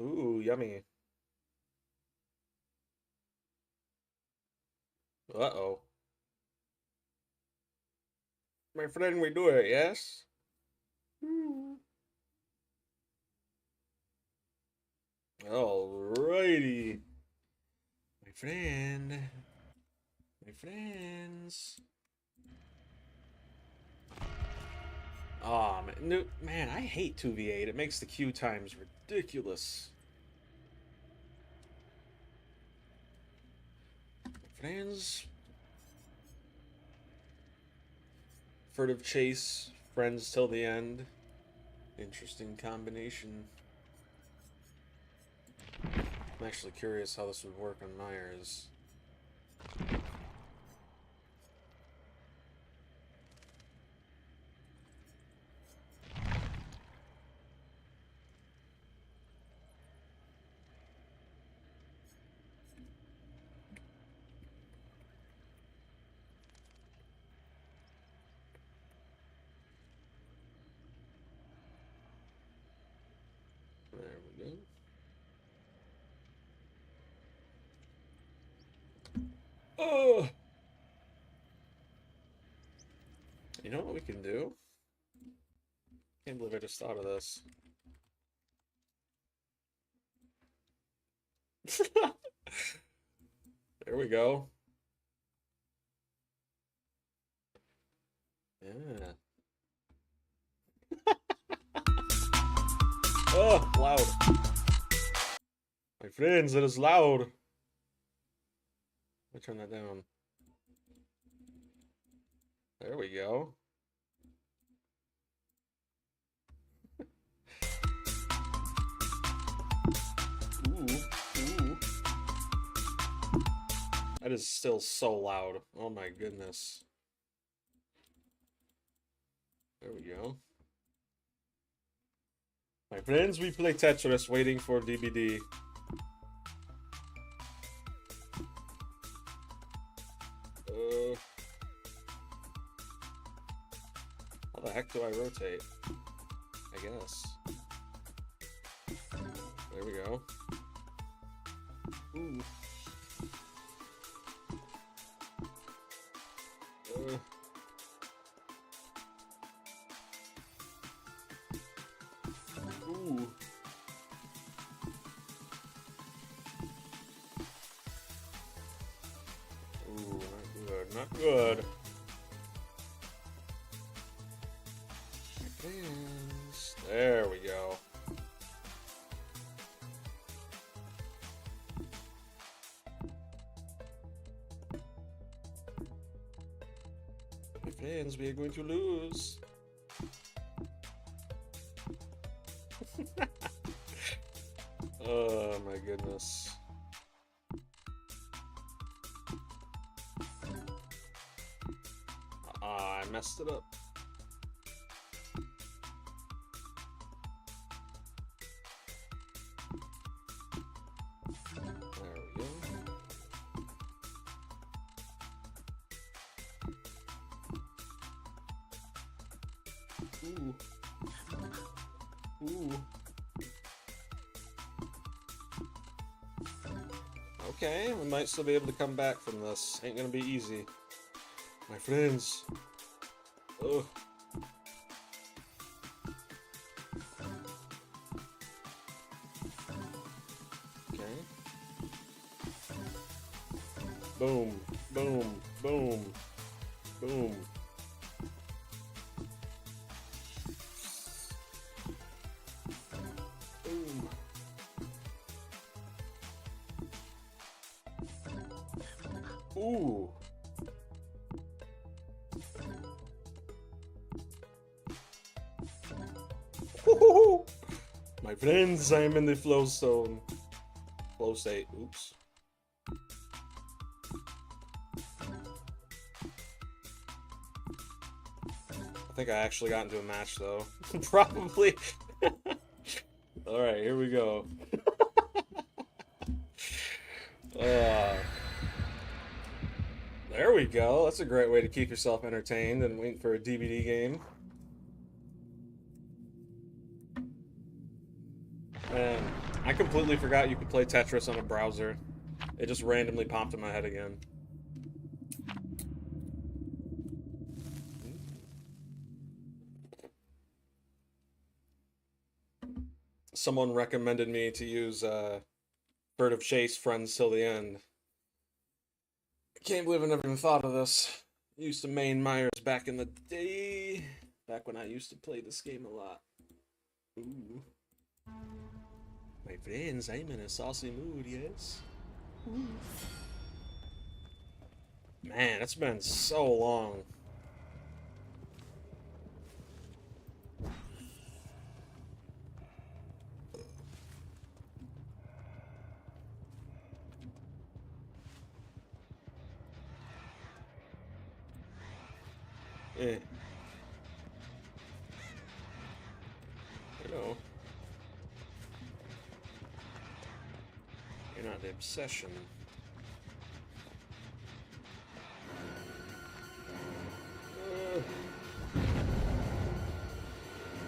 Ooh, yummy. Uh-oh. My friend, we do it, yes? Hmm. Alrighty. My friend. My friends. Aw, man, no, man, I hate 2v8. It makes the queue times ridiculous. My friends. Furtive chase. Friends till the end. Interesting combination. I'm actually curious how this would work on Myers. There we go. Oh! You know what we can do? Can't believe I just thought of this. There we go. Yeah. Oh, loud. My friends, it is loud. Let me turn that down. There we go. Ooh, ooh. That is still so loud. Oh my goodness. There we go. My friends, we play Tetris waiting for DBD. How the heck do I rotate? I guess. There we go. Ooh. Ooh. Ooh, not good, not good. Friends. There we go. My friends, we are going to lose. Oh my goodness. I messed it up. There we go. Ooh. Ooh. Okay, we might still be able to come back from this. Ain't gonna be easy. My friends. Ugh. Okay. Boom. Boom. Boom. Boom. Boom. Ooh. My friends, I am in the flow zone. Flow state. Oops. I think I actually got into a match though. Probably. Alright, here we go. There we go. That's a great way to keep yourself entertained and wait for a DVD game. I completely forgot you could play Tetris on a browser. It just randomly popped in my head again. Someone recommended me to use Bird of Chase Friends Till the End. I can't believe I never even thought of this. I used to main Myers back in the day. Back when I used to play this game a lot. Ooh. My friends, I'm in a saucy mood, yes? Ooh. Man, it's been so long. Eh. You know. You're not the obsession.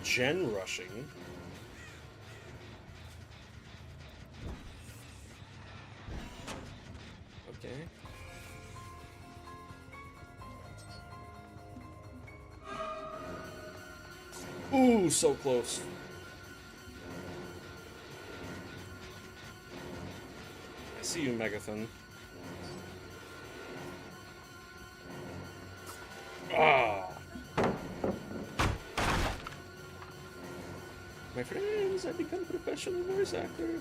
Gen rushing. Okay. Ooh, so close. I see you, Megathon. Ah! My friends, I've become a professional voice actor.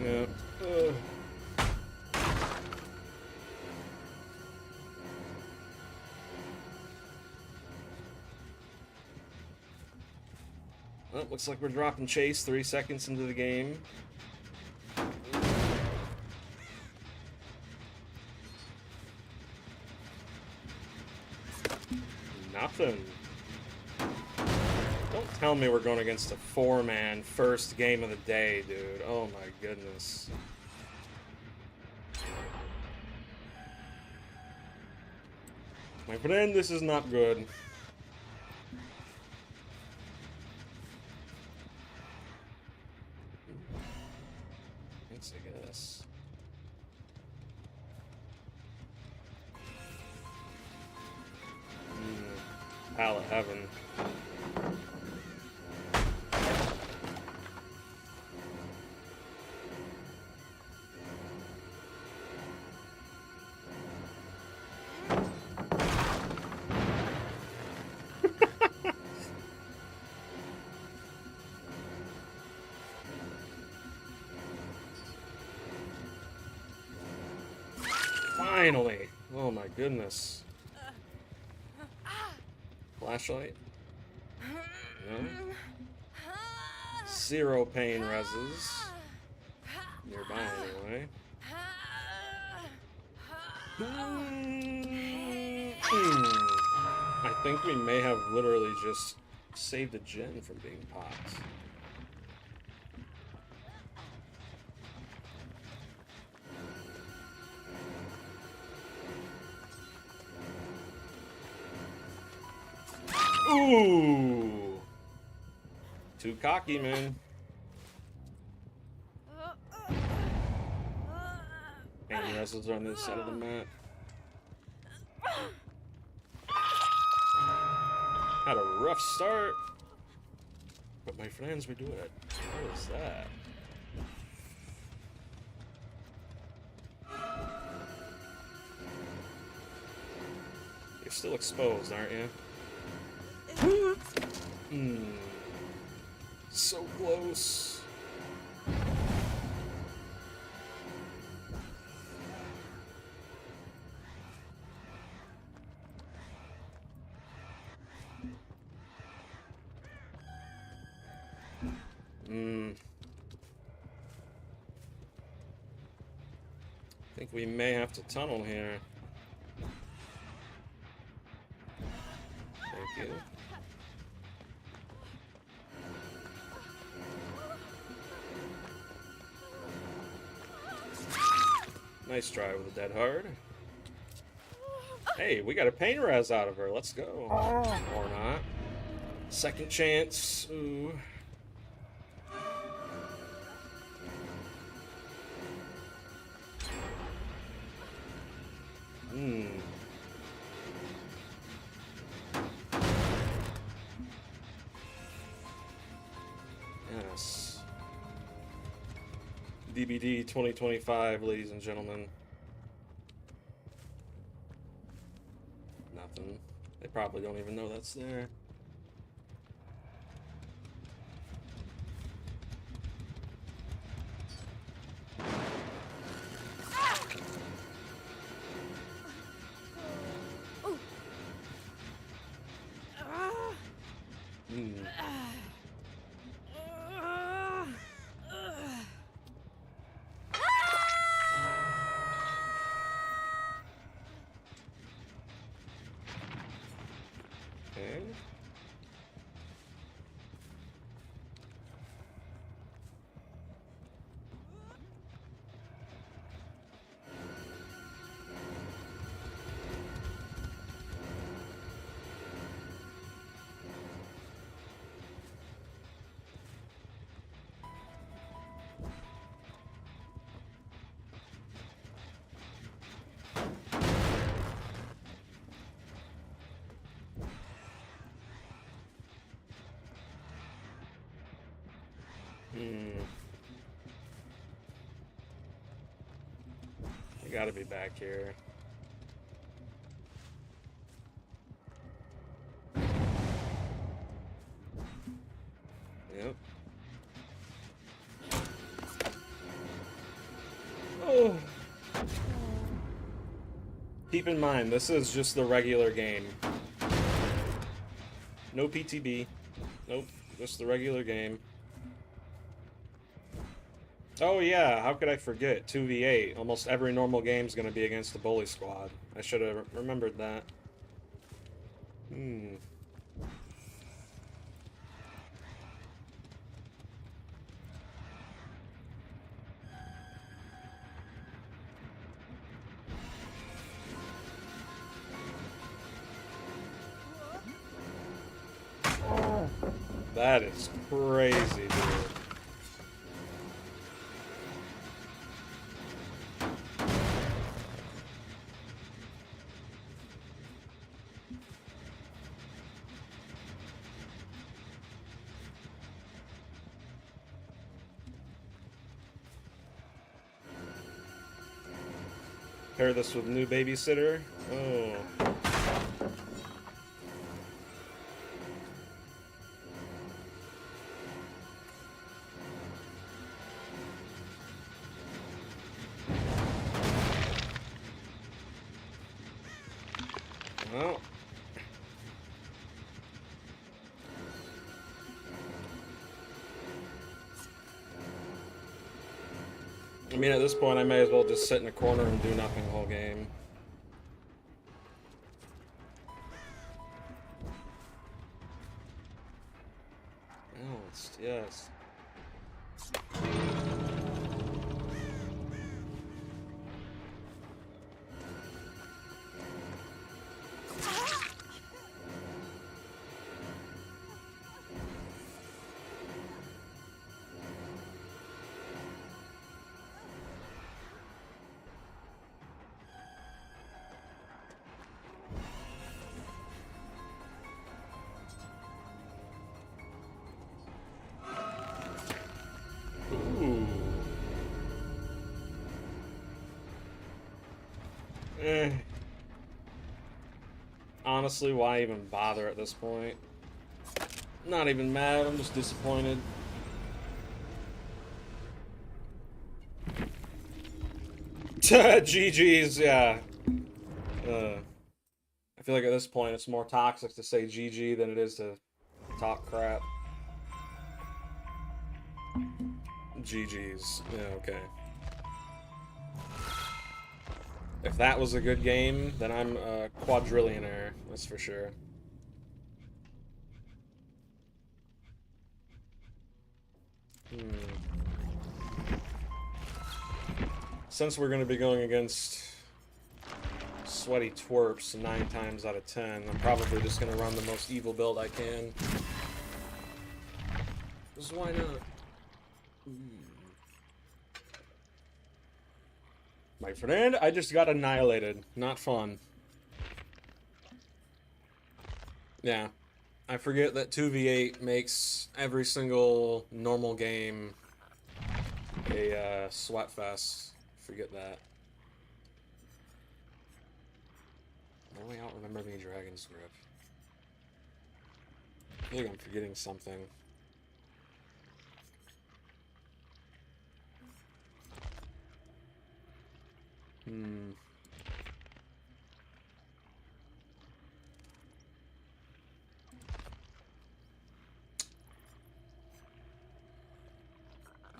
Yeah. Well, looks like we're dropping Chase 3 seconds into the game. Nothing. Don't tell me we're going against a 4-man first game of the day, dude. Oh my goodness. My friend, this is not good. Thanks, I guess. Pallet heaven. Finally! Oh my goodness. Flashlight? No. Zero pain reses. Nearby, anyway. I think we may have literally just saved a gen from being popped. Ooh! Too cocky, man. Pain wrestles are on this side of the map. Had a rough start. But my friends, we do it. What is that? You're still exposed, aren't you? So close. I think we may have to tunnel here. Thank you. Nice try with the dead hard. Hey, we got a pain res out of her. Let's go. Or not. Second chance. Ooh. Yes. DBD 2025, ladies and gentlemen. Nothing. They probably don't even know that's there. Okay. You gotta be back here. Yep. Oh. Keep in mind, this is just the regular game. No PTB. Nope, just the regular game. Oh yeah, how could I forget? 2v8. Almost every normal game is going to be against the bully squad. I should have remembered that. That is crazy, dude. Pair this with new babysitter. Oh. Well. I mean, at this point, I may as well just sit in a corner and do nothing the whole game. Balanced, yes. Honestly, why even bother at this point? Not even mad, I'm just disappointed. GG's, yeah. I feel like at this point it's more toxic to say GG than it is to talk crap. GG's. Yeah, okay. If that was a good game, then I'm a quadrillionaire, that's for sure. since we're going to be going against sweaty twerps 9 times out of 10, I'm probably just going to run the most evil build I can. Because why not? My friend, I just got annihilated. Not fun. Yeah. I forget that 2v8 makes every single normal game a sweat fest. Forget that. No way out, remember me, Dragon's Grip. I feel like I'm forgetting something.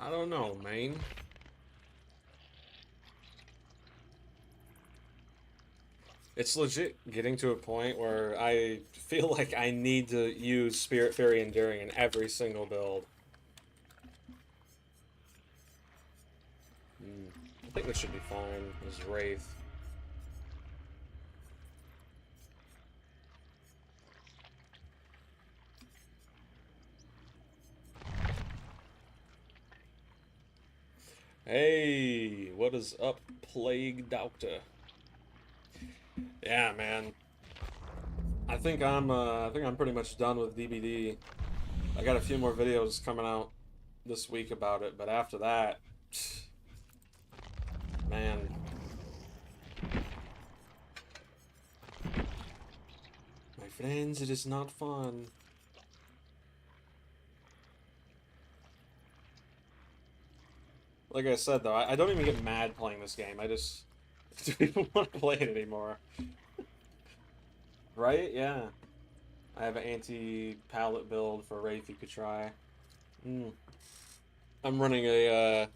I don't know, man. It's legit getting to a point where I feel like I need to use Spirit Fairy Enduring in every single build. I think this should be fine. This Wraith. Hey, what is up, Plague Doctor? Yeah, man. I think I'm pretty much done with DBD. I got a few more videos coming out this week about it, but after that, man. My friends, it is not fun. Like I said, though, I don't even get mad playing this game. I just don't even want to play it anymore. Right? Yeah. I have an anti-pallet build for Wraith you could try. I'm running a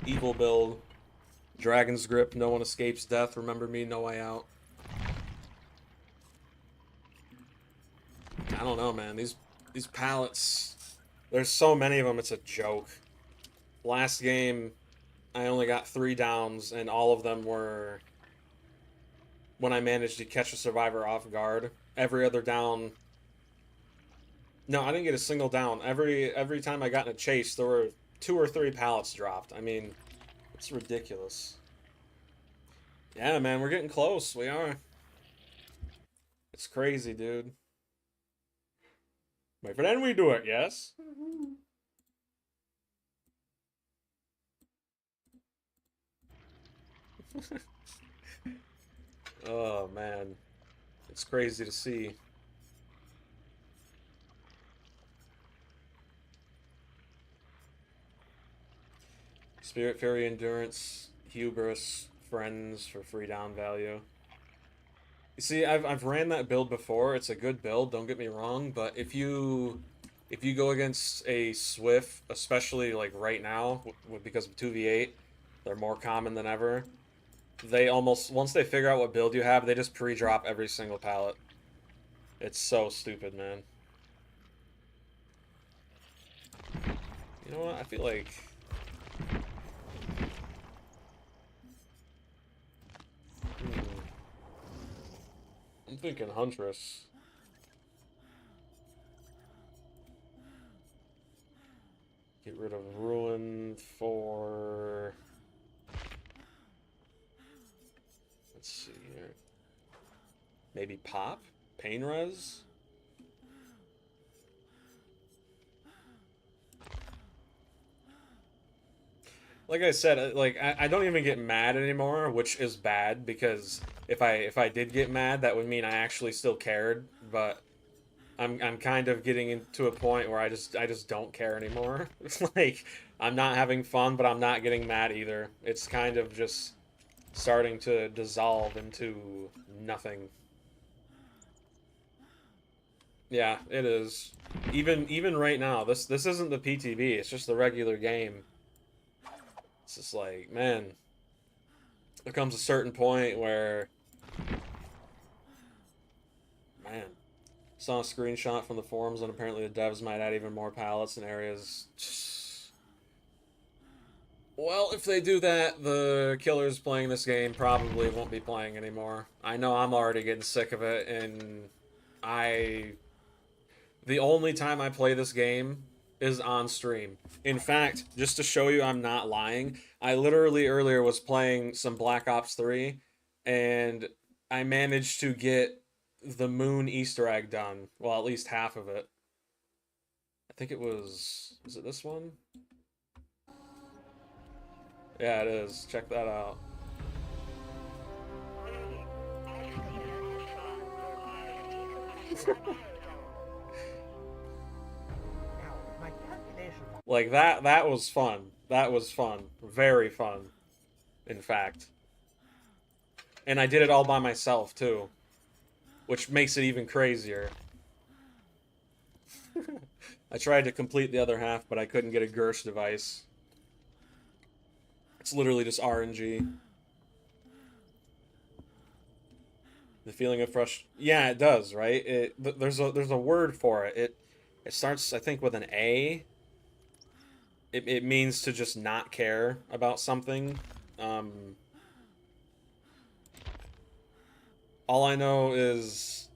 evil build. Dragon's Grip, no one escapes death. Remember me, no way out. I don't know, man. These pallets, there's so many of them, it's a joke. Last game, I only got 3 downs, and all of them were when I managed to catch a survivor off guard. Every other down... No, I didn't get a single down. Every time I got in a chase, there were 2 or 3 pallets dropped. I mean, it's ridiculous. Yeah, man, we're getting close. We are. It's crazy, dude. My friend, we do it, yes? Oh, man. It's crazy to see. Spirit Fairy Endurance, Hubris, Friends for free down value. You see, I've ran that build before. It's a good build, don't get me wrong, but if you go against a Swift, especially like right now, because of 2v8, they're more common than ever. They almost, once they figure out what build you have, they just pre-drop every single pallet. It's so stupid, man. You know what? I feel like... I'm thinking Huntress. Get rid of Ruin for... Let's see here. Maybe Pop? Pain Res? Like I said, like I don't even get mad anymore, which is bad because if I did get mad, that would mean I actually still cared. But I'm kind of getting into a point where I just don't care anymore. It's like I'm not having fun, but I'm not getting mad either. It's kind of just starting to dissolve into nothing. Yeah, it is. Even right now, this isn't the PTV. It's just the regular game. It's just like, man, there comes a certain point where, man, saw a screenshot from the forums and apparently the devs might add even more pallets in areas. Well, if they do that, the killers playing this game probably won't be playing anymore. I know I'm already getting sick of it, and I the only time I play this game is on stream. In fact, just to show you I'm not lying, I literally earlier was playing some Black Ops 3 and I managed to get the moon Easter egg done. Well, at least half of it. I think it was. Is it this one? Yeah, it is. Check that out. Like that was fun. That was fun. Very fun, in fact. And I did it all by myself too, which makes it even crazier. I tried to complete the other half, but I couldn't get a Gersh device. It's literally just RNG. The feeling of frustration. Yeah, it does, right? There's a word for it. It starts, I think, with an A. It means to just not care about something. Um, all I know is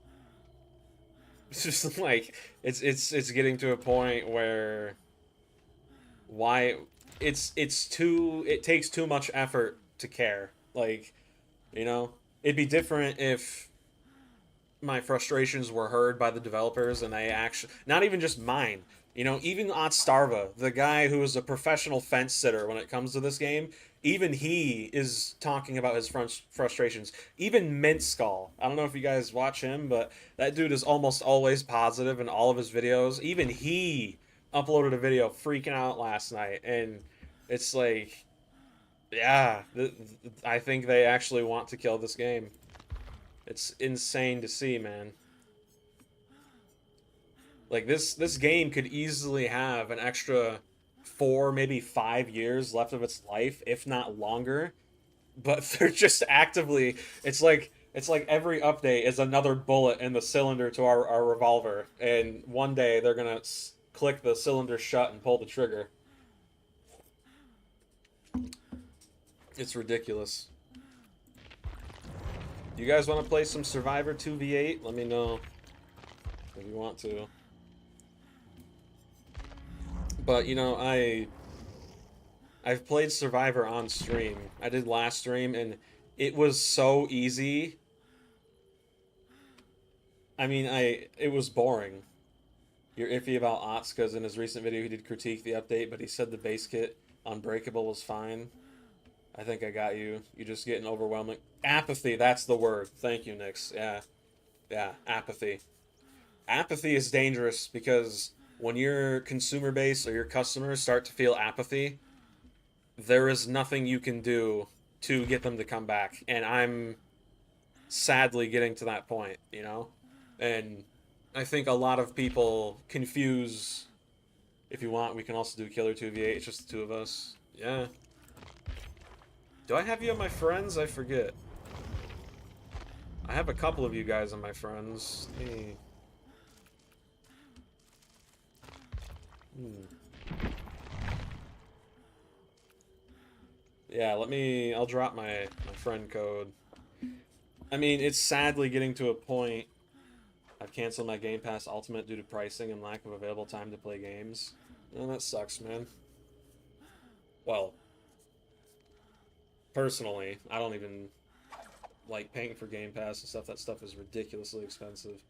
it's just like it's getting to a point where why it's too it takes too much effort to care. Like, you know, it'd be different if my frustrations were heard by the developers and they actually not even just mine, you know, even Otstarva, the guy who is a professional fence sitter when it comes to this game, even he is talking about his frustrations. Even Mint Skull, I don't know if you guys watch him, but that dude is almost always positive in all of his videos. Even he uploaded a video freaking out last night, and it's like, yeah, I think they actually want to kill this game. It's insane to see, man. Like this game could easily have an extra 4, maybe 5 years left of its life, if not longer. But they're just actively. It's like every update is another bullet in the cylinder to our revolver, and one day they're gonna click the cylinder shut and pull the trigger. It's ridiculous. You guys want to play some Survivor 2v8? Let me know if you want to. But you know, I've played Survivor on stream. I did last stream and it was so easy. I mean, it was boring. You're iffy about Ots because in his recent video he did critique the update, but he said the base kit Unbreakable was fine. I think I got you. You just getting overwhelming. Apathy, that's the word. Thank you, Nix. Yeah. Yeah, apathy. Apathy is dangerous because when your consumer base or your customers start to feel apathy, there is nothing you can do to get them to come back. And I'm sadly getting to that point, you know? And I think a lot of people confuse. If you want, we can also do Killer 2v8. It's just the two of us. Yeah. Do I have you on my friends? I forget. I have a couple of you guys on my friends. Hey. Hmm. Yeah, I'll drop my friend code. I mean, it's sadly getting to a point. I've canceled my Game Pass Ultimate due to pricing and lack of available time to play games. Oh, that sucks, man. Well, personally, I don't even like paying for Game Pass and stuff. That stuff is ridiculously expensive.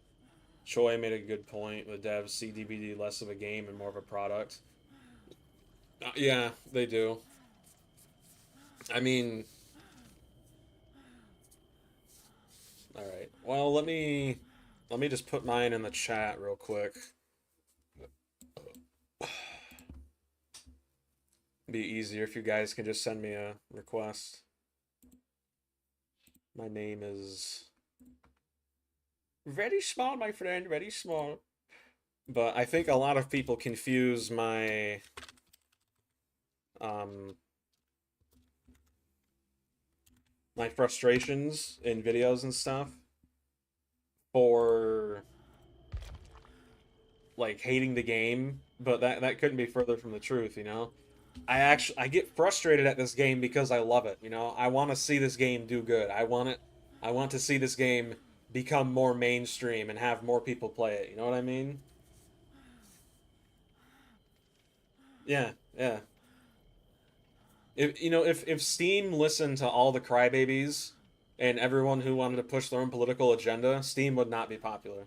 Choi made a good point. The devs see DBD less of a game and more of a product. Yeah, they do. I mean, all right. Well, let me just put mine in the chat real quick. Be easier if you guys can just send me a request. My name is very small, my friend, very small. But I think a lot of people confuse um my frustrations in videos and stuff for like hating the game, but that couldn't be further from the truth, you know? I get frustrated at this game because I love it, you know? I want to see this game do good. I want to see this game become more mainstream and have more people play it, you know what I mean? Yeah, yeah. If you know, if Steam listened to all the crybabies and everyone who wanted to push their own political agenda, Steam would not be popular.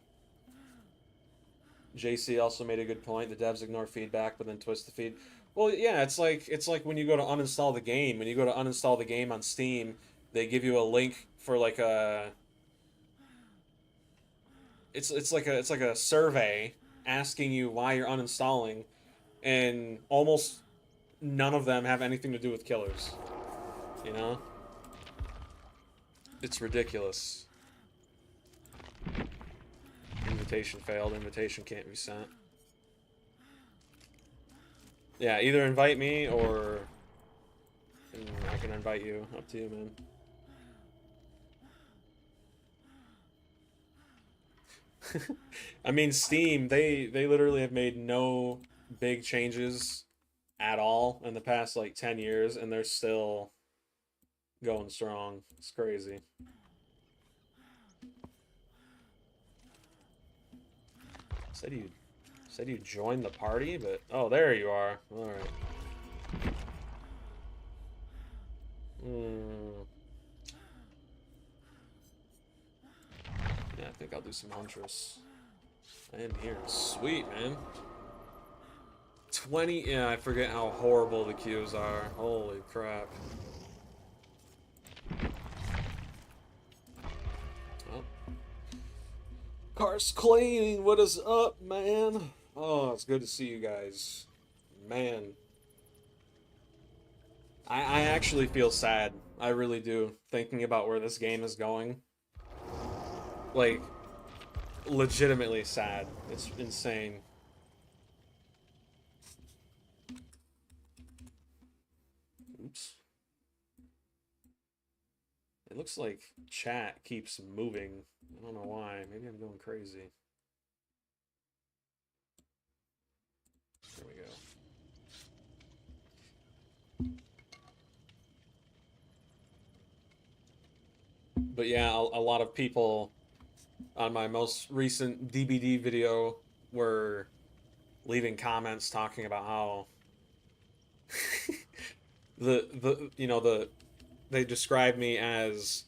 JC also made a good point. The devs ignore feedback, but then twist the feed. Well, yeah, it's like when you go to uninstall the game. When you go to uninstall the game on Steam, they give you a link for like a. It's like a survey asking you why you're uninstalling, and almost none of them have anything to do with killers. You know, it's ridiculous. Invitation failed. Invitation can't be sent. Yeah, either invite me or I can invite you. Up to you, man. I mean, Steam, they literally have made no big changes at all in the past like 10 years and they're still going strong. It's crazy. Said you said you joined the party, but oh, there you are. All right. Hmm. Yeah, I think I'll do some Huntress. I am here. Sweet, man. 20. Yeah, I forget how horrible the queues are. Holy crap. Oh. Cars clean. What is up, man? Oh, it's good to see you guys. Man. I actually feel sad. I really do. Thinking about where this game is going. Like, legitimately sad. It's insane. Oops. It looks like chat keeps moving. I don't know why. Maybe I'm going crazy. There we go. But yeah, a lot of people on my most recent DBD video were leaving comments talking about how the you know they described me as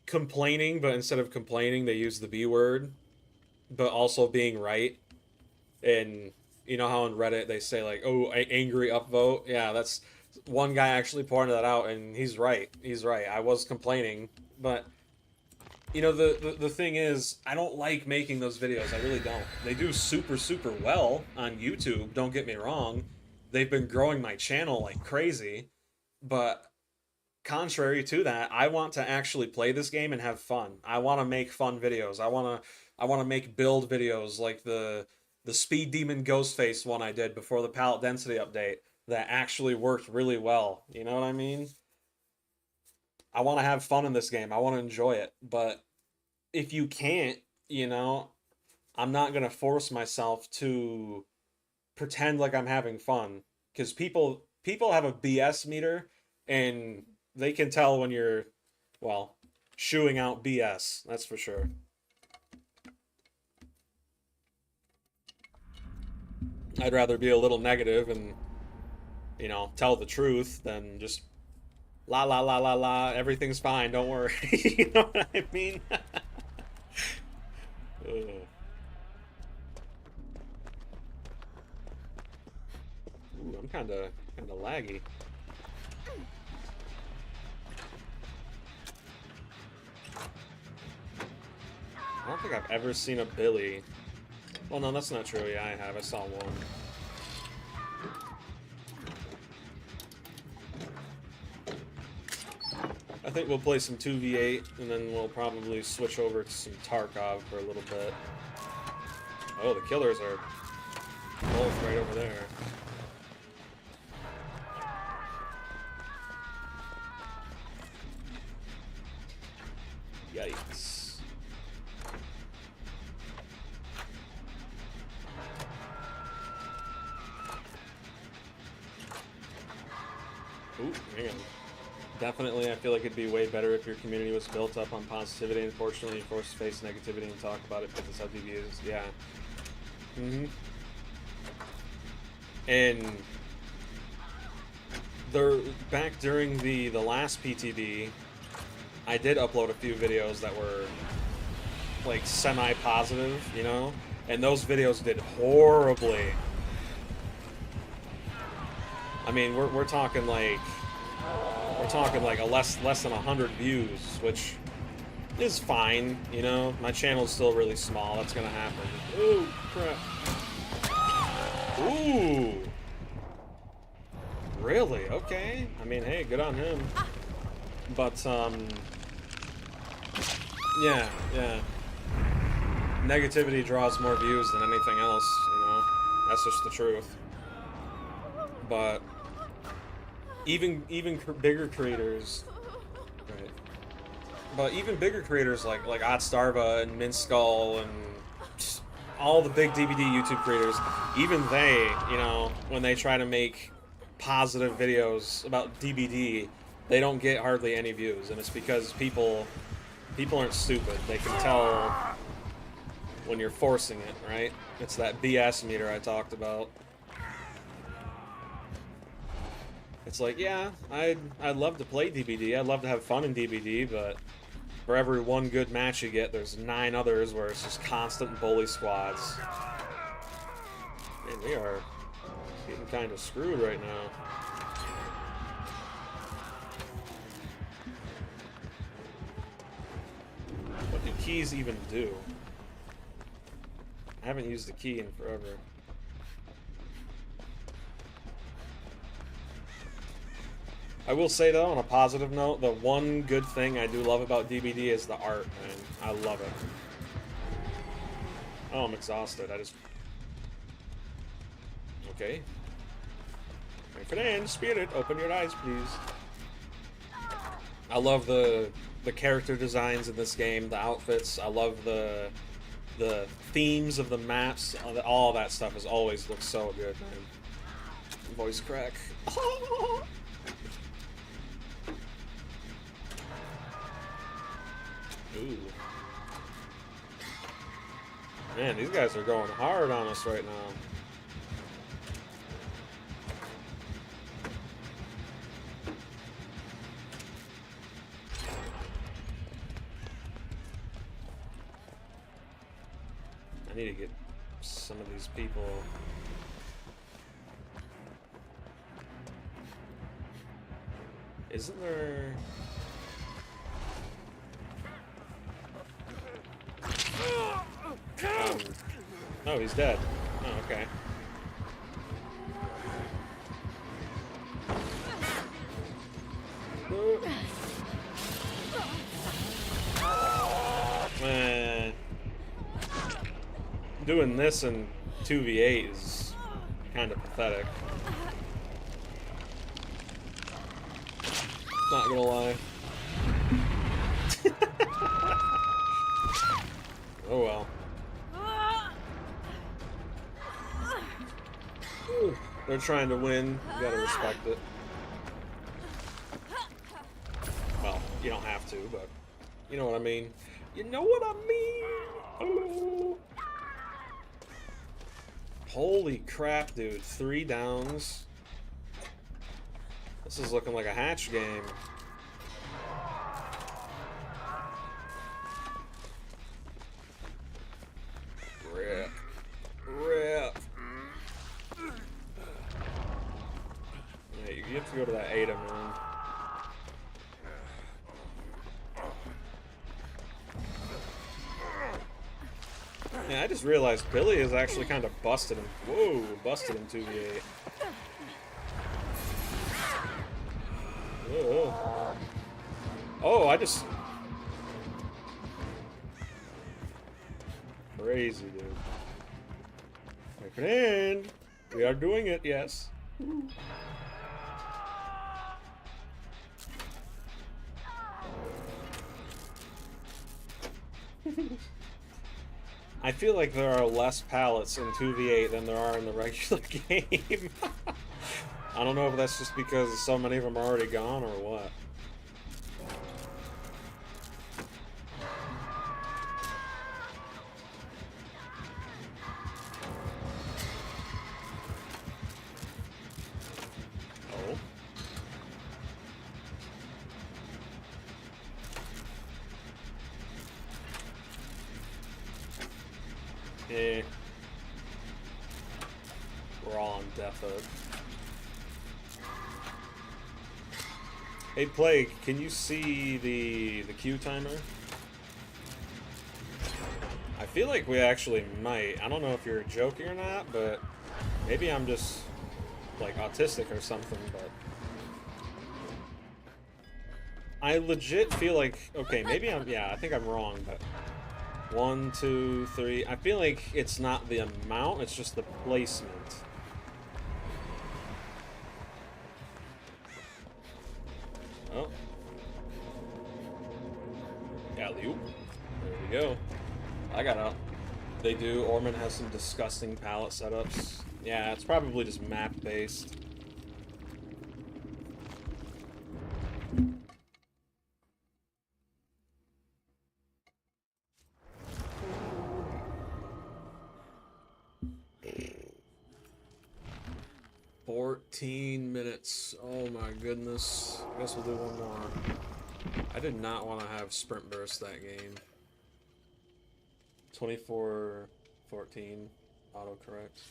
complaining, but instead of complaining, they use the B word, but also being right. And you know how on Reddit they say like, "Oh, angry upvote." Yeah, that's one guy actually pointed that out, and he's right. He's right. I was complaining, but you know the thing is, I don't like making those videos. I really don't. They do super well on YouTube. Don't get me wrong. They've been growing my channel like crazy, but contrary to that, I want to actually play this game and have fun. I want to make fun videos. I want to make build videos like the Speed Demon Ghostface one I did before the pallet density update that actually worked really well. You know what I mean? I want to have fun in this game. I want to enjoy it. But if you can't, you know, I'm not going to force myself to pretend like I'm having fun because people have a BS meter and they can tell when you're well, shooing out BS. That's for sure. I'd rather be a little negative and, you know, tell the truth than just la la la la la, everything's fine, don't worry. You know what I mean? Ugh. Ooh, I'm kinda laggy. I don't think I've ever seen a Billy. Well, no, that's not true. Yeah, I have. I saw one. I think we'll play some 2v8, and then we'll probably switch over to some Tarkov for a little bit. Oh, the killers are both right over there. Yikes. Ooh, man. Definitely, I feel like it'd be way better if your community was built up on positivity. Unfortunately, you're forced to face negativity and talk about it because it's how DB is. Yeah. Mm-hmm. And back during the last PTD, I did upload a few videos that were like semi-positive, you know, and those videos did horribly. I mean, we're talking like a less than 100 views, which is fine, you know. My channel's still really small. That's gonna happen. Ooh, crap. Ooh. Really? Okay. I mean, hey, good on him. But yeah. Negativity draws more views than anything else, you know. That's just the truth. But even bigger creators, right? But even bigger creators like Otstarva and Minskull and all the big DVD YouTube creators, even they, you know, when they try to make positive videos about DBD, they don't get hardly any views, and it's because people aren't stupid. They can tell when you're forcing it, right? It's that BS meter I talked about. It's like, yeah, I'd love to play DBD. I'd love to have fun in DBD, but for every one good match you get, there's 9 others where it's just constant bully squads. Man, we are getting kind of screwed right now. What do keys even do? I haven't used the key in forever. I will say, though, on a positive note, the one good thing I do love about DBD is the art, man. I love it. Oh, I'm exhausted. I just... Okay. My friend, spirit, open your eyes, please. I love the character designs in this game, the outfits. I love the themes of the maps. All that stuff has always looked so good, man. Voice crack. Ooh. Man, these guys are going hard on us right now. I need to get some of these people... Isn't there... Oh, he's dead. Oh, okay. Man. Doing this in 2v8 is kind of pathetic. Not gonna lie. Oh well. They're trying to win. You gotta respect it. Well, you don't have to, but you know what I mean. You know what I mean? Oh. Holy crap, dude. 3 downs. This is looking like a hatch game. Rip. Rip. Yeah, you have to go to that Ada, man. Yeah, I just realized Billy is actually kind of busted him. Whoa, busted him 2v8. Whoa. Oh, I just... Crazy, dude. My friend! We are doing it, yes. I feel like there are less pallets in 2v8 than there are in the regular game. I don't know if that's just because so many of them are already gone or what. Oh. Eh. We're all on death mode. Hey, Plague, can you see the queue timer? I feel like we actually might. I don't know if you're joking or not, but maybe I'm just, like, autistic or something, but... I legit feel like... Okay, maybe I'm... Yeah, I think I'm wrong, but... 1, 2, 3... I feel like it's not the amount, it's just the placement. Oh. Alley-oop. There we go. I got out. They do. Orman has some disgusting palette setups. Yeah, it's probably just map-based. $14 minutes. Oh my goodness. I guess we'll do one more. I did not want to have sprint burst that game. 24-14 autocorrect.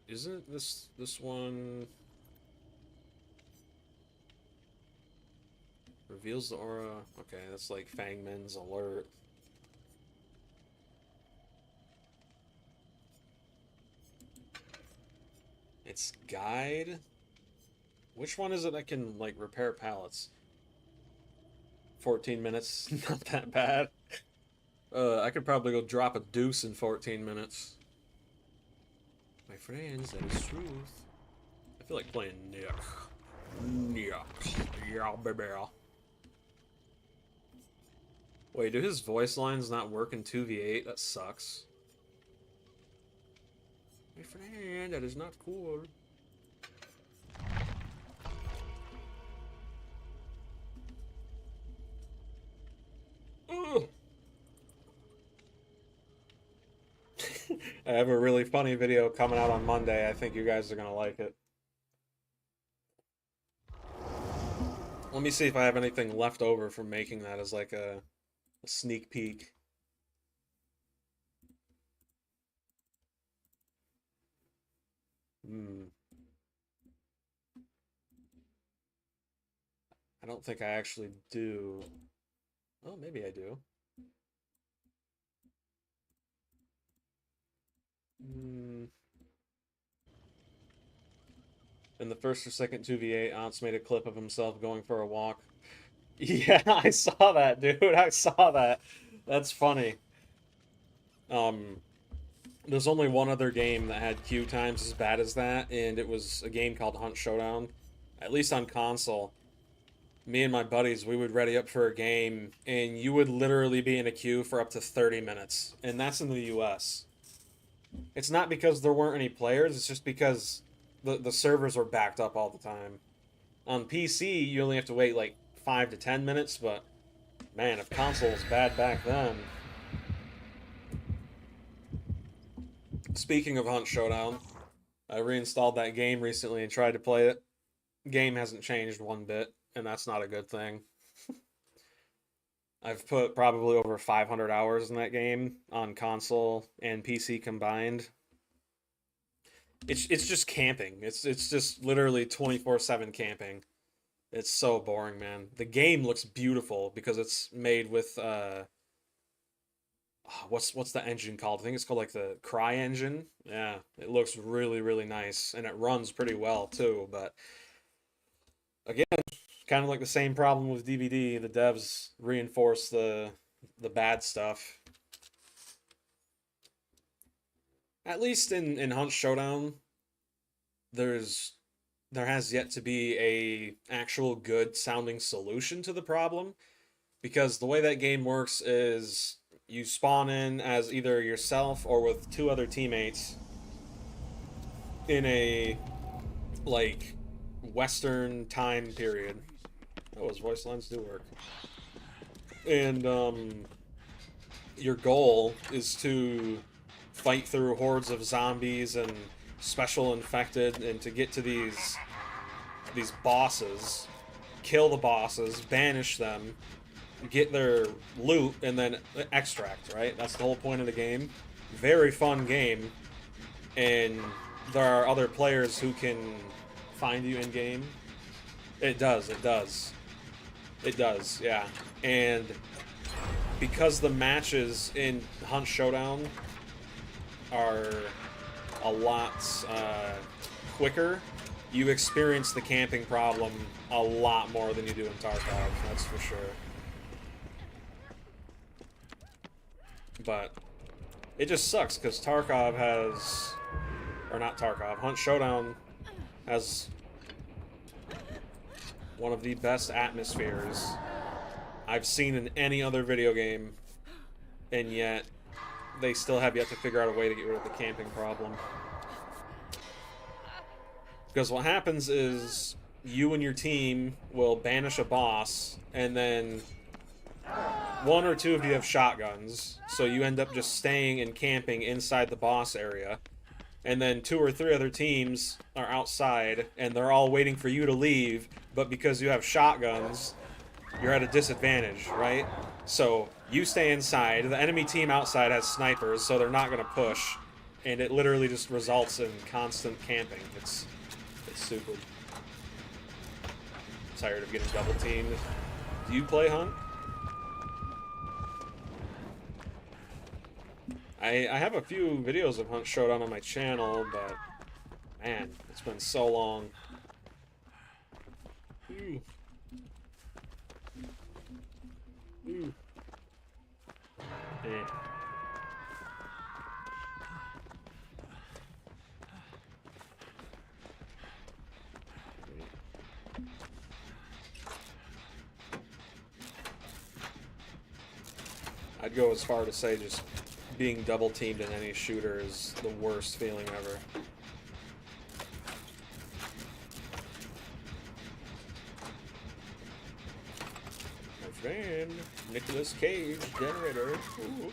Isn't this one reveals the aura? Okay, that's like Fangman's alert. It's guide. Which one is it that can like repair pallets? 14 minutes, not that bad. I could probably go drop a deuce in 14 minutes. My friends, that is truth. I feel like playing Nick. Nick. Yeah, baby. Wait, do his voice lines not work in 2v8? That sucks. My friend, that is not cool. I have a really funny video coming out on Monday. I think you guys are gonna like it. Let me see if I have anything left over from making that as like a sneak peek. I don't think I actually do. Oh, maybe I do. In the first or second 2v8, Ants made a clip of himself going for a walk. Yeah, I saw that, dude. I saw that. That's funny. There's only one other game that had queue times as bad as that, and it was a game called Hunt Showdown. At least on console. Me and my buddies, we would ready up for a game, and you would literally be in a queue for up to 30 minutes. And that's in the US. It's not because there weren't any players, it's just because the servers were backed up all the time. On PC, you only have to wait like 5 to 10 minutes, but man, if console was bad back then. Speaking of Hunt Showdown, I reinstalled that game recently and tried to play it. Game hasn't changed one bit, and that's not a good thing. I've put probably over 500 hours in that game on console and PC combined. It's just camping. It's just literally 24/7 camping. It's so boring, man. The game looks beautiful because it's made with what's the engine called? I think it's called like the Cry engine. Yeah, it looks really really nice and it runs pretty well too, but again, kind of like the same problem with DVD, the devs reinforce the bad stuff. At least in Hunt Showdown, there's there has yet to be a actual good sounding solution to the problem because the way that game works is you spawn in as either yourself or with two other teammates in a, like, Western time period. Oh, his voice lines do work. And, your goal is to fight through hordes of zombies and special infected, and to get to these bosses, kill the bosses, banish them, get their loot, and then extract, right? That's the whole point of the game. Very fun game, and there are other players who can find you in-game. It does, yeah. And because the matches in Hunt Showdown are a lot quicker, you experience the camping problem a lot more than you do in Tarkov, that's for sure. But it just sucks, because Tarkov has... Or not Tarkov, Hunt Showdown has one of the best atmospheres I've seen in any other video game, and yet they still have yet to figure out a way to get rid of the camping problem. Because what happens is you and your team will banish a boss, and then one or two of you have shotguns, so you end up just staying and camping inside the boss area. And then two or three other teams are outside, and they're all waiting for you to leave, but because you have shotguns, you're at a disadvantage, right? So you stay inside, the enemy team outside has snipers, so they're not going to push, and it literally just results in constant camping. It's stupid. Tired of getting double teamed. Do you play Hunt? I have a few videos of Hunt Showdown on my channel, but man, it's been so long. Ooh. Ooh. Eh. I'd go as far to say just being double teamed in any shooter is the worst feeling ever. My friend, Nicolas Cage, generator. Ooh.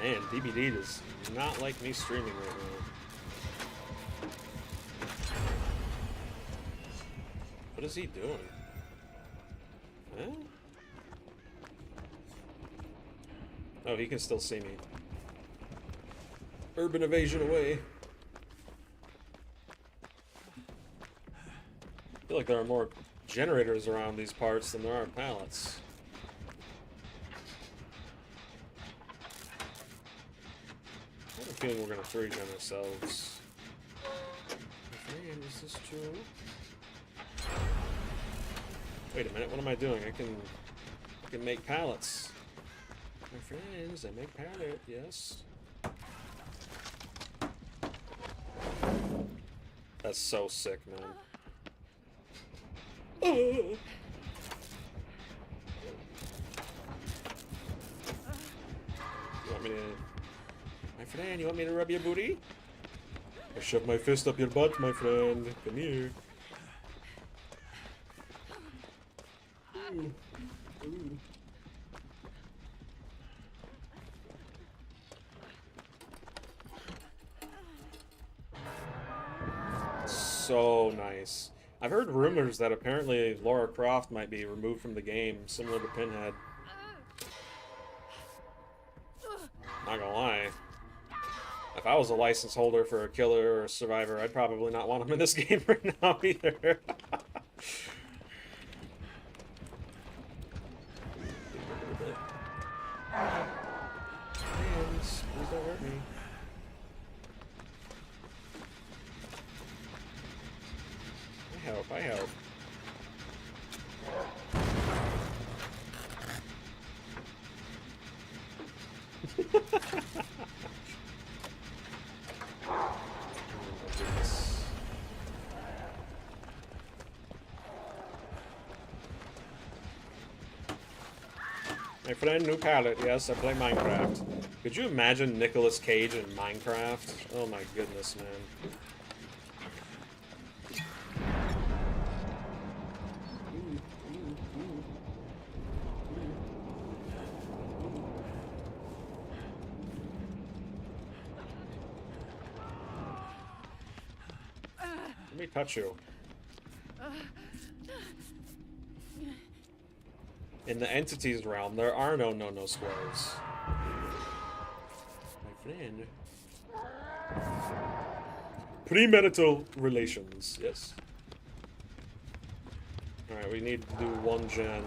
Man, DBD does not like me streaming right now. What is he doing? Huh? Oh, he can still see me. Urban evasion away. I feel like there are more generators around these parts than there are pallets. I have a feeling we're gonna 3-gen ourselves. Man, is this true? Wait a minute, what am I doing? I can make pallets. My friends, I make pallet, yes. That's so sick, man. Oh. You want me to... My friend, you want me to rub your booty? I shove my fist up your butt, my friend. Come here. Ooh. Ooh. So nice. I've heard rumors that apparently Lara Croft might be removed from the game, similar to Pinhead. Not gonna lie. If I was a license holder for a killer or a survivor, I'd probably not want him in this game right now either. Please don't hurt me. I help. Oh my goodness. My friend, new palette. Yes, I play Minecraft. Could you imagine Nicolas Cage in Minecraft? Oh my goodness, man. Let me touch you. In the entities realm, there are no no-no squares. My friend. Premarital relations, yes. Alright, we need to do one gen.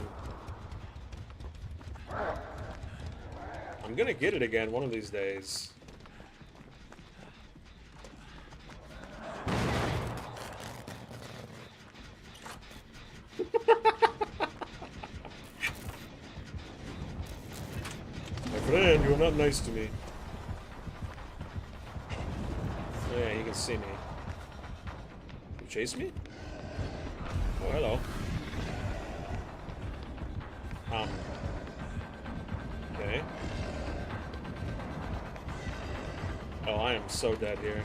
I'm gonna get it again one of these days. My friend, you're not nice to me. Yeah, he can see me. You chase me? Oh, hello. Okay. Oh, I am so dead here.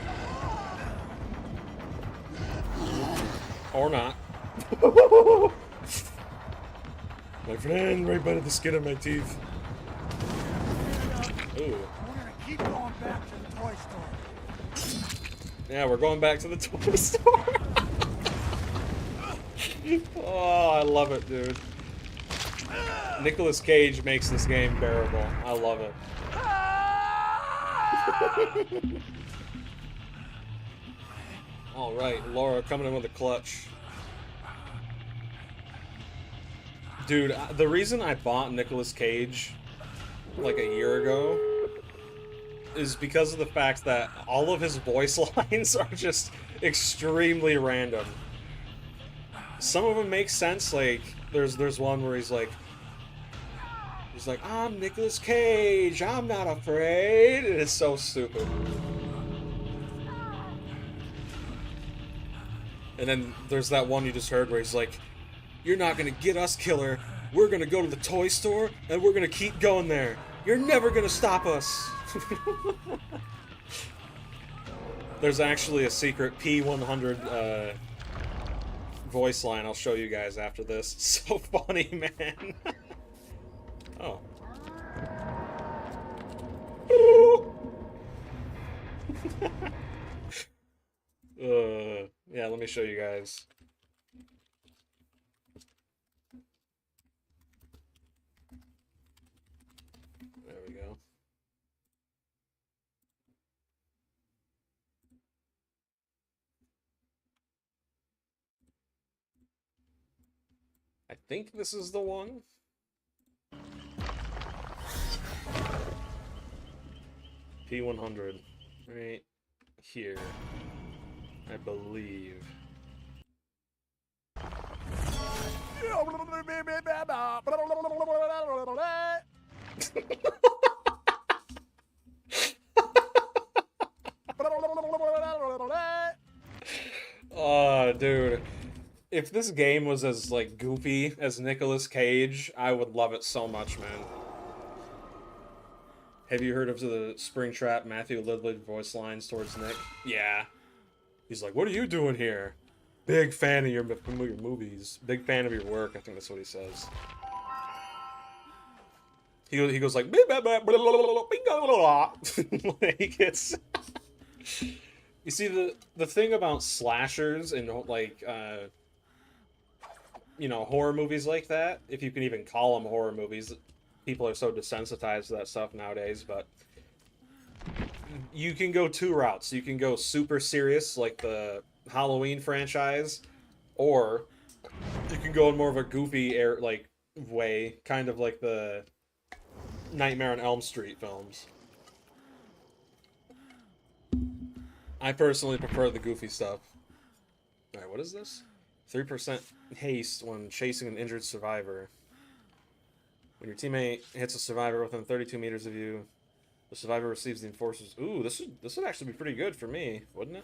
Or not. My friend, right by the skin of my teeth. Ooh. We're gonna keep going back to the toy store. Yeah, we're going back to the toy store. Oh, I love it, dude. Nicolas Cage makes this game bearable. I love it. Alright, Laura coming in with a clutch. Dude, the reason I bought Nicolas Cage like a year ago is because of the fact that all of his voice lines are just extremely random. Some of them make sense, like there's one where he's like, I'm Nicolas Cage, I'm not afraid. It is so stupid. And then there's that one you just heard where he's like, you're not gonna get us, killer. We're gonna go to the toy store and we're gonna keep going there. You're never gonna stop us. There's actually a secret P100 voice line I'll show you guys after this. It's so funny, man. Oh. Yeah, let me show you guys. There we go. I think this is the one. P100. Right here. I believe. Oh, dude. If this game was as, like, goofy as Nicolas Cage, I would love it so much, man. Have you heard of the Springtrap Matthew Lillard voice lines towards Nick? Yeah. He's like, what are you doing here? Big fan of your movies. Big fan of your work, I think that's what he says. He goes like, like it's... You see, the thing about slashers and, like, you know, horror movies like that, if you can even call them horror movies, people are so desensitized to that stuff nowadays, but you can go two routes. You can go super serious, like the Halloween franchise, or you can go in more of a goofy way, kind of like the Nightmare on Elm Street films. I personally prefer the goofy stuff. Alright, what is this? 3% haste when chasing an injured survivor. When your teammate hits a survivor within 32 meters of you, the survivor receives the enforcer's... Ooh, this would actually be pretty good for me, wouldn't it?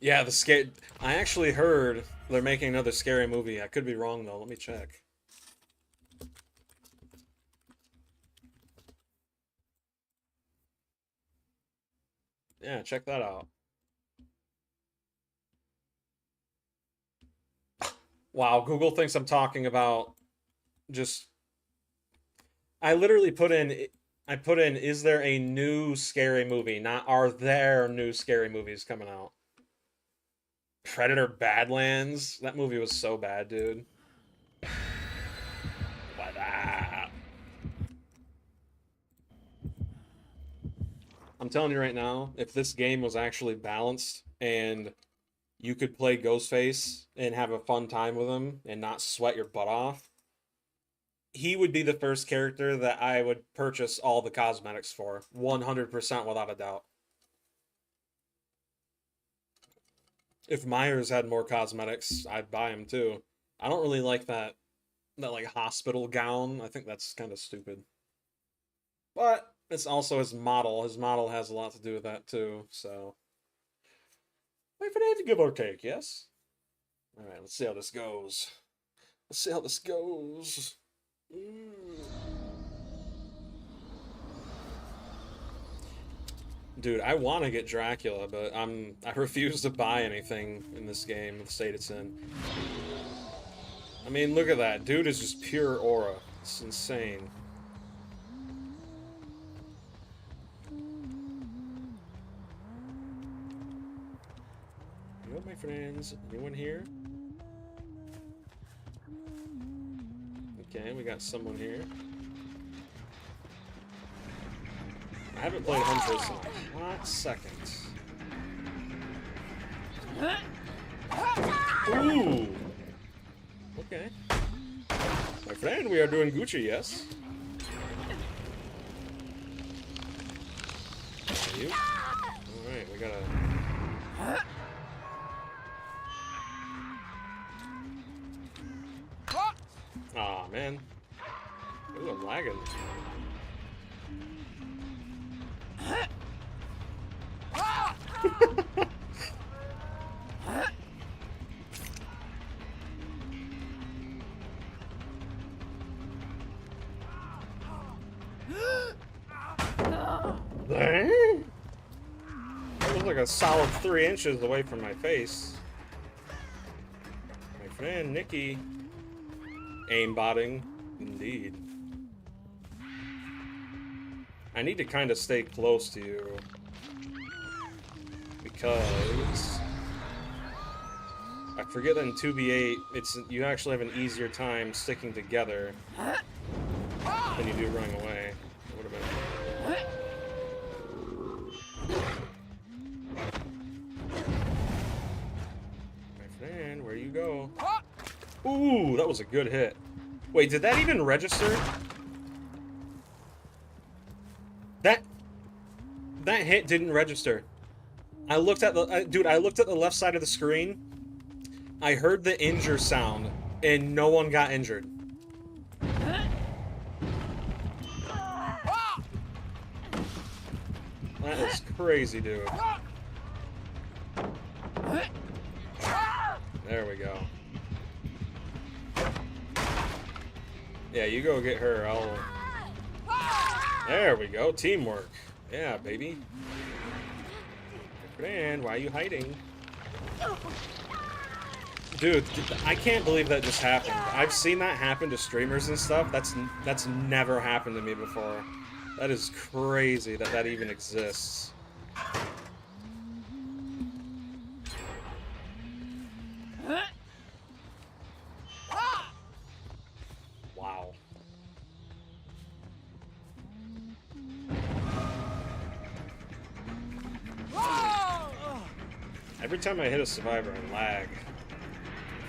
Yeah, the scare. I actually heard they're making another scary movie. I could be wrong though. Let me check. Yeah, check that out. Wow, Google thinks I'm talking about just. I literally put in. I put in. Is there a new scary movie? Not are there new scary movies coming out? Predator Badlands. That movie was so bad, dude. What up? I'm telling you right now, if this game was actually balanced and you could play Ghostface and have a fun time with him and not sweat your butt off, he would be the first character that I would purchase all the cosmetics for, 100% without a doubt. If Myers had more cosmetics, I'd buy him too. I don't really like that like hospital gown. I think that's kind of stupid. But it's also his model. His model has a lot to do with that too. So, wait for Dave to give or take. Yes. All right. Let's see how this goes. Let's see how this goes. Dude, I want to get Dracula, but I refuse to buy anything in this game, the state it's in. I mean, look at that. Dude is just pure aura. It's insane. Hello, my friends. Anyone here? Okay, we got someone here. I haven't played Huntress in a hot second. Ooh! Okay. My friend, we are doing Gucci, yes? Are you? Alright, we gotta... Aw, man. Ooh, I'm lagging. That was like a solid 3 inches away from my face. My friend Nikki. Aimbotting, indeed. I need to kind of stay close to you. Because I forget that in 2v8, you actually have an easier time sticking together than you do running away. What about my friend, where you go? Ooh, that was a good hit. Wait, did that even register? That hit didn't register. I looked at the dude. I looked at the left side of the screen. I heard the injure sound, and no one got injured. That is crazy, dude. There we go. Yeah, you go get her. There we go. Teamwork. Yeah, baby. Man, why are you hiding? Dude, I can't believe that just happened. I've seen that happen to streamers and stuff. That's never happened to me before. That is crazy that that even exists. Wow. Every time I hit a survivor, I lag.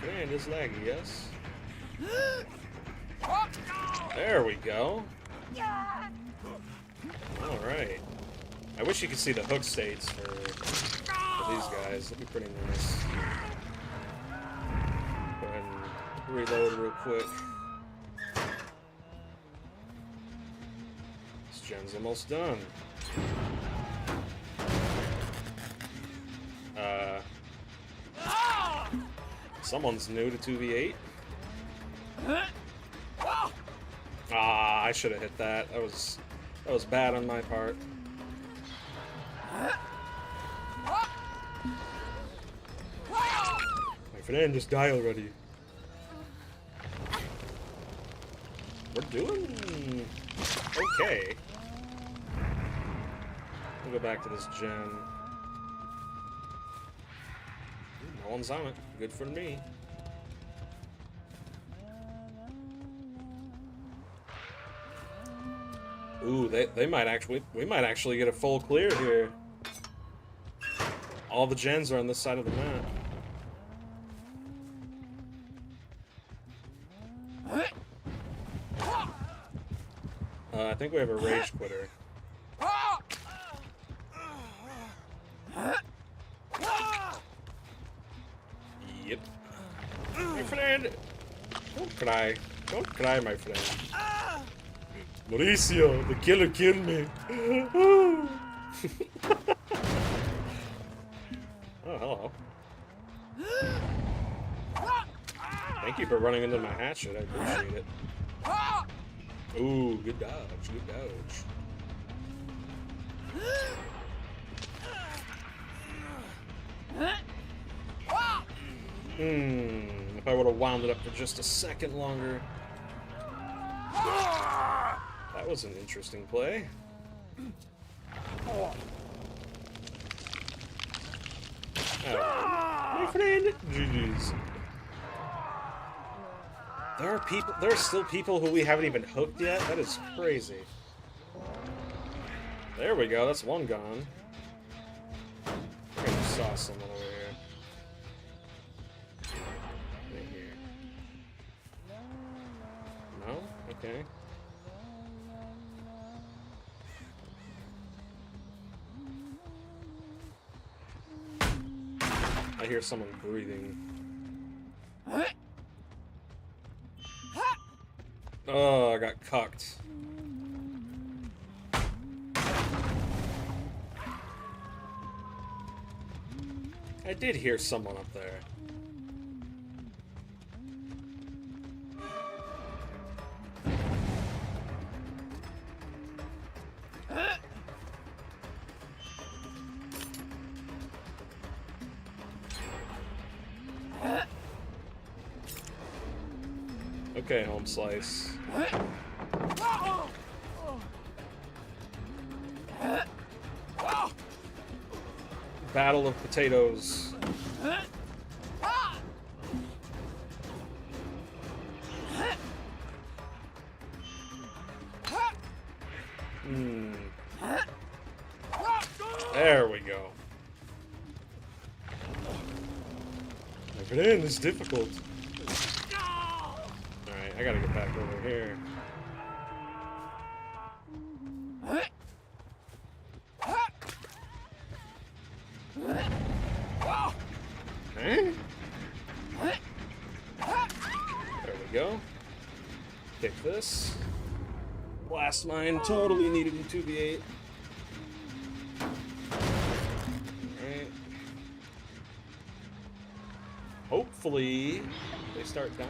Man, it's laggy, yes? There we go. Alright. I wish you could see the hook states for these guys. That'd be pretty nice. Go ahead and reload real quick. This gen's almost done. Someone's new to 2v8. Ah, I should have hit that. That was bad on my part. My friend, just die already. We're doing okay. We'll go back to this gen. No one's on it. Good for me. Ooh, they might actually, we might actually get a full clear here. All the gens are on this side of the map. I think we have a rage quitter. Yep. My friend! Don't cry. Don't cry, my friend. Mauricio, the killer killed me. Oh, hello. Thank you for running into my hatchet. I appreciate it. Ooh, good dodge. Good dodge. If I would have wound it up for just a second longer. That was an interesting play. Oh, my friend. GG's. There are still people who we haven't even hooked yet? That is crazy. There we go, that's one gone. I think I just saw someone over here. Right here. No? Okay. I hear someone breathing. Oh, I got cucked. I did hear someone up there. Okay, home slice. Battle of potatoes. There we go. My friend, it's difficult. Alright, I gotta get back over here. There we go. Kick this. Blast mine, totally needed in 2v8. Alright. Hopefully, they start dying.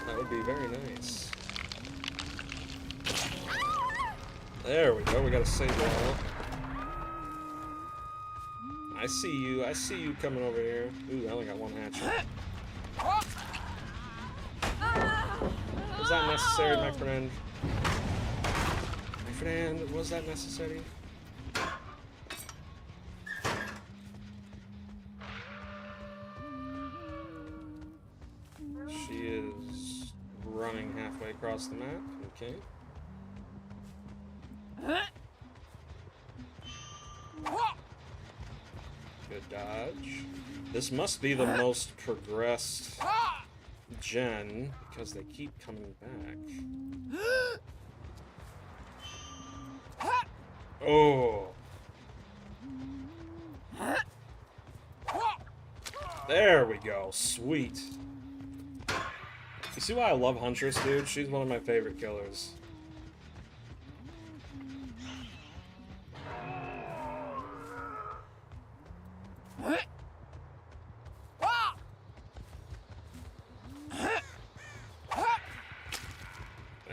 That would be very nice. There we go, we gotta save it all. I see you coming over here. Ooh, I only got one hatchet. Was that necessary, my friend? My friend, was that necessary? She is running halfway across the map. Okay. Good dodge. This must be the most progressed gen because they keep coming back. Oh. There we go. Sweet. You see why I love Huntress, dude? She's one of my favorite killers.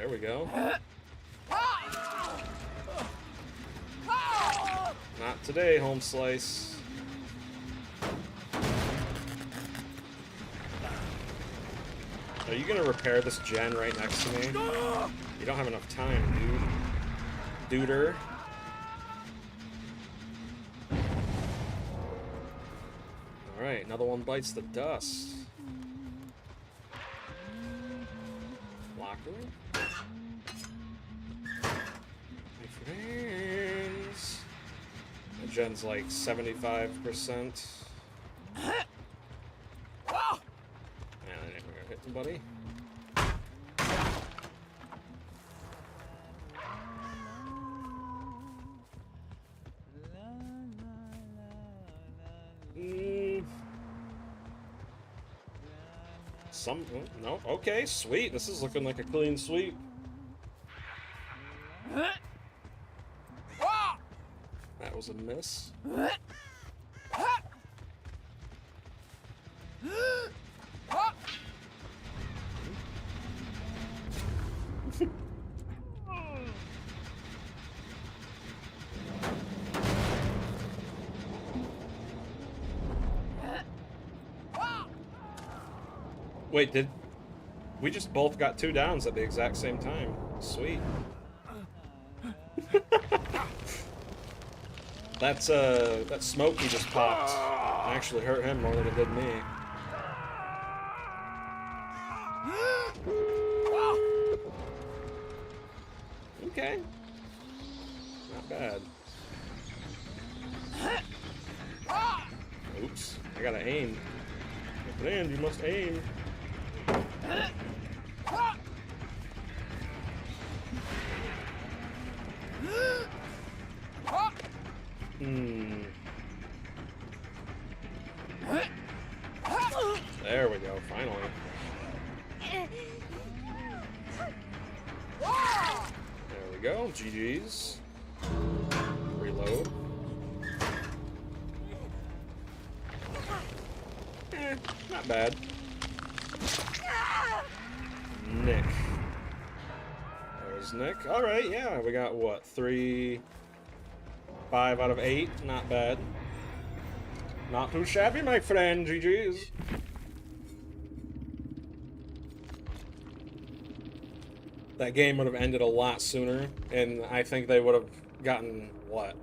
There we go. Not today, home slice. Are you gonna repair this gen right next to me? You don't have enough time, dude. Duder. Alright, another one bites the dust. Locker? My friends. My gen's like 75%. Man, I think we're gonna hit somebody. No, okay, sweet. This is looking like a clean sweep. That was a miss. Wait, did we just both got 2 downs at the exact same time? Sweet. That smoke he just popped actually hurt him more than it did me. Okay. Not bad. Oops. I gotta aim. Man, you must aim. There we go, finally. There we go, GG's. Reload. Not bad. Nick. There's Nick. Alright, yeah, we got what? 5 out of 8. Not bad. Not too shabby, my friend. GG's. That game would have ended a lot sooner, and I think they would have gotten, what?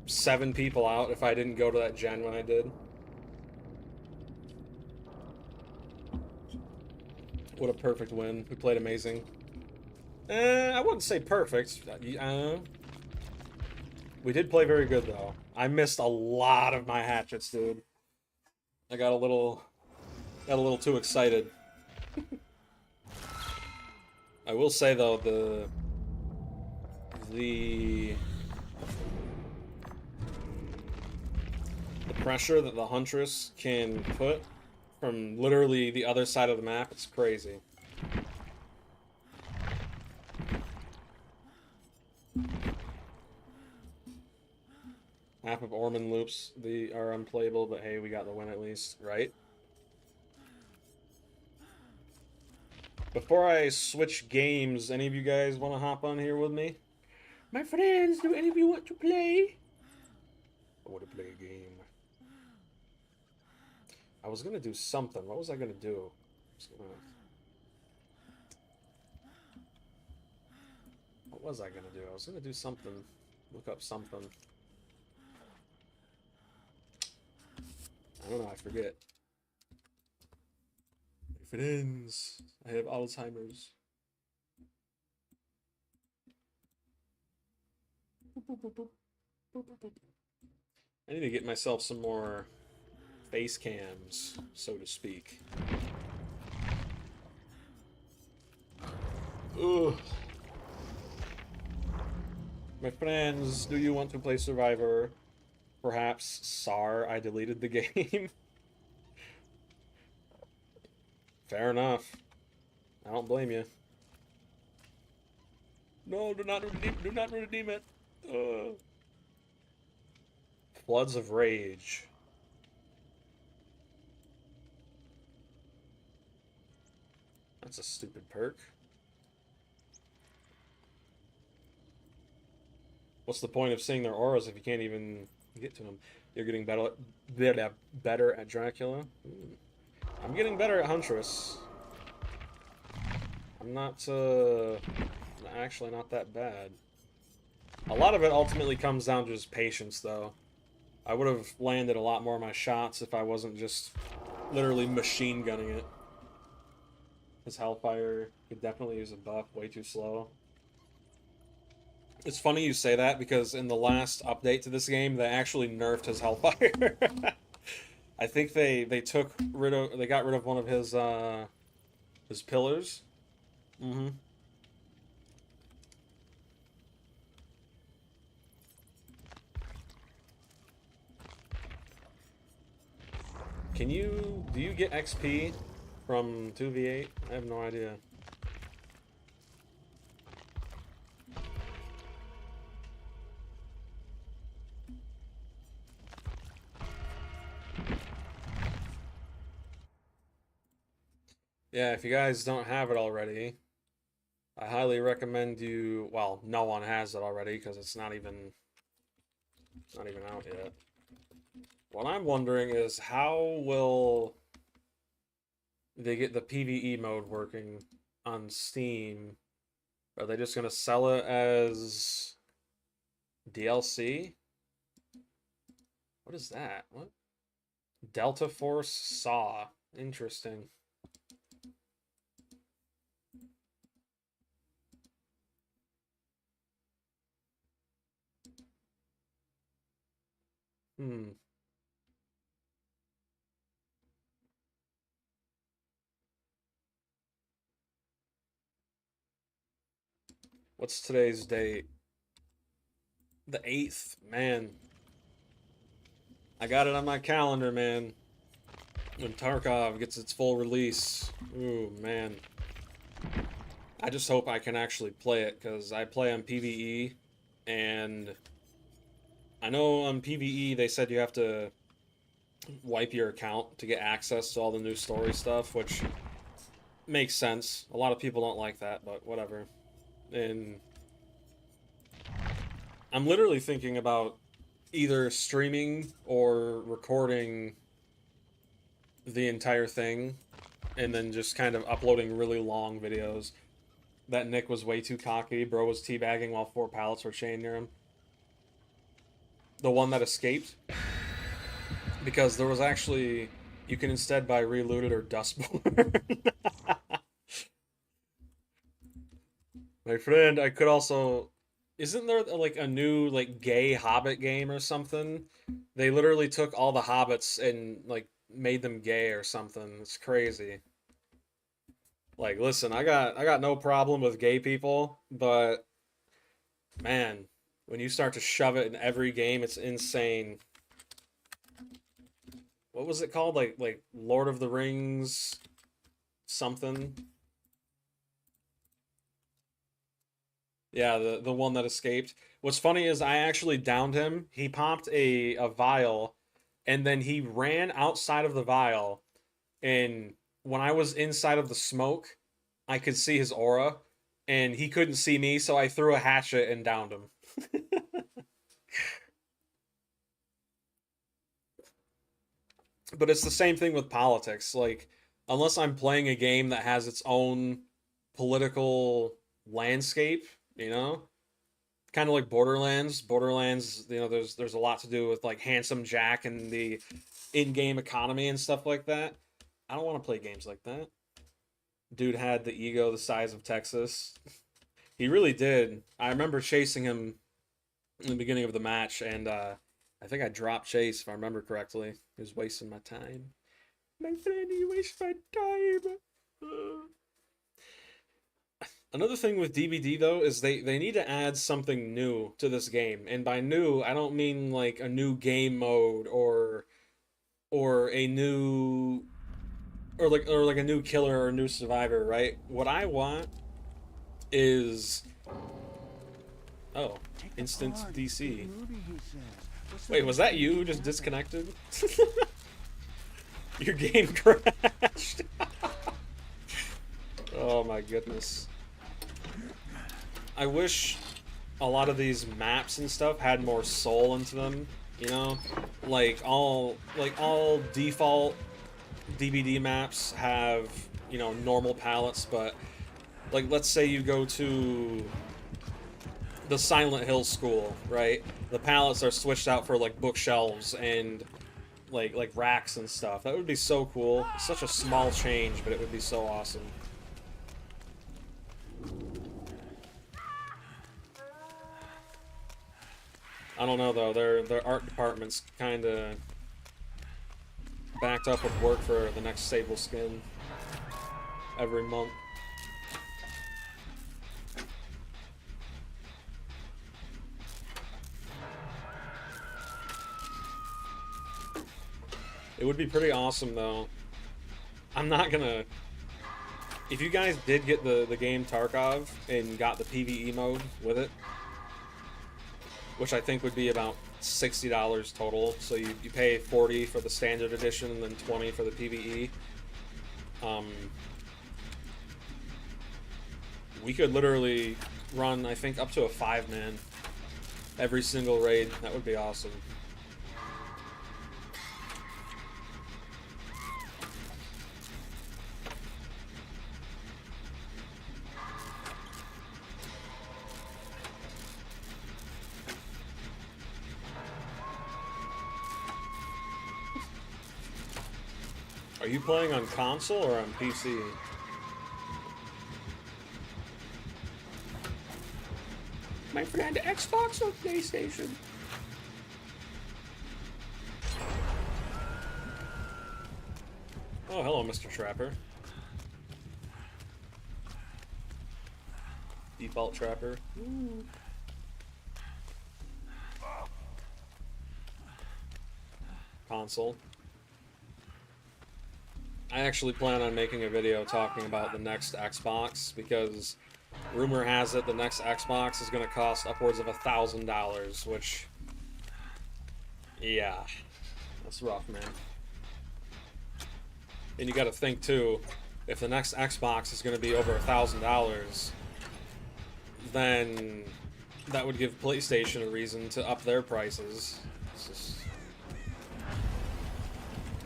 7 people out if I didn't go to that gen when I did. What a perfect win. We played amazing. I wouldn't say perfect. We did play very good, though. I missed a lot of my hatchets, dude. I got a little too excited. I will say, though, the pressure that the Huntress can put from literally the other side of the map, it's crazy. Half of Orman loops are unplayable, but hey, we got the win at least, right? Before I switch games, any of you guys want to hop on here with me? My friends, do any of you want to play? I want to play a game. I was gonna do something. What was I gonna do? What was I gonna do? I was gonna do something. Look up something. I don't know, I forget. If it ends, I have Alzheimer's. I need to get myself some more face cams, so to speak. Ugh. My friends, do you want to play Survivor? Perhaps, I deleted the game. Fair enough. I don't blame you. No, do not redeem it. Floods of Rage. That's a stupid perk. What's the point of seeing their auras if you can't even get to them? You're getting better at Dracula. I'm getting better at Huntress. I'm not actually not that bad. A lot of it ultimately comes down to just patience, though. I would have landed a lot more of my shots if I wasn't just literally machine gunning it. His Hellfire could definitely use a buff, way too slow. It's funny you say that because in the last update to this game, they actually nerfed his Hellfire. I think they got rid of one of his pillars. Mm-hmm. Do you get XP from 2v8? I have no idea. Yeah, if you guys don't have it already, I highly recommend you, well, no one has it already because it's not even out yet. What I'm wondering is how will they get the PvE mode working on Steam? Are they just going to sell it as DLC? What is that? What? Delta Force Saw. Interesting. Hmm. What's today's date? The 8th. Man. I got it on my calendar, man. When Tarkov gets its full release. Ooh, man. I just hope I can actually play it, because I play on PvE, and I know on PvE they said you have to wipe your account to get access to all the new story stuff, which makes sense. A lot of people don't like that, but whatever. And I'm literally thinking about either streaming or recording the entire thing and then just kind of uploading really long videos. That Nick was way too cocky. Bro was teabagging while 4 pallets were chained near him. The one that escaped. Because there was actually... You can instead buy Relooted or Dustborn. My friend, I could also... Isn't there like a new like gay Hobbit game or something? They literally took all the Hobbits and like made them gay or something. It's crazy. Like, listen, I got no problem with gay people, but man, when you start to shove it in every game, it's insane. What was it called? Like Lord of the Rings something? Yeah, the one that escaped. What's funny is I actually downed him. He popped a vial, and then he ran outside of the vial, and when I was inside of the smoke, I could see his aura, and he couldn't see me, so I threw a hatchet and downed him. But it's the same thing with politics. Like, unless I'm playing a game that has its own political landscape, you know? Kind of like Borderlands. Borderlands, you know, there's a lot to do with like Handsome Jack and the in-game economy and stuff like that. I don't want to play games like that. Dude had the ego the size of Texas. He really did. I remember chasing him in the beginning of the match, and I think I dropped Chase, if I remember correctly. He was wasting my time. My friend, you waste my time. Another thing with DBD, though, is they need to add something new to this game. And by new, I don't mean like a new game mode or a new or like a new killer or a new survivor, right? What I want is oh, instant DC. Wait, was that you who just disconnected? Your game crashed. Oh my goodness. I wish a lot of these maps and stuff had more soul into them, you know? Like all default DVD maps have, you know, normal palettes, but like let's say you go to the Silent Hill school, right? The palettes are switched out for like bookshelves and like racks and stuff. That would be so cool. It's such a small change, but it would be so awesome. I don't know though. Their art department's kind of backed up with work for the next Sable skin every month. It would be pretty awesome though. I'm not gonna. If you guys did get the game Tarkov and got the PvE mode with it, which I think would be about $60 total, so you pay $40 for the standard edition and then $20 for the PvE. We could literally run, I think, up to a 5-man every single raid. That would be awesome. Are you playing on console or on PC? My friend, Xbox or PlayStation? Oh, hello, Mr. Trapper. Default Trapper. Ooh. Console. I actually plan on making a video talking about the next Xbox because rumor has it the next Xbox is going to cost upwards of $1,000, which, yeah, that's rough, man. And you got to think too, if the next Xbox is going to be over $1,000, then that would give PlayStation a reason to up their prices. It's just...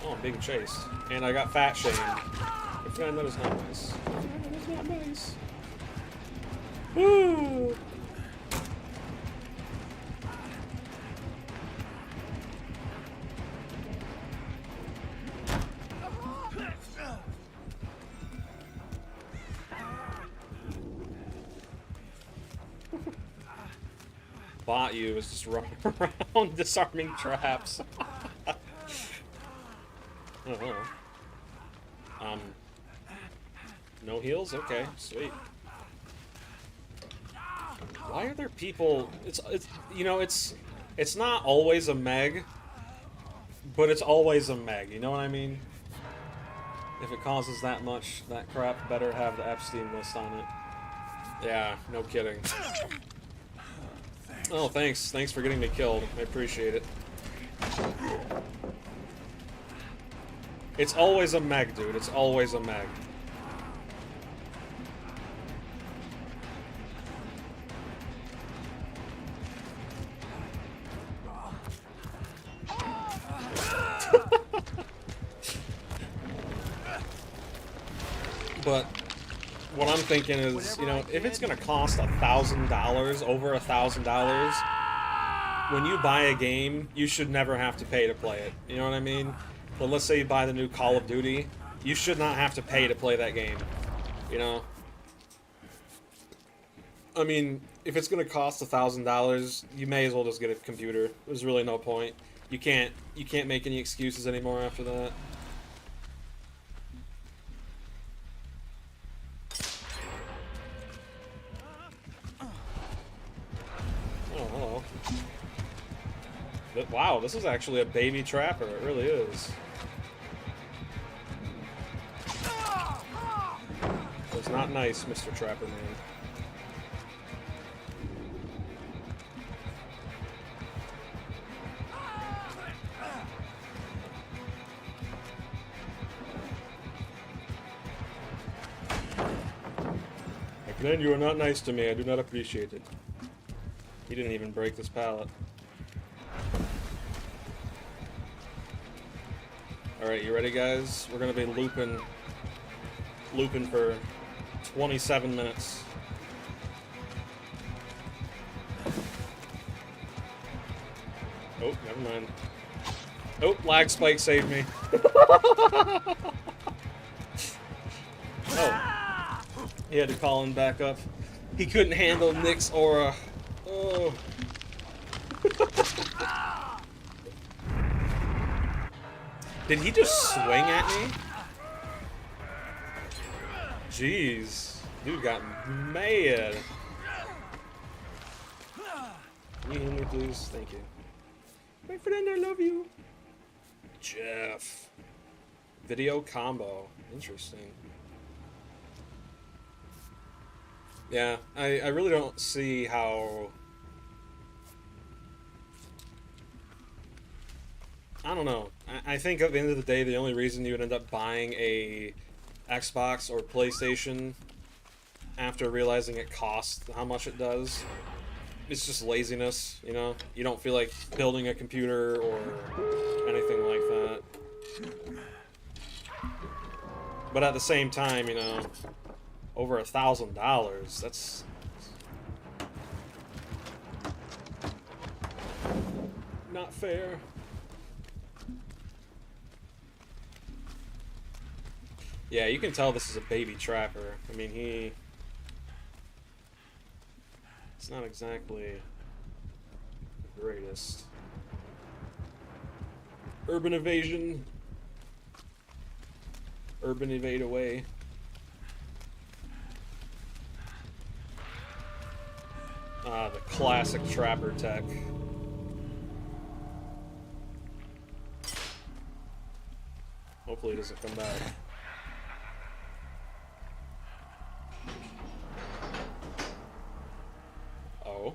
Oh, I'm being chased. And I got fat shamed. That is not nice. That is not nice. Woo! Bot you is just running around disarming traps. Oh, no heals? Okay, sweet. Why are there people... It's you know, it's not always a meg, but it's always a meg, you know what I mean? If it causes that much, that crap better have the Epstein list on it. Yeah, no kidding. Oh, thanks. Thanks for getting me killed. I appreciate it. It's always a meg, dude. It's always a meg. But what I'm thinking is, you know, if it's gonna cost $1,000, over $1,000, when you buy a game, you should never have to pay to play it. You know what I mean? But let's say you buy the new Call of Duty, you should not have to pay to play that game. You know? I mean, if it's gonna cost $1,000, you may as well just get a computer. There's really no point. You can't make any excuses anymore after that. Oh, hello. But, wow, this is actually a baby trapper. It really is. It's not nice, Mr. Trapper Man. Again, you are not nice to me. I do not appreciate it. He didn't even break this pallet. Alright, you ready, guys? We're gonna be looping for 27 minutes. Oh, never mind. Oh, lag spike saved me. Oh. He had to call him back up. He couldn't handle Nick's aura. Oh. Did he just swing at me? Jeez. Dude got mad. Can you heal me, please? Thank you. My friend, I love you. Jeff. Video combo. Interesting. Yeah, I really don't see how... I don't know. I think at the end of the day, the only reason you would end up buying a Xbox or PlayStation after realizing it costs how much it does, it's just laziness, you know? You don't feel like building a computer or anything like that. But at the same time, you know, over $1,000, that's... not fair. Yeah, you can tell this is a baby trapper. I mean, it's not exactly the greatest. Urban evasion. Urban evade away. Ah, the classic trapper tech. Hopefully it doesn't come back. Oh.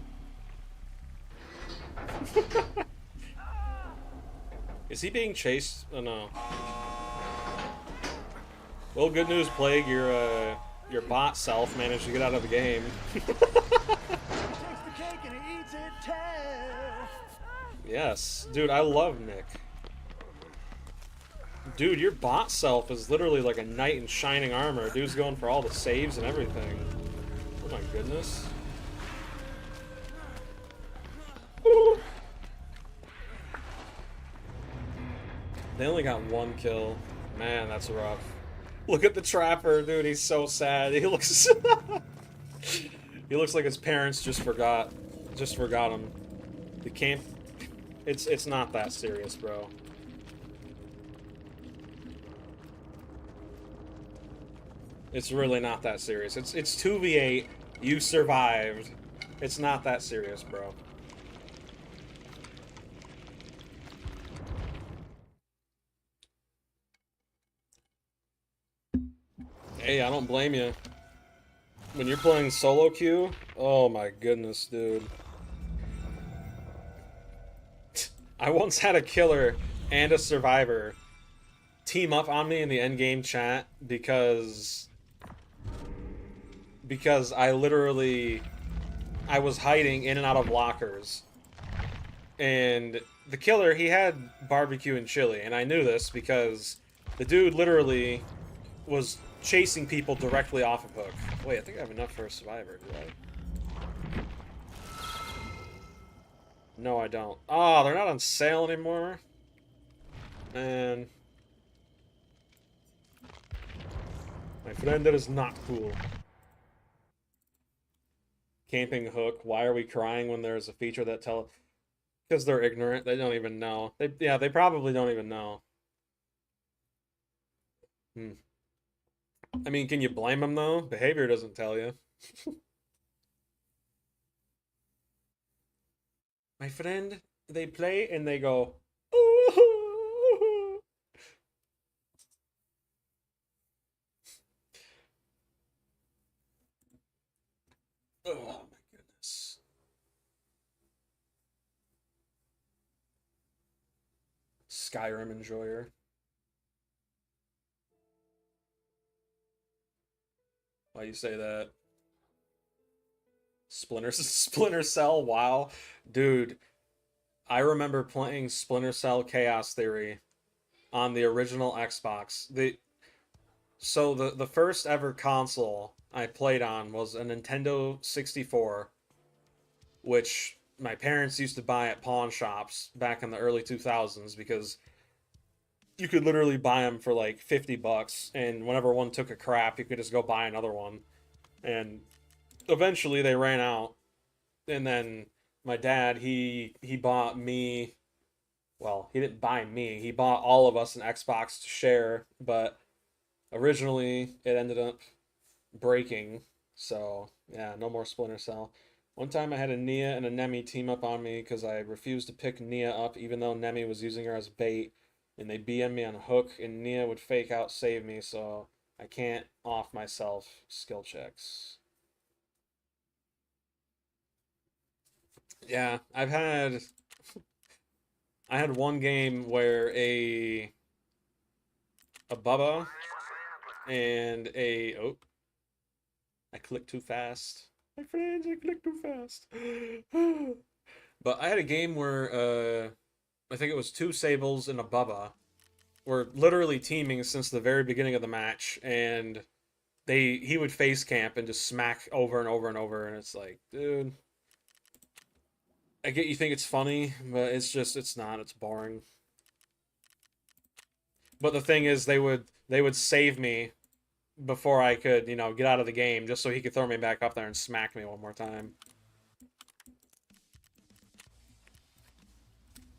Is he being chased? Oh no. Well, good news, Plague. Your bot self managed to get out of the game. Yes, dude, I love Nick. Dude, your bot self is literally like a knight in shining armor. Dude's going for all the saves and everything. Oh my goodness. They only got one kill. Man, that's rough. Look at the trapper, dude. He's so sad. He looks he looks like his parents just forgot him. The camp it's not that serious, bro. It's really not that serious. It's 2v8. You survived. It's not that serious, bro. Hey, I don't blame you. When you're playing solo queue, oh my goodness, dude. I once had a killer and a survivor team up on me in the endgame chat because I was hiding in and out of lockers. And the killer, he had barbecue and chili, and I knew this because the dude literally was chasing people directly off of Hook. Wait, I think I have enough for a survivor, do I? No, I don't. Oh, they're not on sale anymore? Man. My friend, that is not cool. Camping Hook. Why are we crying when there's a feature that tell... Because they're ignorant. They don't even know. They probably don't even know. I mean, can you blame them, though? Behavior doesn't tell you. My friend, they play and they go... Ooh. Oh my goodness. Skyrim enjoyer. Why you say that? Splinter Cell. Wow, dude, I remember playing Splinter Cell Chaos Theory on the original Xbox. The first ever console I played on was a Nintendo 64, which my parents used to buy at pawn shops back in the early 2000s because you could literally buy them for like $50, and whenever one took a crap, you could just go buy another one. And eventually they ran out, and then my dad, he bought me, well, he didn't buy me, he bought all of us an Xbox to share, but originally it ended up breaking. So yeah, no more Splinter Cell. One time I had a Nia and a Nemi team up on me because I refused to pick Nia up even though Nemi was using her as bait, and they BM me on a hook, and Nia would fake out save me, so I can't off myself skill checks. Yeah, I had one game where a Bubba and a oh, I clicked too fast. My friends, I clicked too fast. But I had a game where I think it was two Sables and a Bubba were literally teaming since the very beginning of the match, and he would face camp and just smack over and over and over, and it's like, dude, I get you think it's funny, but it's not. It's boring. But the thing is, they would save me before I could, get out of the game, just so he could throw me back up there and smack me one more time.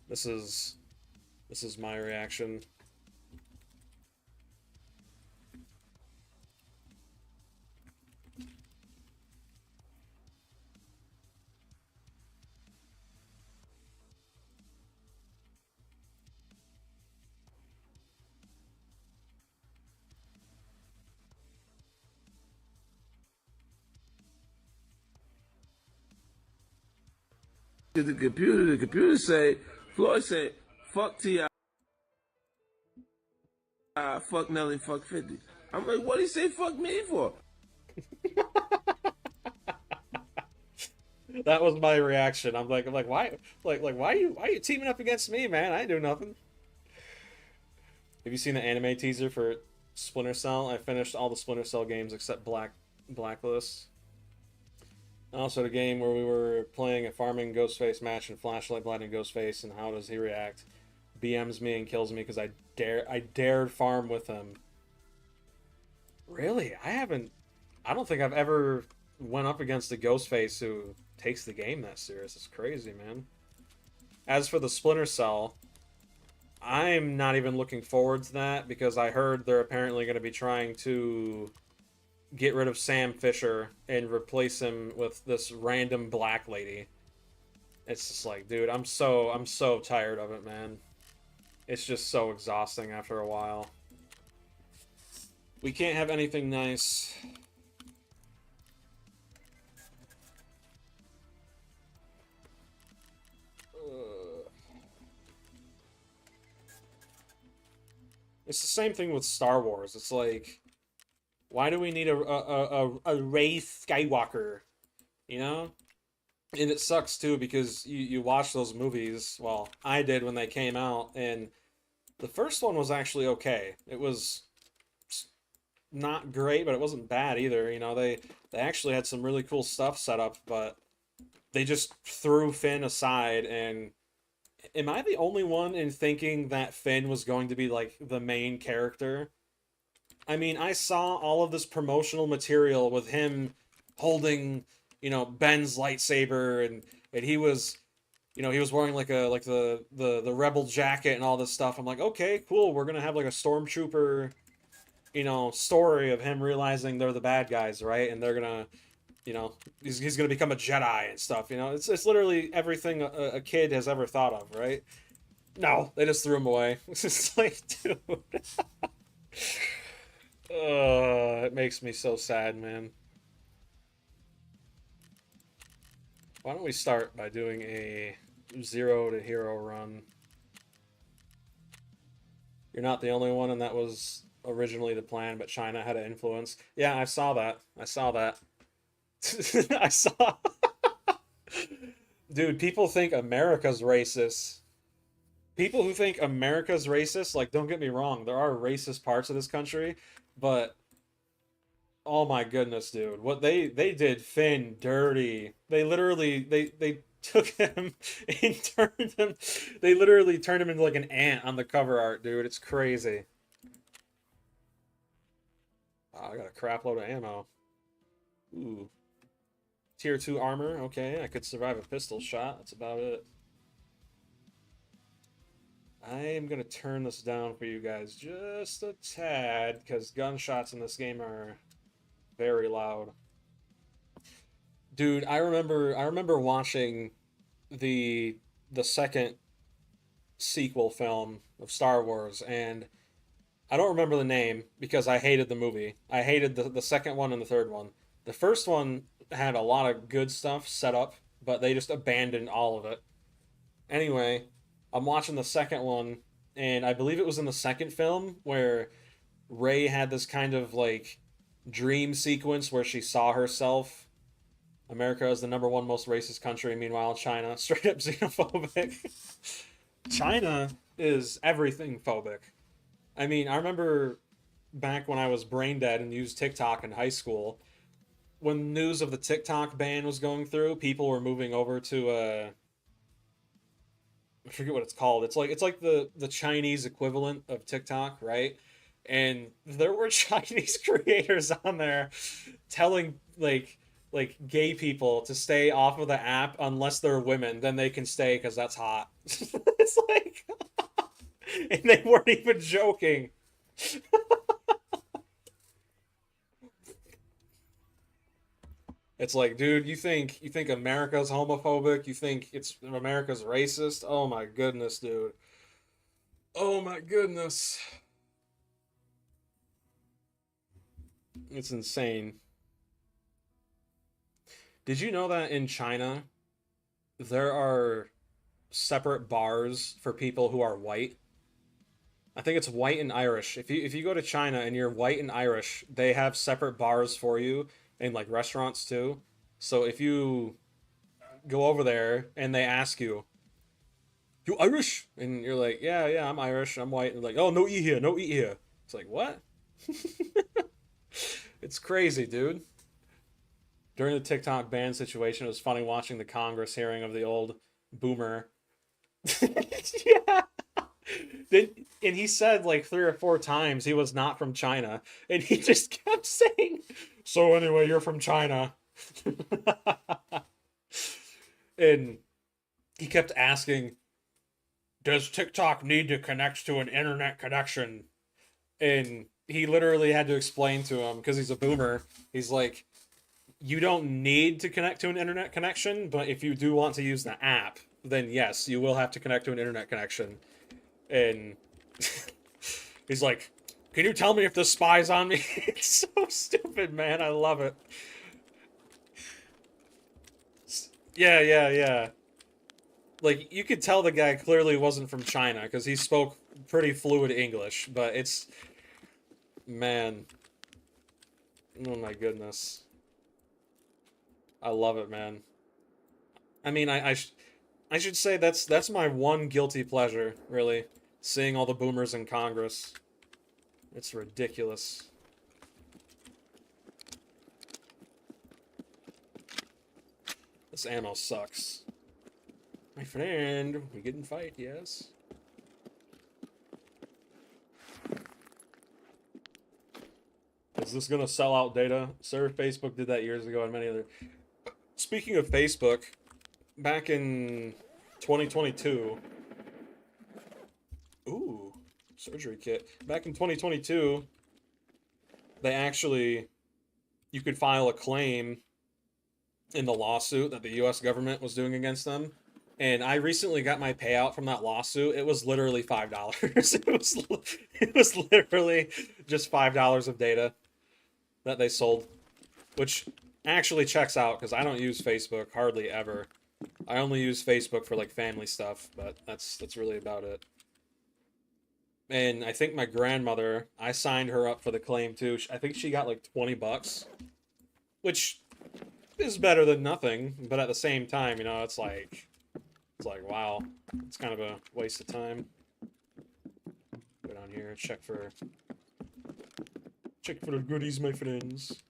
This is this is my reaction. The computer say, Floyd said, fuck T.I., fuck Nelly, fuck 50. I'm like, what did he say fuck me for? That was my reaction. I'm like, why, why are you teaming up against me, man? I didn't do nothing. Have you seen the anime teaser for Splinter Cell? I finished all the Splinter Cell games except Blacklist. Also, the game where we were playing a farming Ghostface match and flashlight blinding Ghostface, and how does he react? BMs me and kills me because I dared farm with him. Really? I don't think I've ever went up against a Ghostface who takes the game that serious. It's crazy, man. As for the Splinter Cell, I'm not even looking forward to that because I heard they're apparently going to be trying to get rid of Sam Fisher and replace him with this random black lady. It's just like, dude, I'm so tired of it, man. It's just so exhausting after a while. We can't have anything nice. It's the same thing with Star Wars. It's like, why do we need a Rey Skywalker? You know? And it sucks too because you watch those movies. Well, I did when they came out, and the first one was actually okay. It was not great, but it wasn't bad either. They actually had some really cool stuff set up, but they just threw Finn aside. And am I the only one in thinking that Finn was going to be like the main character? I mean, I saw all of this promotional material with him holding, Ben's lightsaber, and he was, he was wearing like the rebel jacket and all this stuff. I'm like, okay, cool. We're gonna have like a stormtrooper, story of him realizing they're the bad guys, right? And they're gonna, he's gonna become a Jedi and stuff. It's literally everything a kid has ever thought of, right? No, they just threw him away. It's just like, dude. It makes me so sad, man. Why don't we start by doing a 0 to hero run? You're not the only one, and that was originally the plan, but China had an influence. Yeah, I saw that. I saw that. I saw. Dude, people think America's racist. People who think America's racist, like, don't get me wrong, there are racist parts of this country, but oh my goodness, dude, what they did Finn dirty. They literally they took him and turned him. They literally turned him into like an ant on the cover art, dude. It's crazy. Oh, I got a crap load of ammo. Ooh. Tier 2 armor. Okay, I could survive a pistol shot. That's about it. I am going to turn this down for you guys just a tad, because gunshots in this game are very loud. Dude, I remember watching the second sequel film of Star Wars, and I don't remember the name because I hated the movie. I hated the second one and the third one. The first one had a lot of good stuff set up, but they just abandoned all of it. Anyway, I'm watching the second one, and I believe it was in the second film where Rey had this kind of like dream sequence where she saw herself. America is the number one most racist country, meanwhile, China, straight up xenophobic. China is everything phobic. I mean, I remember back when I was brain dead and used TikTok in high school, when news of the TikTok ban was going through, people were moving over to I forget what it's called. It's like the Chinese equivalent of TikTok, right? And there were Chinese creators on there telling like gay people to stay off of the app unless they're women, then they can stay because that's hot. It's like, and they weren't even joking. It's like, dude, you think America's homophobic? You think it's America's racist? Oh my goodness, dude. Oh my goodness. It's insane. Did you know that in China there are separate bars for people who are white? I think it's white and Irish. If you go to China and you're white and Irish, they have separate bars for you and like restaurants too. So if you go over there and they ask you, "You Irish?" and you're like, "Yeah, yeah, I'm Irish. I'm white." And they're like, "Oh, no eat here, no eat here." It's like, "What?" It's crazy, dude. During the TikTok ban situation, it was funny watching the Congress hearing of the old boomer. Yeah. Then, and he said like 3 or 4 times he was not from China, and he just kept saying, "So anyway, you're from China," and he kept asking, "Does TikTok need to connect to an internet connection?" And he literally had to explain to him because he's a boomer. He's like, "You don't need to connect to an internet connection, but if you do want to use the app, then yes, you will have to connect to an internet connection." And he's like, "Can you tell me if this spy's on me?" It's so stupid, man. I love it. Yeah, yeah, yeah. Like, you could tell the guy clearly wasn't from China because he spoke pretty fluid English, but it's, man. Oh my goodness. I love it, man. I mean, I should say that's my one guilty pleasure, really. Seeing all the boomers in Congress. It's ridiculous. This ammo sucks. My friend, we get in fight, yes? Is this gonna sell out data? Sir, Facebook did that years ago and many other... Speaking of Facebook, back in 2022... Ooh, surgery kit. Back in 2022, they actually... You could file a claim in the lawsuit that the US government was doing against them. And I recently got my payout from that lawsuit. It was literally $5. It was literally just $5 of data that they sold, which actually checks out because I don't use Facebook hardly ever. I only use Facebook for like family stuff, but that's really about it. And I think my grandmother, I signed her up for the claim too. I think she got like $20, which is better than nothing, but at the same time, you know, it's like wow, it's kind of a waste of time. Go down here, check for the goodies, my friends.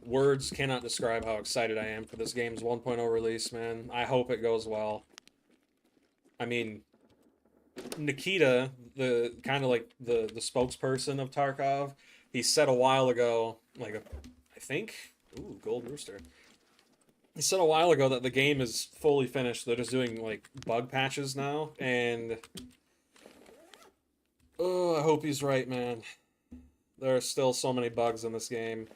Words cannot describe how excited I am for this game's 1.0 release, man. I hope it goes well. I mean, Nikita, the kind of like the spokesperson of Tarkov, he said a while ago, like I think, ooh, Gold Rooster. He said a while ago that the game is fully finished. They're just doing like bug patches now, and oh, I hope he's right, man. There are still so many bugs in this game.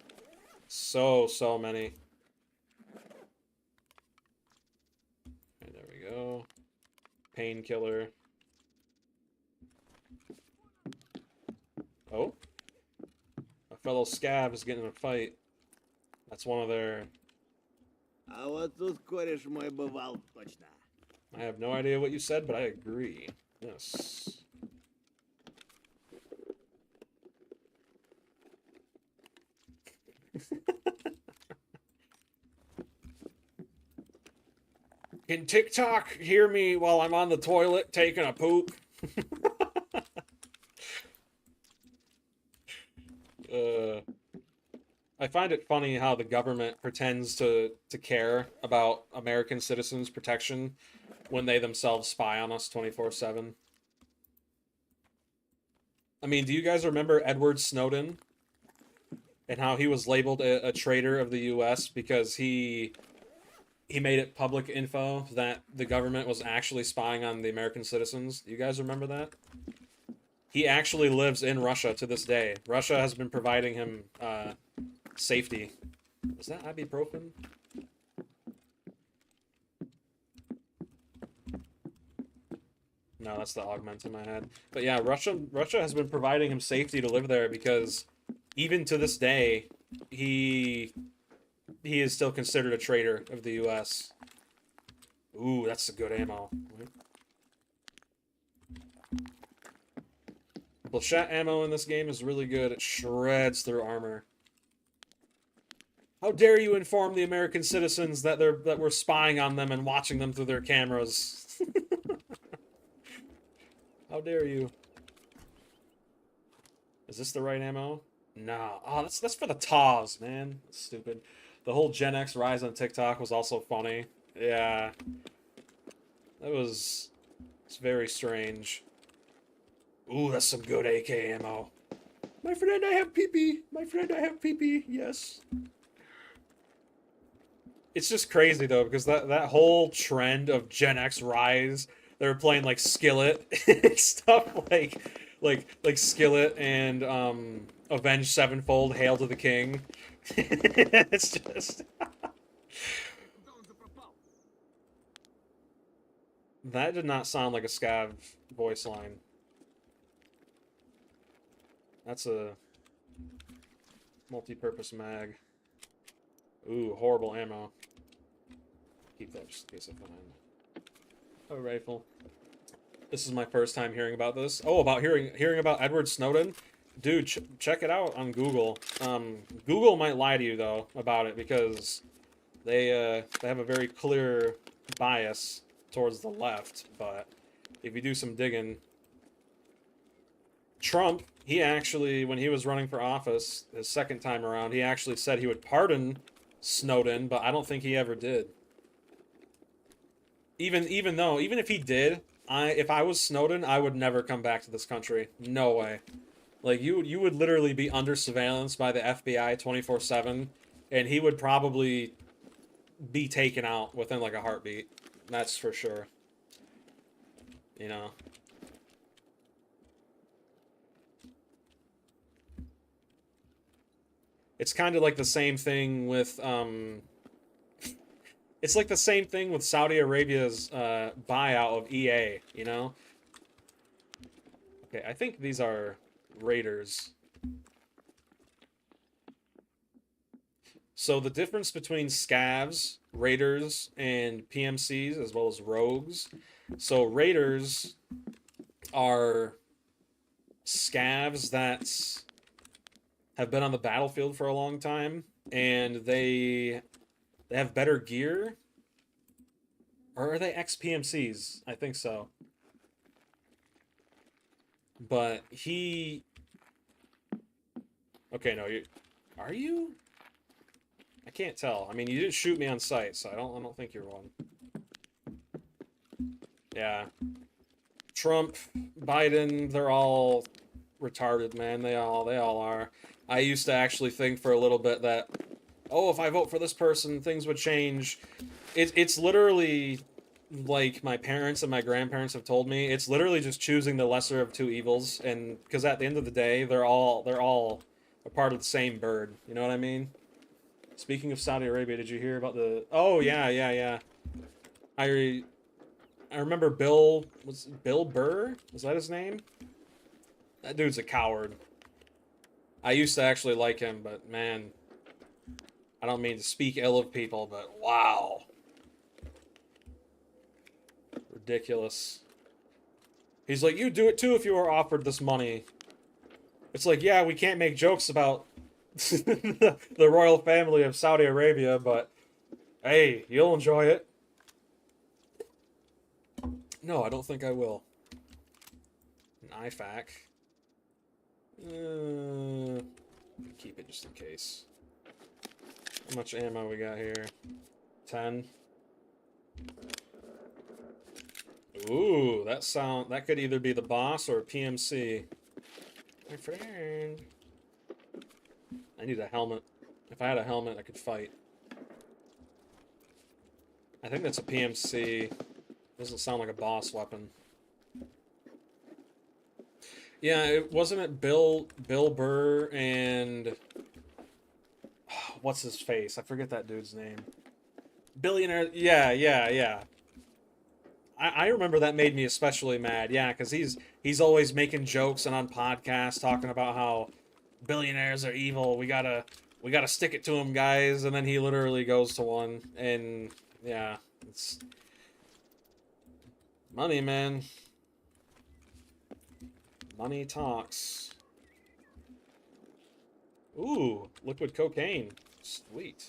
So many. And there we go. Painkiller. Oh. A fellow scav is getting in a fight. That's one of their... А вот тут кореш мой бывал точно. I have no idea what you said, but I agree. Yes. Can TikTok hear me while I'm on the toilet taking a poop? I find it funny how the government pretends to care about American citizens' protection when they themselves spy on us 24/7. I mean, do you guys remember Edward Snowden? And how he was labeled a traitor of the U.S. because he made it public info that the government was actually spying on the American citizens. Do you guys remember that? He actually lives in Russia to this day. Russia has been providing him safety. Was that ibuprofen? No, that's the augment in my head. But yeah, Russia has been providing him safety to live there because even to this day, he is still considered a traitor of the U.S. Ooh, that's a good ammo. Blachette ammo in this game is really good. It shreds through armor. How dare you inform the American citizens that we're spying on them and watching them through their cameras? How dare you? Is this the right ammo? No. Oh, that's for the TAWs, man. That's stupid. The whole Gen X rise on TikTok was also funny. Yeah. It's very strange. Ooh, that's some good AK ammo. My friend, I have pee-pee. My friend, I have pee-pee. Yes. It's just crazy, though, because that whole trend of Gen X rise, they were playing, like, Skillet and stuff like Skillet and, Avenged Sevenfold, Hail to the King. It's just... That did not sound like a scav voice line. That's a multi-purpose mag. Ooh, horrible ammo. Keep that just in case I find a rifle. This is my first time hearing about this. Oh, about hearing about Edward Snowden? Dude, check it out on Google. Google might lie to you, though, about it, because they have a very clear bias towards the left, but if you do some digging... Trump, he actually, when he was running for office his second time around, he actually said he would pardon Snowden, but I don't think he ever did. Even if he did, if I was Snowden, I would never come back to this country. No way. Like, you would literally be under surveillance by the FBI 24/7, and he would probably be taken out within, like, a heartbeat. That's for sure. You know. It's kind of like the same thing with, it's like the same thing with Saudi Arabia's buyout of EA, you know? Okay, I think these are raiders. So the difference between scavs, raiders, and PMCs, as well as rogues. So raiders are scavs that have been on the battlefield for a long time, and they have better gear. Or are they ex-PMCs? I think so. But he... Okay, no, you... Are you? I can't tell. I mean, you didn't shoot me on sight, so I don't think you're one. Yeah. Trump, Biden, they're all retarded, man. They all are. I used to actually think for a little bit that, oh, if I vote for this person, things would change. It's literally like my parents and my grandparents have told me. It's literally just choosing the lesser of two evils, and because at the end of the day, they're all a part of the same bird. You know what I mean? Speaking of Saudi Arabia, did you hear about the? Oh yeah. I remember Bill Burr? Was that his name? That dude's a coward. I used to actually like him, but man, I don't mean to speak ill of people, but wow. Ridiculous. He's like, you'd do it too if you were offered this money. It's like, yeah, we can't make jokes about the royal family of Saudi Arabia, but hey, you'll enjoy it. No, I don't think I will. An IFAC. Keep it just in case. How much ammo we got here? 10. Ooh, that could either be the boss or a PMC. My friend. I need a helmet. If I had a helmet, I could fight. I think that's a PMC. Doesn't sound like a boss weapon. Yeah, wasn't it Bill Burr and what's his face? I forget that dude's name. Billionaire. Yeah. I remember that made me especially mad. Yeah, because he's always making jokes and on podcasts talking about how billionaires are evil. We gotta stick it to them, guys. And then he literally goes to one, and yeah, it's money, man. Money talks. Ooh, liquid cocaine. Sweet.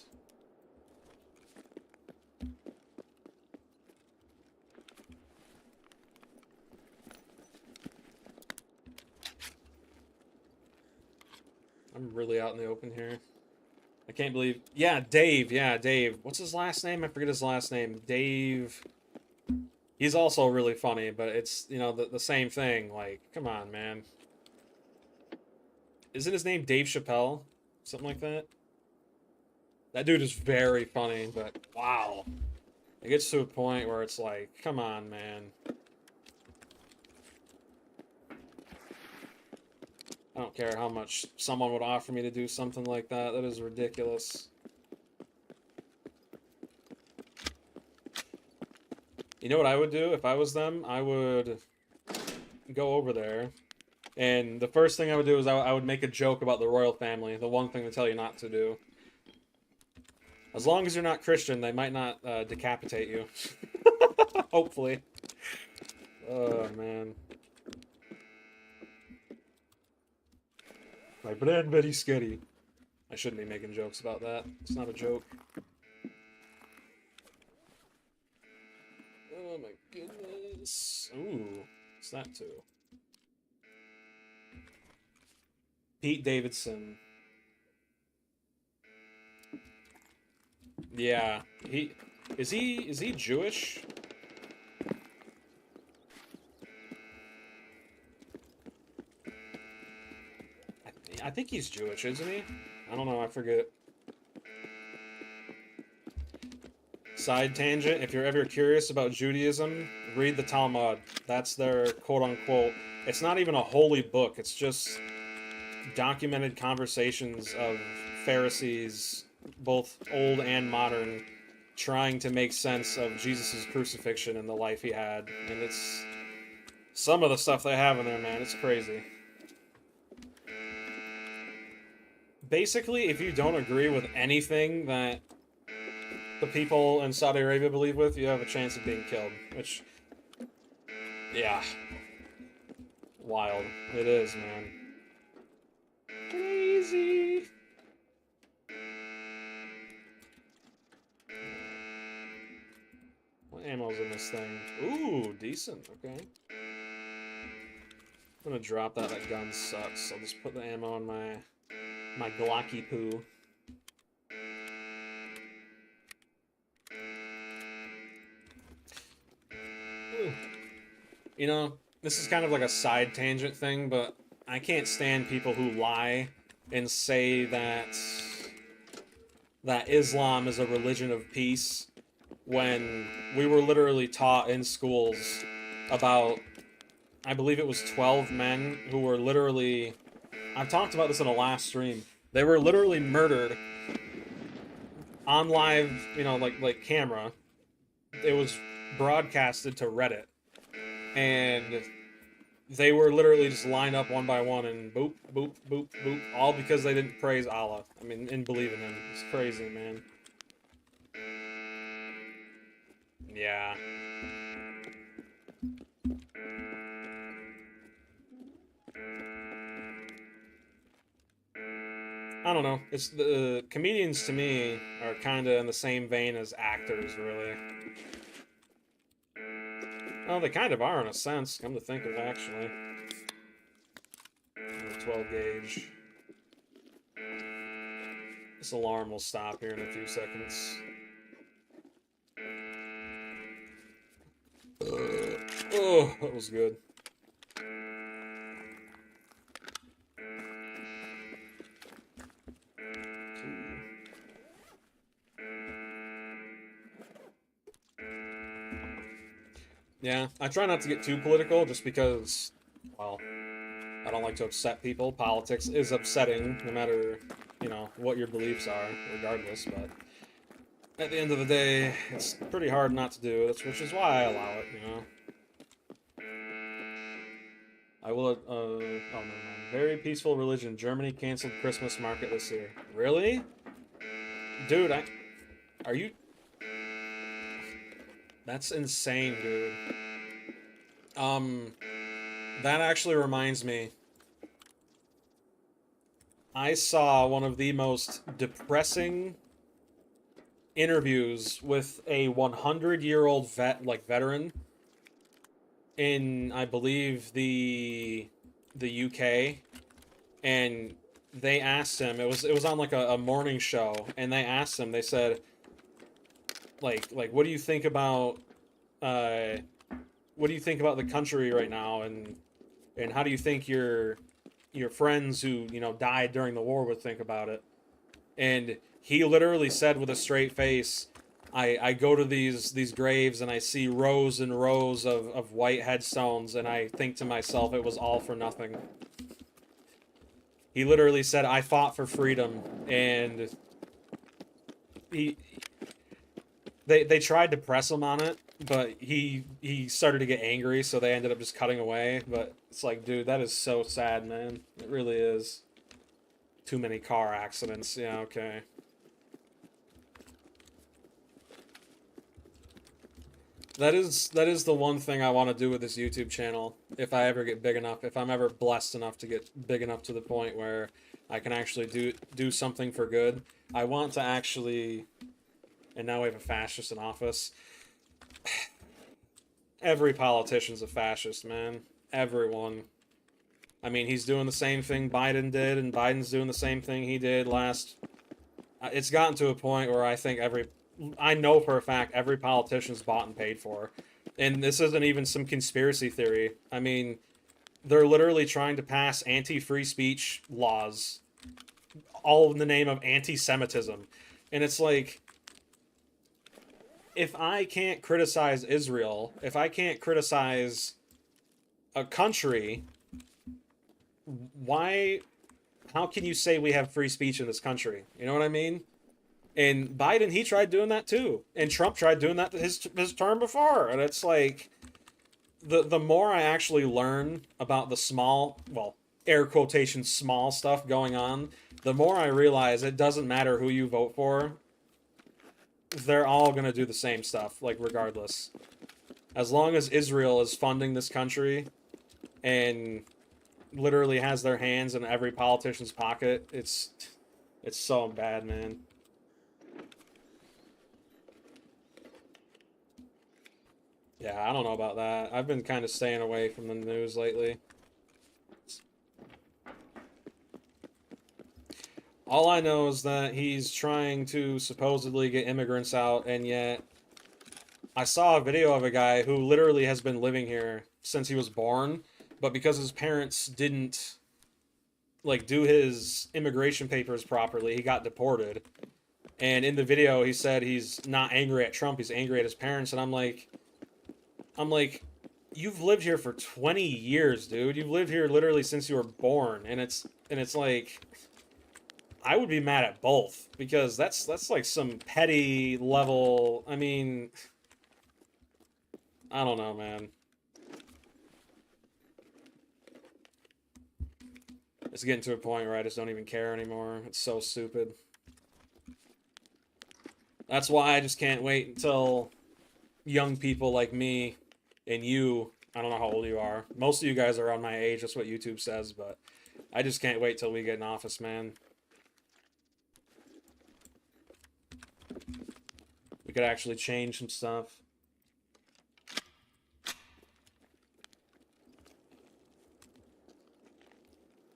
I'm really out in the open here. I can't believe... Yeah, Dave. Yeah, Dave. What's his last name? I forget his last name. Dave... He's also really funny, but it's, you know, the same thing. Like, come on, man. Isn't his name Dave Chappelle? Something like that? That dude is very funny, but wow. It gets to a point where it's like, come on, man. I don't care how much someone would offer me to do something like that. That is ridiculous. You know what I would do if I was them? I would go over there, and the first thing I would do is I would make a joke about the royal family, the one thing they tell you not to do. As long as you're not Christian, they might not decapitate you. Hopefully. Oh, man. My brand very scary. I shouldn't be making jokes about that. It's not a joke. Oh my goodness. Ooh, what's that too? Pete Davidson. Yeah, is he Jewish? I think he's Jewish, isn't he? I don't know, I forget. Side tangent, if you're ever curious about Judaism, read the Talmud. That's their quote-unquote... It's not even a holy book, it's just documented conversations of Pharisees, both old and modern, trying to make sense of Jesus' crucifixion and the life he had. And it's... Some of the stuff they have in there, man, it's crazy. Basically, if you don't agree with anything that the people in Saudi Arabia believe with, you have a chance of being killed. Which, yeah. Wild. It is, man. Crazy. What ammo's in this thing? Ooh, decent. Okay. I'm gonna drop that. That gun sucks. I'll just put the ammo in my Glocky poo. Ooh. You know, this is kind of like a side tangent thing, but I can't stand people who lie and say that Islam is a religion of peace when we were literally taught in schools about, I believe it was 12 men who were literally, I've talked about this in a last stream, they were literally murdered on live, you know, like camera. It was broadcasted to Reddit, and they were literally just lined up one by one and boop, boop, boop, boop, all because they didn't praise Allah. I mean, and believe in him. It's crazy, man. Yeah. I don't know. It's the comedians to me are kind of in the same vein as actors, really. Well, they kind of are in a sense, come to think of it, actually. 12 gauge. This alarm will stop here in a few seconds. Oh, that was good. Yeah, I try not to get too political just because, well, I don't like to upset people. Politics is upsetting no matter, you know, what your beliefs are, regardless, but at the end of the day, it's pretty hard not to do, which is why I allow it, you know. I will, oh, never mind. Very peaceful religion. Germany canceled Christmas market this year. Really? Dude, are you... That's insane, dude. That actually reminds me. I saw one of the most depressing interviews with a 100-year-old veteran in, I believe, the UK, and they asked him, it was on like a morning show, and they asked him, they said, like what do you think about the country right now, and how do you think your friends who, you know, died during the war would think about it? And he literally said with a straight face, I go to these graves and I see rows and rows of white headstones, and I think to myself, it was all for nothing. He literally said, I fought for freedom, and they tried to press him on it, but he started to get angry, so they ended up just cutting away. But it's like, dude, that is so sad, man. It really is. Too many car accidents. Yeah, okay. That is the one thing I want to do with this YouTube channel. If I ever get big enough, if I'm ever blessed enough to get big enough to the point where I can actually do something for good, I want to actually... And now we have a fascist in office. Every politician's a fascist, man. Everyone. I mean, he's doing the same thing Biden did, and Biden's doing the same thing he did last... It's gotten to a point where I think I know for a fact every politician's bought and paid for. And this isn't even some conspiracy theory. I mean, they're literally trying to pass anti-free speech laws, all in the name of anti-Semitism. And it's like, if I can't criticize Israel, if I can't criticize a country, how can you say we have free speech in this country? You know what I mean? And Biden, he tried doing that too. And Trump tried doing that his term before. And it's like, the more I actually learn about the small, well, air quotation, small stuff going on, the more I realize it doesn't matter who you vote for. They're all going to do the same stuff, like, regardless. As long as Israel is funding this country and literally has their hands in every politician's pocket. It's so bad, man. Yeah, I don't know about that. I've been kind of staying away from the news lately. All I know is that he's trying to supposedly get immigrants out, and yet I saw a video of a guy who literally has been living here since he was born, but because his parents didn't like do his immigration papers properly, he got deported. And in the video, he said he's not angry at Trump, he's angry at his parents, and I'm like, you've lived here for 20 years, dude. You've lived here literally since you were born, and it's like I would be mad at both because that's like some petty level. I mean, I don't know, man. It's getting to a point where I just don't even care anymore. It's so stupid. That's why I just can't wait until young people like me and you, I don't know how old you are. Most of you guys are around my age, that's what YouTube says, but I just can't wait till we get in office, man. We could actually change some stuff.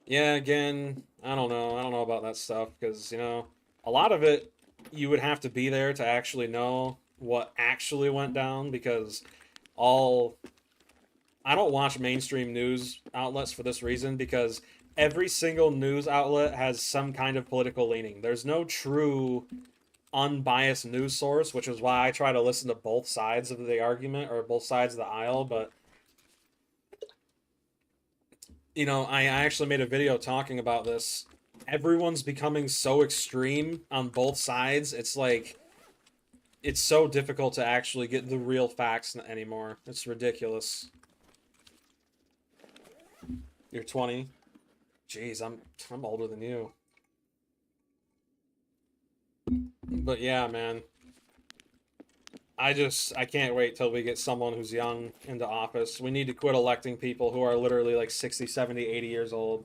Yeah, again, I don't know. I don't know about that stuff because, you know, a lot of it you would have to be there to actually know what actually went down because all I don't watch mainstream news outlets for this reason because every single news outlet has some kind of political leaning. There's no true unbiased news source, which is why I try to listen to both sides of the argument or both sides of the aisle, but you know, I actually made a video talking about this. Everyone's becoming so extreme on both sides. It's like it's so difficult to actually get the real facts anymore. It's ridiculous. You're 20. Jeez, I'm older than you. But yeah, man. I can't wait till we get someone who's young into office. We need to quit electing people who are literally like 60, 70, 80 years old.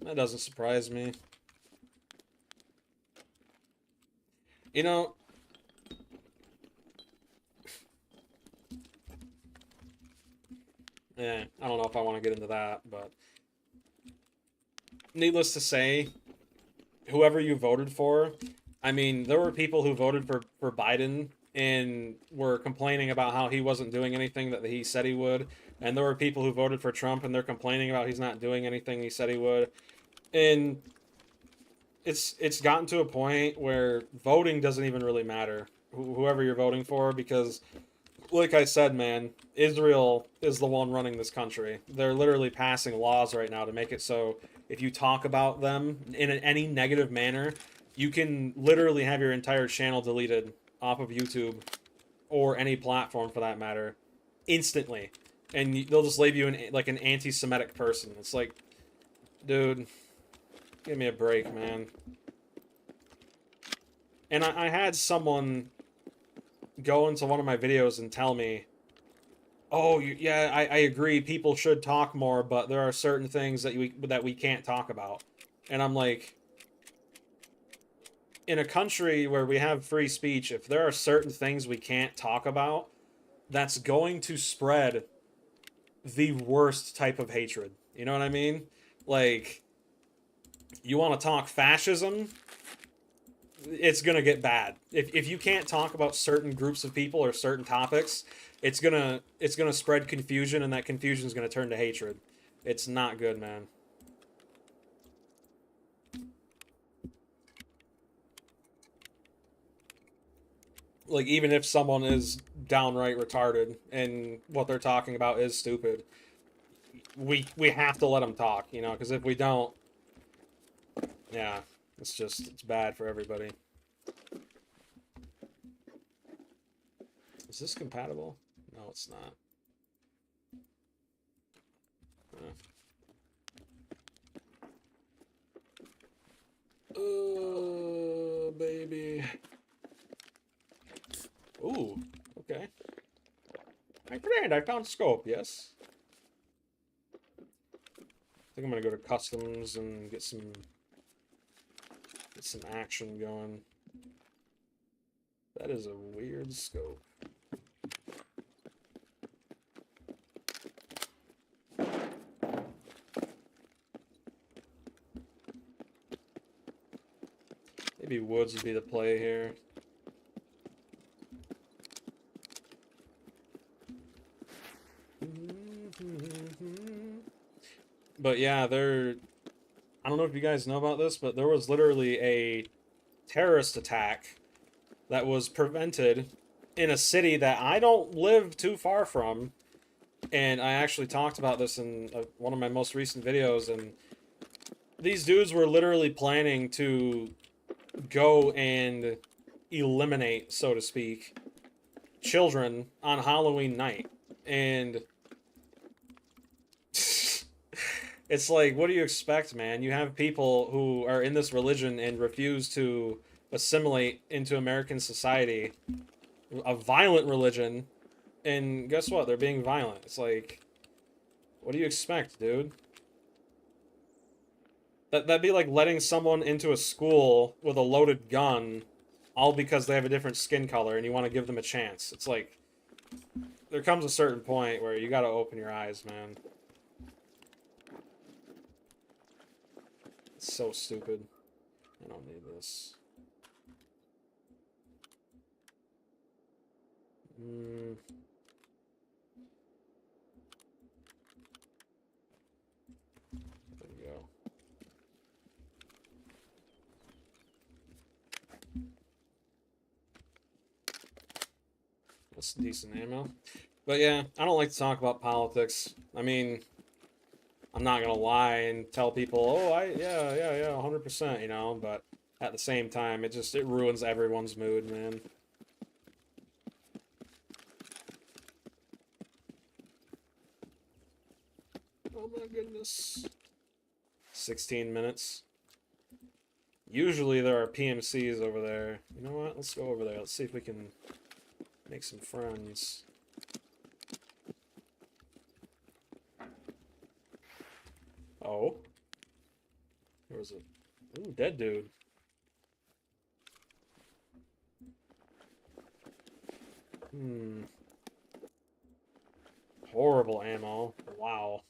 That doesn't surprise me. You know, I don't know if I want to get into that, but needless to say, whoever you voted for, I mean, there were people who voted for Biden and were complaining about how he wasn't doing anything that he said he would. And there were people who voted for Trump and they're complaining about he's not doing anything he said he would. And it's gotten to a point where voting doesn't even really matter, whoever you're voting for, because like I said, man, Israel is the one running this country. They're literally passing laws right now to make it so if you talk about them in any negative manner, you can literally have your entire channel deleted off of YouTube or any platform for that matter instantly. And they'll just label you like an anti-Semitic person. It's like, dude, give me a break, man. And I had someone go into one of my videos and tell me, oh, yeah, I agree, people should talk more, but there are certain things that we can't talk about. And I'm like, in a country where we have free speech, if there are certain things we can't talk about, that's going to spread the worst type of hatred. You know what I mean? Like, you want to talk fascism? It's gonna get bad. If you can't talk about certain groups of people or certain topics, it's gonna spread confusion, and that confusion is gonna turn to hatred. It's not good, man. Like, even if someone is downright retarded and what they're talking about is stupid, we have to let them talk, you know, because if we don't, yeah, it's bad for everybody. Is this compatible? No, it's not. Oh, baby. Ooh, okay. My friend, I found scope, yes? think I'm gonna go to customs and get some action going. That is a weird scope. Maybe woods would be the play here. But yeah, I don't know if you guys know about this, but there was literally a terrorist attack that was prevented in a city that I don't live too far from. And I actually talked about this in one of my most recent videos, and these dudes were literally planning to go and eliminate, so to speak, children on Halloween night. And it's like, what do you expect, man? You have people who are in this religion and refuse to assimilate into American society, a violent religion, and guess what? They're being violent. It's like, what do you expect, dude? That'd be like letting someone into a school with a loaded gun, all because they have a different skin color and you want to give them a chance. It's like, there comes a certain point where you gotta open your eyes, man. It's so stupid. I don't need this. There we go. That's decent ammo. But yeah, I don't like to talk about politics. I mean, I'm not gonna lie and tell people, oh, yeah, 100%, you know, but at the same time, it ruins everyone's mood, man. Oh my goodness. 16 minutes. Usually there are PMCs over there. You know what? Let's go over there. Let's see if we can make some friends. Oh. There was a... Ooh, dead dude. Horrible ammo. Wow.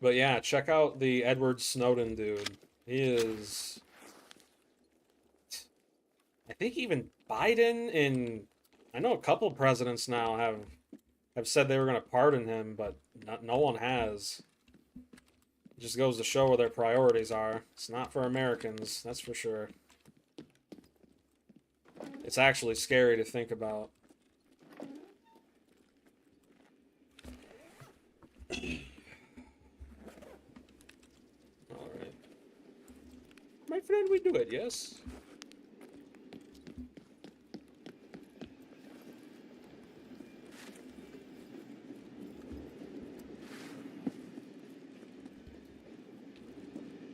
But yeah, check out the Edward Snowden dude. He is... I think even Biden and... I know a couple presidents now have said they were going to pardon him, but no one has. It just goes to show where their priorities are. It's not for Americans, that's for sure. It's actually scary to think about. Alright. My friend, we do it, yes?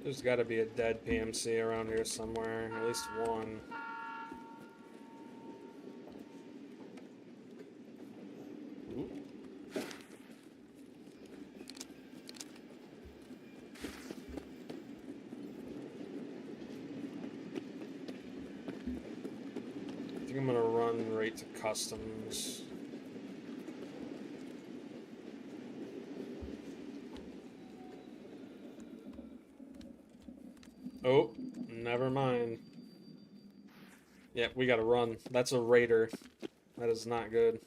There's got to be a dead PMC around here somewhere, at least one. Ooh. I think I'm gonna run right to customs. Oh, never mind. Yeah, we gotta run. That's a raider. That is not good.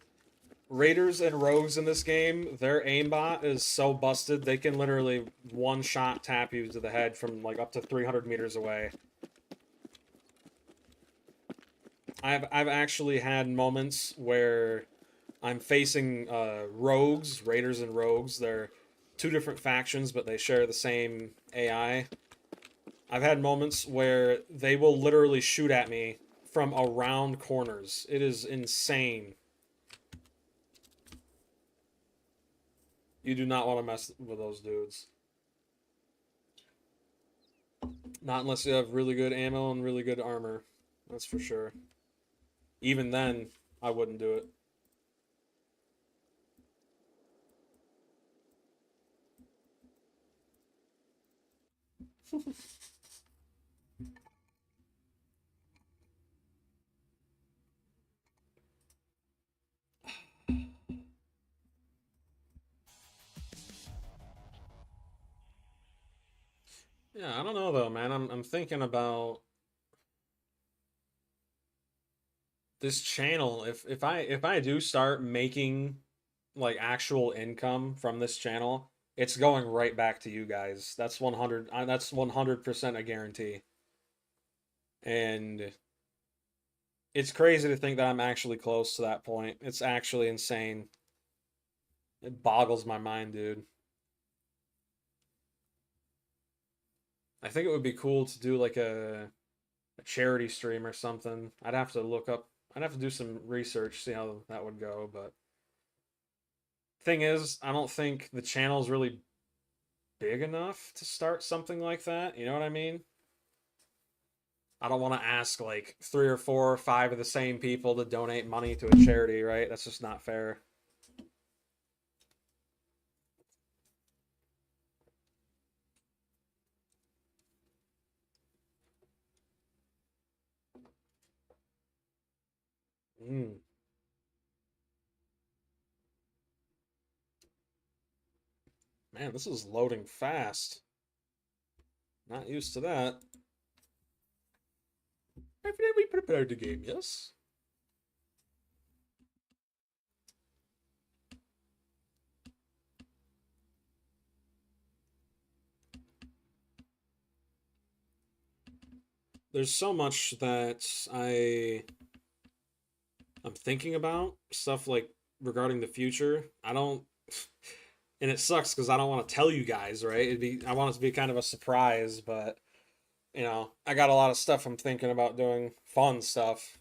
Raiders and rogues in this game, their aimbot is so busted, they can literally one-shot tap you to the head from like up to 300 meters away. I've actually had moments where I'm facing rogues, raiders and rogues. They're two different factions, but they share the same AI. I've had moments where they will literally shoot at me from around corners. It is insane. You do not want to mess with those dudes. Not unless you have really good ammo and really good armor. That's for sure. Even then, I wouldn't do it. Yeah, I don't know though, man. I'm thinking about this channel. If I do start making like actual income from this channel, it's going right back to you guys. That's 100 that's 100% a guarantee. And it's crazy to think that I'm actually close to that point. It's actually insane. It boggles my mind, dude. I think it would be cool to do like a charity stream or something. I'd have to do some research, see how that would go, but thing is, I don't think the channel's really big enough to start something like that. You know what I mean? I don't want to ask like 3 or 4 or 5 of the same people to donate money to a charity, right? That's just not fair. Mm. Man, this is loading fast. Not used to that. Evidently prepared the game, yes? There's so much that I'm thinking about, stuff like regarding the future. I don't and it sucks because I don't want to tell you guys, right? I want it to be kind of a surprise, but I got a lot of stuff I'm thinking about doing, fun stuff.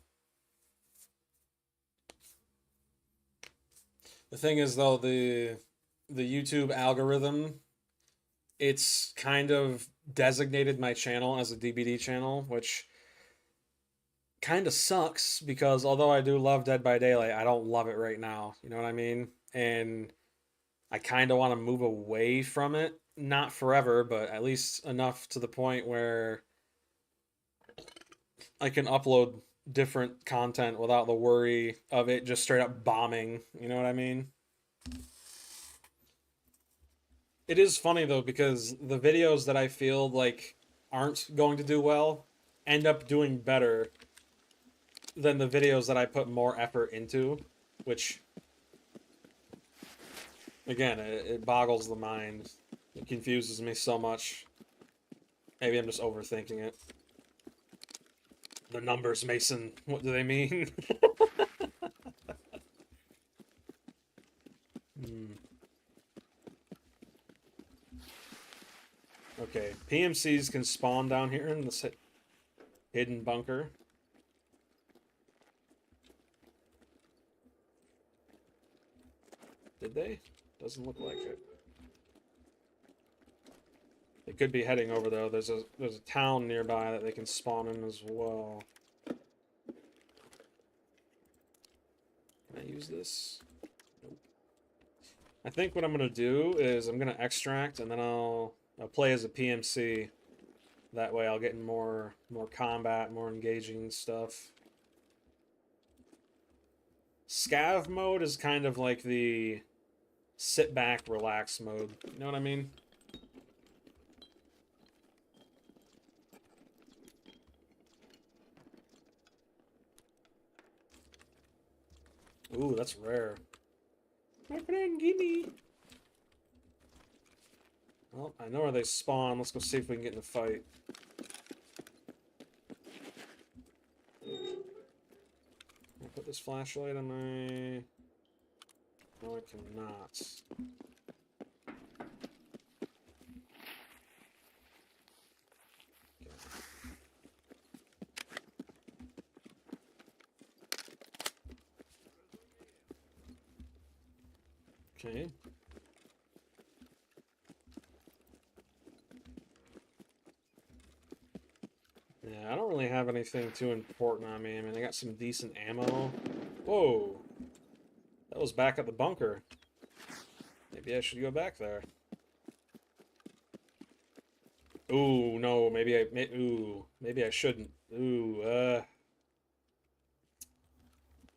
The thing is though, the YouTube algorithm, it's kind of designated my channel as a DBD channel, which kind of sucks because although I do love Dead by Daylight, I don't love it right now. You know what I mean? And I kind of want to move away from it. Not forever, but at least enough to the point where I can upload different content without the worry of it just straight up bombing. You know what I mean? It is funny though because the videos that I feel like aren't going to do well end up doing better than the videos that I put more effort into, which again, it boggles the mind. It confuses me so much. Maybe I'm just overthinking it. The numbers, Mason. What do they mean? Hmm. Okay, PMCs can spawn down here in this hidden bunker. Did they? Doesn't look like it. They could be heading over though. There's a town nearby that they can spawn in as well. Can I use this? Nope. I think what I'm gonna do is I'm gonna extract and then I'll play as a PMC. That way I'll get in more combat, more engaging stuff. Scav mode is kind of like the sit back, relax mode. You know what I mean? Ooh, that's rare. My friend, gimme. Well, I know where they spawn. Let's go see if we can get in a fight. Can I put this flashlight on my... No, I cannot. Okay. Yeah, I don't really have anything too important on me. I mean, I got some decent ammo. Whoa. That was back at the bunker. Maybe I should go back there. Ooh, no, maybe maybe I shouldn't. You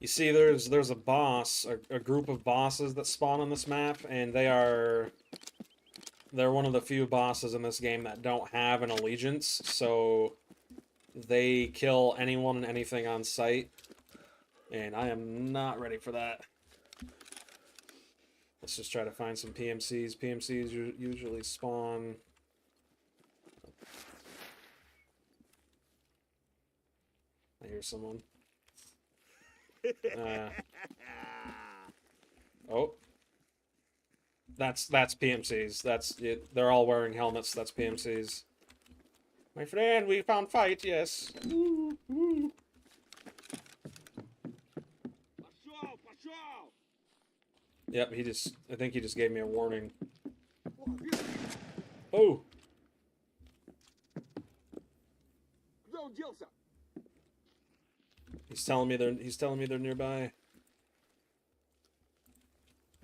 see, there's a boss, a group of bosses that spawn on this map, and they're one of the few bosses in this game that don't have an allegiance, so they kill anyone and anything on sight, and I am not ready for that. Let's just try to find some PMCs. PMCs usually spawn. I hear someone. Oh. That's PMCs. That's it. They're all wearing helmets. That's PMCs. My friend, we found fight, yes. Yep, I think he just gave me a warning. Oh. He's telling me they're nearby.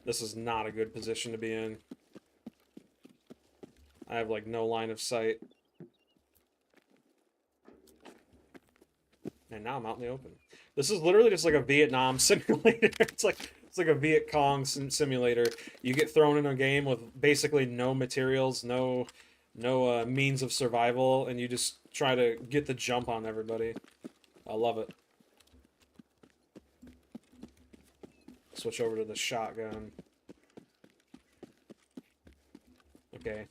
This is not a good position to be in. I have like no line of sight. And now I'm out in the open. This is literally just like a Vietnam simulator. It's like a Viet Cong simulator. You get thrown in a game with basically no materials, no means of survival, and you just try to get the jump on everybody. I love it. Switch over to the shotgun. Okay.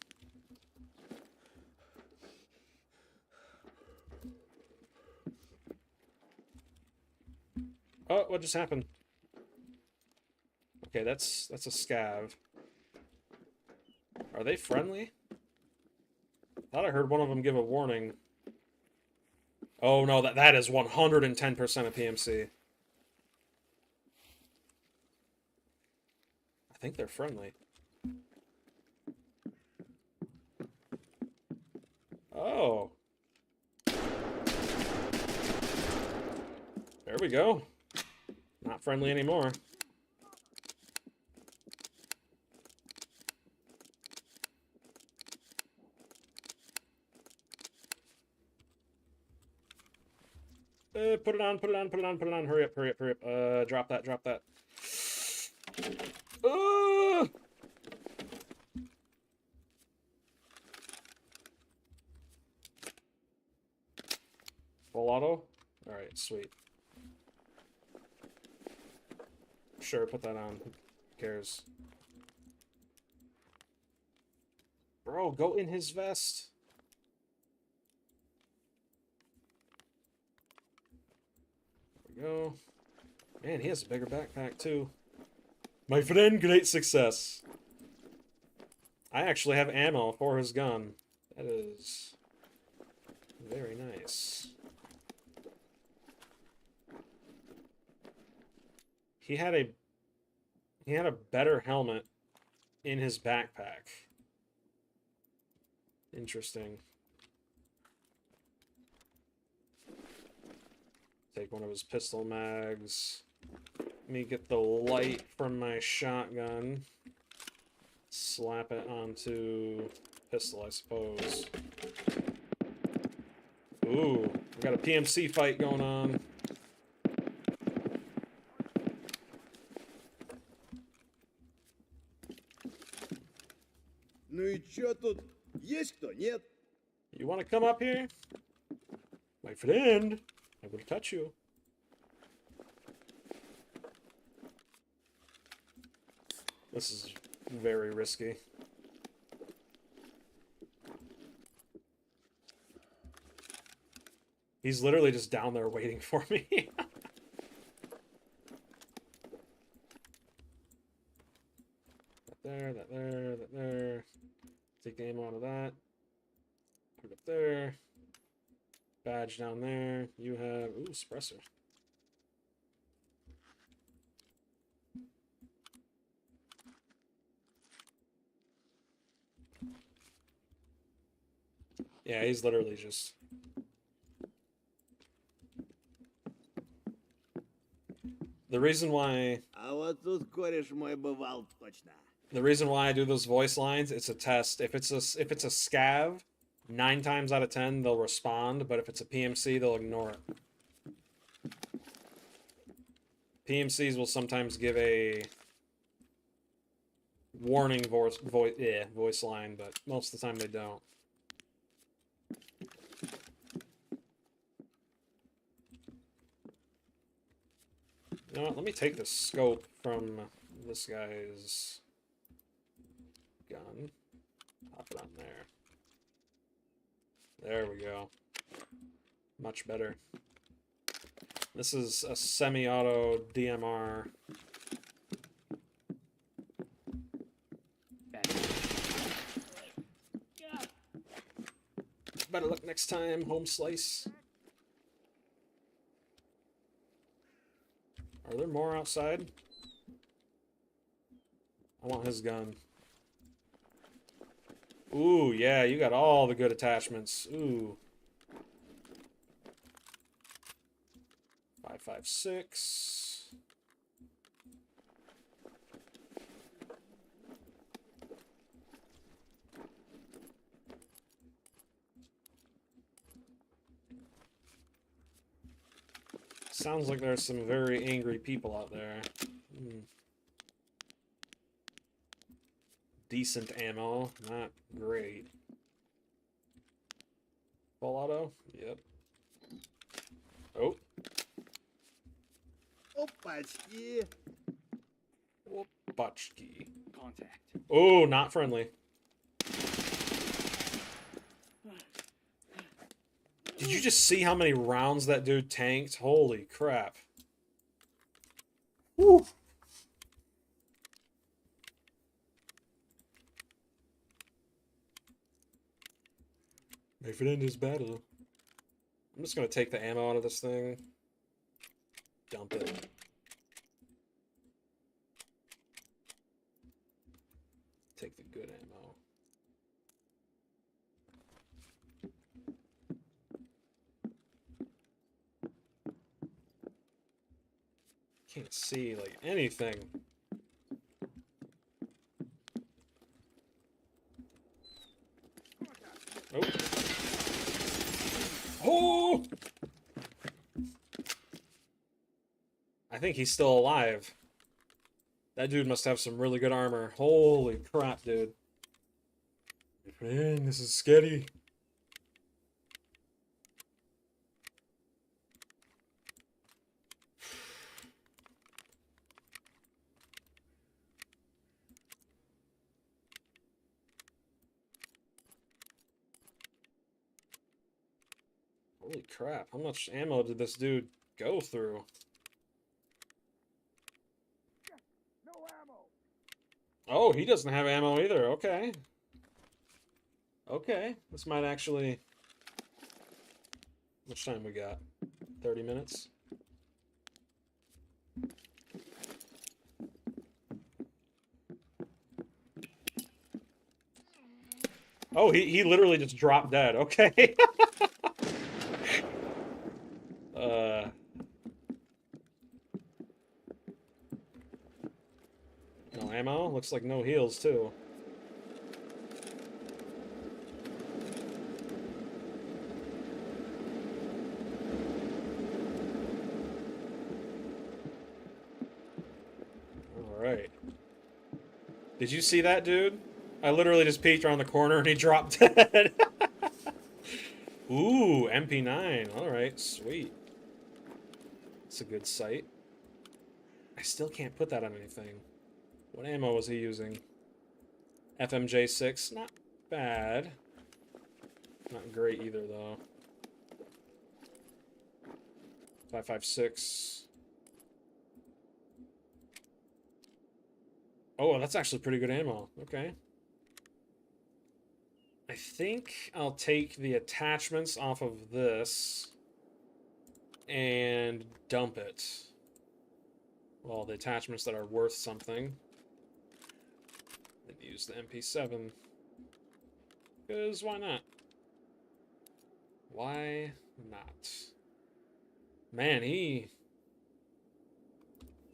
Oh, what just happened? Okay, that's a scav. Are they friendly? Thought I heard one of them give a warning. Oh no, that is 110% a PMC. I think they're friendly. Oh. There we go. Not friendly anymore. Put it on, put it on, put it on, put it on. Hurry up, hurry up, hurry up. Drop that, drop that. Full auto? Alright, sweet. Sure, put that on. Who cares? Bro, go in his vest. There we go. Man, he has a bigger backpack, too. My friend, great success. I actually have ammo for his gun. That is very nice. He had a better helmet in his backpack. Interesting. Take one of his pistol mags. Let me get the light from my shotgun. Slap it onto pistol, I suppose. Ooh, we got a PMC fight going on. Ну и чё тут? Есть кто, нет? You want to come up here? My friend, I will touch you. This is very risky. He's literally just down there waiting for me. That there. Take the ammo out of that. Put it up there. Badge down there. You have... Ooh, suppressor. Yeah, he's literally just The reason why А вот тут кореш мой бывал точно. the reason why I do those voice lines, it's a test. If it's a scav, 9 times out of 10 they'll respond, but if it's a PMC, they'll ignore it. PMCs will sometimes give a warning voice line, but most of the time they don't. You know what? Let me take the scope from this guy's gun. Pop it on there. There we go. Much better. This is a semi-auto DMR. Better luck next time, home slice. Are there more outside? I want his gun. Ooh, yeah, you got all the good attachments. Ooh. 5.56. Sounds like there's some very angry people out there. Decent ammo, not great. Full auto? Yep. Oh. Опачки. Opachki. Contact. Oh, not friendly. Did you just see how many rounds that dude tanked? Holy crap. Woo. If it end his battle. I'm just gonna take the ammo out of this thing. Dump it. Take the good ammo. Can't see, like, anything. Oh. Oh! I think he's still alive. That dude must have some really good armor. Holy crap, dude. Man, this is scary. Holy crap, how much ammo did this dude go through? No ammo. Oh, he doesn't have ammo either. Okay. Okay, this might actually... How much time we got? 30 minutes? Oh, he literally just dropped dead. Okay. No ammo? Looks like no heals, too. Alright. Did you see that, dude? I literally just peeked around the corner and he dropped dead. Ooh, MP9. Alright, sweet. That's a good sight. I still can't put that on anything. What ammo was he using? FMJ6. Not bad. Not great either, though. 5.56. Oh, that's actually pretty good ammo. Okay. I think I'll take the attachments off of this and dump it. Well, the attachments that are worth something. And use the MP7. Because why not? Why not? Man, he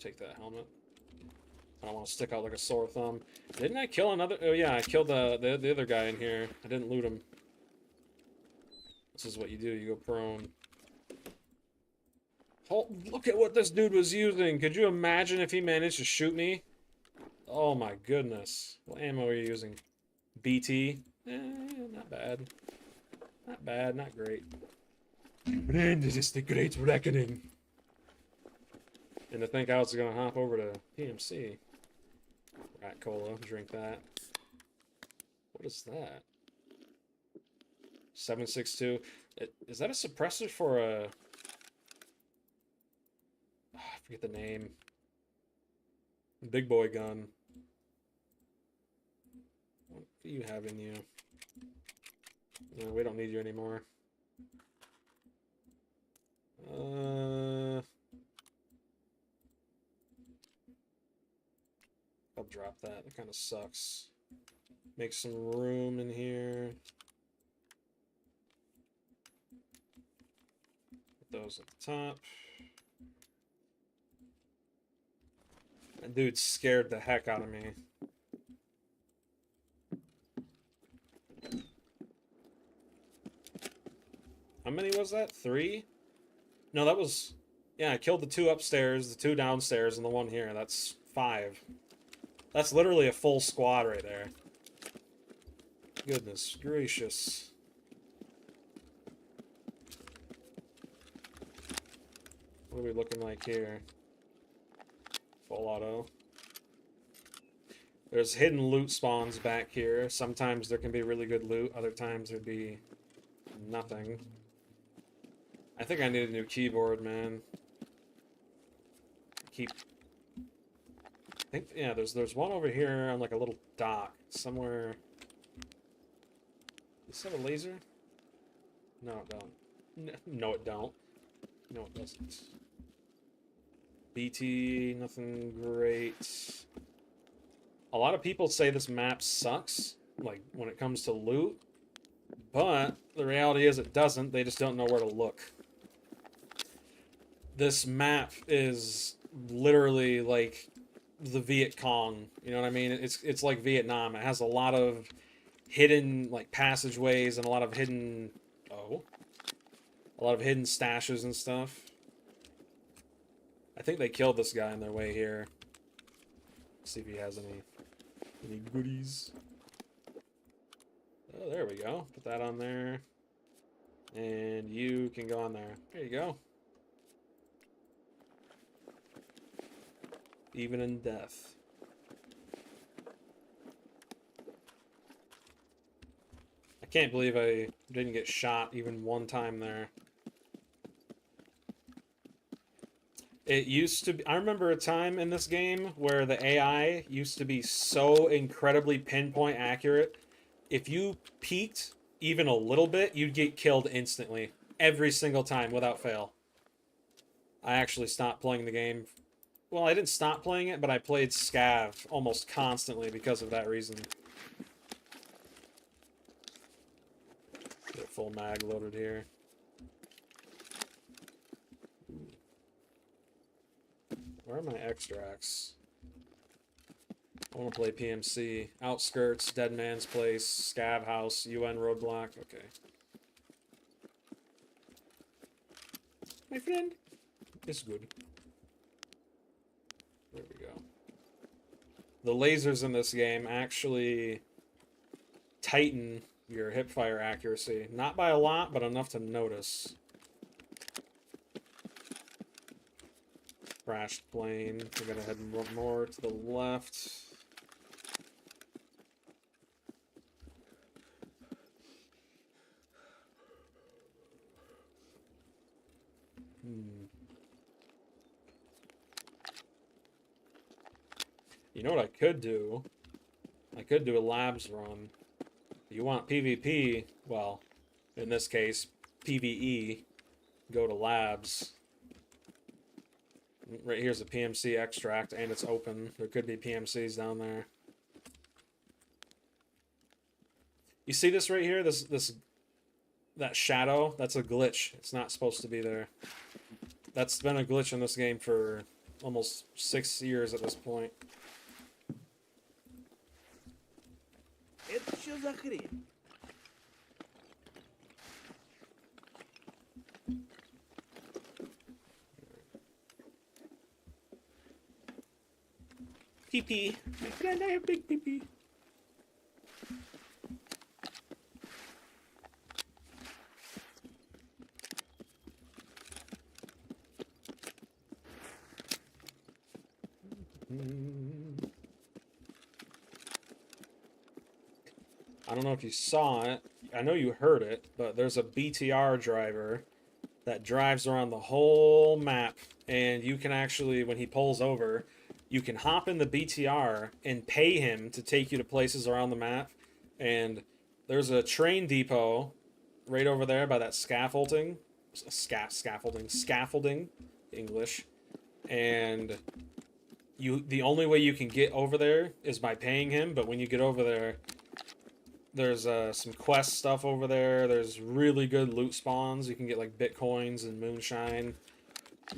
Take that helmet. I don't want to stick out like a sore thumb. Didn't I kill another? Oh yeah, I killed the other guy in here. I didn't loot him. This is what you do. You go prone. Oh, look at what this dude was using. Could you imagine if he managed to shoot me? Oh my goodness. What ammo are you using? BT? Not bad. Not bad, not great. Man, this is the Great Reckoning. And to think I was gonna hop over to PMC. Rat Cola, drink that. What is that? 7.62. Is that a suppressor for a... Oh, I forget the name. Big boy gun. What do you have in you? No, we don't need you anymore. I'll drop that. That kind of sucks. Make some room in here. Put those at the top. That dude scared the heck out of me. How many was that? 3? No, that was... Yeah, I killed the 2 upstairs, the 2 downstairs, and the 1 here. That's 5. That's literally a full squad right there. Goodness gracious. What are we looking like here? Full auto. There's hidden loot spawns back here. Sometimes there can be really good loot. Other times there'd be nothing. I think I need a new keyboard, man. I think, yeah, there's one over here on like a little dock somewhere. Does this have a laser? No, it don't. No, it don't. No, it doesn't. BT, nothing great. A lot of people say this map sucks, like when it comes to loot, but the reality is it doesn't. They just don't know where to look. This map is literally like the Viet Cong, you know what I mean? It's like Vietnam. It has a lot of hidden like passageways and a lot of hidden stashes and stuff. I think they killed this guy on their way here. Let's see if he has any goodies. Oh, there we go. Put that on there. And you can go on there. There you go. Even in death. I can't believe I didn't get shot even one time there. It used to be, I remember a time in this game where the AI used to be so incredibly pinpoint accurate. If you peeked even a little bit, you'd get killed instantly. Every single time, without fail. I actually stopped playing the game. Well, I didn't stop playing it, but I played Scav almost constantly because of that reason. Get a full mag loaded here. Where are my extracts? I want to play PMC. Outskirts, Dead Man's Place, Scav House, UN Roadblock. Okay. My friend. It's good. There we go. The lasers in this game actually tighten your hipfire accuracy. Not by a lot, but enough to notice. Crashed plane. We're gonna head more to the left. You know what I could do? I could do a labs run. You want PvP? Well, in this case, PvE. Go to labs. Right here's a PMC extract, and it's open. There could be PMCs down there. You see this right here? That shadow? That's a glitch. It's not supposed to be there. That's been a glitch in this game for almost 6 years at this point. Это что за хрень? Pee-pee. I have big pee-pee. I don't know if you saw it. I know you heard it, but there's a BTR driver that drives around the whole map, and you can actually, when he pulls over, you can hop in the BTR and pay him to take you to places around the map. And there's a train depot right over there by that scaffolding, English, and the only way you can get over there is by paying him. But when you get over there, there's some quest stuff over there. There's really good loot spawns. You can get like bitcoins and moonshine.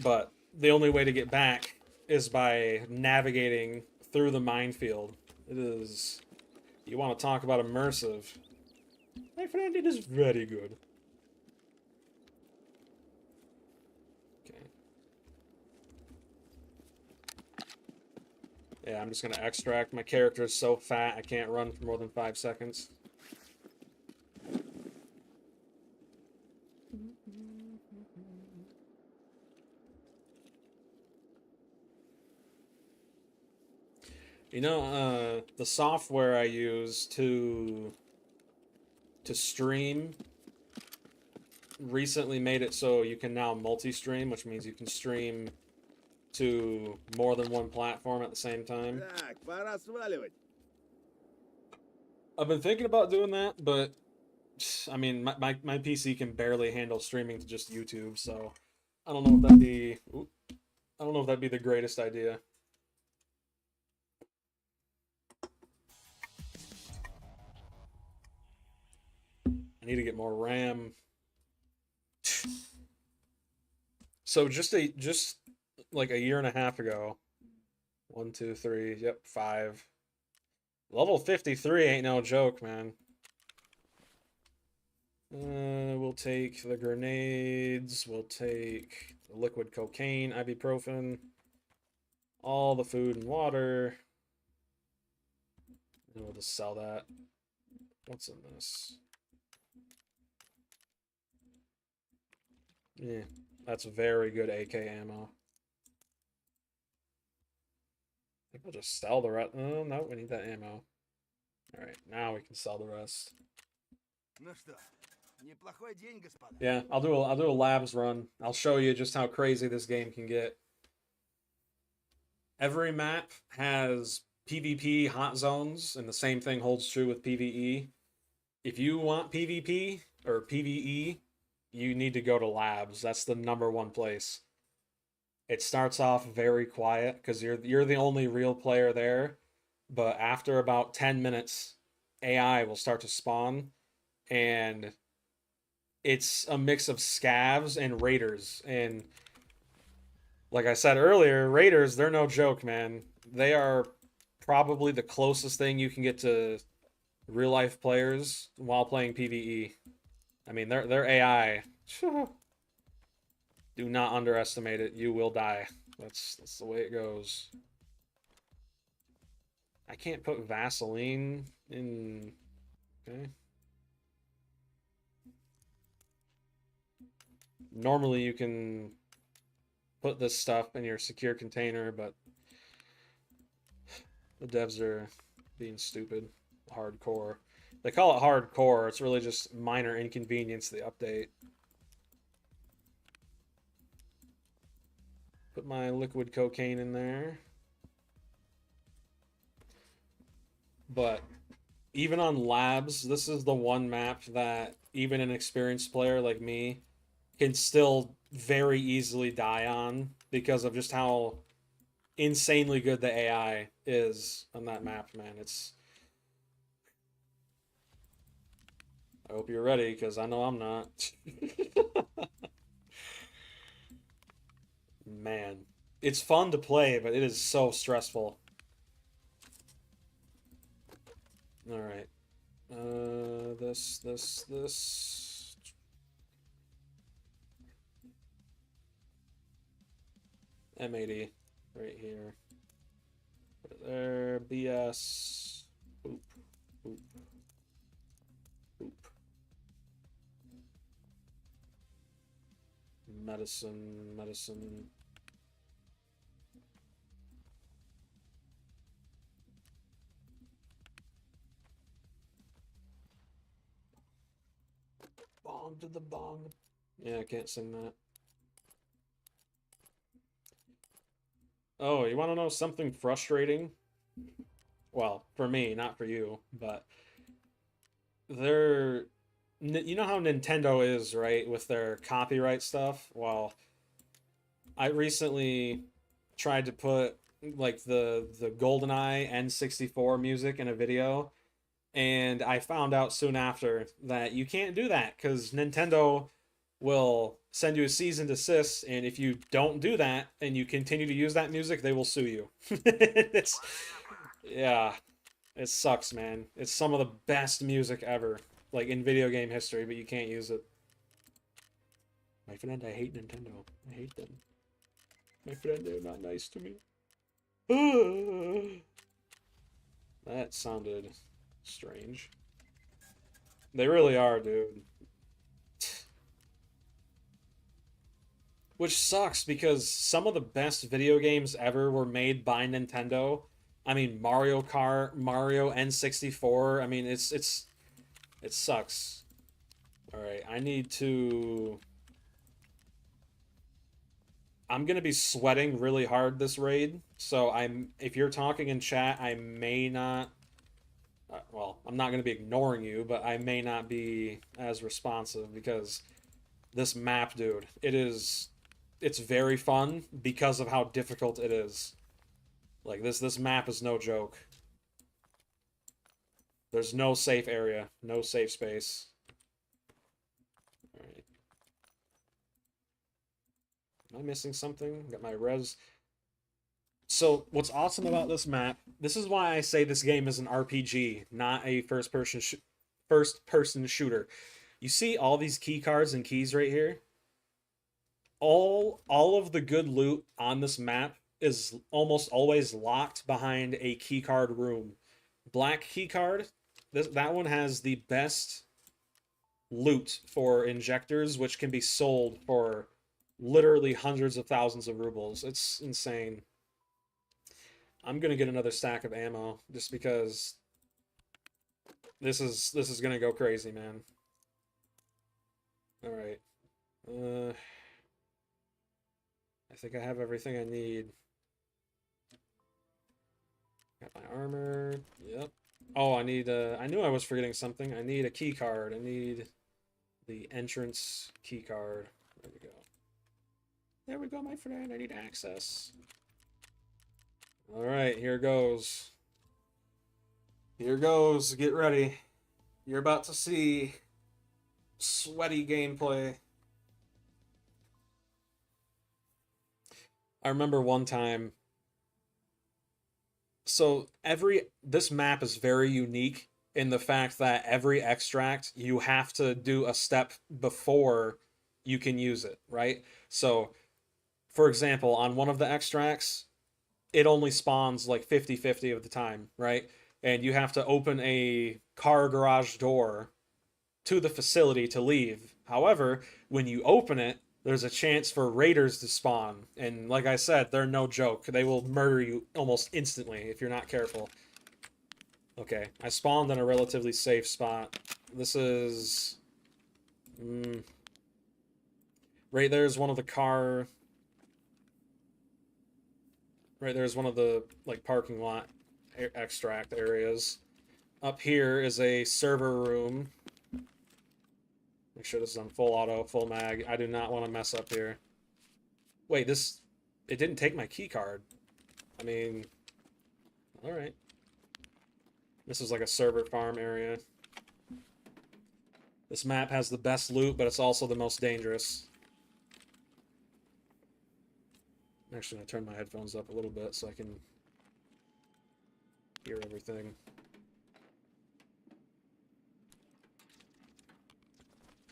But the only way to get back is by navigating through the minefield. It is... You want to talk about immersive. My friend, it is very good. Okay. Yeah, I'm just going to extract. My character is so fat, I can't run for more than 5 seconds. You know, the software I use to stream recently made it so you can now multi-stream, which means you can stream to more than one platform at the same time. Так, пора сваливать. I've been thinking about doing that, but I mean, my PC can barely handle streaming to just YouTube, so I don't know if that'd be the greatest idea. I need to get more RAM. So just like a year and a half ago, 1, 2, 3, yep, 5. Level 53 ain't no joke, man. We'll take the grenades, we'll take the liquid cocaine, ibuprofen, all the food and water. And we'll just sell that. What's in this? Yeah, that's very good AK ammo. I think we'll just sell the rest. Oh, no, we need that ammo. Alright, now we can sell the rest. Ну что, неплохой день, господа. Yeah, I'll do a labs run. I'll show you just how crazy this game can get. Every map has PvP hot zones, and the same thing holds true with PvE. If you want PvP or PvE, you need to go to labs. That's the #1 place. It starts off very quiet because you're the only real player there, but after about 10 minutes, AI will start to spawn, and it's a mix of scavs and raiders. And like I said earlier, raiders, they're no joke, man. They are probably the closest thing you can get to real life players while playing PvE. I mean, their AI. Do not underestimate it. You will die. That's the way it goes. I can't put Vaseline in. Okay. Normally you can put this stuff in your secure container, but the devs are being stupid. Hardcore. They call it hardcore. It's really just minor inconvenience to the update. Put my liquid cocaine in there. But even on labs, this is the one map that even an experienced player like me can still very easily die on because of just how insanely good the AI is on that map, man. It's... I hope you're ready, because I know I'm not. Man. It's fun to play, but it is so stressful. All right. This. M80 right here. Put it there. BS. Boop. Boop. Boop. Medicine. Bong to the bong. Yeah, I can't sing that. Oh, you want to know something frustrating? Well, for me, not for you, but they're you know how Nintendo is, right, with their copyright stuff? Well, I recently tried to put like the GoldenEye N64 music in a video, and I found out soon after that you can't do that because Nintendo will send you a cease and desist, and if you don't do that and you continue to use that music, they will sue you. It's yeah, it sucks, man. It's some of the best music ever, like in video game history, but you can't use it. My friend, I hate Nintendo. I hate them. My friend, they're not nice to me. That sounded strange. They really are, dude. Which sucks because some of the best video games ever were made by Nintendo. I mean, Mario Kart, Mario N64. I mean, it sucks. All right, I need to. I'm gonna be sweating really hard this raid, so if you're talking in chat, I may not. Well, I'm not gonna be ignoring you, but I may not be as responsive because this map, dude, it's very fun because of how difficult it is. Like this map is no joke. There's no safe area, no safe space. All right. Am I missing something? Got my res. So what's awesome about this map? This is why I say this game is an RPG, not a first person shooter. You see all these key cards and keys right here? All of the good loot on this map is almost always locked behind a key card room. Black key card, that one has the best loot for injectors, which can be sold for literally hundreds of thousands of rubles. It's insane. I'm gonna get another stack of ammo just because this is gonna go crazy, man. All right. I think I have everything I need. Got my armor. Yep. Oh, I need I knew I was forgetting something. I need a key card. I need the entrance key card. There we go. There we go, my friend. I need access. All right, here goes. Here goes. Get ready. You're about to see sweaty gameplay. I remember one time. So this map is very unique in the fact that every extract you have to do a step before you can use it, right? So, for example, on one of the extracts, it only spawns like 50-50 of the time, right? And you have to open a car garage door to the facility to leave. However, when you open it, there's a chance for raiders to spawn. And like I said, they're no joke. They will murder you almost instantly if you're not careful. Okay, I spawned in a relatively safe spot. This is... right there's one of the car... Right there's one of the like parking lot extract areas. Up here is a server room. Make sure this is on full auto, full mag. I do not want to mess up here. Wait, it didn't take my key card. I mean, all right. This is like a server farm area. This map has the best loot, but it's also the most dangerous. Actually, I'm gonna turn my headphones up a little bit so I can hear everything.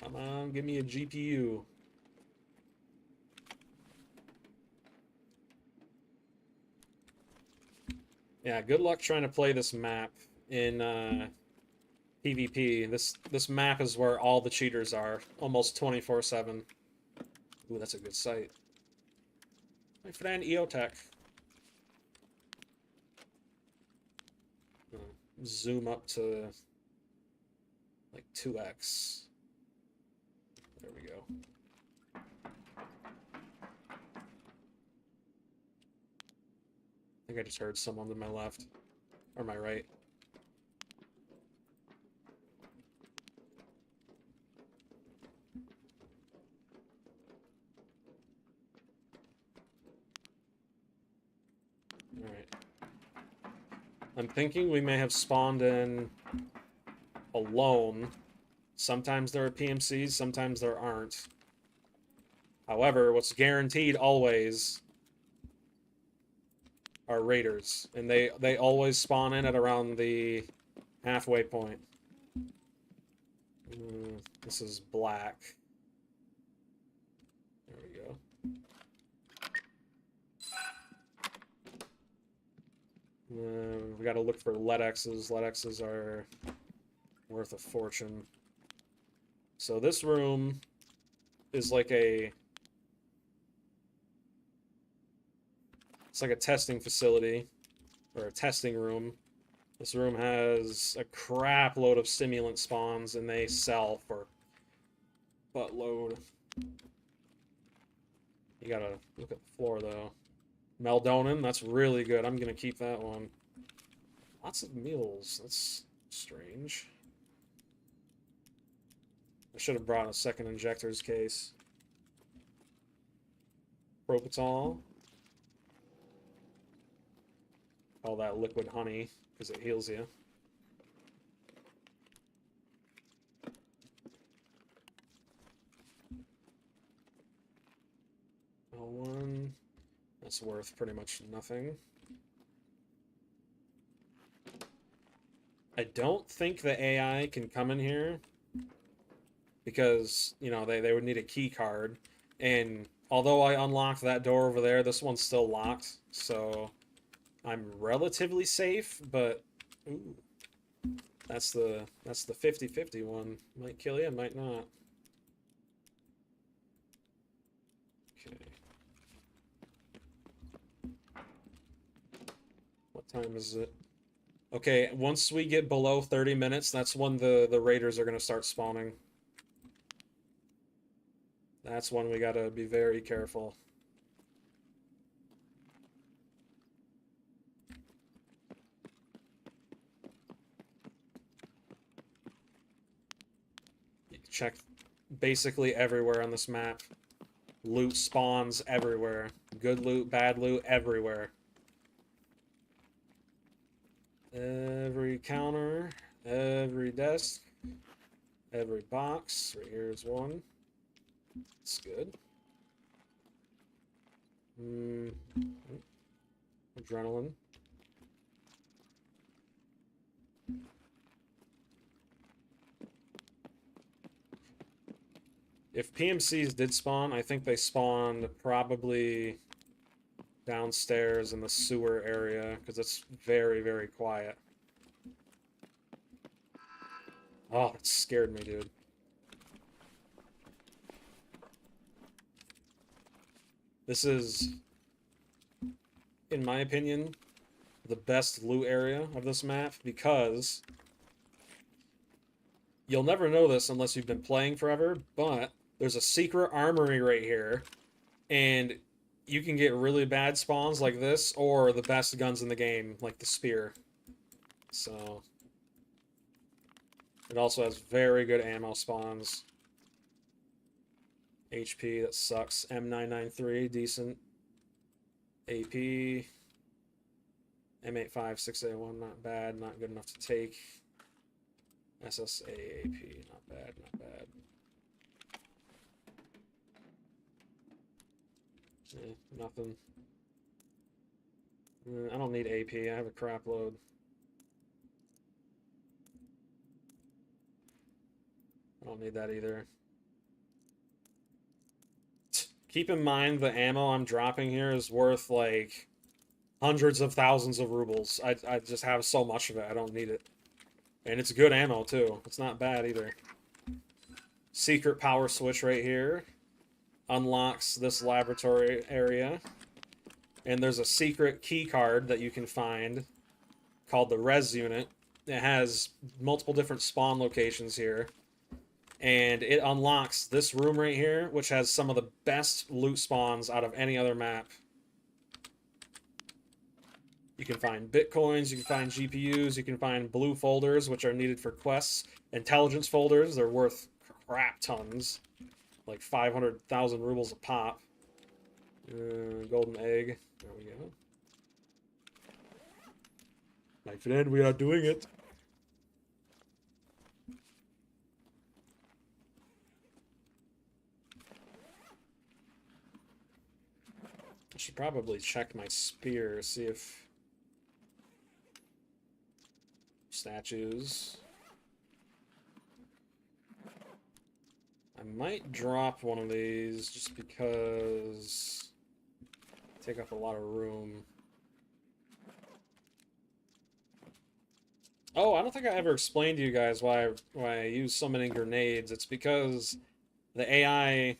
Come on, give me a GPU. Yeah, good luck trying to play this map in PvP. This map is where all the cheaters are, almost 24/7. Ooh, that's a good sight. My friend EOTech. Zoom up to like 2x. There we go. I think I just heard someone to my left or my right. Alright. I'm thinking we may have spawned in alone. Sometimes there are PMCs, sometimes there aren't. However, what's guaranteed always are raiders, and they always spawn in at around the halfway point. This is black. There we go. We gotta look for lead X's. Lead X's are worth a fortune. So this room is like a... It's like a testing facility, or a testing room. This room has a crap load of stimulant spawns, and they sell for buttload. You gotta look at the floor, though. Meldonin, that's really good. I'm gonna keep that one. Lots of meals. That's strange. I should have brought a second injector's case. Propitol. Call that liquid honey, because it heals you. L1. That's worth pretty much nothing. I don't think the AI can come in here because, you know, they would need a key card. And although I unlocked that door over there, this one's still locked. So I'm relatively safe, but ooh, that's the 50-50 one. Might kill you, might not. Okay. What time is it? Okay, once we get below 30 minutes, that's when the raiders are going to start spawning. That's when we got to be very careful. You can check basically everywhere on this map. Loot spawns everywhere. Good loot, bad loot, everywhere. Every counter, every desk, every box. Right here's one. That's good. Adrenaline. If PMCs did spawn, I think they spawned probably downstairs in the sewer area, because it's very, very quiet. Oh, it scared me, dude. This is, in my opinion, the best loot area of this map, because you'll never know this unless you've been playing forever, but there's a secret armory right here, and you can get really bad spawns like this, or the best guns in the game, like the spear. So, it also has very good ammo spawns. HP, that sucks. M993, decent. AP. M85, 6A1, not bad, not good enough to take. SSA AP, not bad, not bad. Nothing. I don't need AP. I have a crap load. I don't need that either. Keep in mind the ammo I'm dropping here is worth like hundreds of thousands of rubles. I just have so much of it. I don't need it. And it's good ammo too. It's not bad either. Secret power switch right here unlocks this laboratory area. And there's a secret key card that you can find called the res unit. It has multiple different spawn locations here. And it unlocks this room right here, which has some of the best loot spawns out of any other map. You can find bitcoins, you can find GPUs, you can find blue folders, which are needed for quests. Intelligence folders, they're worth crap tons. Like 500,000 rubles a pop. Golden egg. There we go. My friend, we are doing it. I should probably check my spear, see if... Statues. I might drop one of these just because... Take up a lot of room. Oh, I don't think I ever explained to you guys why I use so many grenades. It's because the AI...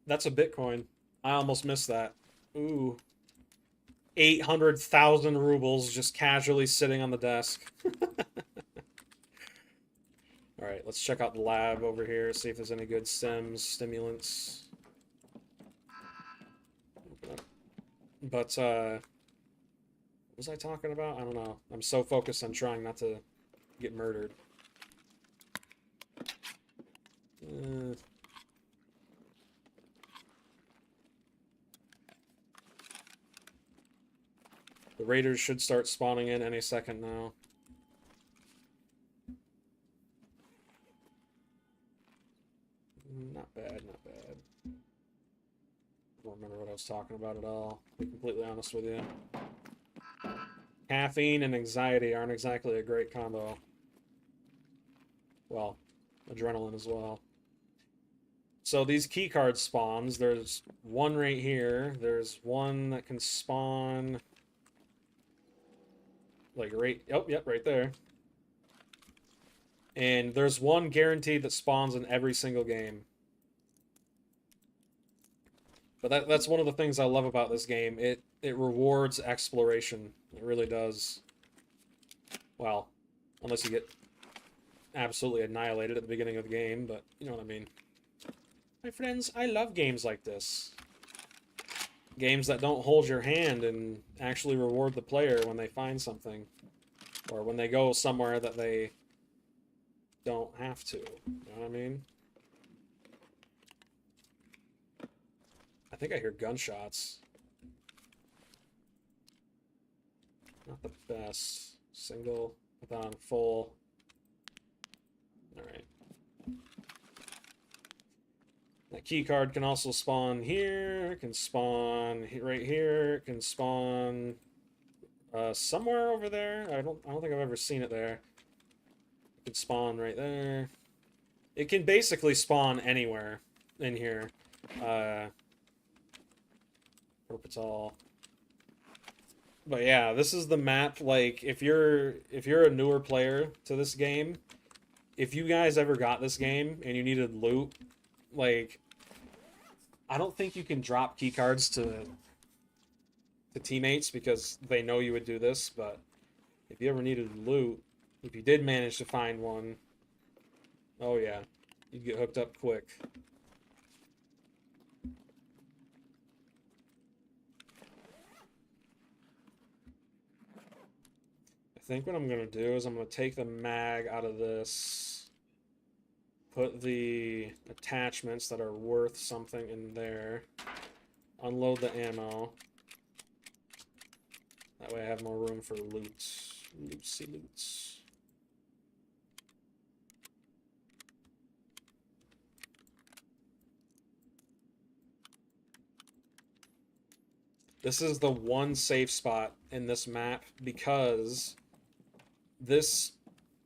That's a Bitcoin. I almost missed that. Ooh. 800,000 rubles just casually sitting on the desk. Alright, let's check out the lab over here, see if there's any good stimulants. But, what was I talking about? I don't know. I'm so focused on trying not to get murdered. The raiders should start spawning in any second now. Not bad, not bad. I don't remember what I was talking about at all, to be completely honest with you. Caffeine and anxiety aren't exactly a great combo. Well, adrenaline as well. So these keycard spawns, there's one right here. There's one that can spawn... Like right... Oh, yep, right there. And there's one guaranteed that spawns in every single game. But that's one of the things I love about this game. It rewards exploration. It really does. Well, unless you get absolutely annihilated at the beginning of the game, but you know what I mean. My friends, I love games like this. Games that don't hold your hand and actually reward the player when they find something. Or when they go somewhere that they don't have to. You know what I mean? I think I hear gunshots. Not the best. Single. Put that on full. Alright. That key card can also spawn here. It can spawn right here. It can spawn somewhere over there. I don't think I've ever seen it there. It can spawn right there. It can basically spawn anywhere in here. Hope it's all. But yeah, this is the map. Like, if you're a newer player to this game, if you guys ever got this game and you needed loot, like, I don't think you can drop keycards to teammates because they know you would do this. But if you ever needed loot, if you did manage to find one, oh yeah, you'd get hooked up quick. I think what I'm going to do is I'm going to take the mag out of this, put the attachments that are worth something in there, unload the ammo. That way I have more room for loot. Lootsie loots. This is the one safe spot in this map because this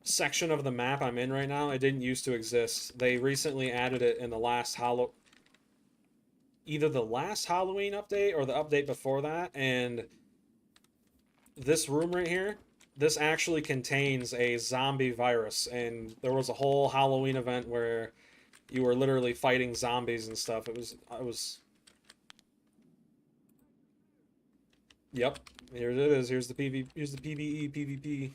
section of the map I'm in right now, it didn't used to exist. They recently added it in the last either the last Halloween update or the update before that, and this room right here, this actually contains a zombie virus, and there was a whole Halloween event where you were literally fighting zombies and stuff. I was Yep. Here it is. Here's the PvE, PvP.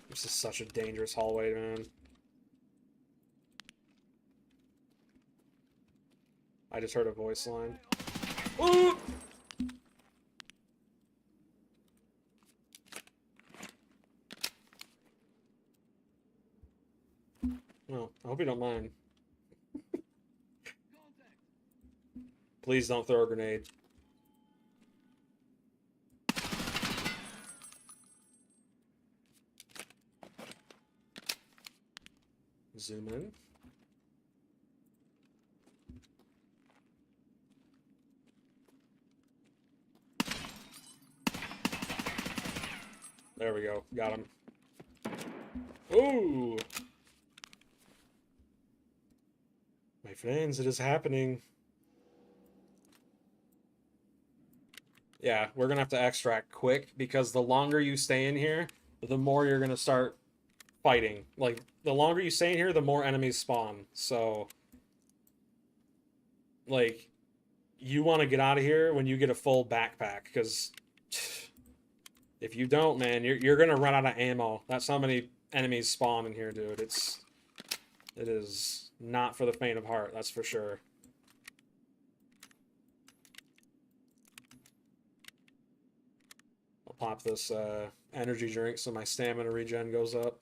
This is such a dangerous hallway, man. I just heard a voice line. Ooh! Well, I hope you don't mind. Please don't throw a grenade. Zoom in. There we go. Got him. Ooh! My friends, it is happening. Yeah, we're gonna have to extract quick because the longer you stay in here, the more you're gonna start fighting. Like, the longer you stay in here, the more enemies spawn. So, like, you want to get out of here when you get a full backpack, because if you don't, man, you're gonna run out of ammo. That's how many enemies spawn in here, dude. It is not for the faint of heart, that's for sure. I'll pop this energy drink so my stamina regen goes up.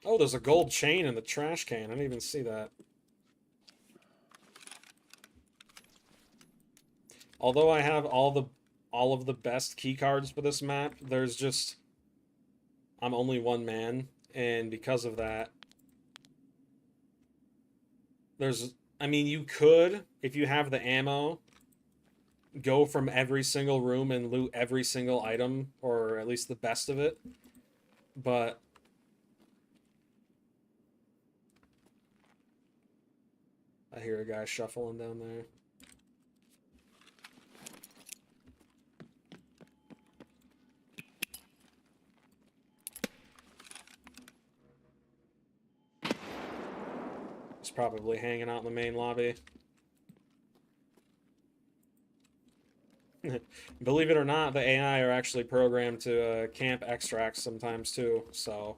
Oh, there's a gold chain in the trash can. I didn't even see that. Although I have all of the best key cards for this map, there's just I'm only one man, and because of that, I mean, you could, if you have the ammo, go from every single room and loot every single item, or at least the best of it, but I hear a guy shuffling down there. He's probably hanging out in the main lobby. Believe it or not, the AI are actually programmed to camp extracts sometimes too, so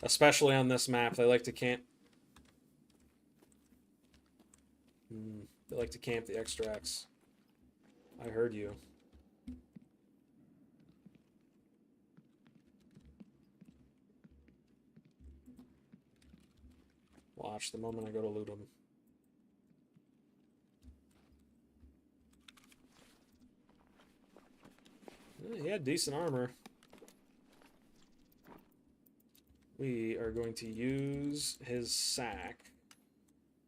especially on this map, they like to camp. They like to camp the extracts. I heard you. Watch the moment I go to loot him. He had decent armor. We are going to use his sack.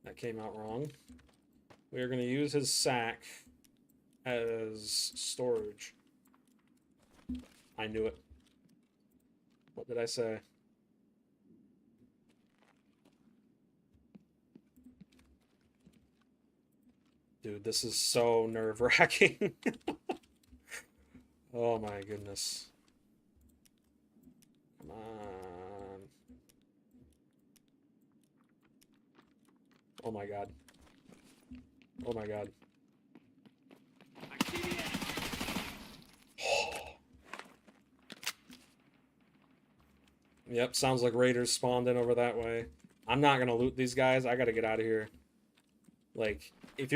That came out wrong. We are going to use his sack as storage. I knew it. What did I say? Dude, this is so nerve-wracking. Oh my goodness. Come on. Oh my god. Oh my god. Yep, sounds like raiders spawned in over that way. I'm not gonna loot these guys. I gotta get out of here. Like, if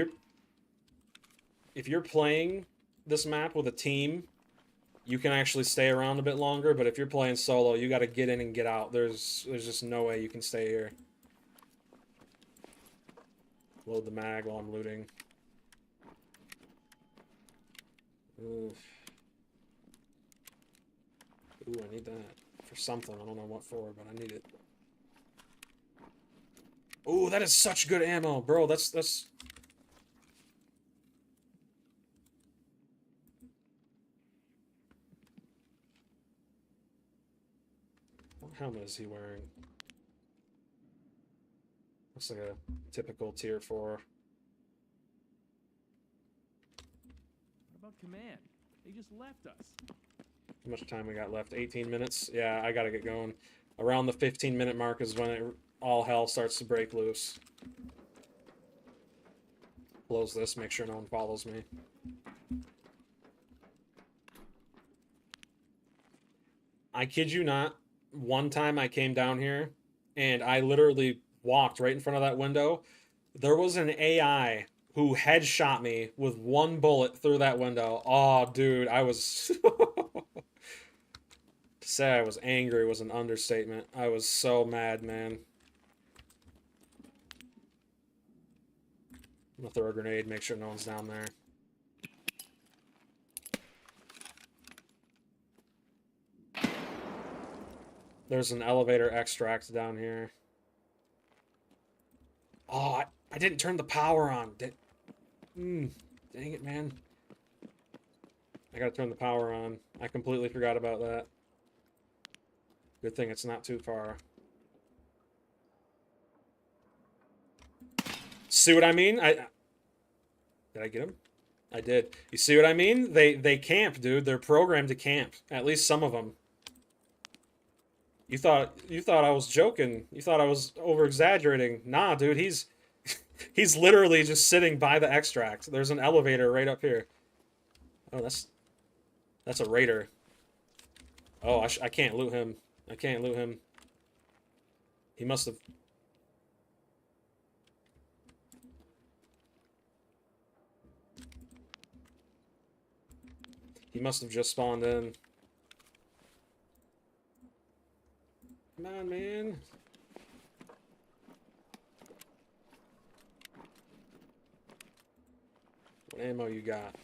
you're playing this map with a team, you can actually stay around a bit longer, but if you're playing solo, you gotta get in and get out. There's just no way you can stay here. Load the mag while I'm looting. Ooh, I need that for something. I don't know what for, but I need it. Oh, that is such good ammo, bro. That's. What helmet is he wearing? Looks like a typical tier 4. What about command? They just left us. How much time we got left? 18 minutes? Yeah, I gotta get going. Around the 15-minute mark is when all hell starts to break loose. Close this, make sure no one follows me. I kid you not, one time I came down here, and I literally walked right in front of that window. There was an AI who headshot me with one bullet through that window. Oh, dude, I was... To say I was angry was an understatement. I was so mad, man. I'm gonna throw a grenade, make sure no one's down there. There's an elevator extract down here. Oh, I didn't turn the power on. Dang it, man. I gotta turn the power on. I completely forgot about that. Good thing it's not too far. See what I mean? Did I get him? I did. You see what I mean? They camp, dude. They're programmed to camp. At least some of them. You thought I was joking. You thought I was over exaggerating. Nah, dude. He's literally just sitting by the extract. There's an elevator right up here. Oh, that's a raider. Oh, I can't loot him. I can't loot him. He must have... He must have just spawned in. Come on, man. What ammo you got?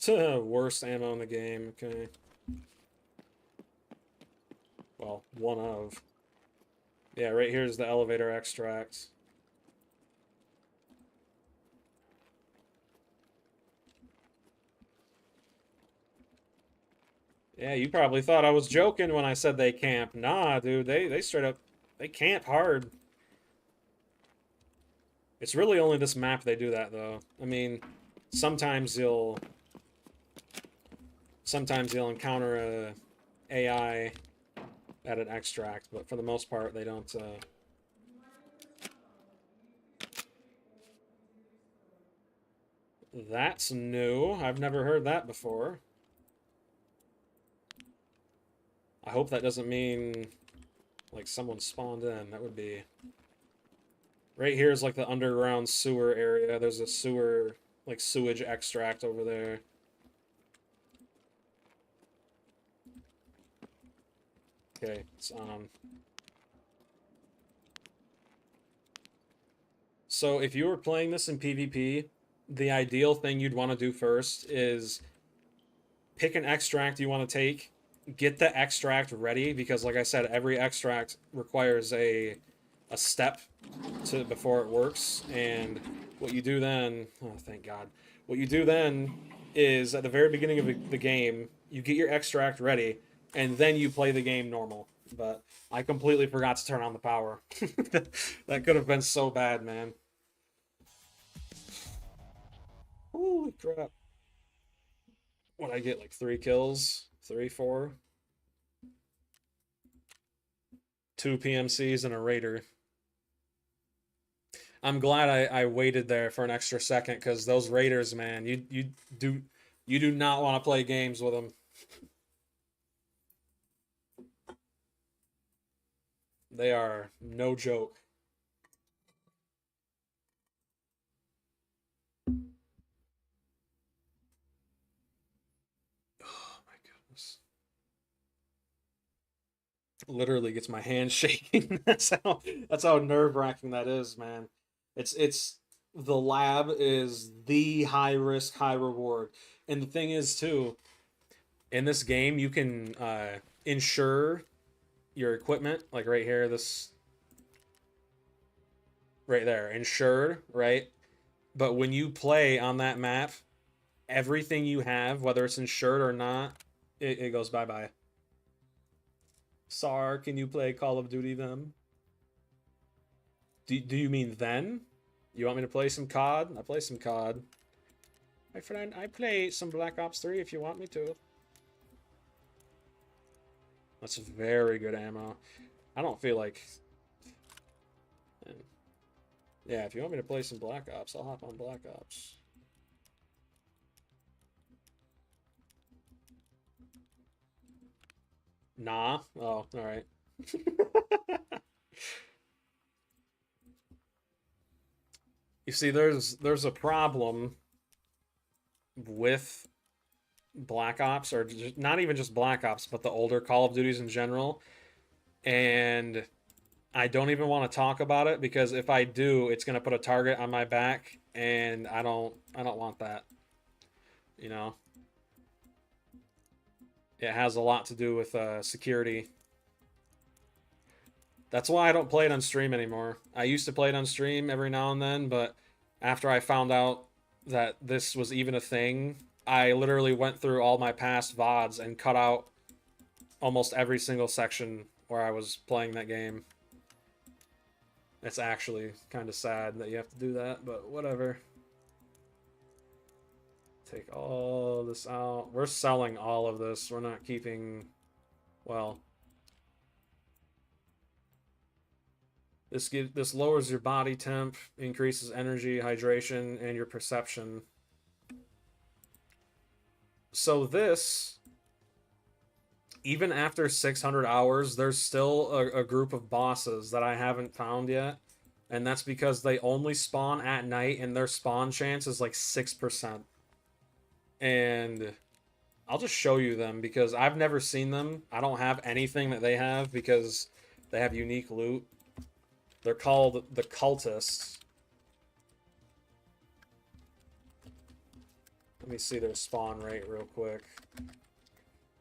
Worst ammo in the game, okay. Well, one of. Yeah, right here's the elevator extract. Yeah, you probably thought I was joking when I said they camp. Nah, dude, they straight up, they camp hard. It's really only this map they do that, though. I mean, sometimes you'll encounter a AI at an extract, but for the most part, they don't. That's new. I've never heard that before. I hope that doesn't mean like someone spawned in. That would be... Right here is like the underground sewer area. There's a sewer, like sewage extract over there. Okay, it's on. So if you were playing this in PvP, the ideal thing you'd want to do first is pick an extract you want to take, get the extract ready, because like I said, every extract requires a step before it works, and what you do then, oh thank God, what you do then is at the very beginning of the game, you get your extract ready, and then you play the game normal. But I completely forgot to turn on the power. That could have been so bad, man. Holy crap. What, I get like 3 kills? 3, 4? 2 PMCs and a raider. I'm glad I waited there for an extra second, because those raiders, man, you do not want to play games with them. They are no joke. Oh my goodness. Literally gets my hand shaking. That's how nerve-wracking that is, man. It's the lab is the high risk, high reward. And the thing is too, In this game, you can insure your equipment, like right here, this right there, insured, right? But when you play on that map, everything you have, whether it's insured or not, it goes bye-bye. Sar, can you play Call of Duty then? Do you mean then? You want me to play some COD? I play some COD. My friend, I play some Black Ops 3 if you want me to. That's very good ammo. I don't feel like... Yeah, if you want me to play some Black Ops, I'll hop on Black Ops. Nah? Oh, alright. You see, there's a problem with Black Ops, or just, not even just Black Ops, but the older Call of Duties in general. And I don't even want to talk about it because if I do, it's gonna put a target on my back, and I don't want that. You know, it has a lot to do with security. That's why I don't play it on stream anymore. I used to play it on stream every now and then, but after I found out that this was even a thing, I literally went through all my past VODs and cut out almost every single section where I was playing that game. It's actually kind of sad that you have to do that, but whatever. Take all this out. We're selling all of this. We're not keeping... Well... This lowers your body temp, increases energy, hydration, and your perception. So this, even after 600 hours, there's still a group of bosses that I haven't found yet. And that's because they only spawn at night, and their spawn chance is like 6%. And I'll just show you them, because I've never seen them. I don't have anything that they have, because they have unique loot. They're called the Cultists. Let me see their spawn rate real quick.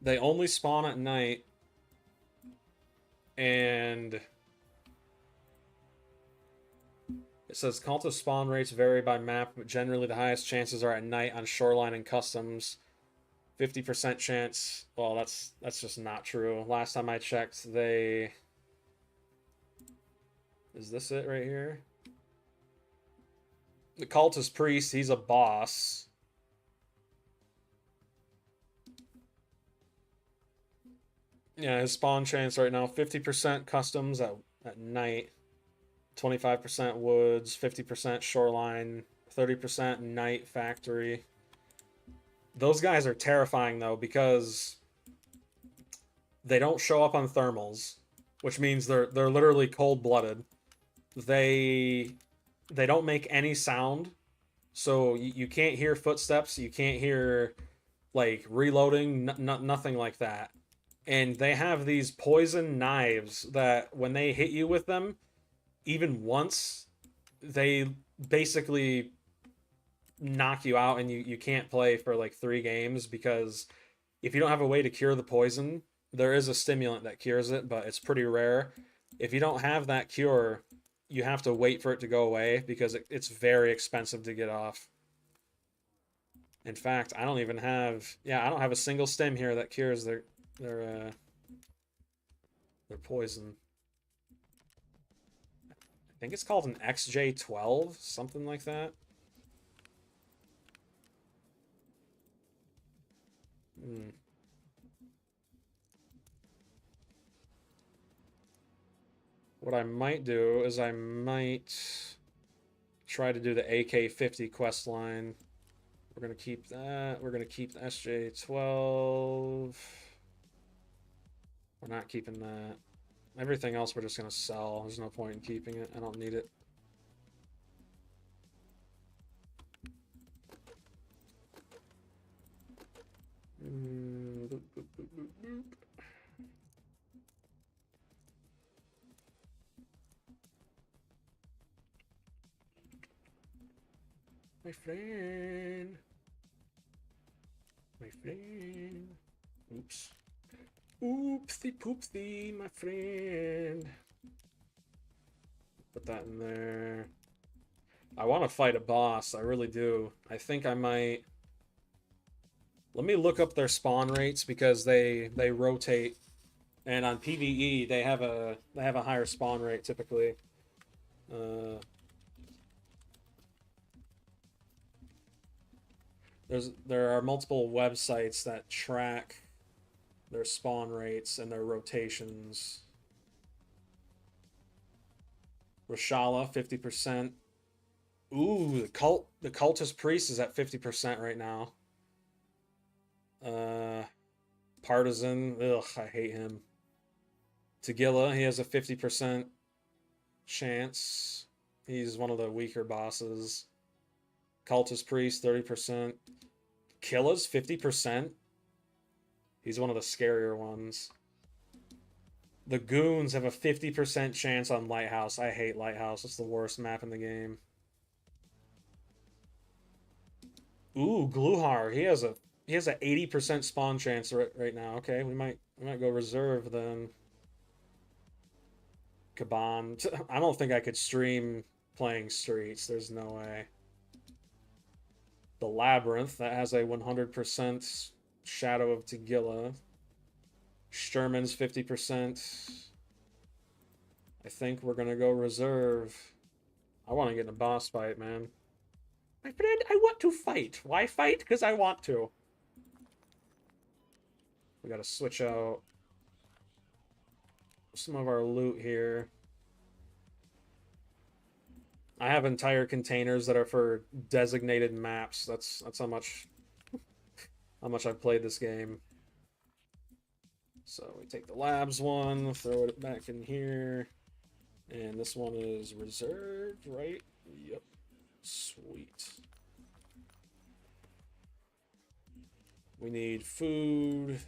They only spawn at night. And it says Cultist spawn rates vary by map, but generally the highest chances are at night on Shoreline and Customs. 50% chance. Well, that's just not true. Last time I checked, they... Is this it right here? The Cultist Priest, he's a boss. Yeah, his spawn chance right now, 50% customs at night, 25% woods, 50% shoreline, 30% night factory. Those guys are terrifying though, because they don't show up on thermals, which means they're literally cold-blooded. They don't make any sound, so you can't hear footsteps, you can't hear like reloading, nothing like that. And they have these poison knives that when they hit you with them, even once, they basically knock you out, and you can't play for like 3 games, because if you don't have a way to cure the poison, there is a stimulant that cures it, but it's pretty rare. If you don't have that cure, you have to wait for it to go away, because it's very expensive to get off. In fact, I don't even have... Yeah, I don't have a single stim here that cures their poison. I think it's called an XJ12, something like that. What I might do is I might try to do the AK-50 quest line. We're going to keep that. We're going to keep the SJ12. We're not keeping that. Everything else we're just going to sell. There's no point in keeping it. I don't need it. Boop, boop, boop, boop, boop. My friend. My friend. Oops. Oopsie poopsie, my friend. Put that in there. I want to fight a boss. I really do. I think I might. Let me look up their spawn rates because they rotate, and on PvE they have a higher spawn rate typically. There are multiple websites that track their spawn rates and their rotations. Rashala 50%. Ooh, the cultist priest is at 50% right now. Partisan, ugh, I hate him. Tagilla, he has a 50% chance. He's one of the weaker bosses. Cultist priest 30%. Killa's 50%. He's one of the scarier ones. The goons have a 50% chance on Lighthouse. I hate Lighthouse. It's the worst map in the game. Ooh, Gluhar. He has a 80% spawn chance right now. Okay, we might go reserve then. Kaban. I don't think I could stream playing Streets. There's no way. The Labyrinth, that has a 100% Shadow of Tagilla. Sherman's 50%. I think we're gonna go reserve. I want to get in a boss fight, man. My friend, I want to fight. Why fight? Because I want to. We gotta switch out some of our loot here. I have entire containers that are for designated maps. That's how much I've played this game. So we take the labs one, throw it back in here. And this one is reserved, right? Yep. Sweet. We need food.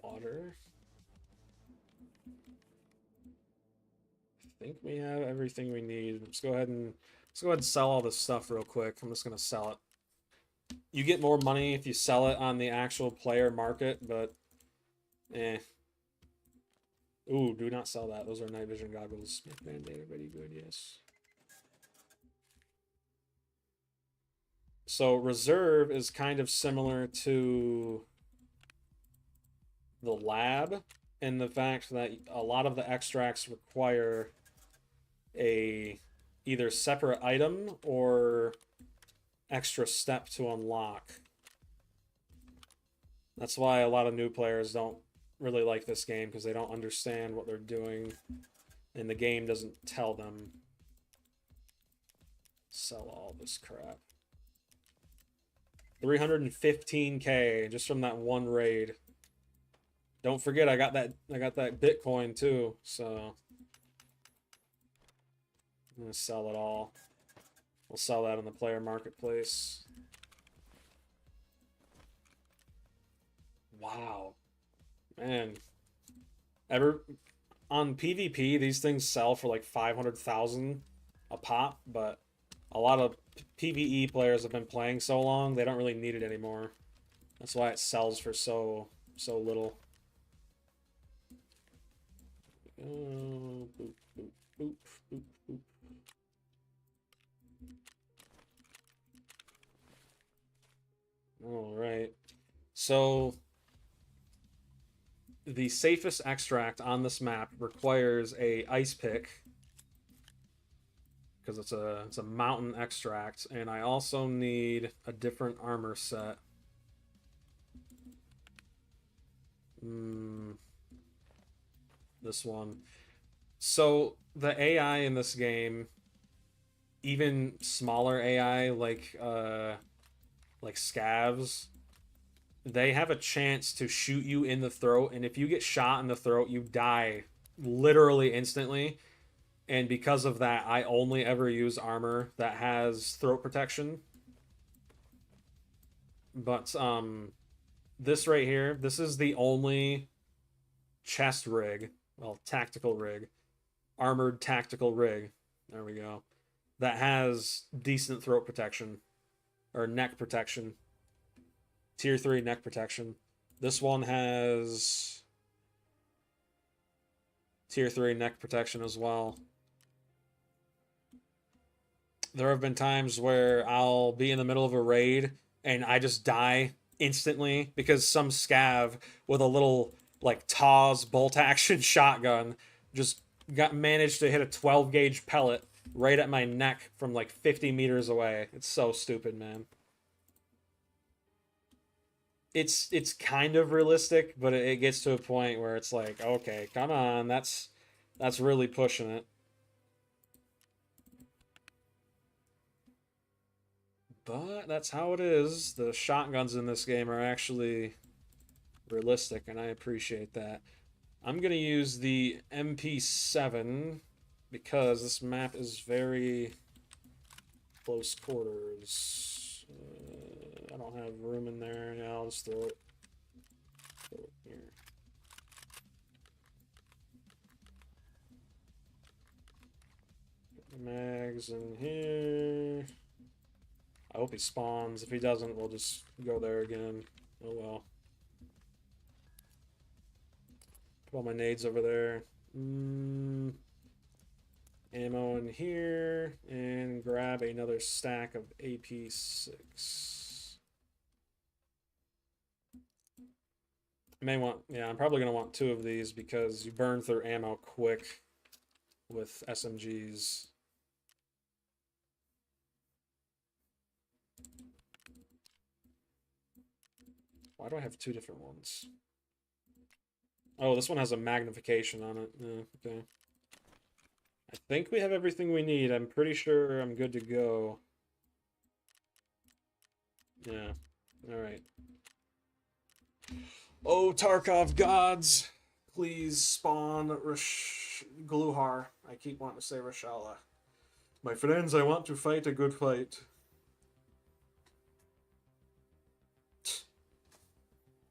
Water. I think we have everything we need. Let's go ahead and sell all this stuff real quick. I'm just gonna sell it. You get more money if you sell it on the actual player market, but eh. Ooh, do not sell that. Those are night vision goggles. Band-aid, very good, yes. So reserve is kind of similar to the lab in the fact that a lot of the extracts require a either separate item or extra step to unlock. That's why a lot of new players don't really like this game, because they don't understand what they're doing and the game doesn't tell them. Sell all this crap. 315k just from that one raid. Don't forget I got that Bitcoin too, so I'm gonna sell it all. We'll sell that in the player marketplace. Wow. Man. On PvP, these things sell for like 500,000 a pop, but a lot of PvE players have been playing so long, they don't really need it anymore. That's why it sells for so little. Boop, boop, boop, boop, boop. All right. So the safest extract on this map requires a ice pick, because it's a mountain extract, and I also need a different armor set. This one. So the AI in this game, even smaller AI like scavs, they have a chance to shoot you in the throat, and if you get shot in the throat, you die literally instantly. And because of that, I only ever use armor that has throat protection. But this right here, this is the only chest rig, well, tactical rig, armored tactical rig, there we go, that has decent throat protection. or neck protection. Tier 3 neck protection. This one has Tier 3 neck protection as well. There have been times where I'll be in the middle of a raid and I just die instantly because some scav with a little like Taz bolt action shotgun just managed to hit a 12 gauge pellet right at my neck from like 50 meters away. It's so stupid, man. It's kind of realistic, but it gets to a point where it's like, okay, come on, that's really pushing it. But that's how it is. The shotguns in this game are actually realistic, and I appreciate that. I'm going to use the MP7 because this map is very close quarters. I don't have room in there. Yeah, I'll just throw it here. Put the mags in here. I hope he spawns. If he doesn't, we'll just go there again. Oh well. Put all my nades over there. Ammo in here. And grab another stack of AP6. I may want... Yeah, I'm probably going to want 2 of these because you burn through ammo quick with SMGs. Why do I have 2 different ones? Oh, this one has a magnification on it. Yeah, okay. I think we have everything we need. I'm pretty sure I'm good to go. Yeah. Alright. Oh, Tarkov gods! Please spawn Gluhar. I keep wanting to say Rashala. My friends, I want to fight a good fight.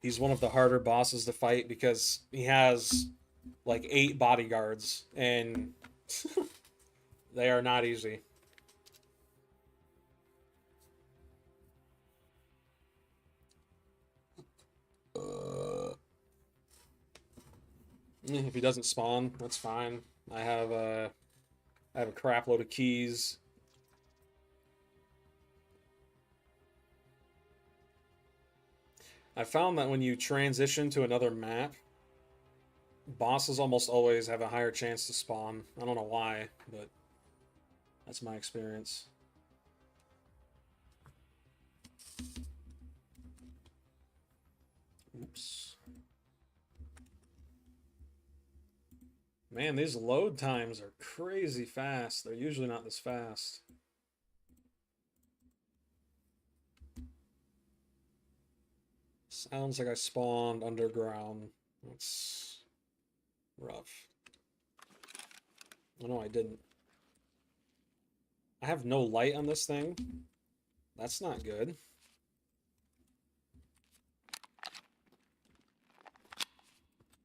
He's one of the harder bosses to fight because he has like 8 bodyguards and they are not easy. If he doesn't spawn, that's fine. I have a crap load of keys. I found that when you transition to another map, bosses almost always have a higher chance to spawn. I don't know why, but that's my experience. Oops. Man, these load times are crazy fast. They're usually not this fast. Sounds like I spawned underground. That's rough. Oh no, I didn't. I have no light on this thing. That's not good.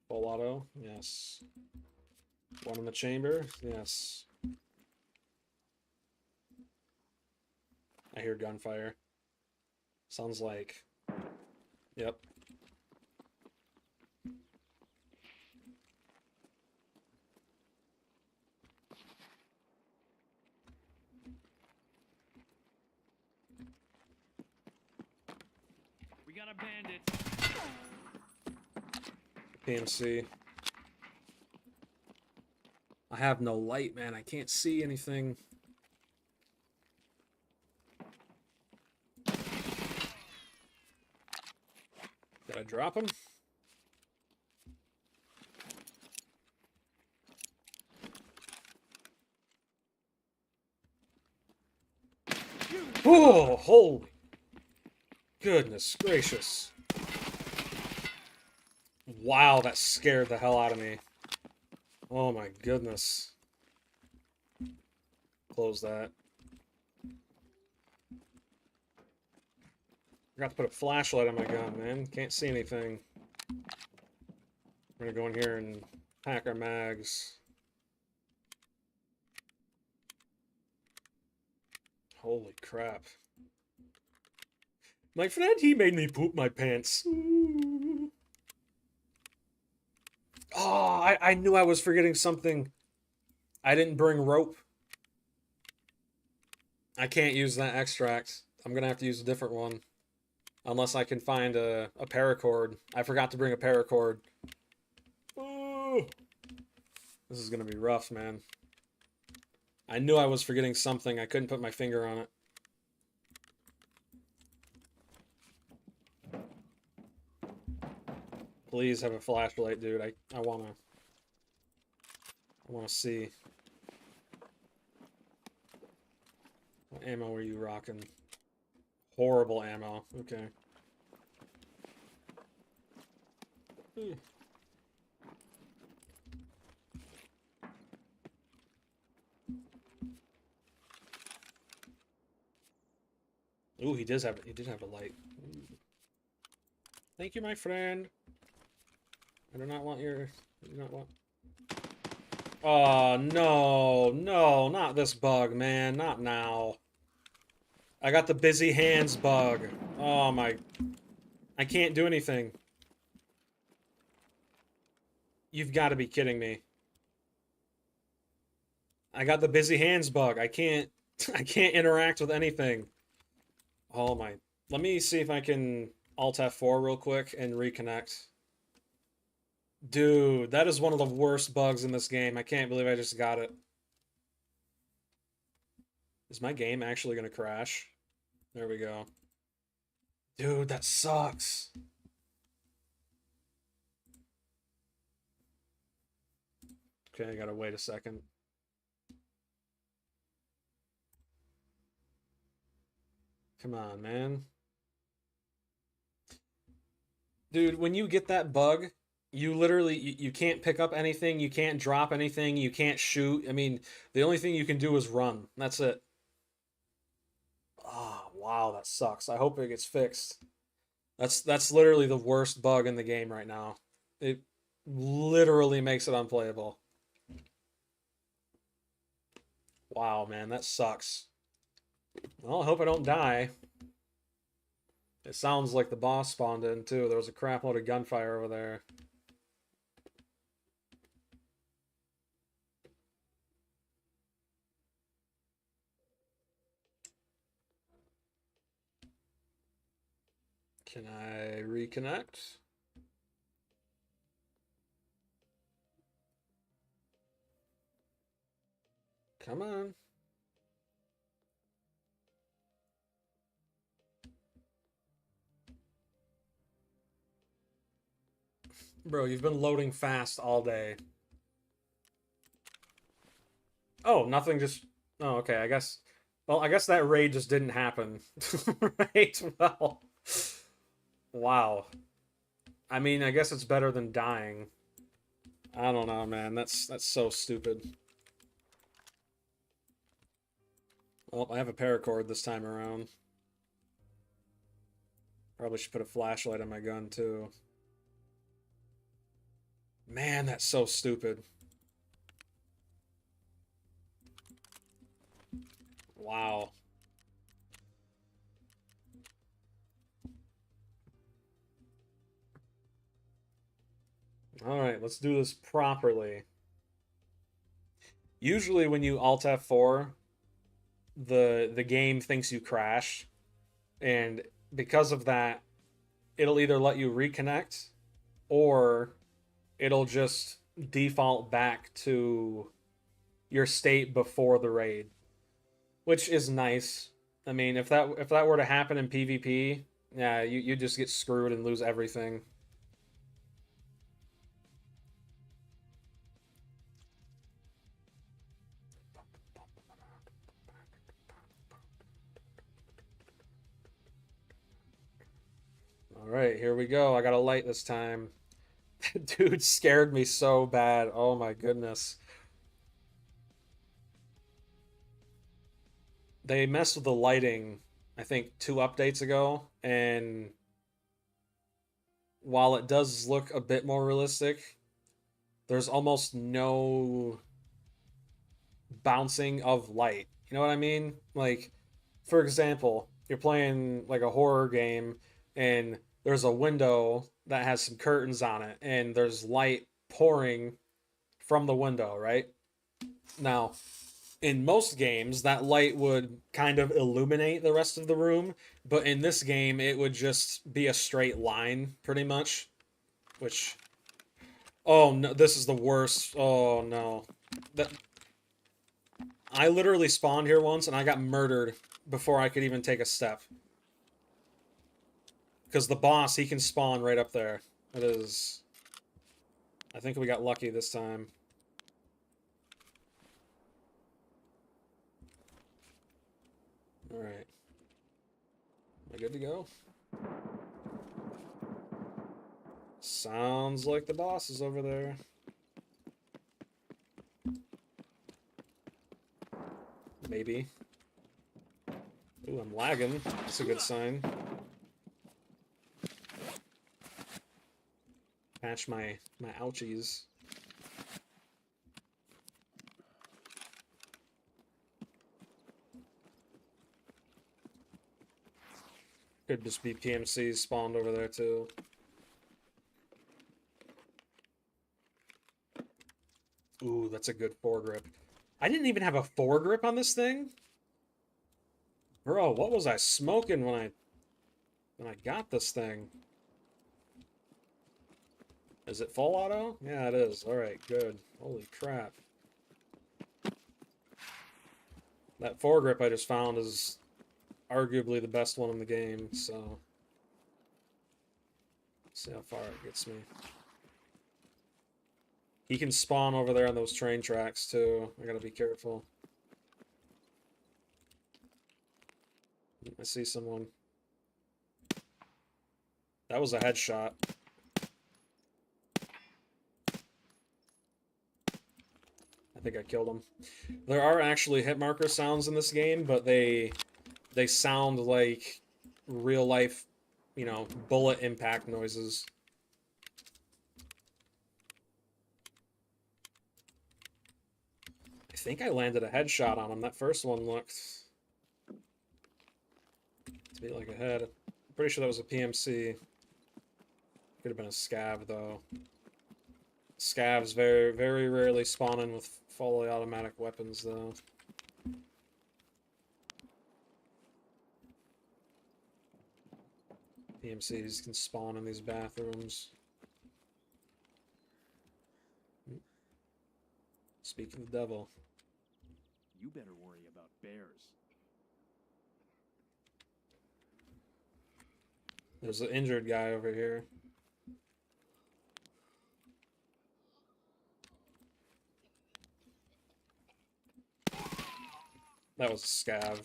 Full auto, yes. One in the chamber, yes. I hear gunfire. Sounds like... Yep. We got a bandit. PMC. I have no light, man. I can't see anything. Did I drop him? Oh, holy goodness gracious. Wow, that scared the hell out of me. Oh my goodness. Close that. Forgot to put a flashlight on my gun, man. Can't see anything. We're gonna go in here and pack our mags. Holy crap. My friend, he made me poop my pants. Oh, I knew I was forgetting something. I didn't bring rope. I can't use that extract. I'm gonna have to use a different one. Unless I can find a paracord. I forgot to bring a paracord. Oh, this is gonna be rough, man. I knew I was forgetting something. I couldn't put my finger on it. Please have a flashlight, dude. I wanna see. What ammo were you rocking? Horrible ammo. Okay. Ooh, he did have a light. Ooh. Thank you, my friend. I do not want your. I do not want. Oh no, no, not this bug, man. Not now. I got the busy hands bug. Oh my. I can't do anything. You've got to be kidding me. I got the busy hands bug. I can't I can't interact with anything. Oh my. Let me see if I can Alt F4 real quick and reconnect. Dude, that is one of the worst bugs in this game. I can't believe I just got it. Is my game actually gonna crash? There we go. Dude, that sucks. Okay, I gotta wait a second. Come on, man. Dude, when you get that bug, you literally you can't pick up anything, you can't drop anything, you can't shoot. I mean, the only thing you can do is run. That's it. Oh, wow, that sucks. I hope it gets fixed. That's literally the worst bug in the game right now. It literally makes it unplayable. Wow, man, that sucks. Well, I hope I don't die. It sounds like the boss spawned in, too. There was a crap load of gunfire over there. Can I reconnect? Come on. Bro, you've been loading fast all day. Oh, nothing just... Oh, okay, I guess... Well, I guess that raid just didn't happen. Right? Well... Wow. I mean, I guess it's better than dying. I don't know, man. That's so stupid. Well, I have a paracord this time around. Probably should put a flashlight on my gun, too. Man, that's so stupid. Wow. Alright, let's do this properly. Usually when you Alt F4, the game thinks you crashed, and because of that, it'll either let you reconnect, or it'll just default back to your state before the raid, which is nice. I mean, if that were to happen in PvP, yeah, you just get screwed and lose everything. All right, here we go. I got a light this time. Dude scared me so bad. Oh my goodness. They messed with the lighting, I think, 2 updates ago, and while it does look a bit more realistic, there's almost no bouncing of light. You know what I mean? Like, for example, you're playing like a horror game, and there's a window that has some curtains on it, and there's light pouring from the window, right? Now, in most games, that light would kind of illuminate the rest of the room, but in this game, it would just be a straight line, pretty much. Which, oh no, this is the worst. Oh no, that I literally spawned here once and I got murdered before I could even take a step. Because the boss, he can spawn right up there. It is. I think we got lucky this time. Alright. Am I good to go? Sounds like the boss is over there. Maybe. Ooh, I'm lagging. That's a good sign. Patch my ouchies. Could just be PMCs spawned over there too. Ooh, that's a good foregrip. I didn't even have a foregrip on this thing? Bro, what was I smoking when I got this thing? Is it full auto? Yeah, it is. Alright, good. Holy crap. That foregrip I just found is arguably the best one in the game, so... Let's see how far it gets me. He can spawn over there on those train tracks, too. I gotta be careful. I see someone. That was a headshot. I think I killed him. There are actually hit marker sounds in this game, but they sound like real life, you know, bullet impact noises. I think I landed a headshot on him. That first one looked to be like a head. I'm pretty sure that was a PMC. Could have been a scav though. Scavs very, very rarely spawn in with fully automatic weapons though. PMCs can spawn in these bathrooms. Speak of the devil. You better worry about bears. There's an injured guy over here. That was a scav.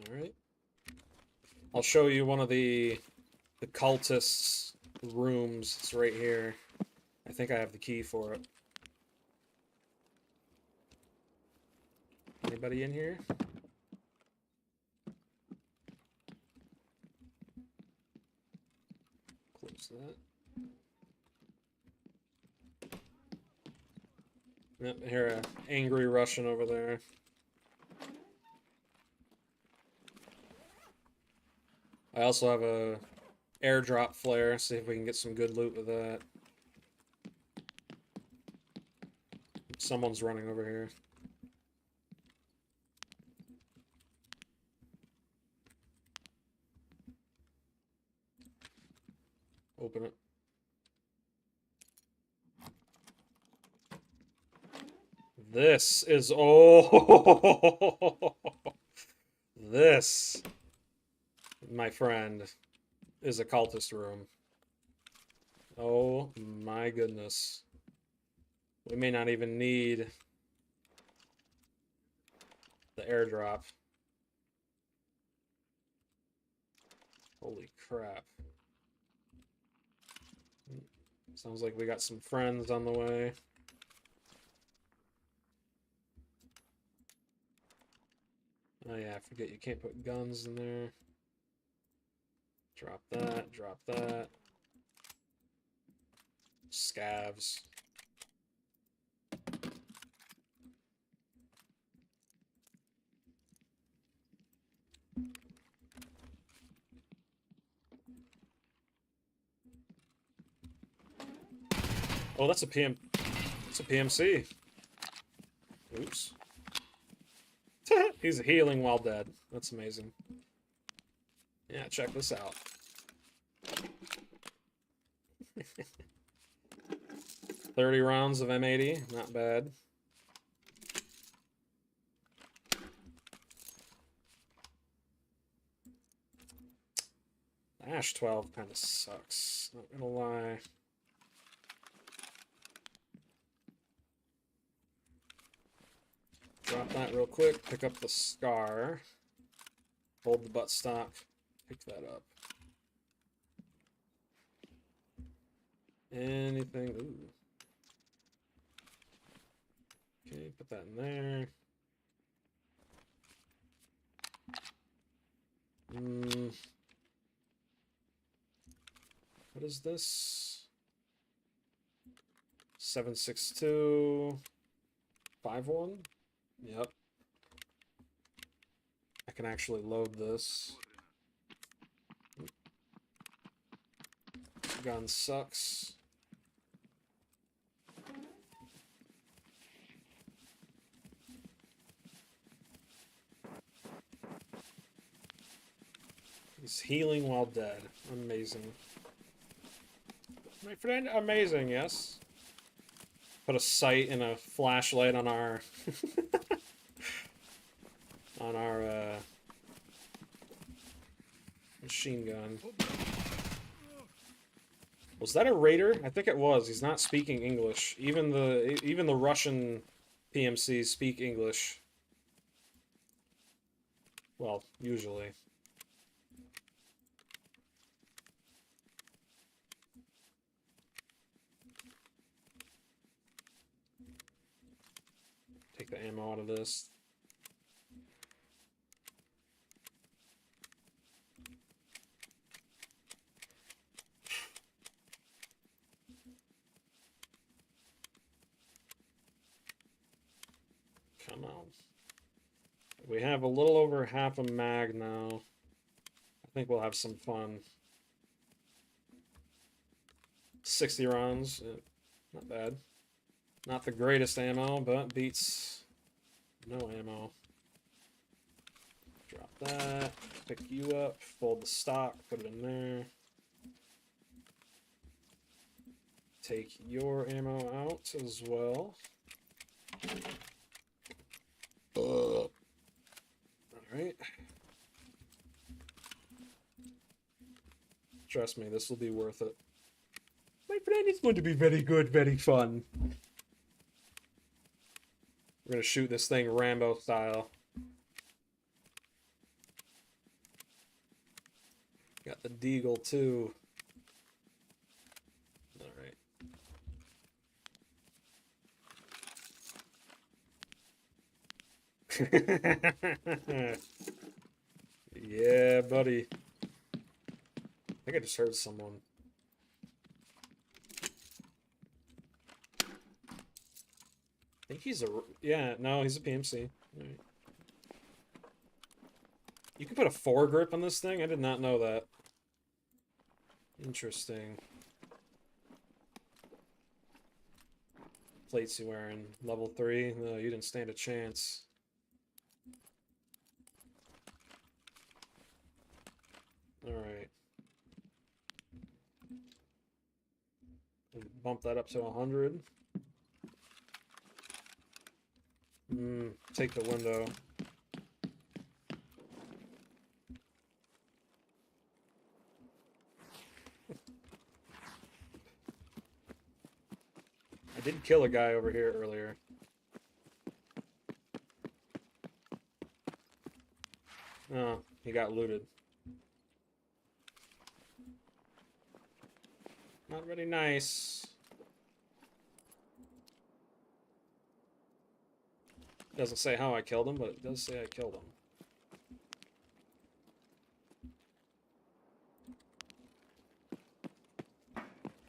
Alright. I'll show you one of the cultists' rooms. It's right here. I think I have the key for it. Anybody in here? Close that. Yep, I hear an angry Russian over there. I also have a airdrop flare. See if we can get some good loot with that. Someone's running over here. Open it. This is... Oh! This, my friend, is a cultist room. Oh my goodness. We may not even need the airdrop. Holy crap. Sounds like we got some friends on the way. Oh yeah, I forget you can't put guns in there. Drop that, drop that. Scavs. Oh, that's a PM. It's a PMC. Oops. He's healing while dead. That's amazing. Yeah, check this out. 30 rounds of M80, not bad. Ash 12 kind of sucks, not gonna lie. Drop that real quick, pick up the scar. Hold the buttstock, pick that up. Anything, ooh. Okay, put that in there. What is this? 762 51? Yep. I can actually load this. Gun sucks. He's healing while dead. Amazing. My friend, amazing, yes. Put a sight and a flashlight on our on our machine gun. Was that a raider? I think it was. He's not speaking English. Even the Russian PMCs speak English. Well, usually. Take the ammo out of this. Come on. We have a little over half a mag now. I think we'll have some fun. 60 rounds. Not bad. Not the greatest ammo, but beats no ammo. Drop that. Pick you up. Fold the stock. Put it in there. Take your ammo out as well. Alright. Trust me, this will be worth it. My friend, it's going to be very good, very fun. We're gonna shoot this thing Rambo style. Got the deagle too. Alright. Yeah, buddy. I think I just heard someone. I think he's a... Yeah, no, he's a PMC. Right. You can put a foregrip on this thing? I did not know that. Interesting. Plates you wearing? Level 3? No, you didn't stand a chance. Alright. Bump that up to 100. Take the window. I did kill a guy over here earlier. Oh, he got looted. Not very nice. Doesn't say how I killed him, but it does say I killed him. How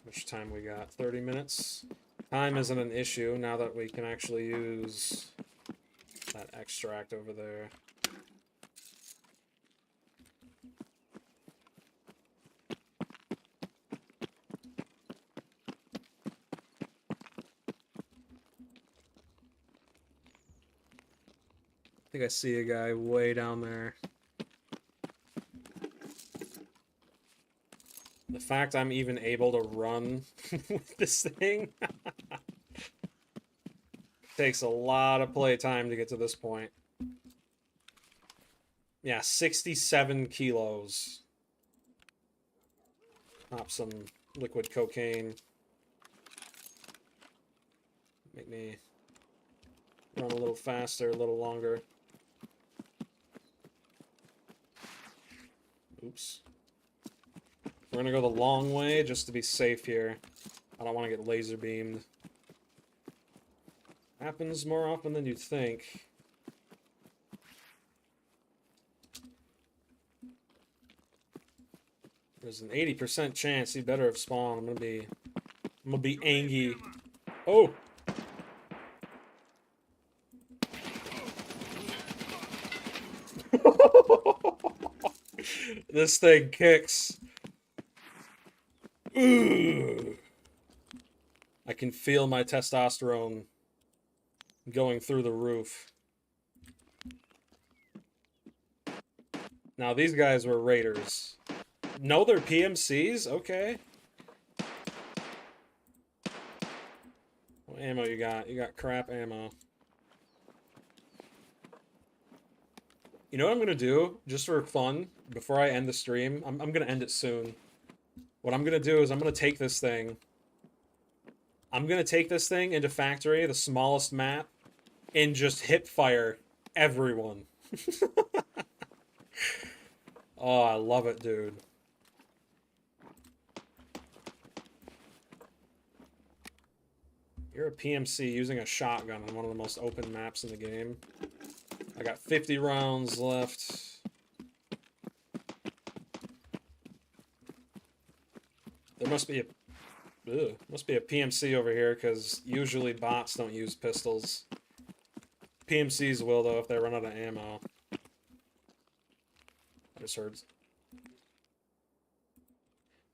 much time we got? 30 minutes? Time isn't an issue now that we can actually use that extract over there. I think I see a guy way down there. The fact I'm even able to run with this thing takes a lot of play time to get to this point. Yeah, 67 kilos. Pop some liquid cocaine. Make me run a little faster, a little longer. Oops. We're gonna go the long way just to be safe here. I don't want to get laser beamed. Happens more often than you'd think. There's an 80% chance he better have spawned. I'm gonna be angry. Oh! This thing kicks. Ooh. I can feel my testosterone going through the roof. Now these guys were raiders. No, they're PMCs? Okay. What ammo you got? You got crap ammo. You know what I'm gonna do? Just for fun, before I end the stream, I'm gonna end it soon. What I'm gonna do is I'm gonna take this thing. I'm gonna take this thing into factory, the smallest map, and just hip fire everyone. Oh, I love it, dude. You're a PMC using a shotgun on one of the most open maps in the game. I got 50 rounds left. There must be a PMC over here, because usually bots don't use pistols. PMCs will, though, if they run out of ammo. I just heard.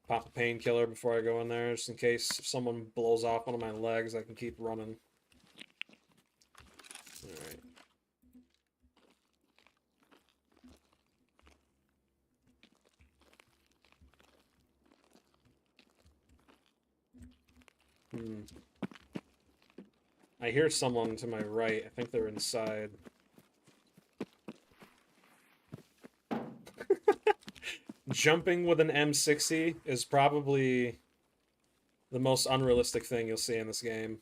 Pop a painkiller before I go in there, just in case if someone blows off one of my legs, I can keep running. Alright. I hear someone to my right. I think they're inside. Jumping with an M60 is probably the most unrealistic thing you'll see in this game.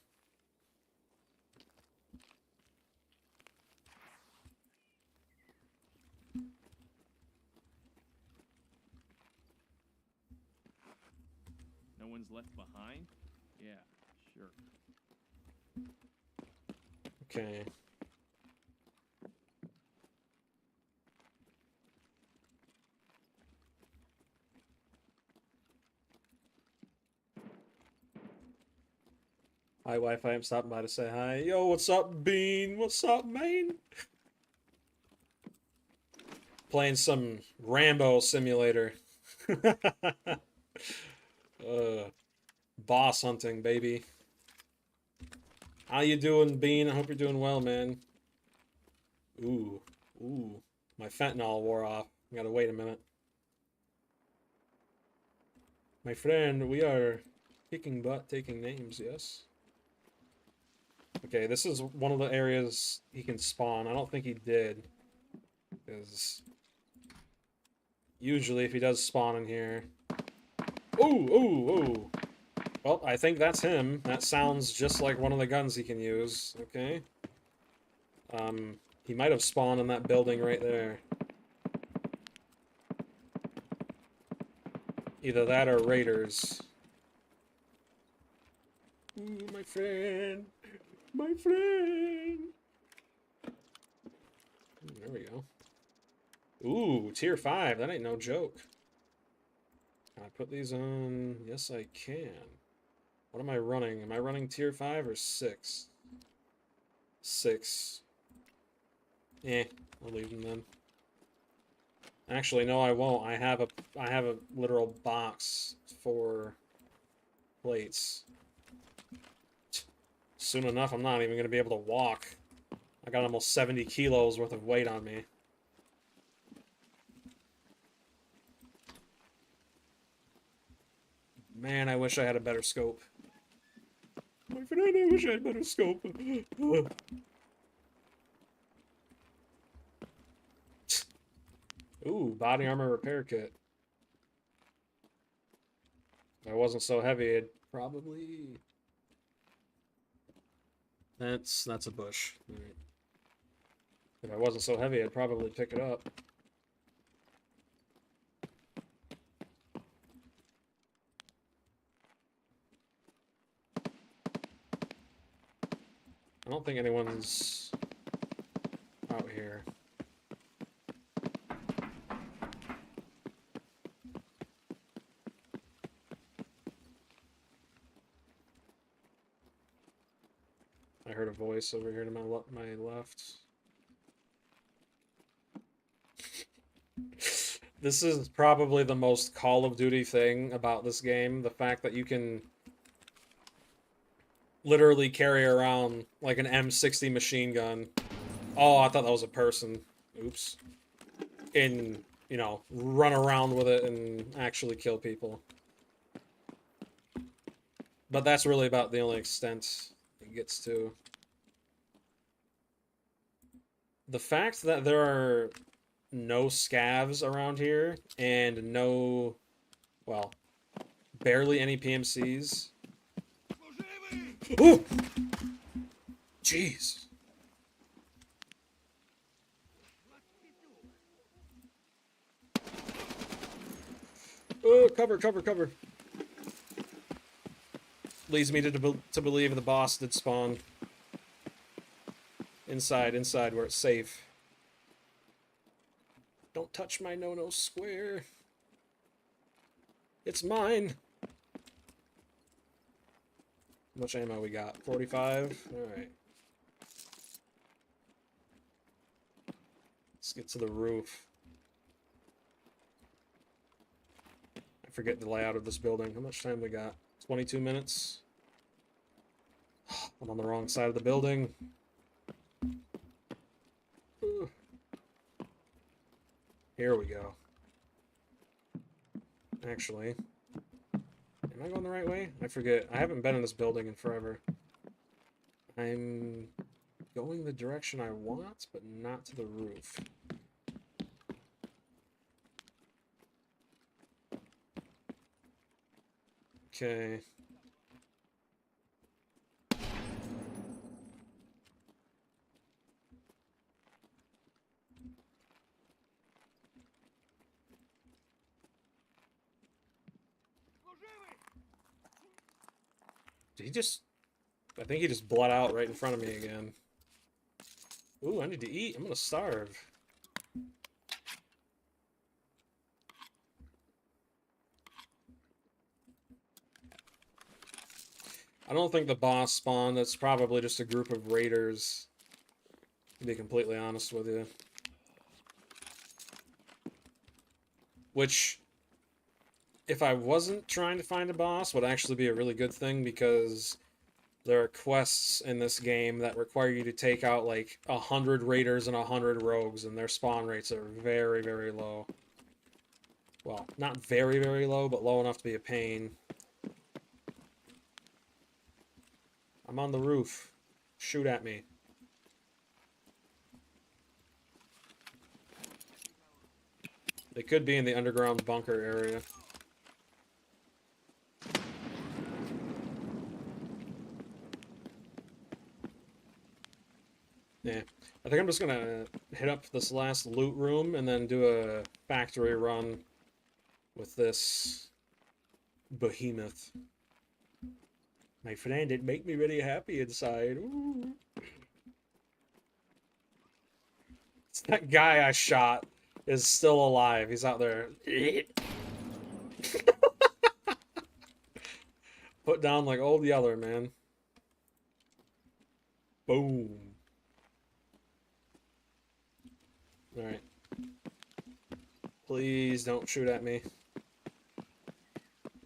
No one's left behind? Yeah, sure. Okay. Hi, Wi-Fi. I'm stopping by to say hi. Yo, what's up, Bean? What's up, man? Playing some Rambo simulator. Boss hunting, baby. How you doing, Bean? I hope you're doing well, man. Ooh. My fentanyl wore off. I gotta wait a minute. My friend, we are kicking butt, taking names, yes? Okay, this is one of the areas he can spawn. I don't think he did. Because usually if he does spawn in here... Ooh! Well, I think that's him. That sounds just like one of the guns he can use. Okay. He might have spawned in that building right there. Either that or raiders. Ooh, my friend! My friend! There we go. Ooh, tier 5. That ain't no joke. Can I put these on? Yes, I can. What am I running? Am I running tier 5 or 6? 6. I'll leave them then. Actually, no, I won't. I have a literal box for plates. Soon enough, I'm not even going to be able to walk. I got almost 70 kilos worth of weight on me. Man, I wish I had a better scope. My friend, I wish I had a better scope. Ooh, body armor repair kit. If I wasn't so heavy, it'd probably... That's a bush. All right. If I wasn't so heavy, I'd probably pick it up. I don't think anyone's out here. I heard a voice over here to my left. This is probably the most Call of Duty thing about this game. The fact that you can literally carry around like an M60 machine gun. Oh, I thought that was a person. Oops. And, you know, run around with it and actually kill people. But that's really about the only extent it gets to. The fact that there are no scavs around here and no, well, barely any PMCs. Ooh! Jeez. Oh, cover, cover, cover. Leads me to believe the boss did spawn. Inside where it's safe. Don't touch my no-no square. It's mine. How much ammo we got? 45? Alright. Let's get to the roof. I forget the layout of this building. How much time we got? 22 minutes. I'm on the wrong side of the building. Here we go. Actually, am I going the right way? I forget. I haven't been in this building in forever. I'm going the direction I want, but not to the roof. Okay. Did he just... I think he just bled out right in front of me again. Ooh, I need to eat. I'm gonna starve. I don't think the boss spawned. That's probably just a group of raiders, to be completely honest with you. Which, if I wasn't trying to find a boss, would actually be a really good thing, because there are quests in this game that require you to take out like 100 raiders and 100 rogues, and their spawn rates are very, very low. Well, not very, very low, but low enough to be a pain. I'm on the roof. Shoot at me. They could be in the underground bunker area. Yeah. I think I'm just gonna hit up this last loot room and then do a factory run with this behemoth. My friend, it make me really happy inside. Ooh. It's that guy I shot is still alive. He's out there. Put down like old Yeller, man. Boom. Alright. Please don't shoot at me.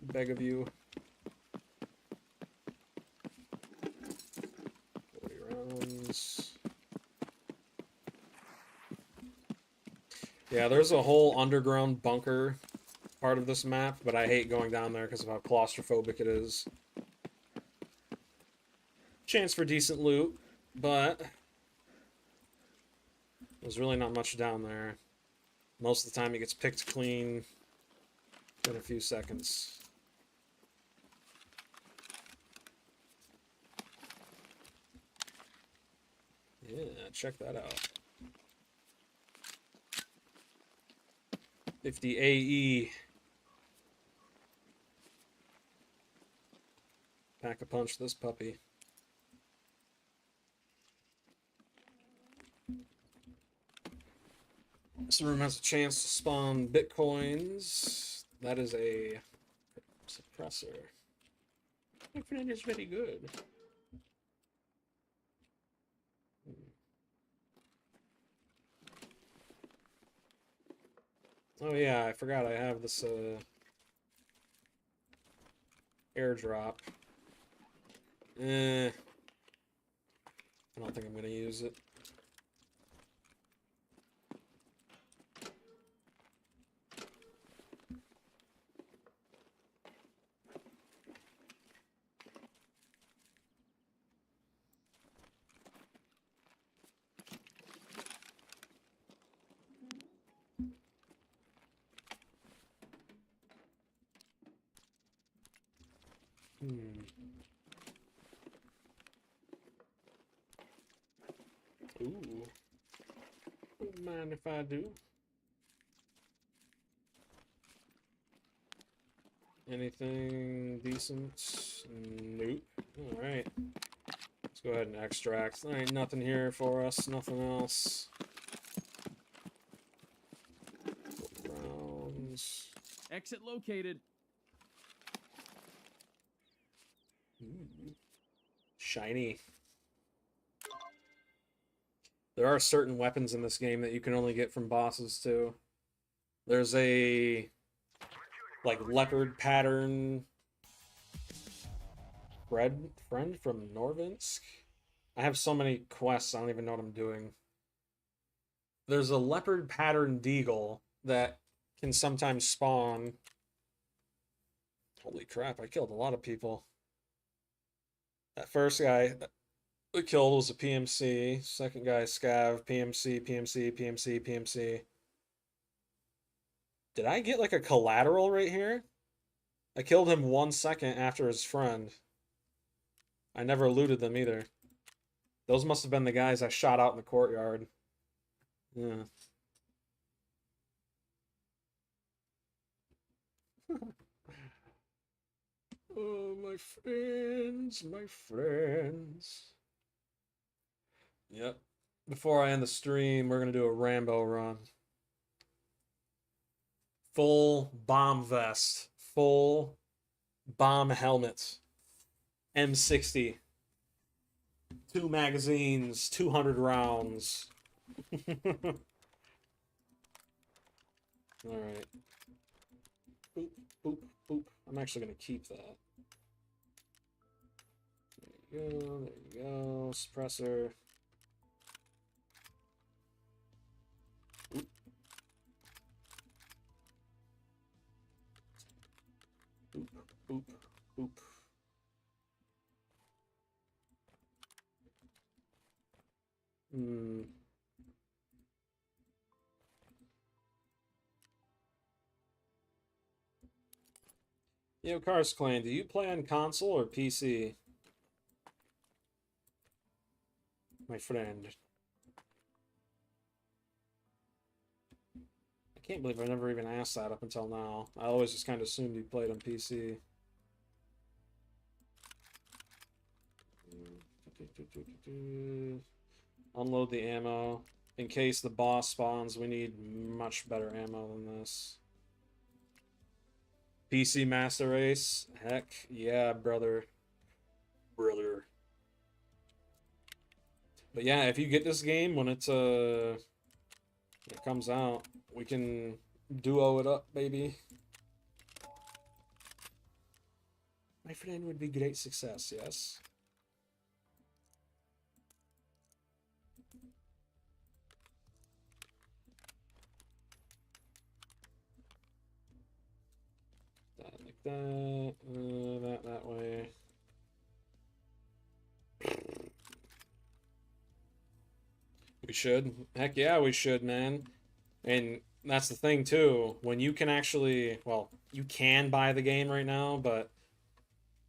Beg of you. 40 rounds. Yeah, there's a whole underground bunker part of this map, but I hate going down there because of how claustrophobic it is. Chance for decent loot, but there's really not much down there. Most of the time it gets picked clean in a few seconds. Yeah, check that out. 50 AE. Pack a punch this puppy. This room has a chance to spawn bitcoins. That is a suppressor. My friend is very good. Oh yeah, I forgot I have this airdrop. I don't think I'm gonna use it. Ooh. Don't mind if I do. Anything decent? Nope. Alright. Let's go ahead and extract. There ain't nothing here for us, nothing else. Rounds. Exit located. Ooh. Shiny. There are certain weapons in this game that you can only get from bosses too. There's a like leopard pattern friend from Norvinsk. I have so many quests, I don't even know what I'm doing. There's a leopard pattern deagle that can sometimes spawn. Holy crap, I killed a lot of people. That first guy we killed was a PMC. Second guy, Scav, PMC, PMC, PMC, PMC. Did I get like a collateral right here? I killed him 1 second after his friend. I never looted them either. Those must have been the guys I shot out in the courtyard. Yeah. Oh, my friends, my friends. Yep. Before I end the stream, we're going to do a Rambo run. Full bomb vest. Full bomb helmet. M60. 2 magazines. 200 rounds. Alright. Boop, boop, boop. I'm actually going to keep that. There you go. There you go. Suppressor. Boop, boop, boop. Yo, Cars Clan, do you play on console or PC? My friend. I can't believe I never even asked that up until now. I always just kind of assumed you played on PC. Unload the ammo. In case the boss spawns, we need much better ammo than this. PC Master Race. Heck yeah, brother. Brother. But yeah, if you get this game when it comes out, we can duo it up, baby. My friend would be great success, yes. That like that, that way. We should. Heck yeah, we should, man. And that's the thing too. When you can actually, well, you can buy the game right now, but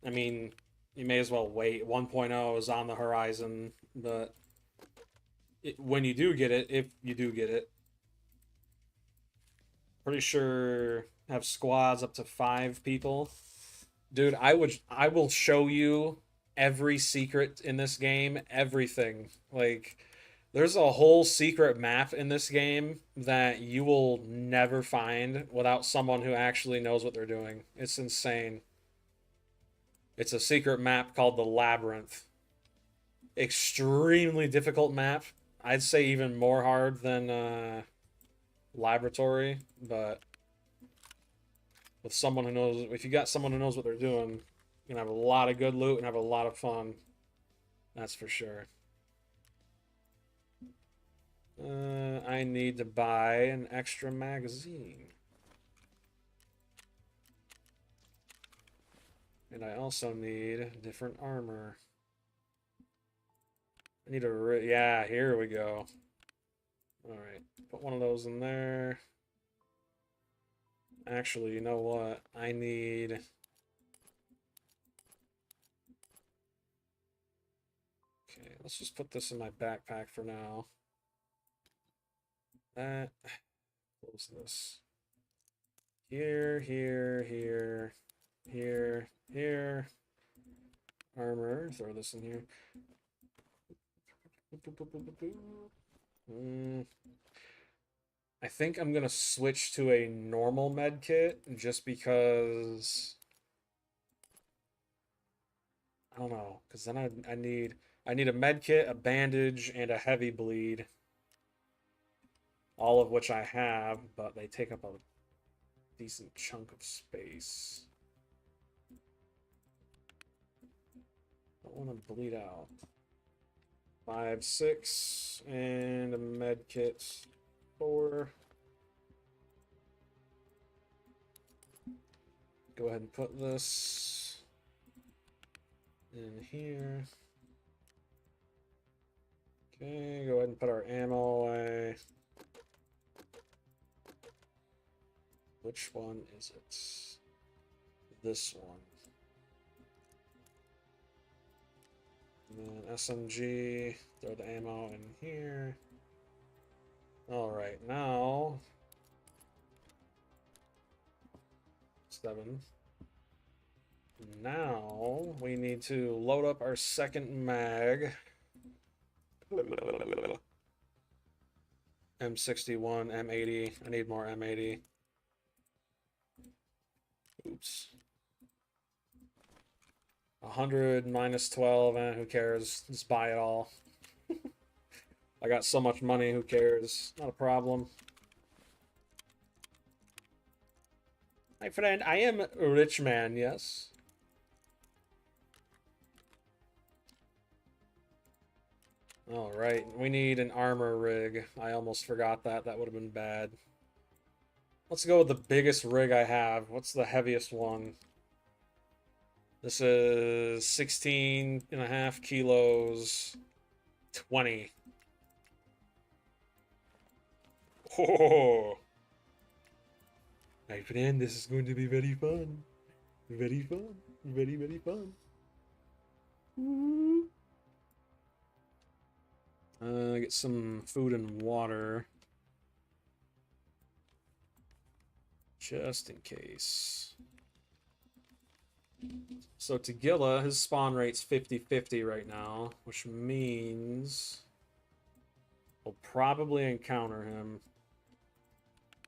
I mean, you may as well wait. 1.0 is on the horizon, but when you do get it, if you do get it, pretty sure have squads up to 5 people. Dude, I will show you every secret in this game, everything. Like there's a whole secret map in this game that you will never find without someone who actually knows what they're doing. It's insane. It's a secret map called the Labyrinth. Extremely difficult map. I'd say even more hard than Laboratory, but with someone who knows, if you got someone who knows what they're doing, you're gonna have a lot of good loot and have a lot of fun. That's for sure. I need to buy an extra magazine. And I also need different armor. I need a, yeah, here we go. Alright, put one of those in there. Actually, you know what? I need... Okay, let's just put this in my backpack for now. That... Close this. Here, here, here, here, here. Armor, throw this in here. I think I'm gonna switch to a normal med kit just because I don't know, because then I need a med kit, a bandage, and a heavy bleed. All of which I have, but they take up a decent chunk of space. Don't want to bleed out. 5, 6, and a med kit 4. Go ahead and put this in here. Okay, go ahead and put our ammo away. Which one is it? This one. And then SMG, throw the ammo in here. Alright, now 7. Now we need to load up our second mag. M61, M80. I need more M80. Oops. 100 minus 12, who cares? Just buy it all. I got so much money, who cares? Not a problem. My friend, I am a rich man, yes? Alright, we need an armor rig. I almost forgot that. That would have been bad. Let's go with the biggest rig I have. What's the heaviest one? This is 16.5 kilos. 20. Oh! My friend, this is going to be very fun. Very fun. Very, very fun. Woo. Get some food and water. Just in case. So Tagilla, his spawn rate's 50-50 right now, which means we'll probably encounter him.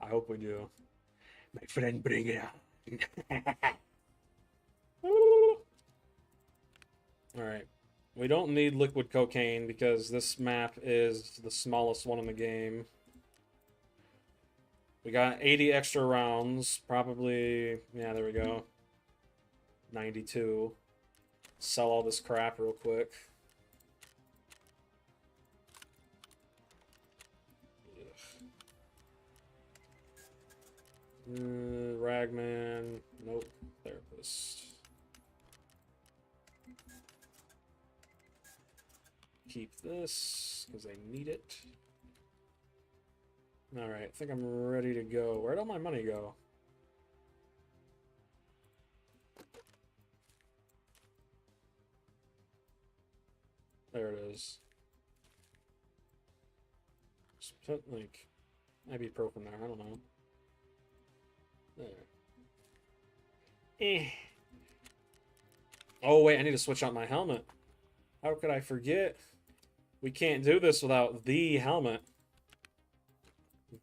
I hope we do. My friend, bring it on. Alright. We don't need liquid cocaine because this map is the smallest one in the game. We got 80 extra rounds. Probably, yeah, there we go. 92. Sell all this crap real quick. Ragman. Nope. Therapist. Keep this, because I need it. Alright, I think I'm ready to go. Where'd all my money go? There it is. Just put, like, ibuprofen there, I don't know. There. Eh. Oh, wait, I need to switch out my helmet. How could I forget? We can't do this without the helmet.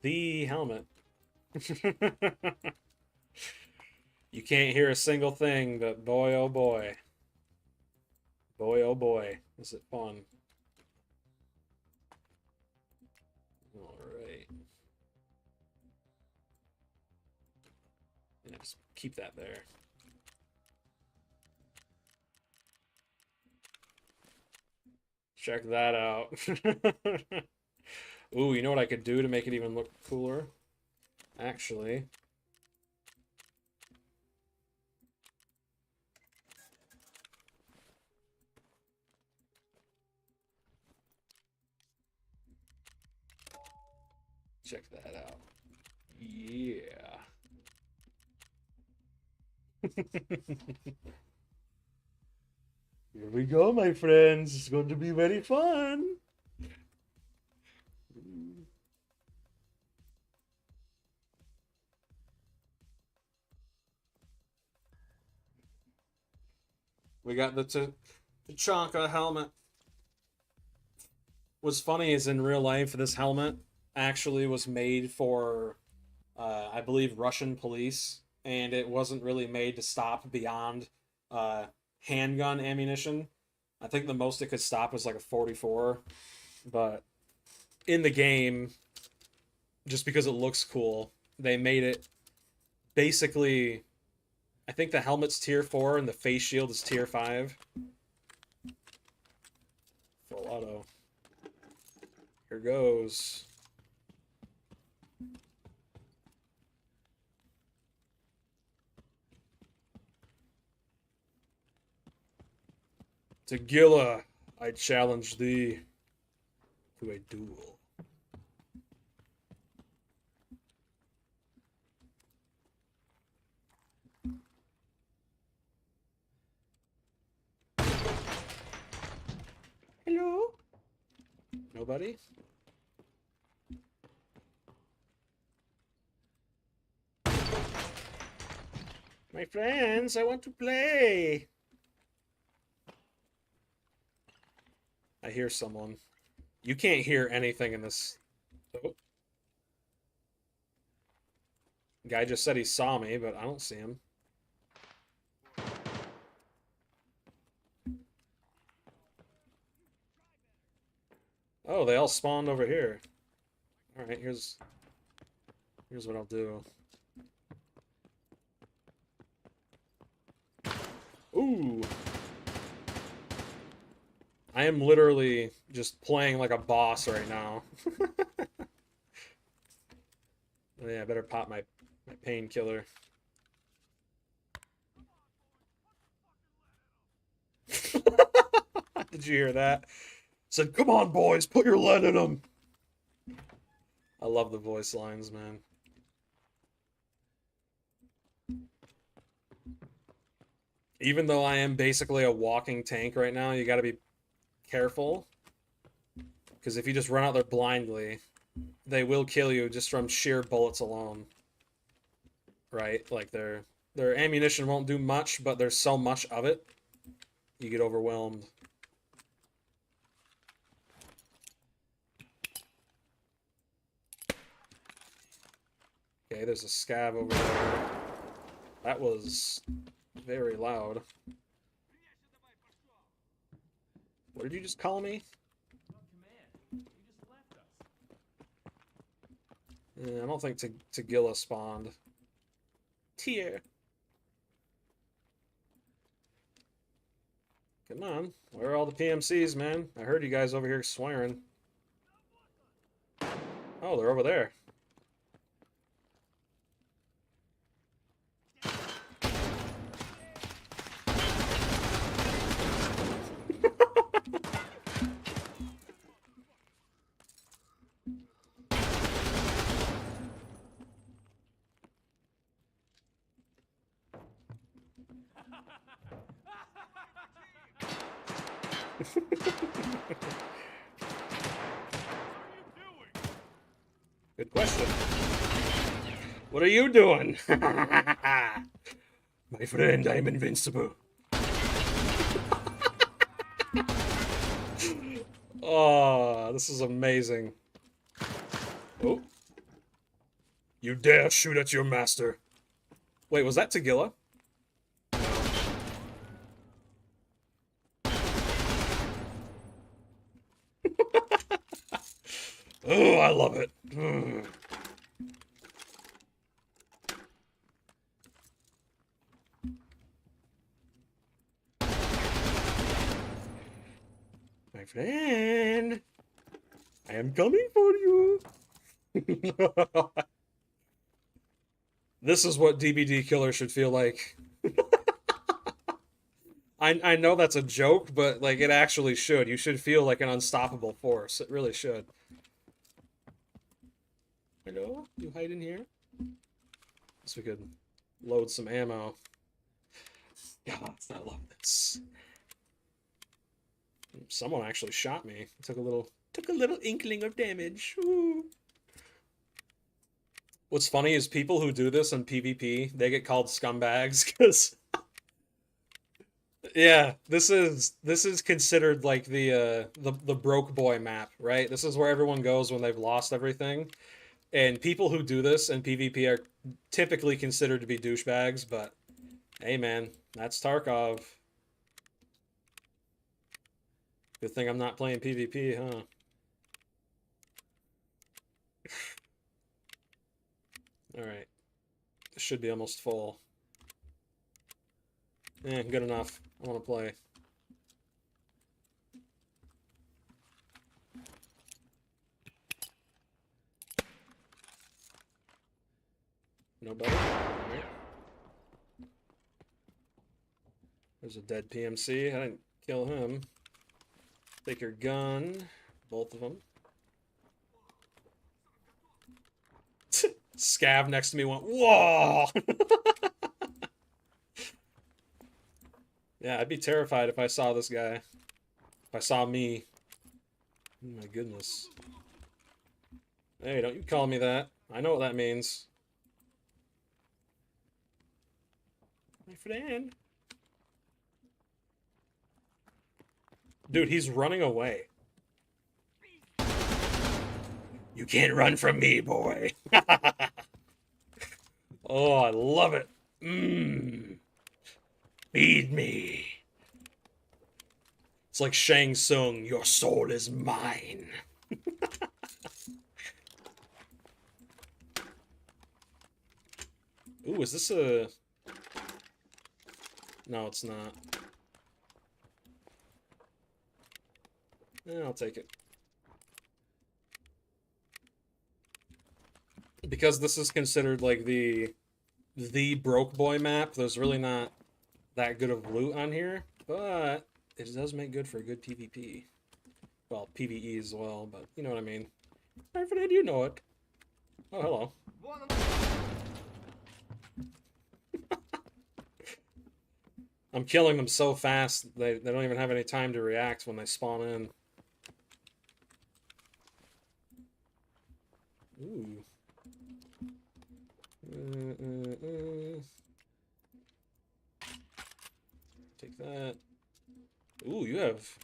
The helmet. You can't hear a single thing, but boy, oh boy. Boy, oh boy. Is it fun. Alright. Yeah, just keep that there. Check that out. Ooh, you know what I could do to make it even look cooler? Actually. Check that out. Yeah. Here we go, my friends. It's going to be very fun. We got the Tachanka helmet. What's funny is in real life, this helmet actually was made for, I believe, Russian police, and it wasn't really made to stop beyond handgun ammunition. I think the most it could stop was like a 44, but in the game, just because it looks cool, they made it basically, I think the helmet's tier 4 and the face shield is tier 5. Full auto. Here goes. Tagilla, I challenge thee to a duel. Hello? Nobody? My friends, I want to play. I hear someone. You can't hear anything in this. Oh. Guy just said he saw me, but I don't see him. Oh, they all spawned over here. Alright, here's what I'll do. Ooh. I am literally just playing like a boss right now. Oh, yeah, I better pop my painkiller. Did you hear that? Said, come on, boys, put your lead in them. I love the voice lines, man. Even though I am basically a walking tank right now, you gotta be careful. Because if you just run out there blindly, they will kill you just from sheer bullets alone. Right? Like, their ammunition won't do much, but there's so much of it, you get overwhelmed. Okay, there's a scav over there. That was very loud. What did you just call me? Command. They just left us. I don't think Tagilla spawned. Tier. Come on. Where are all the PMCs, man? I heard you guys over here swearing. Oh, they're over there. Good question. What are you doing? My friend, I'm invincible. Oh, this is amazing. Oh. You dare shoot at your master. Wait, was that Tagilla? Oh, I love it. My friend, I am coming for you. This is what DBD Killer should feel like. I know that's a joke, but like it actually should. You should feel like an unstoppable force. It really should. Hello? You hide in here? So we could load some ammo. God, I love this. Someone actually shot me. Took a little inkling of damage. Ooh. What's funny is people who do this in PvP, they get called scumbags because yeah, this is considered like the broke boy map, right? This is where everyone goes when they've lost everything. And people who do this in PvP are typically considered to be douchebags, but hey man, that's Tarkov. Good thing I'm not playing PvP, huh? Alright. This should be almost full. Eh, good enough. I want to play. Nobody? Alright. There's a dead PMC. I didn't kill him. Take your gun. Both of them. Scav next to me went, whoa! Yeah, I'd be terrified if I saw this guy. If I saw me. Oh my goodness. Hey, don't you call me that. I know what that means. My friend. Dude, he's running away. You can't run from me, boy. Oh, I love it. Mmm. Feed me. It's like Shang Tsung, your soul is mine. Ooh, is this a... No, it's not. I'll take it. Because this is considered like the broke boy map, there's really not that good of loot on here, but it does make good for a good PvP. Well, PvE as well, but you know what I mean. My friend, you know it. Oh, hello. I'm killing them so fast, they don't even have any time to react when they spawn in. Ooh. Take that. Ooh, you have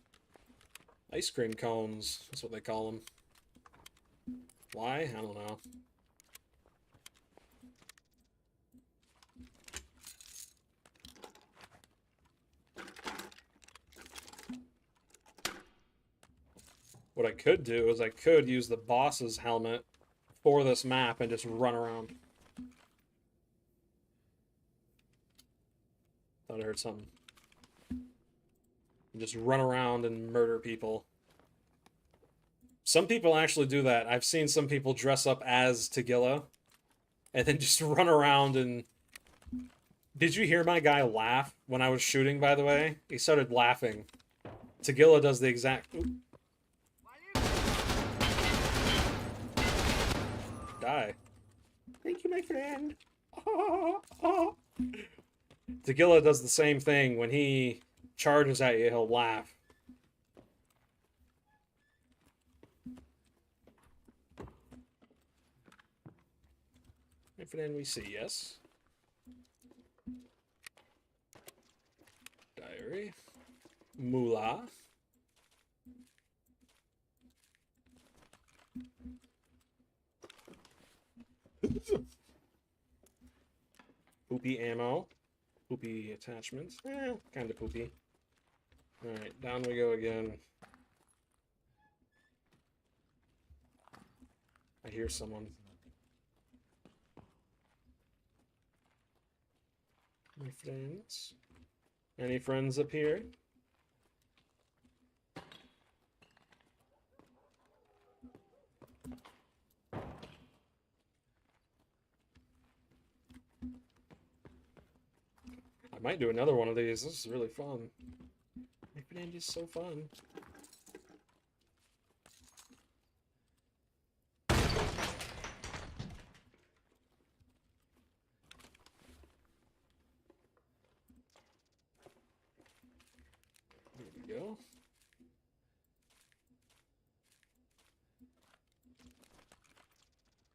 ice cream cones. That's what they call them. Why? I don't know. What I could do is I could use the boss's helmet for this map and just run around. Thought I heard something. And just run around and murder people. Some people actually do that. I've seen some people dress up as Tagilla and then just run around and... Did you hear my guy laugh when I was shooting, by the way? He started laughing. Tagilla does the exact... Oop. Die. Thank you, my friend. Tagilla does the same thing. When he charges at you, he'll laugh. My friend, we see, yes. Diary. Moolah. Poopy ammo. Poopy attachments. Kind of poopy. Alright, down we go again. I hear someone. My friends. Any friends up here? I might do another one of these. This is really fun. My friend is so fun. There we go.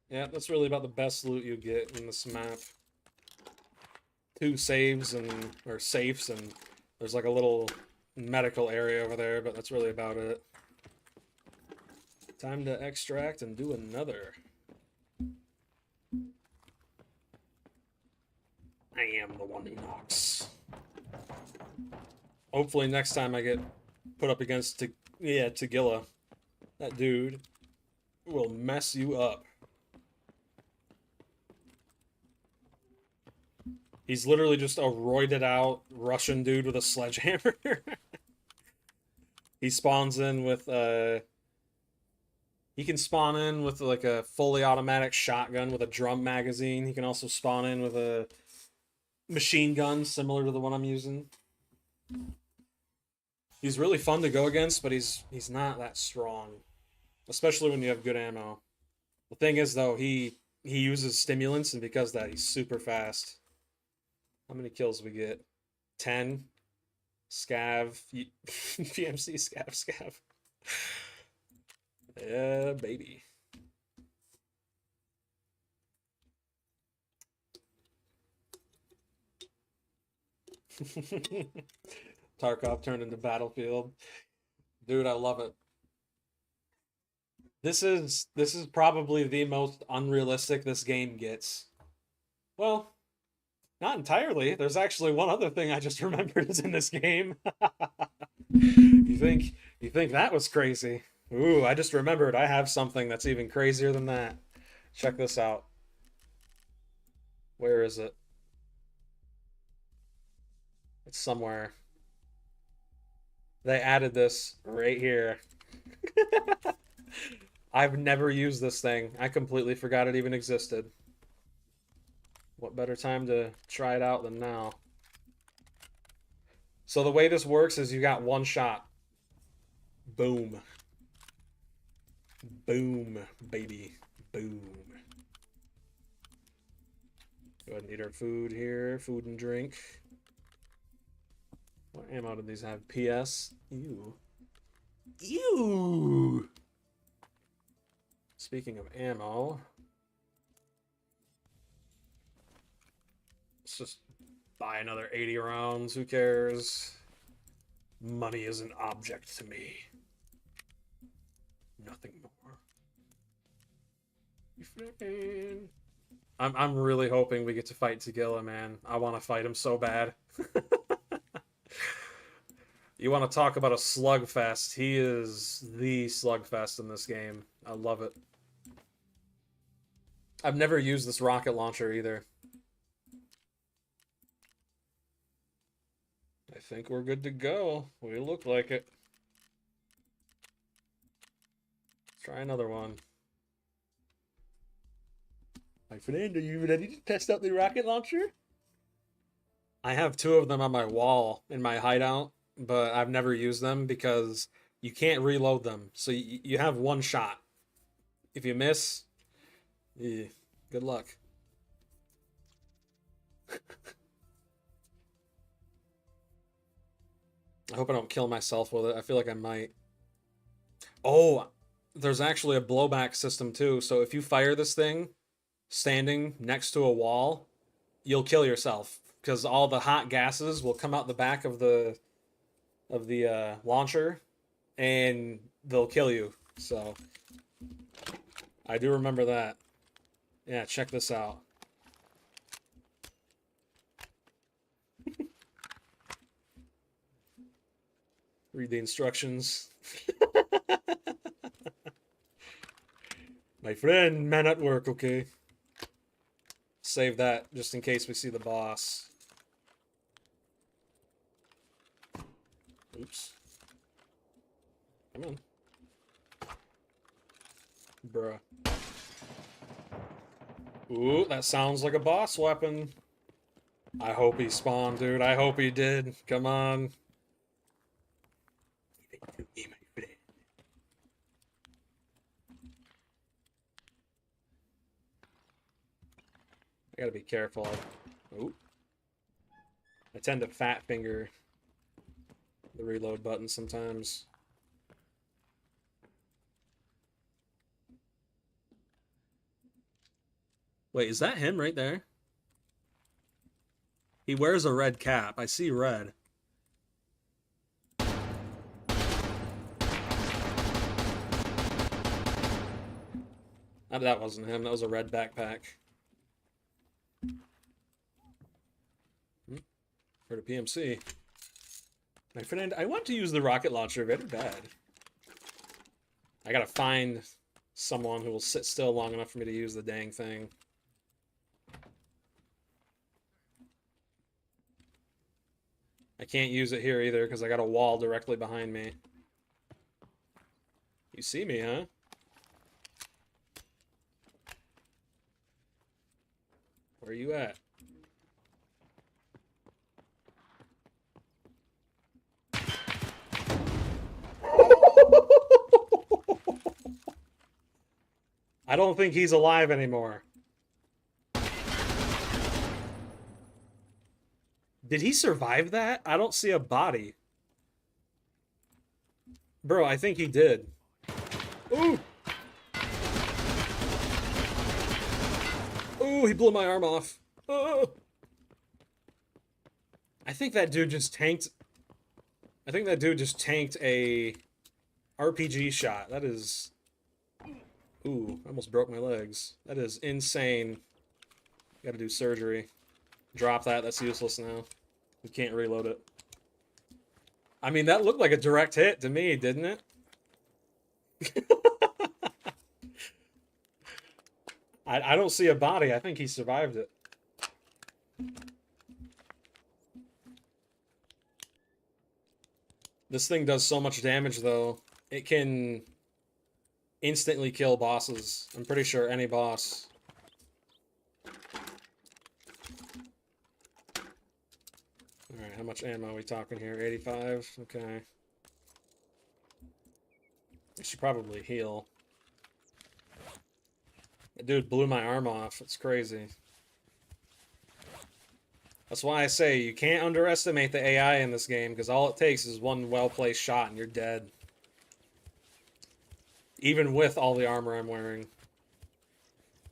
Yeah, that's really about the best loot you get in this map. 2 saves or safes, and there's like a little medical area over there, but that's really about it. Time to extract and do another. I am the one who knocks. Hopefully next time I get put up against Tagilla, that dude will mess you up. He's literally just a roided out Russian dude with a sledgehammer. He spawns in with he can spawn in with like a fully automatic shotgun with a drum magazine. He can also spawn in with a machine gun similar to the one I'm using. He's really fun to go against, but he's not that strong. Especially when you have good ammo. The thing is though, he uses stimulants, and because of that he's super fast. How many kills we get? 10. Scav. PMC, scav. Yeah, baby. Tarkov turned into Battlefield. Dude, I love it. This is probably the most unrealistic this game gets. Well, not entirely. There's actually one other thing I just remembered is in this game. You think that was crazy? Ooh, I just remembered I have something that's even crazier than that. Check this out. Where is it? It's somewhere. They added this right here. I've never used this thing. I completely forgot it even existed. What better time to try it out than now? So the way this works is you got one shot. Boom. Boom, baby. Boom. Go ahead and eat our food here. Food and drink. What ammo did these have? PS? Ew. Ew! Speaking of ammo... Let's just buy another 80 rounds. Who cares? Money is an object to me. Nothing more. I'm really hoping we get to fight Tagilla, man. I want to fight him so bad. You want to talk about a slugfest? He is the slugfest in this game. I love it. I've never used this rocket launcher either. I think we're good to go. We look like it. Let's try another one. My friend, are you ready to test out the rocket launcher? I have 2 of them on my wall in my hideout, but I've never used them because you can't reload them. So you have 1 shot. If you miss, good luck. I hope I don't kill myself with it. I feel like I might. Oh, there's actually a blowback system too. So if you fire this thing standing next to a wall, you'll kill yourself because all the hot gases will come out the back of the launcher and they'll kill you. So I do remember that. Yeah, check this out. Read the instructions. My friend, man at work, okay? Save that just in case we see the boss. Oops. Come on. Bruh. Ooh, that sounds like a boss weapon. I hope he spawned, dude. I hope he did. Come on. I gotta be careful. Ooh. I tend to fat finger the reload button sometimes. Wait, is that him right there? He wears a red cap. I see red. That wasn't him. That was a red backpack. Heard a PMC. My friend, I want to use the rocket launcher very bad. I gotta find someone who will sit still long enough for me to use the dang thing. I can't use it here either because I got a wall directly behind me. You see me, huh? Where are you at? I don't think he's alive anymore. Did he survive that? I don't see a body. Bro, I think he did. Ooh! Ooh, he blew my arm off. Oh. I think that dude just tanked... I think that dude just tanked a RPG shot. That is... Ooh, I almost broke my legs. That is insane. Gotta do surgery. Drop that, that's useless now. We can't reload it. I mean, that looked like a direct hit to me, didn't it? I don't see a body. I think he survived it. This thing does so much damage, though. It can instantly kill bosses. I'm pretty sure any boss. Alright, how much ammo are we talking here? 85? Okay. I should probably heal. That dude blew my arm off. It's crazy. That's why I say you can't underestimate the AI in this game, because all it takes is one well-placed shot and you're dead. Even with all the armor I'm wearing.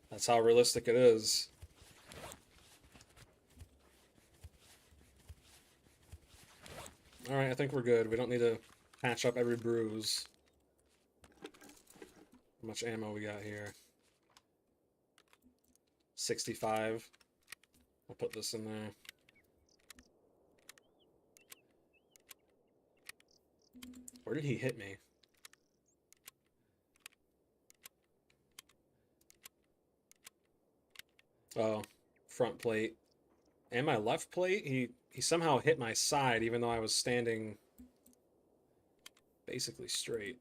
That's how realistic it is. Alright, I think we're good. We don't need to patch up every bruise. How much ammo we got here? 65. I'll put this in there. Where did he hit me? Oh, front plate. And my left plate? He somehow hit my side even though I was standing basically straight.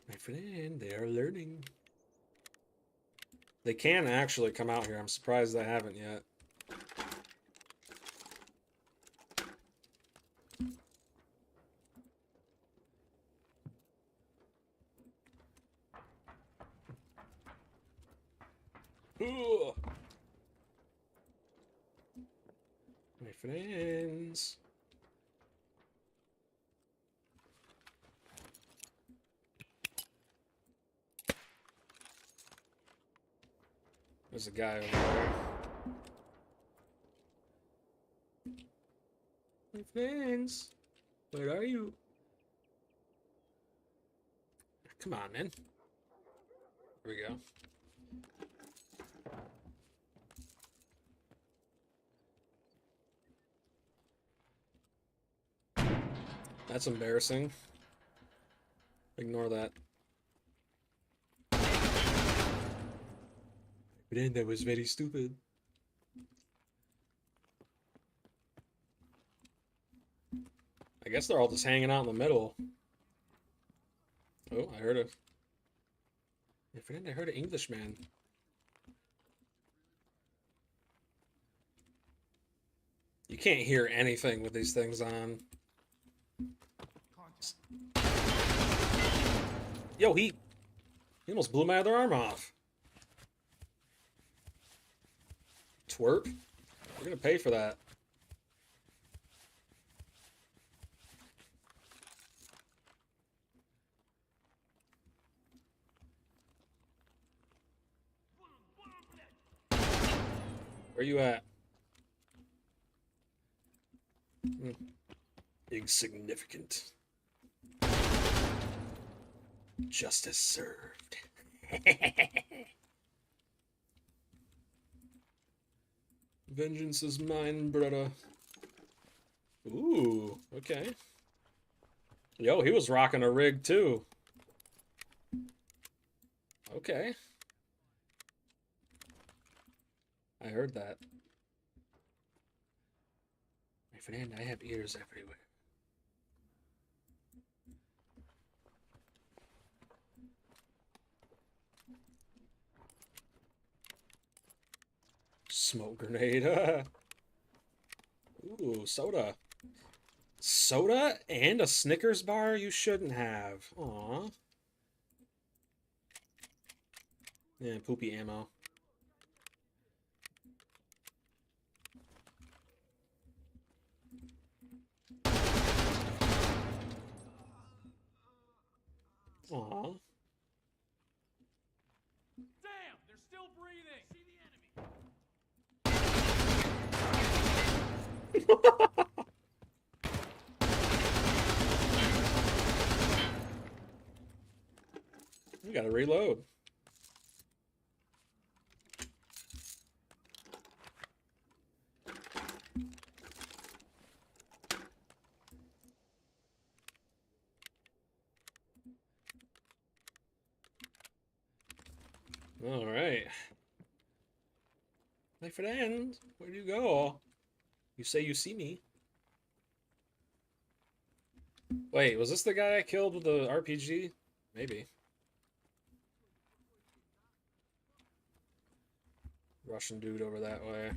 My friend, they are learning. They can actually come out here. I'm surprised they haven't yet. Ugh. My friends. There's a guy over there. My friends, where are you? Come on, man. Here we go. That's embarrassing. Ignore that. But then that was very stupid. I guess they're all just hanging out in the middle. Oh, I heard a... My friend, I heard an Englishman. You can't hear anything with these things on. Yo, he almost blew my other arm off. Twerp? You're gonna pay for that. Where you at? Insignificant. Justice served. Vengeance is mine, brother. Ooh, okay. Yo, he was rocking a rig too. Okay. I heard that. My friend, I have ears everywhere. Smoke grenade. Ooh, soda. Soda and a Snickers bar? You shouldn't have. Aw. Yeah, poopy ammo. Aw. Damn, they're still breathing. See the enemy. We gotta reload. All right. My friend, where do you go? You say you see me. Wait, was this the guy I killed with the RPG? Maybe. Russian dude over that way.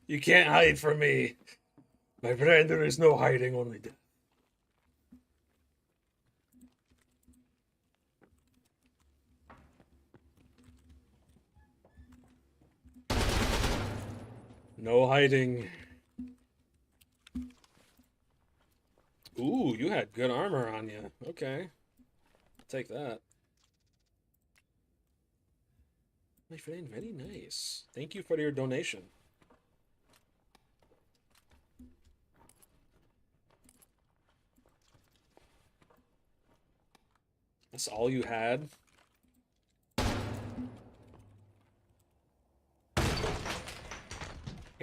You can't hide from me. My friend, there is no hiding, only death. No hiding. Ooh, you had good armor on you. Okay. I'll take that. My friend, very nice. Thank you for your donation. That's all you had?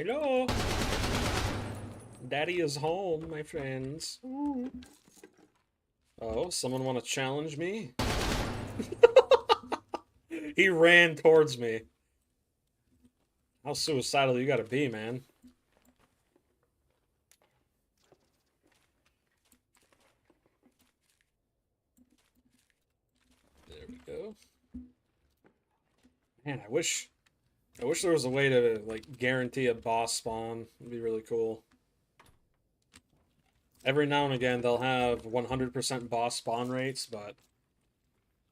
Hello. Daddy is home, my friends. Ooh. Oh, someone want to challenge me? He ran towards me. How suicidal you gotta be, man. There we go. Man, I wish there was a way to, like, guarantee a boss spawn. It'd be really cool. Every now and again, they'll have 100% boss spawn rates, but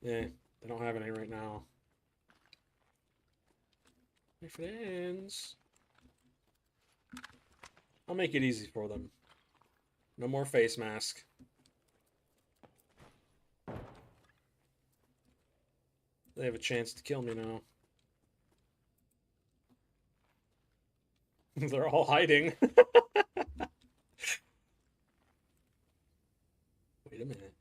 yeah, they don't have any right now. My friends. I'll make it easy for them. No more face mask. They have a chance to kill me now. They're all hiding. Wait a minute.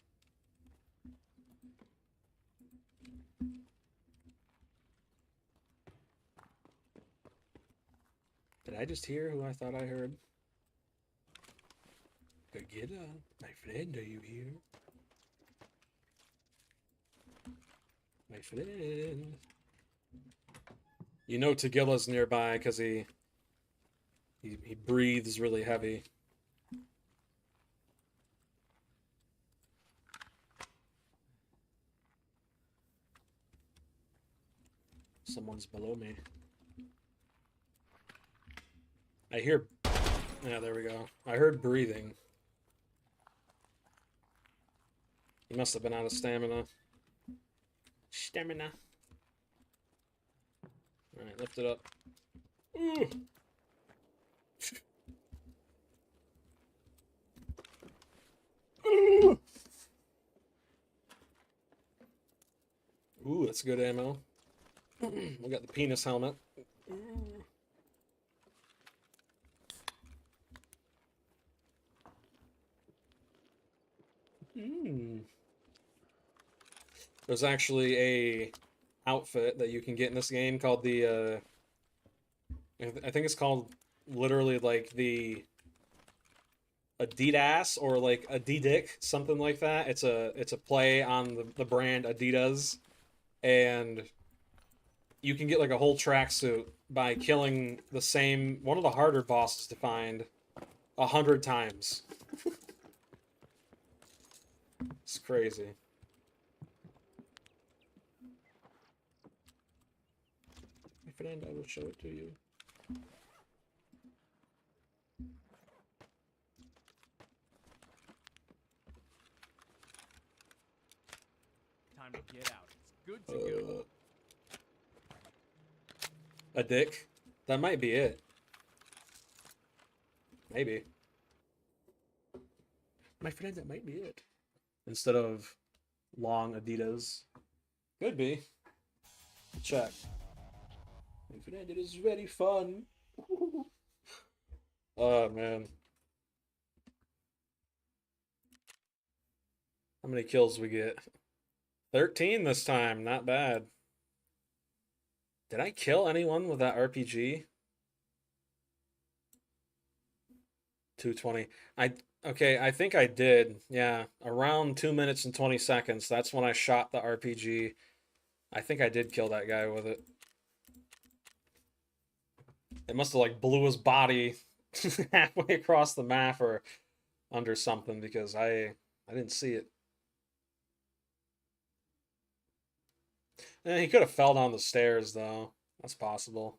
Did I just hear who I thought I heard? Gagilla, my friend, are you here? My friend. You know Tagilla's nearby because he breathes really heavy. Someone's below me. I hear... Yeah, there we go. I heard breathing. He must have been out of stamina. Stamina. Alright, lift it up. Ooh! Ooh! Ooh, that's good ammo. We got the penis helmet. There's actually a outfit that you can get in this game called the I think it's called literally like the Adidas or like Adidic, something like that. It's a play on the brand Adidas, and you can get like a whole tracksuit by killing the same one of the harder bosses to find 100 times. It's crazy. My friend, I will show it to you. Time to get out. It's good to go. A dick? That might be it. Maybe. My friend, that might be it. Instead of long Adidas. Could be. Check. My friend, it is very fun. Oh, man. How many kills we get? 13 this time. Not bad. Did I kill anyone with that RPG? 220. Okay, I think I did. Yeah, around 2 minutes and 20 seconds. That's when I shot the RPG. I think I did kill that guy with it. It must have like blew his body halfway across the map or under something because I didn't see it. He could have fell down the stairs though. That's possible.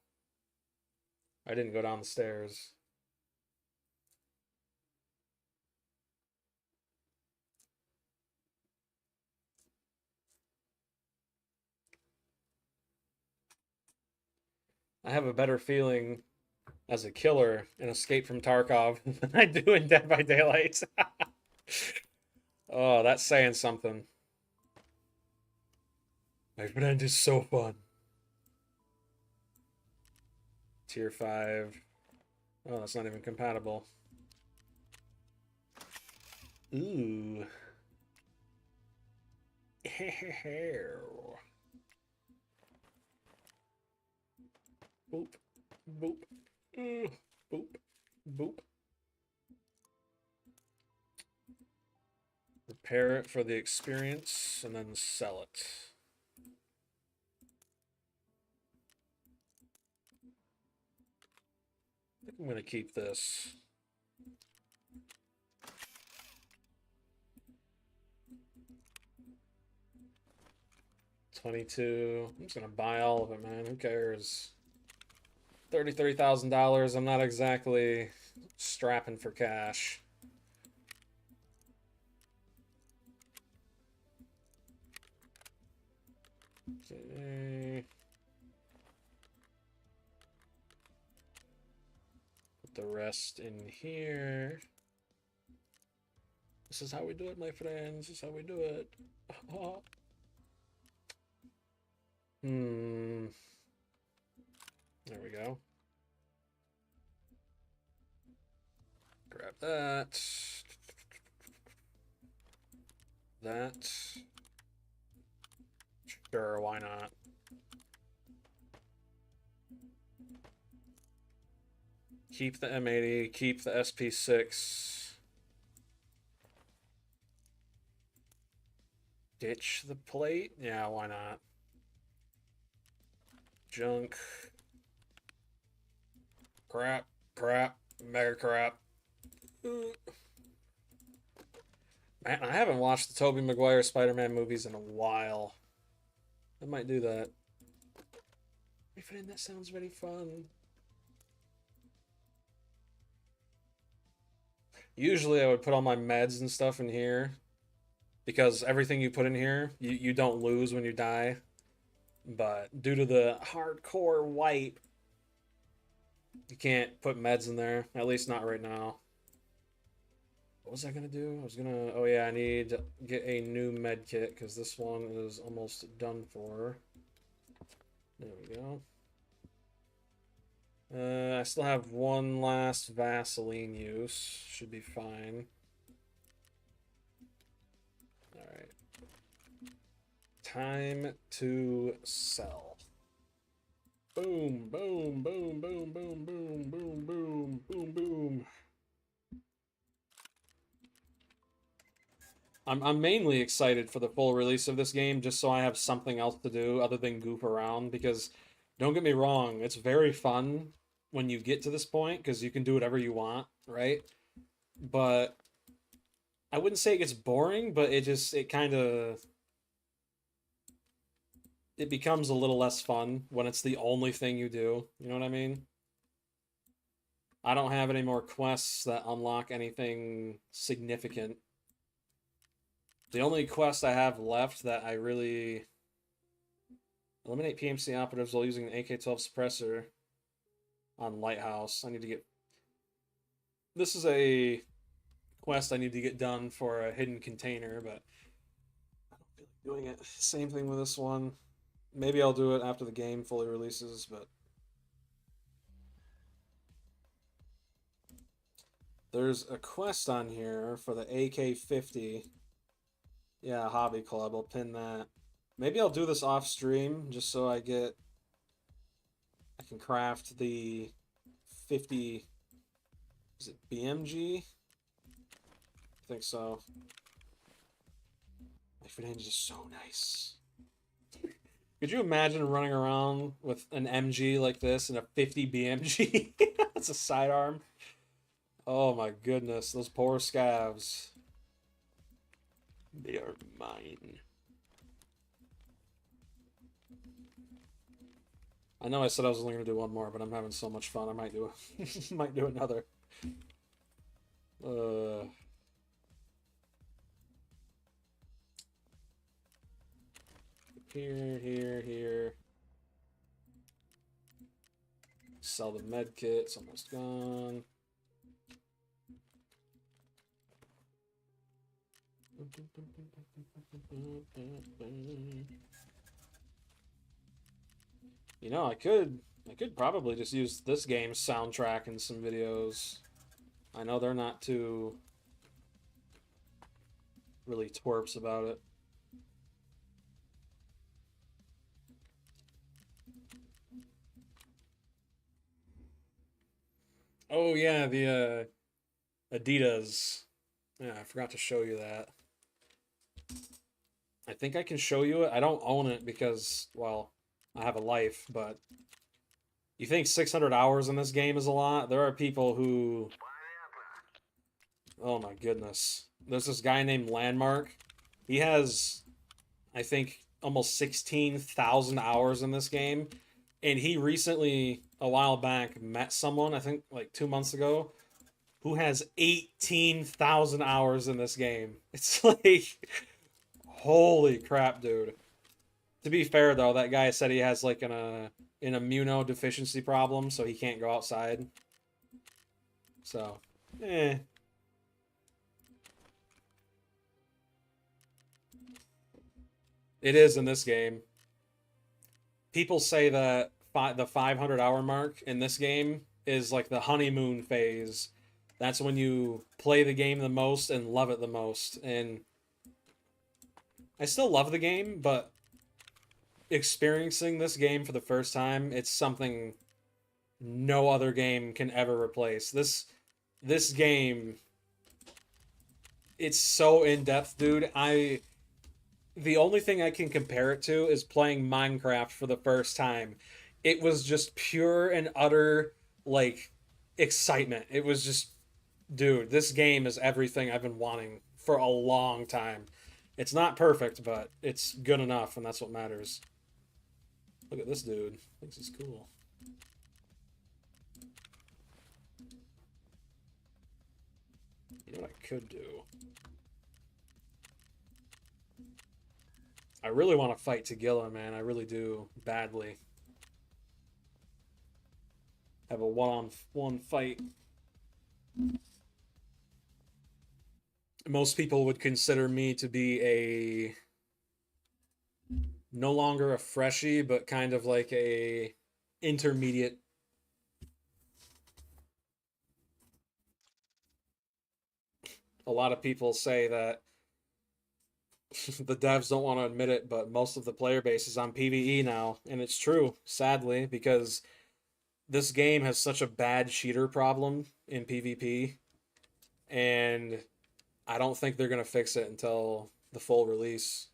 I didn't go down the stairs. I have a better feeling as a killer in Escape from Tarkov than I do in Dead by Daylight. Oh, that's saying something. My friend is so fun. Tier 5. Oh, that's not even compatible. Ooh. Boop. Boop. Boop. Boop. Repair it for the experience and then sell it. I think I'm going to keep this. $22. I'm just going to buy all of it, man. Who cares? $33,000. I'm not exactly strapping for cash. Okay. Put the rest in here. This is how we do it, my friends. This is how we do it. There we go. Grab that. That. Sure, why not? Keep the M80, keep the SP6. Ditch the plate? Yeah, why not? Junk. Crap, crap, mega crap. Man, I haven't watched the Tobey Maguire Spider-Man movies in a while. I might do that. My friend, that sounds very fun. Usually I would put all my meds and stuff in here, because everything you put in here, you don't lose when you die. But due to the hardcore wipe, you can't put meds in there, at least not right now. What was I gonna do? I was gonna, oh yeah, I need to get a new med kit because this one is almost done for. There we go. I still have one last Vaseline use. Should be fine. Alright. Time to sell. Boom, boom, boom, boom, boom, boom, boom, boom, boom, boom. I'm mainly excited for the full release of this game just so I have something else to do other than goof around, because don't get me wrong, it's very fun when you get to this point because you can do whatever you want, right? But I wouldn't say it gets boring, but it becomes a little less fun when it's the only thing you do. You know what I mean? I don't have any more quests that unlock anything significant. The only quest I have left that I really... Eliminate PMC operatives while using an AK-12 suppressor on Lighthouse. I need to get... This is a quest I need to get done for a hidden container, but I don't feel like doing it. Same thing with this one. Maybe I'll do it after the game fully releases, but... There's a quest on here for the AK-50. Yeah, Hobby Club. I'll pin that. Maybe I'll do this off stream just so I can craft the 50. Is it BMG? I think so. My friend is just so nice. Could you imagine running around with an MG like this and a 50 BMG? That's a sidearm. Oh my goodness, those poor scavs. They are mine. I know I said I was only going to do one more, but I'm having so much fun. I might do might do another. Here. Sell the med kit. It's almost gone. You know, I could probably just use this game's soundtrack in some videos. I know they're not too really twerps about it. yeah, the Adidas. Yeah, I forgot to show you that. I think I can show you it. I don't own it because, well, I have a life, but you think 600 hours in this game is a lot? There are people who... Oh my goodness. There's this guy named Landmark. He has, I think, almost 16,000 hours in this game. And he recently, a while back, met someone, I think like 2 months ago, who has 18,000 hours in this game. It's like, holy crap, dude. To be fair, though, that guy said he has like an immunodeficiency problem, so he can't go outside. So, eh. It is in this game. People say that the 500-hour mark in this game is like the honeymoon phase. That's when you play the game the most and love it the most. And I still love the game, but experiencing this game for the first time, it's something no other game can ever replace. This game, it's so in-depth, dude. The only thing I can compare it to is playing Minecraft for the first time. It was just pure and utter, like, excitement. It was just, dude, this game is everything I've been wanting for a long time. It's not perfect, but it's good enough, and that's what matters. Look at this dude. Thinks he's cool. You know what I could do? I really want to fight Tagilla, man. I really do. Badly. Have a one-on-one fight. Most people would consider me to be a... no longer a freshie, but kind of like a intermediate. A lot of people say that the devs don't want to admit it, but most of the player base is on PvE now, and it's true, sadly, because this game has such a bad cheater problem in PvP, and I don't think they're going to fix it until the full release.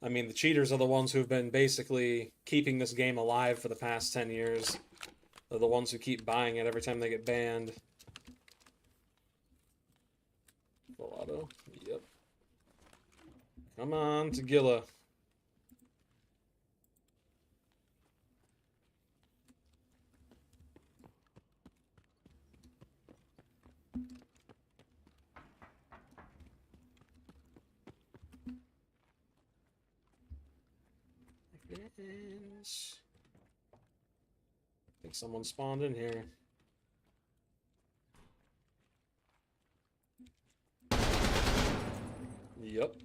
I mean, the cheaters are the ones who've been basically keeping this game alive for the past 10 years. They're the ones who keep buying it every time they get banned. Full auto. Yep. Come on, Tagilla. I think someone spawned in here. Yep.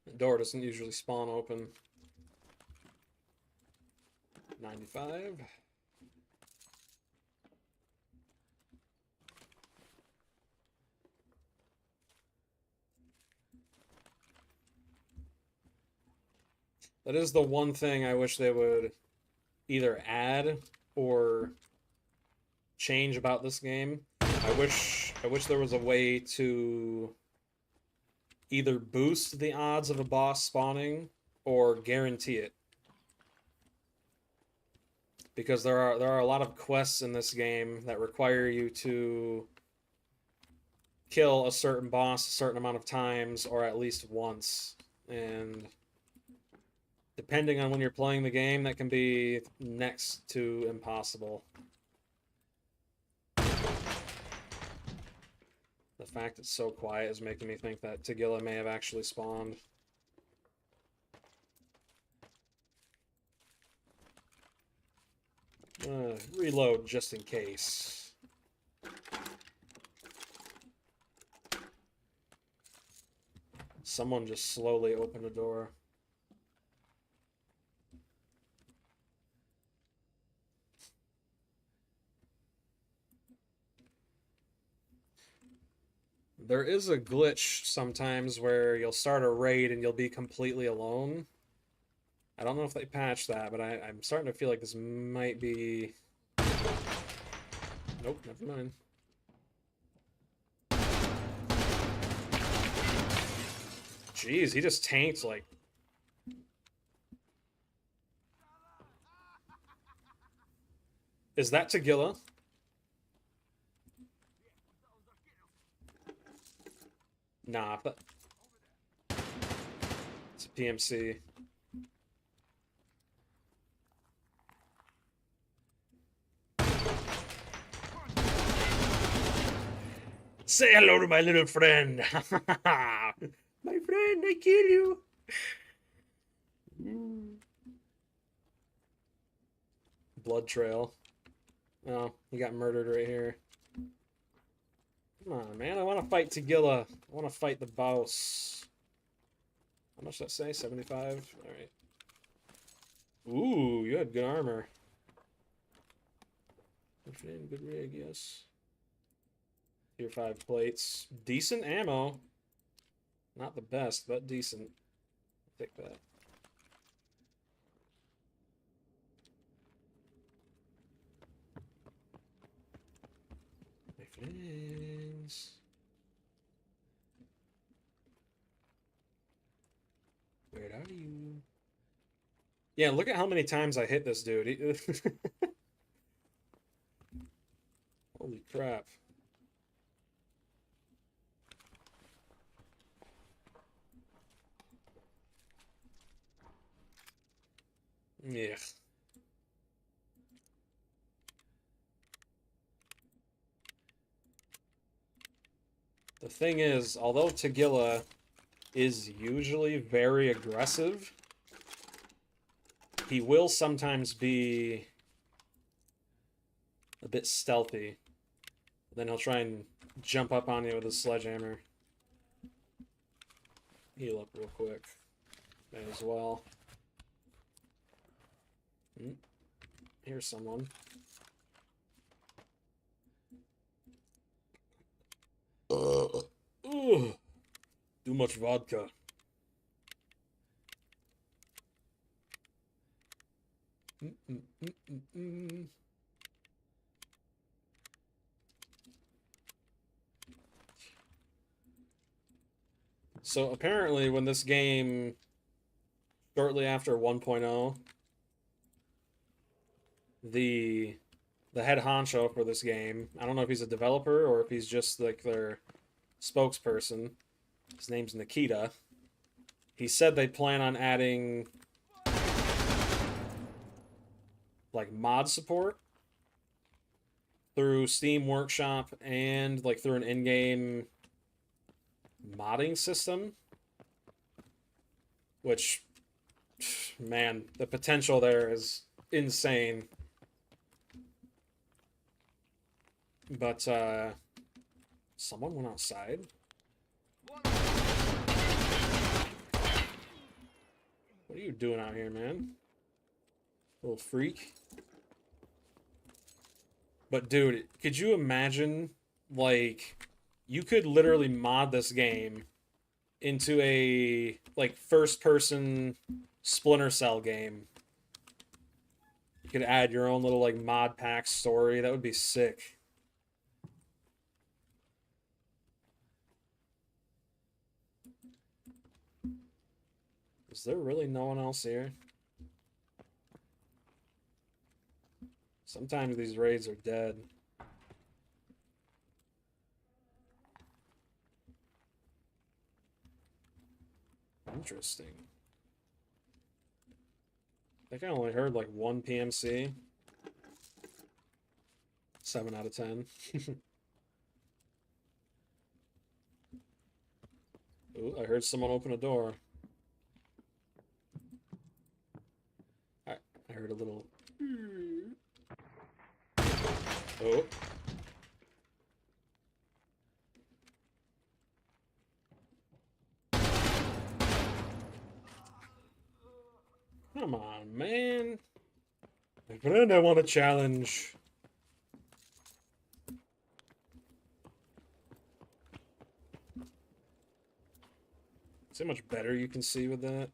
The door doesn't usually spawn open. 95. That is the one thing I wish they would either add or change about this game. I wish there was a way to either boost the odds of a boss spawning or guarantee it. Because there are a lot of quests in this game that require you to kill a certain boss a certain amount of times or at least once. And depending on when you're playing the game, that can be next to impossible. The fact it's so quiet is making me think that Tagilla may have actually spawned. Reload just in case. Someone just slowly opened a door. There is a glitch sometimes where you'll start a raid and you'll be completely alone. I don't know if they patched that, but I'm starting to feel like this might be... Nope, never mind. Jeez, he just tanked, like... Is that Tagilla? Nah, but... It's a PMC. Say hello to my little friend. My friend, I kill you. Blood trail. Oh, he got murdered right here. Come on, man. I want to fight Tagilla. I want to fight the boss. How much did that say? 75? Alright. Ooh, you had good armor. Good frame, good rig, yes. Tier 5 plates. Decent ammo. Not the best, but decent. I'll take that. My friends. Where are you? Yeah, look at how many times I hit this dude. Holy crap. Yeah. The thing is, although Tagilla is usually very aggressive, he will sometimes be a bit stealthy. Then he'll try and jump up on you with his sledgehammer. Heal up real quick. May as well. Here's someone. Too much vodka. So apparently when this game, shortly after 1.0, the head honcho for this game, I don't know if he's a developer or if he's just like their spokesperson, his name's Nikita, he said they plan on adding like mod support through Steam Workshop and like through an in-game modding system, which, man, the potential there is insane. But someone went outside. What are you doing out here, man? Little freak. But dude, could you imagine, like, you could literally mod this game into a, like, first-person Splinter Cell game. You could add your own little, like, mod pack story. That would be sick. Is there really no one else here? Sometimes these raids are dead. Interesting. I think I only heard like one PMC. 7 out of 10. Ooh, I heard someone open a door. I heard a little... Oh. Come on, man. My friend, I want a challenge. See how much better you can see with that?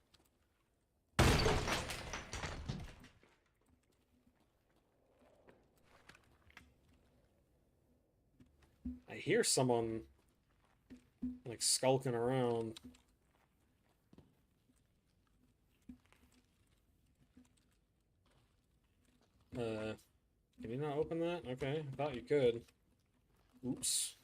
I hear someone like skulking around. Can you not open that? Okay, I thought you could. Oops.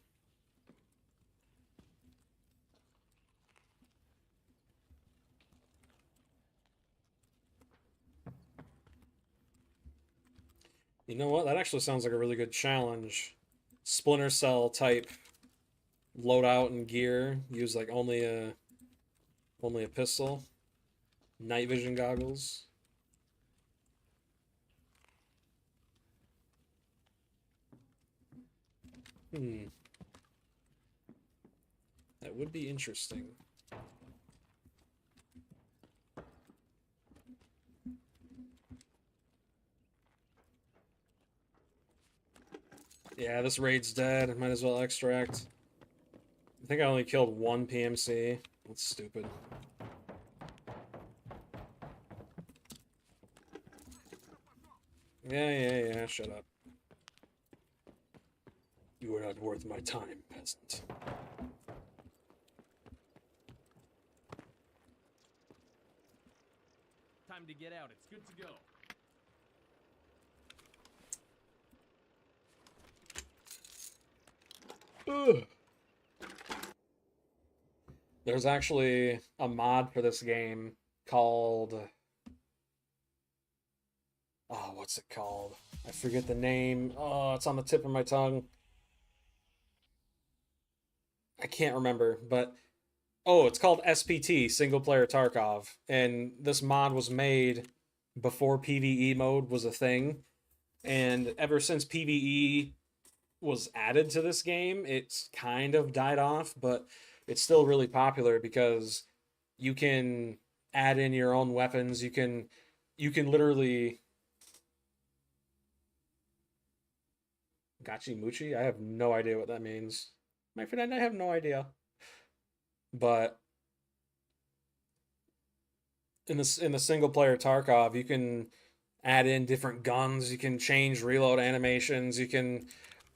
You know what? That actually sounds like a really good challenge. Splinter Cell type loadout and gear. Use like only a pistol. Night vision goggles. That would be interesting. Yeah, this raid's dead. I might as well extract. I think I only killed one PMC. That's stupid. Yeah, shut up. You are not worth my time, peasant. Time to get out. It's good to go. Ugh. There's actually a mod for this game called... Oh, what's it called? I forget the name. Oh, it's on the tip of my tongue. I can't remember, but... Oh, it's called SPT, Single Player Tarkov. And this mod was made before PvE mode was a thing. And ever since PvE was added to this game, it's kind of died off, but it's still really popular because you can add in your own weapons. You can literally Gachi Muchi? I have no idea what that means. My friend, I have no idea. But in the single player Tarkov, you can add in different guns, you can change reload animations, you can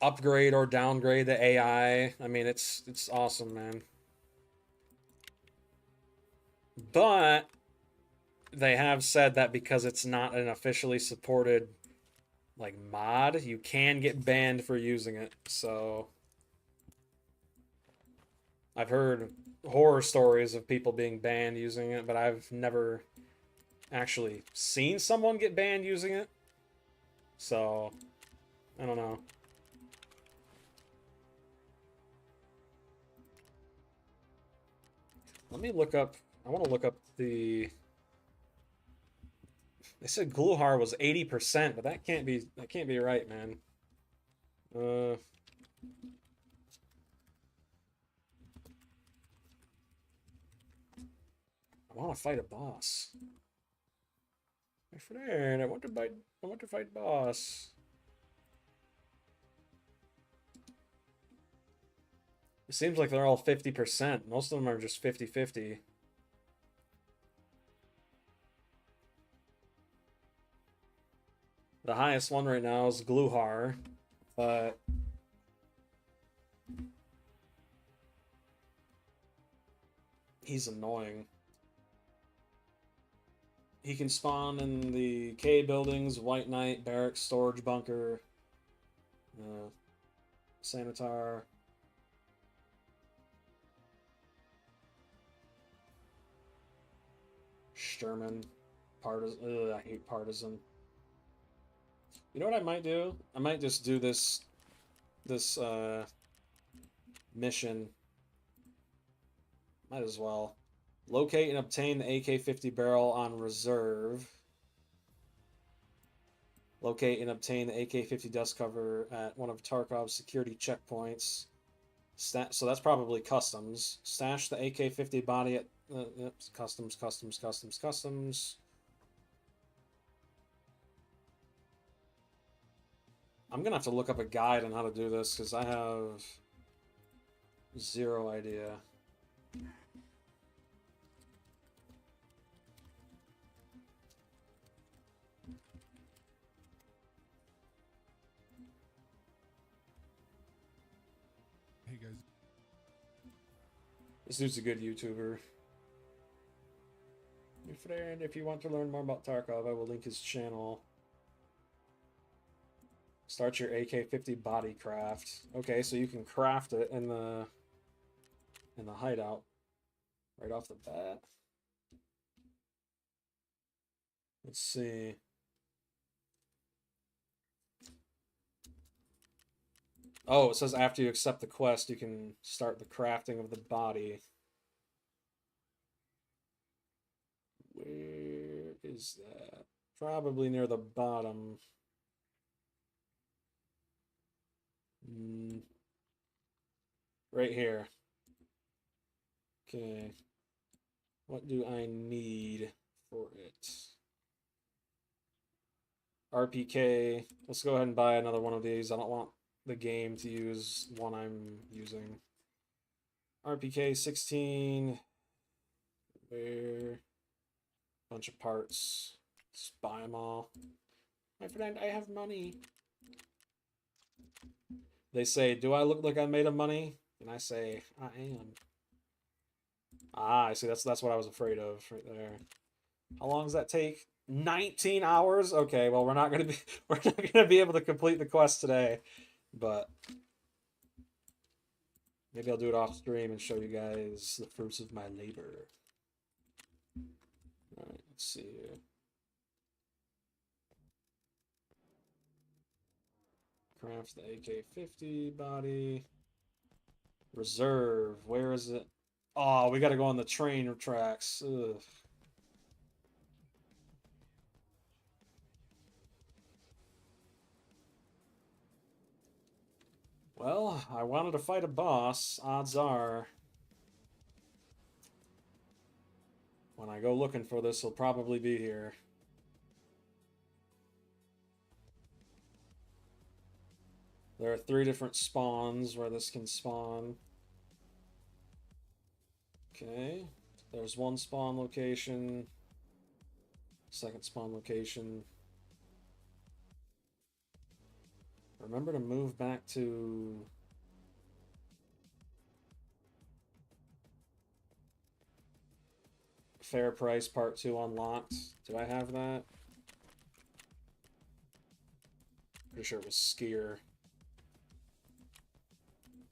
upgrade or downgrade the AI. I mean, it's awesome, man. But they have said that because it's not an officially supported like mod, you can get banned for using it. So I've heard horror stories of people being banned using it, but I've never actually seen someone get banned using it. So I don't know. Let me look up. I want to look up the. They said Gluhar was 80%, but that can't be right, man. I want to fight a boss. My friend, I want to fight boss. It seems like they're all 50%. Most of them are just 50-50. The highest one right now is Gluhar, but he's annoying. He can spawn in the K buildings, White Knight, Barracks, Storage Bunker, Sanitar. Sturman. Partisan. Ugh, I hate Partisan. You know what I might do? I might just do this mission. Might as well. Locate and obtain the AK-50 barrel on reserve. Locate and obtain the AK-50 dust cover at one of Tarkov's security checkpoints. So that's probably customs. Stash the AK-50 body at customs. I'm gonna have to look up a guide on how to do this because I have zero idea. Hey guys. This dude's a good YouTuber. My friend, if you want to learn more about Tarkov, I will link his channel. Start your AK-50 body craft. Okay, so you can craft it in the hideout right off the bat. Let's see. Oh, it says after you accept the quest, you can start the crafting of the body. Where is that? Probably near the bottom. Right here. Okay. What do I need for it? RPK. Let's go ahead and buy another one of these. I don't want the game to use one I'm using. RPK 16. Where? Bunch of parts. Just buy them all. My friend, I have money. They say, do I look like I'm made of money? And I say, I am. Ah, I see. That's what I was afraid of right there. How long does that take? 19 hours? Okay, well we're not gonna be able to complete the quest today, but maybe I'll do it off stream and show you guys the fruits of my labor. Alright, let's see here. Craft the AK-50 body. Reserve. Where is it? Oh, we gotta go on the train tracks. Ugh. Well, I wanted to fight a boss. Odds are, when I go looking for this, he'll probably be here. There are 3 different spawns where this can spawn. Okay, there's one spawn location, second spawn location. Remember to move back to... Fair Price Part 2 unlocked. Do I have that? Pretty sure it was Skier.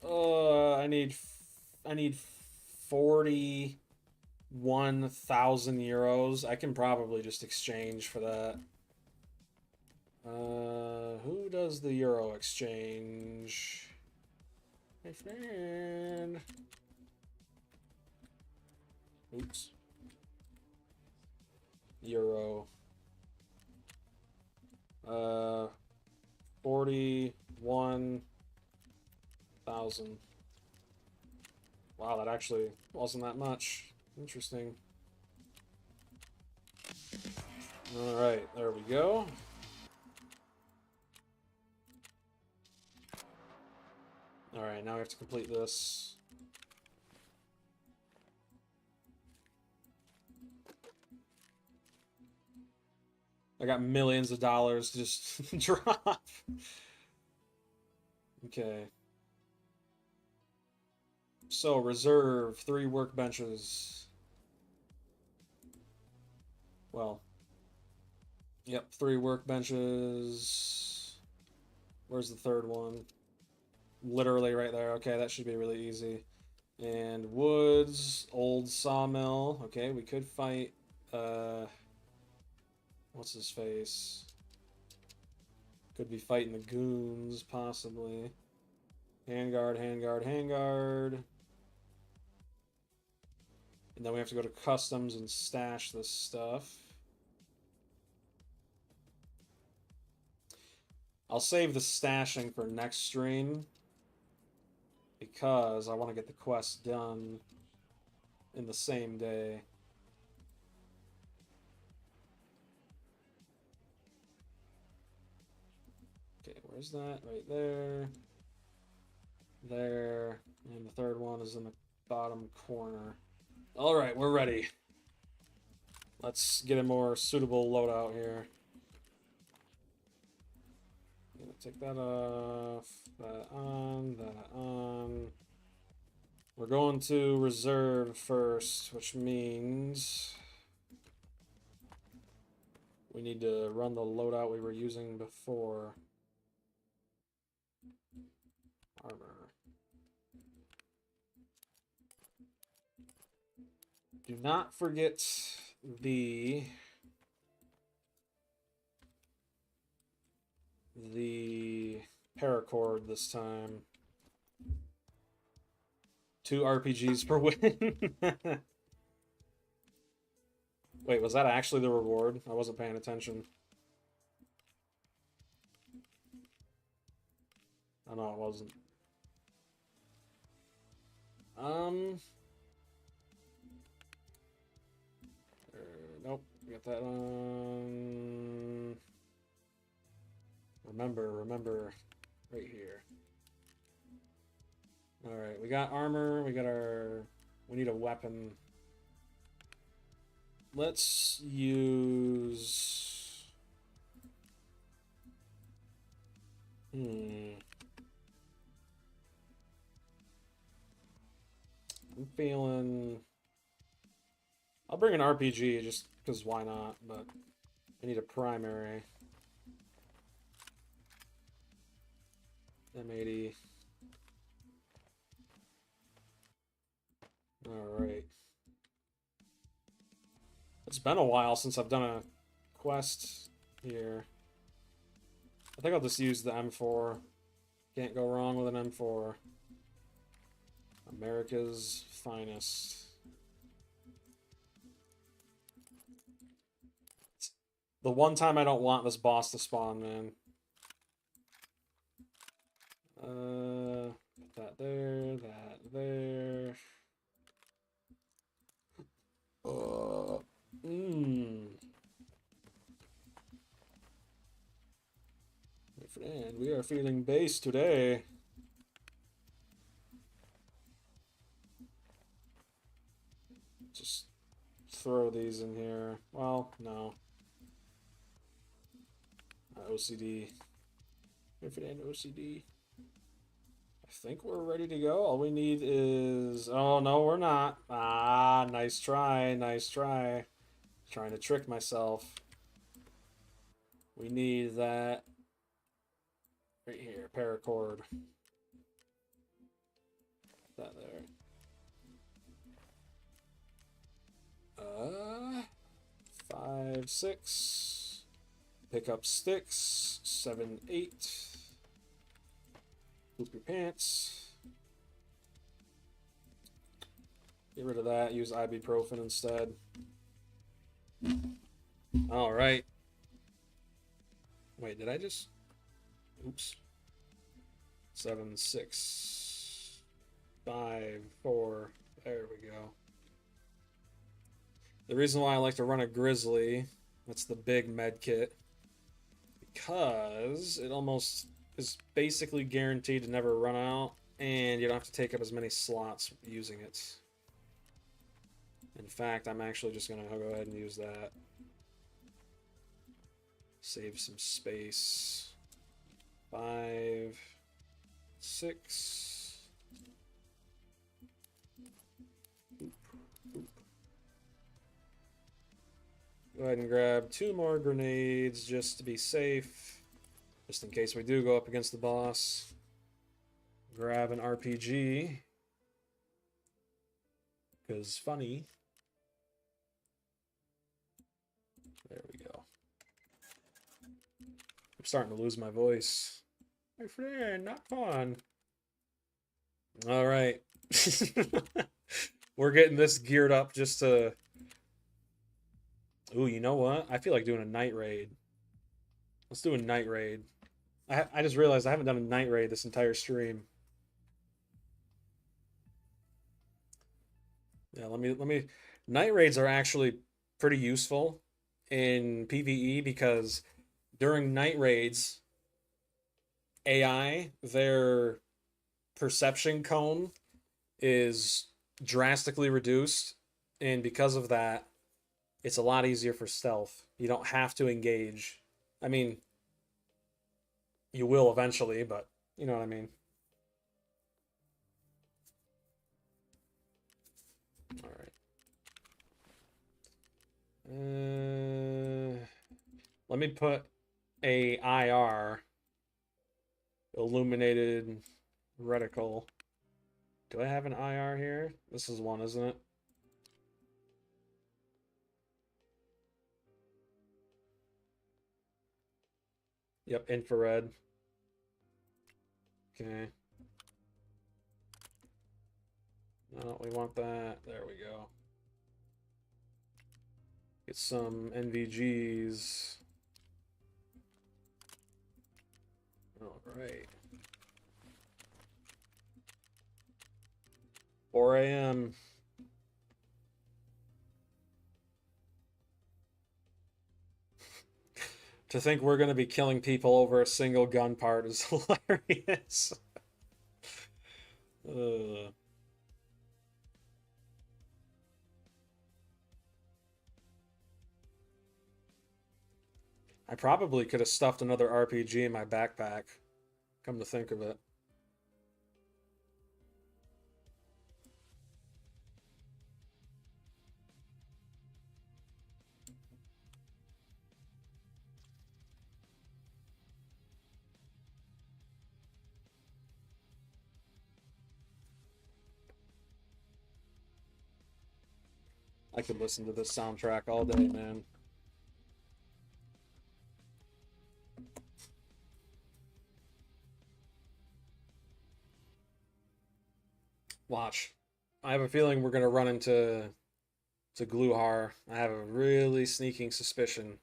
I need 41,000 euros. I can probably just exchange for that. Who does the euro exchange? My friend. Oops. Euro. 41,000. Wow, that actually wasn't that much. Interesting. Alright, there we go. Alright, now we have to complete this. I got millions of dollars to just drop. Okay. So, reserve 3 workbenches. Well. Yep, 3 workbenches. Where's the third one? Literally right there. Okay, that should be really easy. And woods, old sawmill. Okay, we could fight, what's his face? Could be fighting the goons, possibly. Handguard, handguard, handguard. And then we have to go to customs and stash this stuff. I'll save the stashing for next stream, because I want to get the quest done in the same day. Okay, where's that? Right there. There. And the third one is in the bottom corner. Alright, we're ready. Let's get a more suitable loadout here. Gonna take that off, that on, that on. We're going to reserve first, which means we need to run the loadout we were using before. Armor. Do not forget the paracord this time. 2 RPGs per win. Wait, was that actually the reward? I wasn't paying attention. Oh, no, it wasn't. Nope, got that on. Remember, right here. Alright, we got armor, we got our... We need a weapon. Let's use... I'm feeling... I'll bring an RPG just because why not, but I need a primary. M80. Alright. It's been a while since I've done a quest here. I think I'll just use the M4. Can't go wrong with an M4. America's finest. The one time I don't want this boss to spawn, man. That there, that there. My friend, we are feeling base today. Just throw these in here. Well, no. OCD. My friend, OCD. I think we're ready to go. All we need is... Oh, no, we're not. Ah, nice try, nice try. Trying to trick myself. We need that right here, paracord. That there. 5, 6. Pick up sticks. 7, 8. Poop your pants. Get rid of that. Use ibuprofen instead. All right. Wait, did I just... Oops. 7, 6, 5, 4. There we go. The reason why I like to run a Grizzly, that's the big med kit, because it almost is basically guaranteed to never run out, and you don't have to take up as many slots using it. In fact, I'm actually just going to go ahead and use that. Save some space. 5, 6. Oop, oop. Go ahead and grab 2 more grenades just to be safe. Just in case we do go up against the boss. Grab an RPG. Because funny. There we go. I'm starting to lose my voice. My friend, not fun. All right. We're getting this geared up just to... Ooh, you know what? I feel like doing a night raid. Let's do a night raid. I just realized I haven't done a night raid this entire stream. Yeah, let me... Night raids are actually pretty useful in PvE because during night raids, AI, their perception cone is drastically reduced, and because of that, it's a lot easier for stealth. You don't have to engage. I mean, you will eventually, but you know what I mean. Let me put a IR, illuminated reticle. Do I have an IR here? This is one, isn't it? Yep, infrared. Okay. No, we want that. There we go. Get some NVGs. All right. 4 a.m. To think we're going to be killing people over a single gun part is hilarious. I probably could have stuffed another RPG in my backpack, come to think of it. I could listen to this soundtrack all day, man. Watch. I have a feeling we're gonna run into Gluhar. I have a really sneaking suspicion.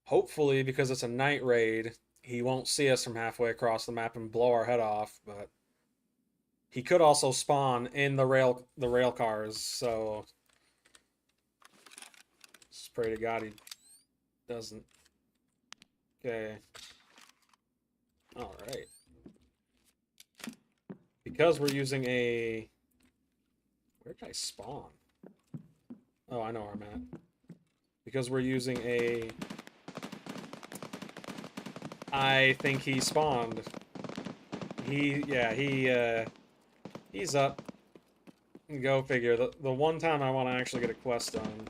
Hopefully, because it's a night raid, he won't see us from halfway across the map and blow our head off, but he could also spawn in the rail cars, so just pray to God he doesn't. Okay. Alright. Because we're using a... Where did I spawn? Oh, I know where I'm at. Because we're using a... I think he spawned. He's up. Go figure. The one time I want to actually get a quest done.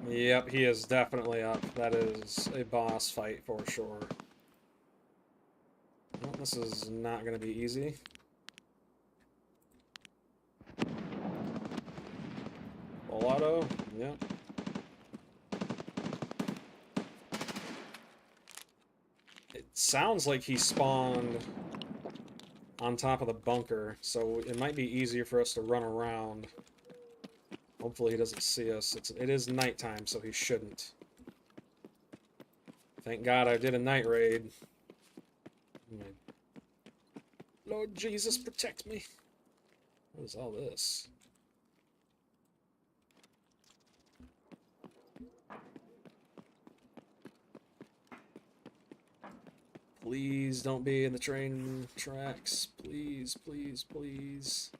Yep, he is definitely up. That is a boss fight for sure. Well, this is not going to be easy. Full auto. Yep. It sounds like he spawned on top of the bunker, so it might be easier for us to run around. Hopefully he doesn't see us. It is nighttime, so he shouldn't. Thank God I did a night raid. Lord Jesus, protect me. What is all this? Please don't be in the train tracks. Please, please, please.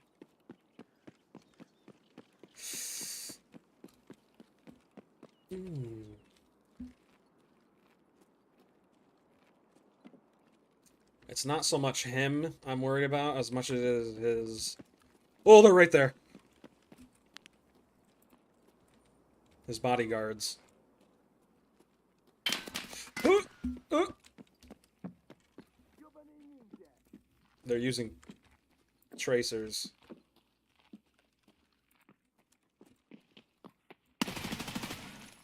It's not so much him I'm worried about as much as it is his... Oh, they're right there. His bodyguards. They're using tracers.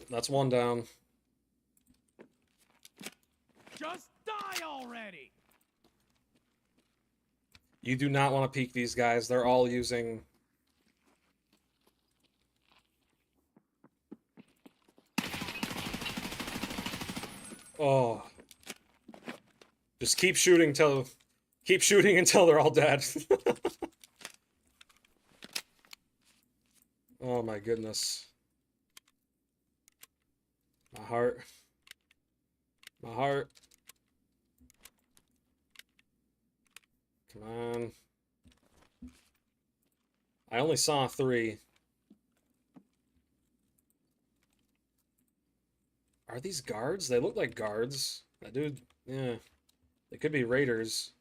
That's one down. Just die already! You do not want to peek these guys. They're all using... Oh. Just keep shooting until they're all dead. Oh my goodness. My heart. My heart. Come on. I only saw 3. Are these guards? They look like guards. That dude, yeah. They could be raiders.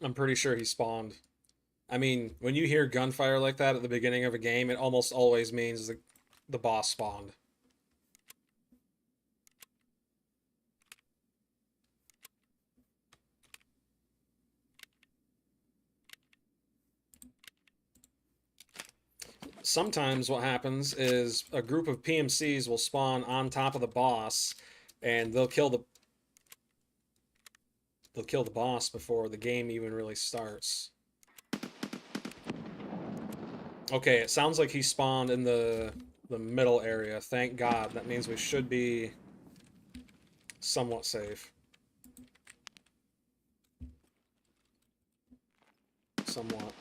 I'm pretty sure he spawned. I mean, when you hear gunfire like that at the beginning of a game, it almost always means the boss spawned. Sometimes what happens is a group of PMCs will spawn on top of the boss, and they'll kill the boss before the game even really starts. Okay, it sounds like he spawned in the middle area. Thank God. That means we should be somewhat safe. Somewhat.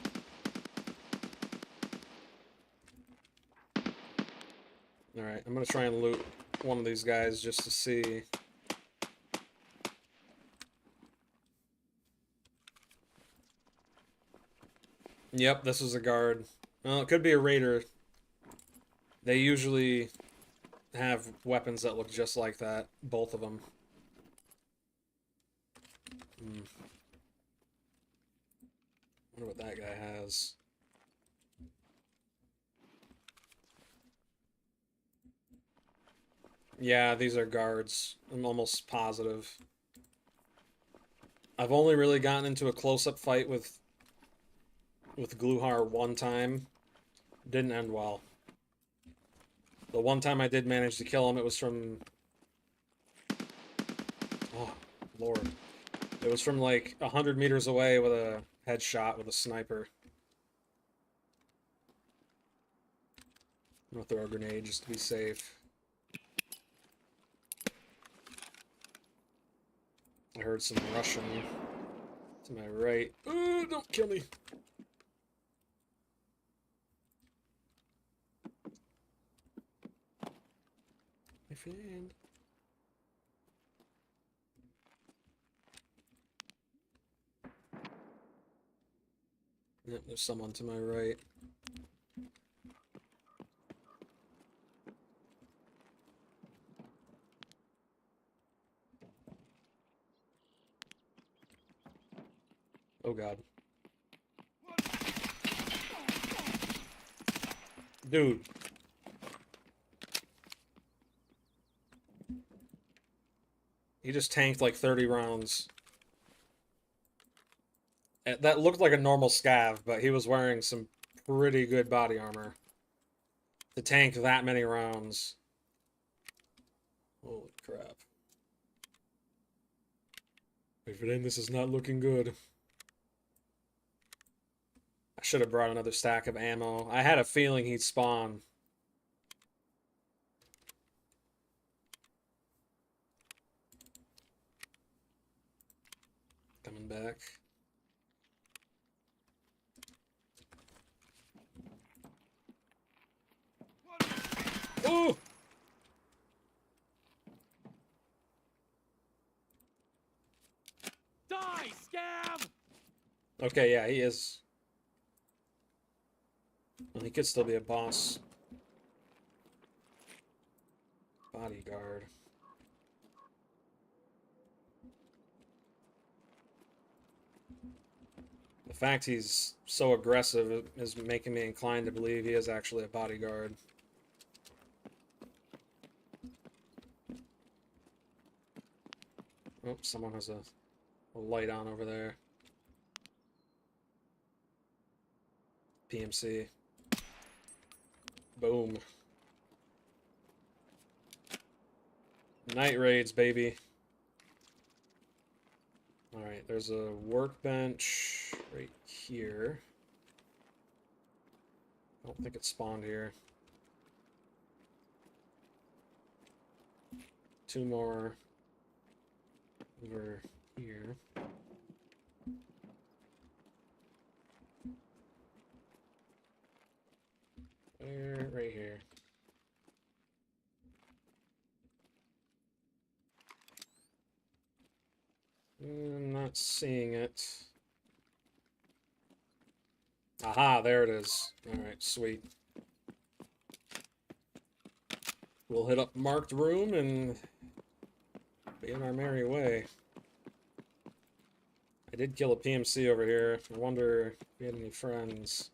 Alright, I'm gonna try and loot one of these guys just to see. Yep, this is a guard. Well, it could be a raider. They usually have weapons that look just like that. Both of them. Wonder what that guy has. Yeah, these are guards. I'm almost positive. I've only really gotten into a close-up fight with Gluhar one time. Didn't end well. The one time I did manage to kill him, it was from... Oh, Lord. It was from like 100 meters away with a headshot with a sniper. I'm gonna throw a grenade just to be safe. I heard some Russian to my right. Ooh, don't kill me. My friend. Yep, there's someone to my right. Oh God. Dude. He just tanked like 30 rounds. That looked like a normal scav, but he was wearing some pretty good body armor to tank that many rounds. Holy crap. My friend, this is not looking good. I should have brought another stack of ammo. I had a feeling he'd spawn. Coming back. Oh! Die, scab! Okay, yeah, he is. Well, he could still be a boss. Bodyguard. The fact he's so aggressive is making me inclined to believe he is actually a bodyguard. Oh, someone has a light on over there. PMC. Boom. Night raids, baby. Alright, there's a workbench right here. I don't think it spawned here. Two more over here. Where? Right here. I'm not seeing it. Aha, there it is. Alright, sweet. We'll hit up marked room and be on our merry way. I did kill a PMC over here. I wonder if we had any friends.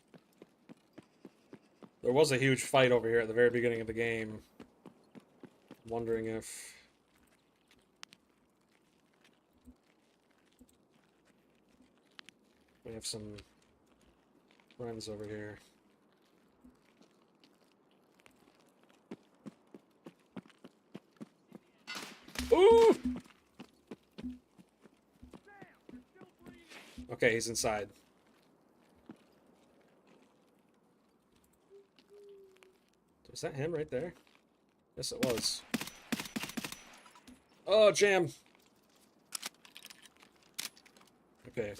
There was a huge fight over here at the very beginning of the game. I'm wondering if... we have some friends over here. Ooh! Okay, he's inside. Was that him right there? Yes, it was. Oh, jam! Okay.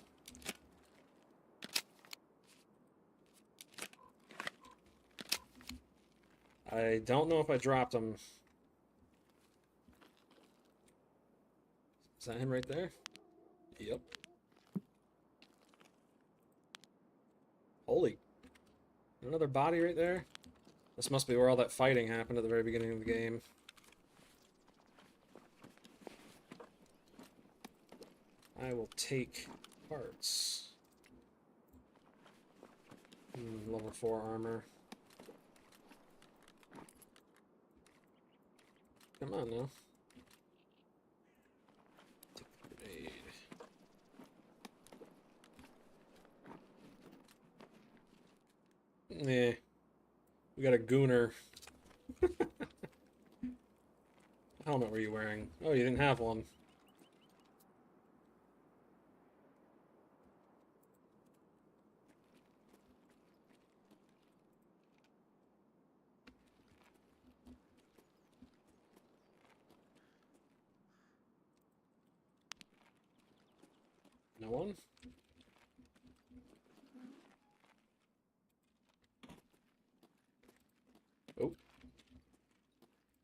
I don't know if I dropped him. Is that him right there? Yep. Holy. Another body right there? This must be where all that fighting happened at the very beginning of the game. I will take parts. Level 4 armor. Come on now. Take the grenade. We got a gooner. What helmet were you wearing? Oh, you didn't have one. No one? Oh.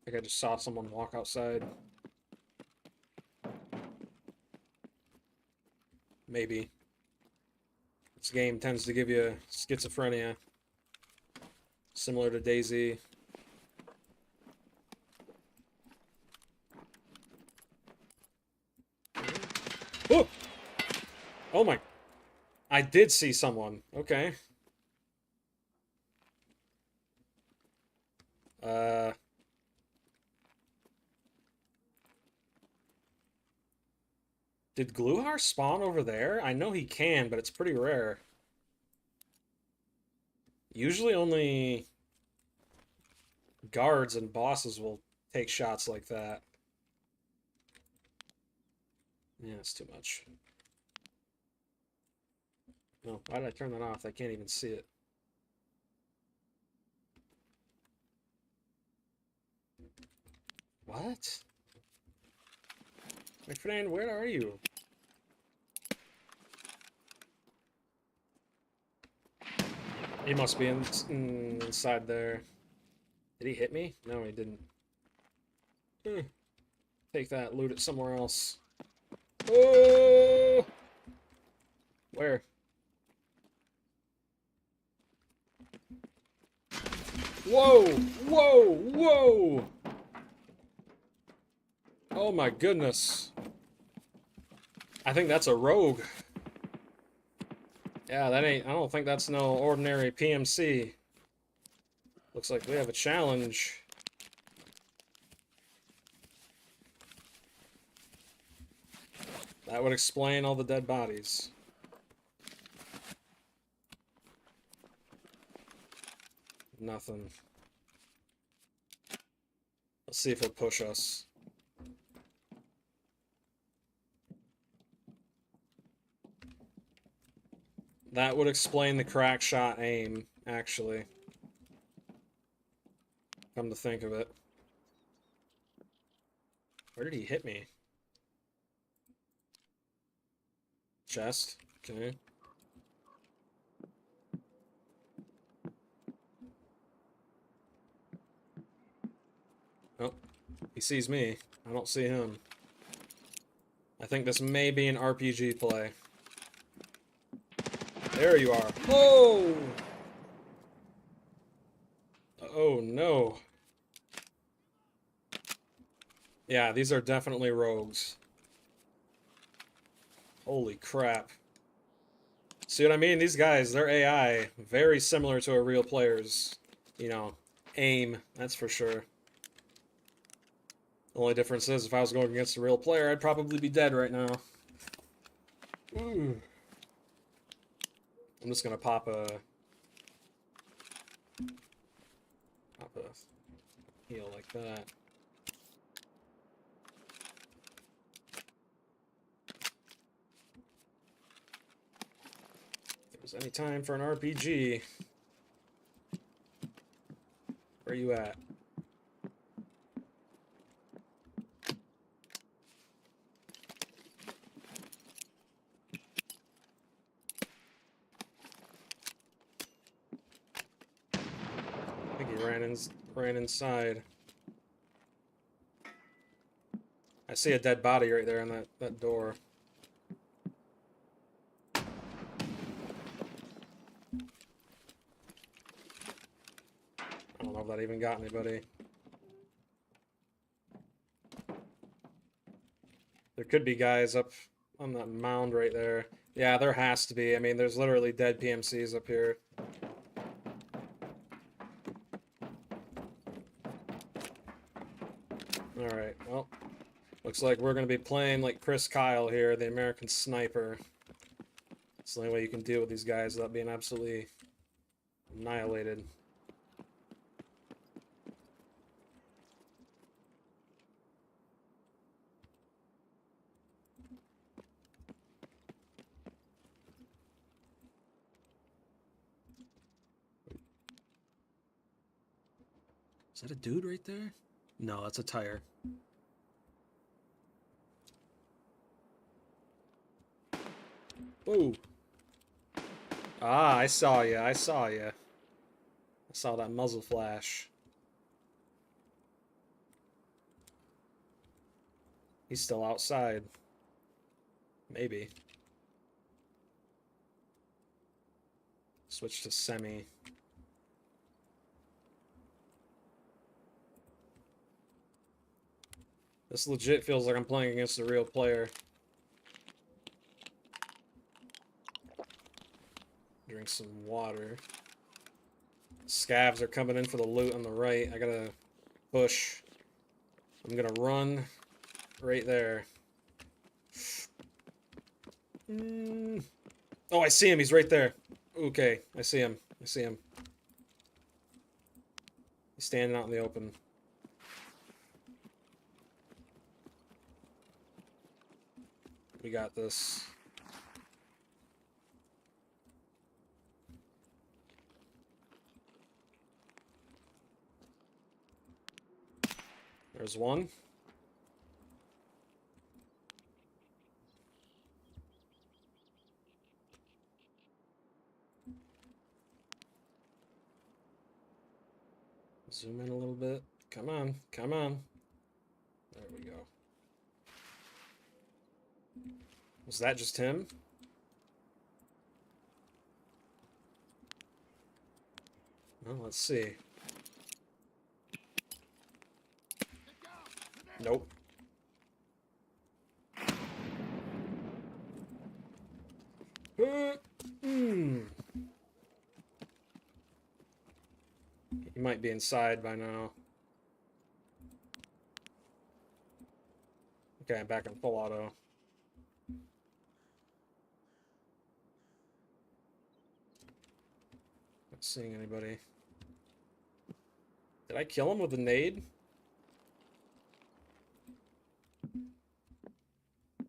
I think I just saw someone walk outside. Maybe. This game tends to give you schizophrenia. Similar to DayZ. Oh! Oh my... I did see someone. Okay. Did Gluhar spawn over there? I know he can, but it's pretty rare. Usually only guards and bosses will take shots like that. Yeah, it's too much. No, why did I turn that off? I can't even see it. What? My friend, where are you? He must be inside there. Did he hit me? No, he didn't. Take that, loot it somewhere else. Oh! Where? Whoa! Whoa! Whoa! Oh my goodness. I think that's a rogue. Yeah, that ain't... I don't think that's no ordinary PMC. Looks like we have a challenge. That would explain all the dead bodies. Nothing. Let's see if he'll push us. That would explain the crack shot aim, actually. Come to think of it. Where did he hit me? Chest? Okay. Oh, he sees me. I don't see him. I think this may be an RPG play. There you are. Oh! Oh, no. Yeah, these are definitely rogues. Holy crap. See what I mean? These guys, their AI, very similar to a real player's, you know, aim, that's for sure. The only difference is if I was going against a real player, I'd probably be dead right now. Ooh. I'm just gonna pop a heal like that. If there's any time for an RPG, where are you at? I think he ran inside. I see a dead body right there on that door. I don't know if that even got anybody. There could be guys up on that mound right there. Yeah, there has to be. I mean, there's literally dead PMCs up here. Alright, well, looks like we're going to be playing like Chris Kyle here, the American Sniper. It's the only way you can deal with these guys without being absolutely annihilated. Is that a dude right there? No, that's a tire. Ooh. Ah, I saw ya. I saw ya. I saw that muzzle flash. He's still outside. Maybe. Switch to semi. This legit feels like I'm playing against a real player. Drink some water. Scavs are coming in for the loot on the right. I gotta push. I'm gonna run right there. Oh, I see him. He's right there. Okay, I see him. I see him. He's standing out in the open. We got this. There's one. Zoom in a little bit. Come on, come on. There we go. Was that just him? Well, let's see. Nope. He might be inside by now. Okay, I'm back on full auto. Not seeing anybody. Did I kill him with a nade?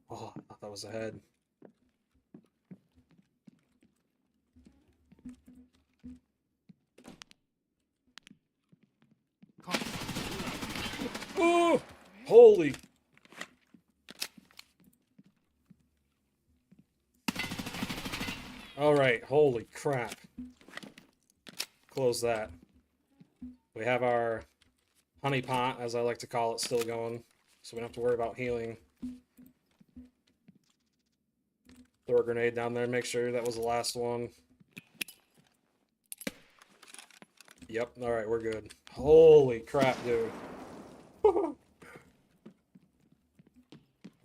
Oh, I thought that was a head. Oh! Holy... Alright, holy crap. Close that. We have our honey pot, as I like to call it, still going, so we don't have to worry about healing. Throw a grenade down there, make sure that was the last one. Yep, alright, we're good. Holy crap, dude.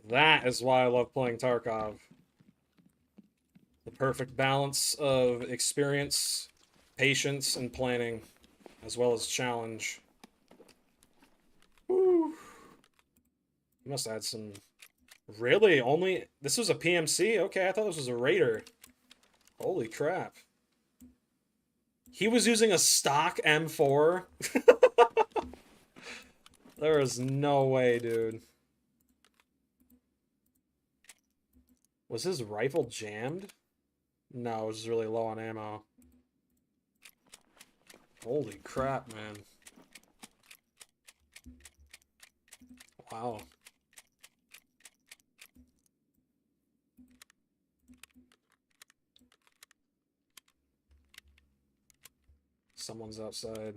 That is why I love playing Tarkov. perfect balance of experience, patience, and planning, as well as challenge. Woo. You must have had some... Really? Only... This was a PMC? Okay, I thought this was a Raider. Holy crap. He was using a stock M4? There is no way, dude. Was his rifle jammed? No, it was really low on ammo. Holy crap, man. Wow. Someone's outside.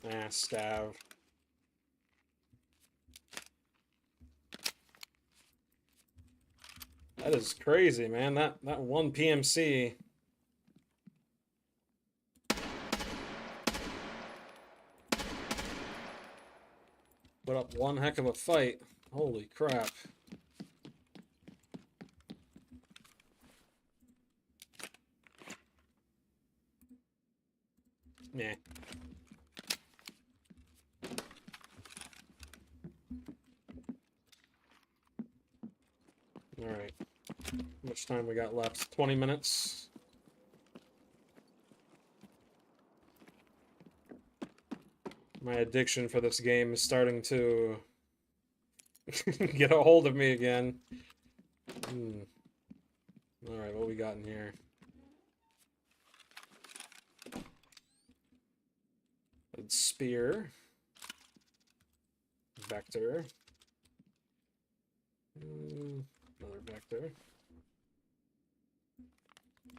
Ah, stab. That is crazy, man. That one PMC. Put up one heck of a fight. Holy crap. Meh. Alright. How much time we got left? 20 minutes. My addiction for this game is starting to get a hold of me again. Alright, what we got in here? A spear. Vector. Another vector.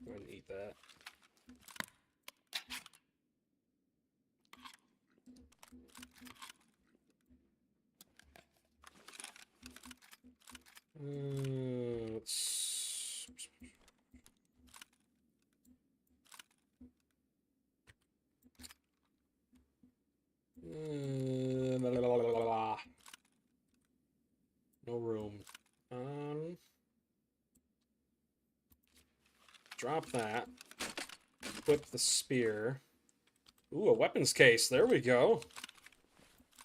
Go ahead and eat that. Let's... No room. Drop that. Equip the spear. Ooh, a weapons case. There we go.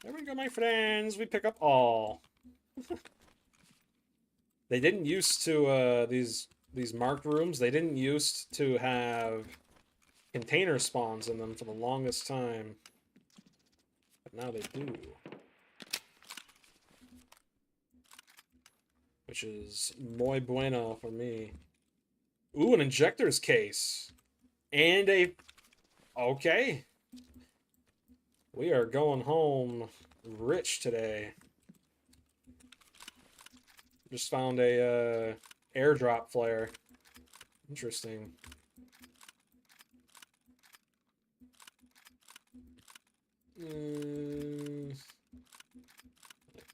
There we go, my friends. We pick up all. They didn't used to, these marked rooms, they didn't used to have container spawns in them for the longest time. But now they do. Which is muy bueno for me. Ooh, an injector's case. And a... Okay. We are going home rich today. Just found a airdrop flare. Interesting. Like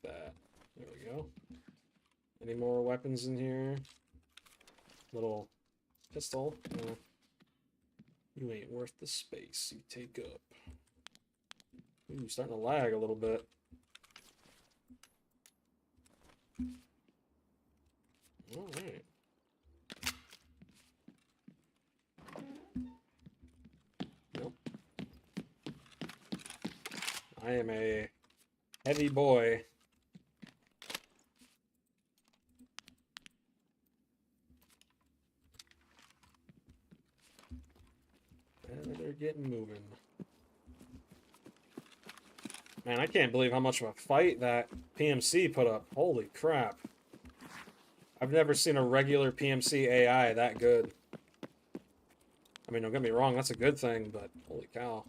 that. There we go. Any more weapons in here? Little pistol. You ain't worth the space you take up. Ooh, starting to lag a little bit. Alright. Nope. I am a heavy boy. Better get moving. Man, I can't believe how much of a fight that PMC put up. Holy crap. I've never seen a regular PMC AI that good. I mean, don't get me wrong, that's a good thing, but holy cow.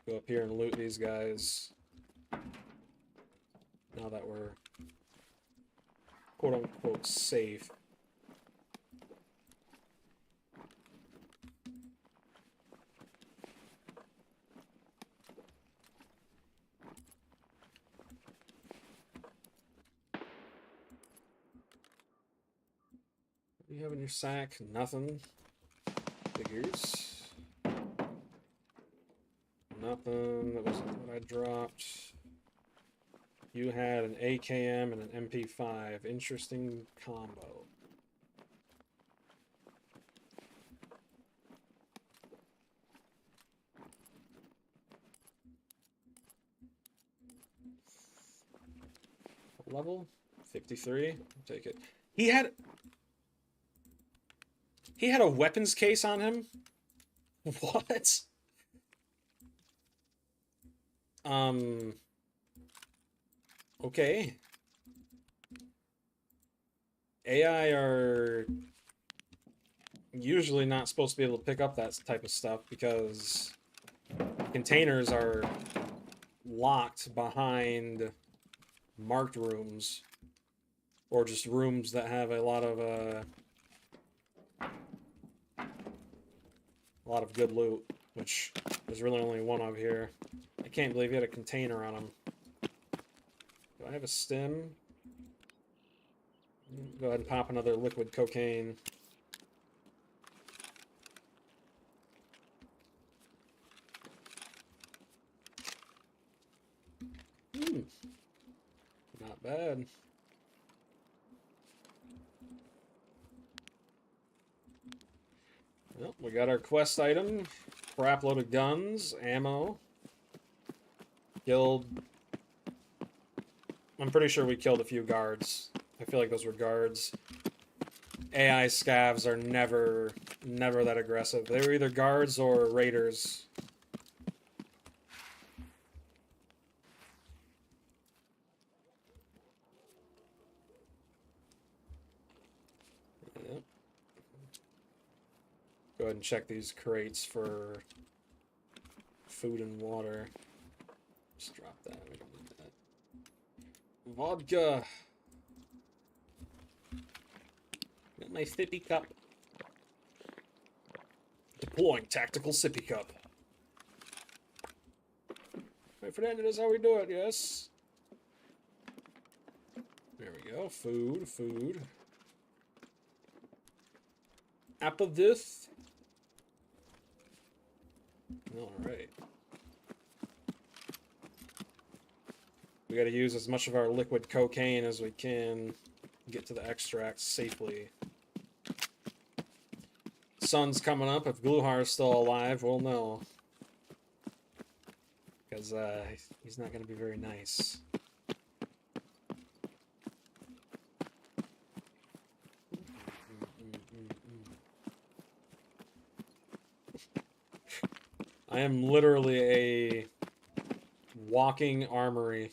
Go up here and loot these guys. Now that we're quote-unquote safe. What do you have in your sack? Nothing. Figures. Nothing. That wasn't what I dropped. You had an AKM and an MP5. Interesting combo. Level 53. Take it. He had a weapons case on him. What? Okay. AI are usually not supposed to be able to pick up that type of stuff because containers are locked behind marked rooms or just rooms that have a lot of good loot, which there's really only one of here. I can't believe he had a container on him. Do I have a stim? Go ahead and pop another liquid cocaine. Not bad. Well, we got our quest item. Crap load of guns, ammo. Killed... I'm pretty sure we killed a few guards. I feel like those were guards. AI scavs are never that aggressive. They were either guards or raiders. Yep. Go ahead and check these crates for food and water. Just drop that. We don't need that. Vodka. Got my sippy cup. Deploying tactical sippy cup. My friend, it is how we do it, yes? There we go. Food, food. Apple this. Alright. We gotta use as much of our liquid cocaine as we can. Get to the extract safely. Sun's coming up. If Gluhar's still alive, we'll know. Because he's not going to be very nice. I am literally a walking armory.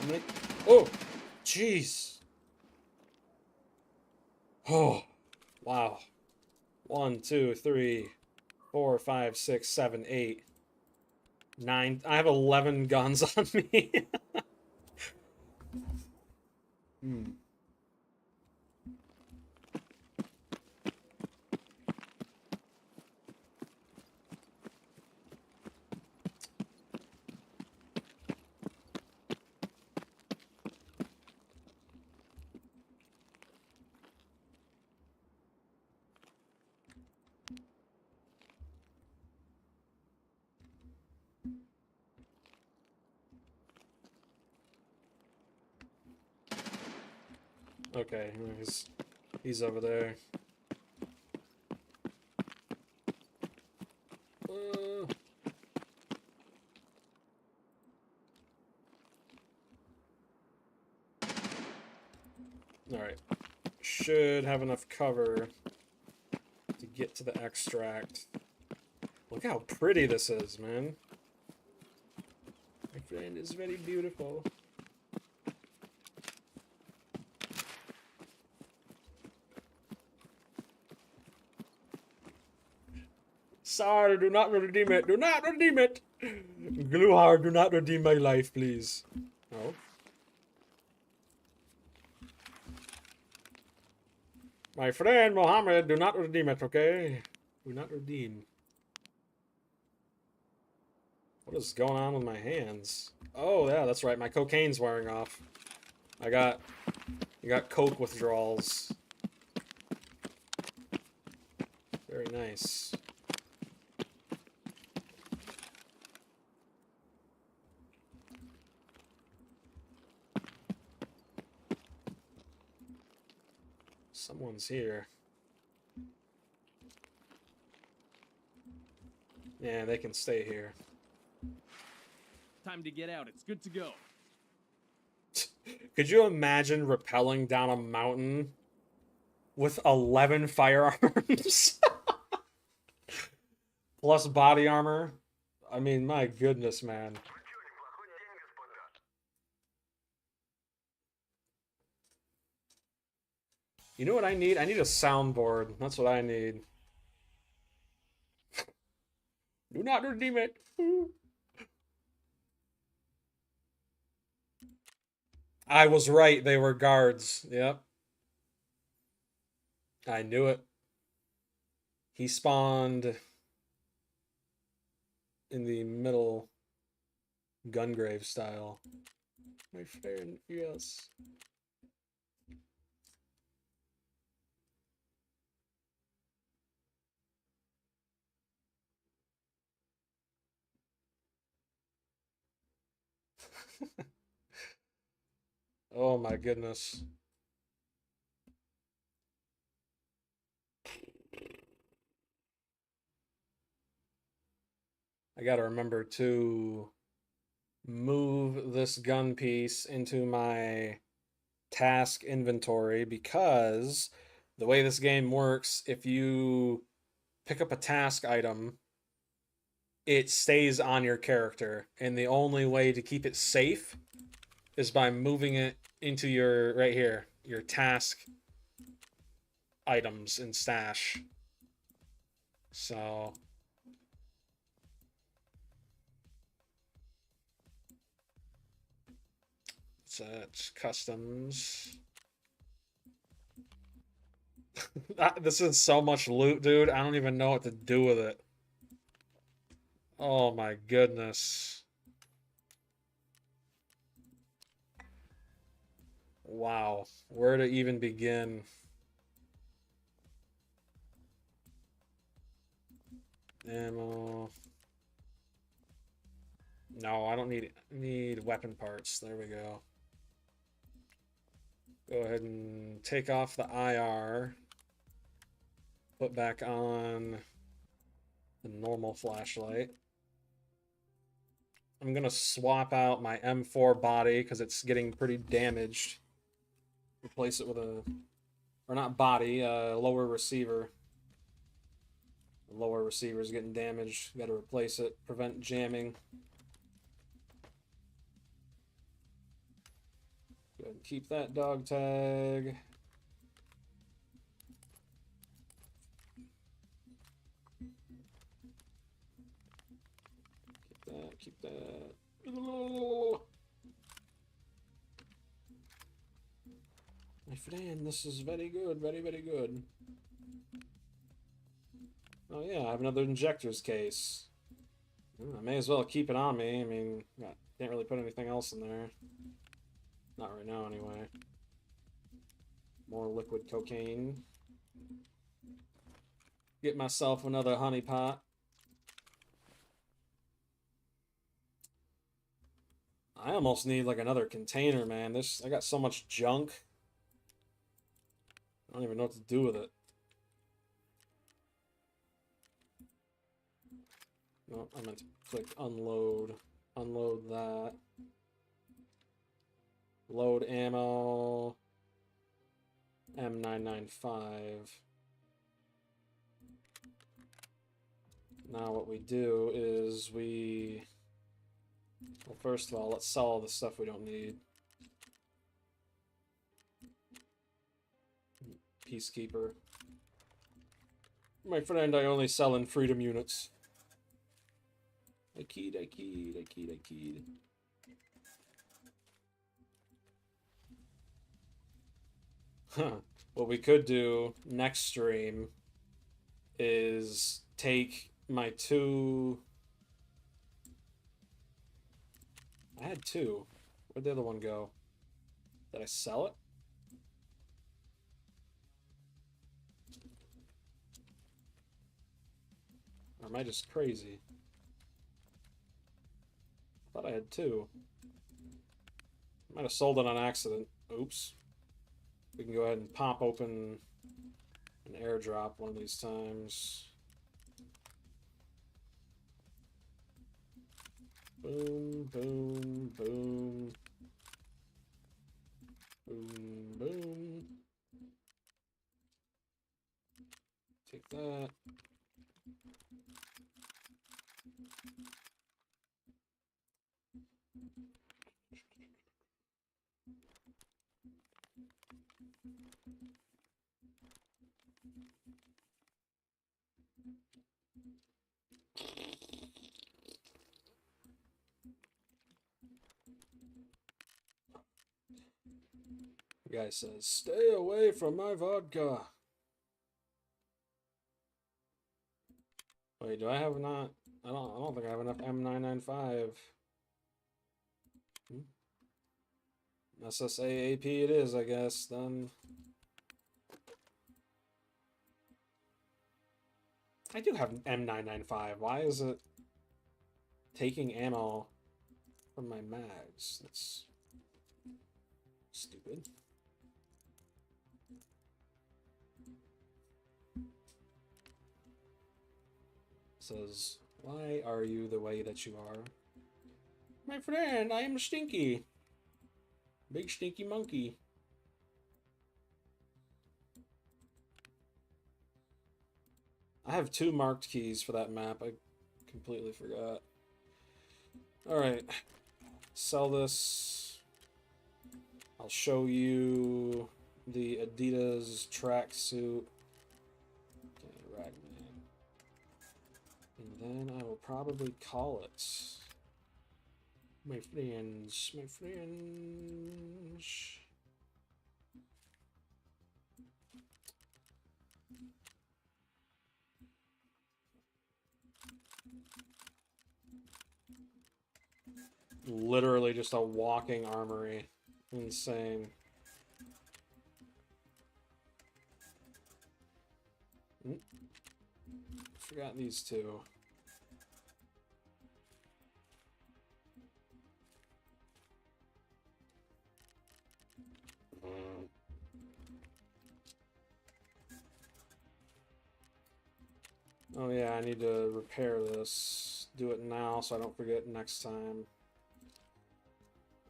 I'm like, oh, jeez. Oh, wow. 1, 2, 3, 4, 5, 6, 7, 8, 9. I have 11 guns on me. Okay, he's over there. Alright. Should have enough cover to get to the extract. Look how pretty this is, man. My friend is very beautiful. Sorry, do not redeem it. Do not redeem it. Gluhar, do not redeem my life, please. Oh. My friend Mohammed, do not redeem it, okay? Do not redeem. What is going on with my hands? Oh, yeah, that's right. My cocaine's wearing off. I got coke withdrawals. Nice. Someone's here. Yeah, they can stay here. Time to get out. It's good to go. Could you imagine rappelling down a mountain with 11 firearms? Plus body armor? I mean, my goodness, man. You know what I need? I need a soundboard. That's what I need. Do not redeem it. I was right. They were guards. Yep. I knew it. He spawned in the middle, Gungrave style. My friend, yes. Oh my goodness. I gotta remember to move this gun piece into my task inventory because the way this game works, if you pick up a task item, it stays on your character, and the only way to keep it safe is by moving it into your, right here, your task items and stash. So it's customs. This is so much loot, dude. I don't even know what to do with it. Oh my goodness. Wow. Where to even begin? Ammo. No, I don't need weapon parts. There we go. Go ahead and take off the IR. Put back on the normal flashlight. I'm gonna swap out my M4 body because it's getting pretty damaged. Replace it with a, or not body, lower receiver. The lower receiver is getting damaged. Got to replace it. Prevent jamming. Go ahead and keep that dog tag. Keep that. My friend, this is very good, very, very good. Oh yeah, I have another injector's case. I may as well keep it on me. I mean, can't really put anything else in there. Not right now, anyway. More liquid cocaine. Get myself another honey pot. I almost need like another container, man. I got so much junk. I don't even know what to do with it. No, I meant to click unload. Unload that. Load ammo. M995. Now what we do is well, first of all, let's sell all the stuff we don't need. Peacekeeper. My friend, I only sell in freedom units. I keyed. Huh. What we could do next stream is take my two... I had two. Where'd the other one go? Did I sell it? Or am I just crazy? I thought I had 2. Might have sold it on accident. Oops. We can go ahead and pop open an airdrop one of these times. Boom, boom, boom. Boom, boom. Take that. The guy says, "Stay away from my vodka." Wait, do I have not? I don't think I have enough M995. SSAAP it is, I guess, then. I do have M995. Why is it taking ammo from my mags? That's stupid. Says, "Why are you the way that you are?" My friend, I am Stinky. Big stinky monkey. I have 2 marked keys for that map. I completely forgot. Alright. Sell this. I'll show you the Adidas tracksuit. Okay, Ragman. And then I will probably call it. My friends, my friends. Literally just a walking armory. Insane. Forgot these 2. Oh yeah, I need to repair this. Do it now so I don't forget next time.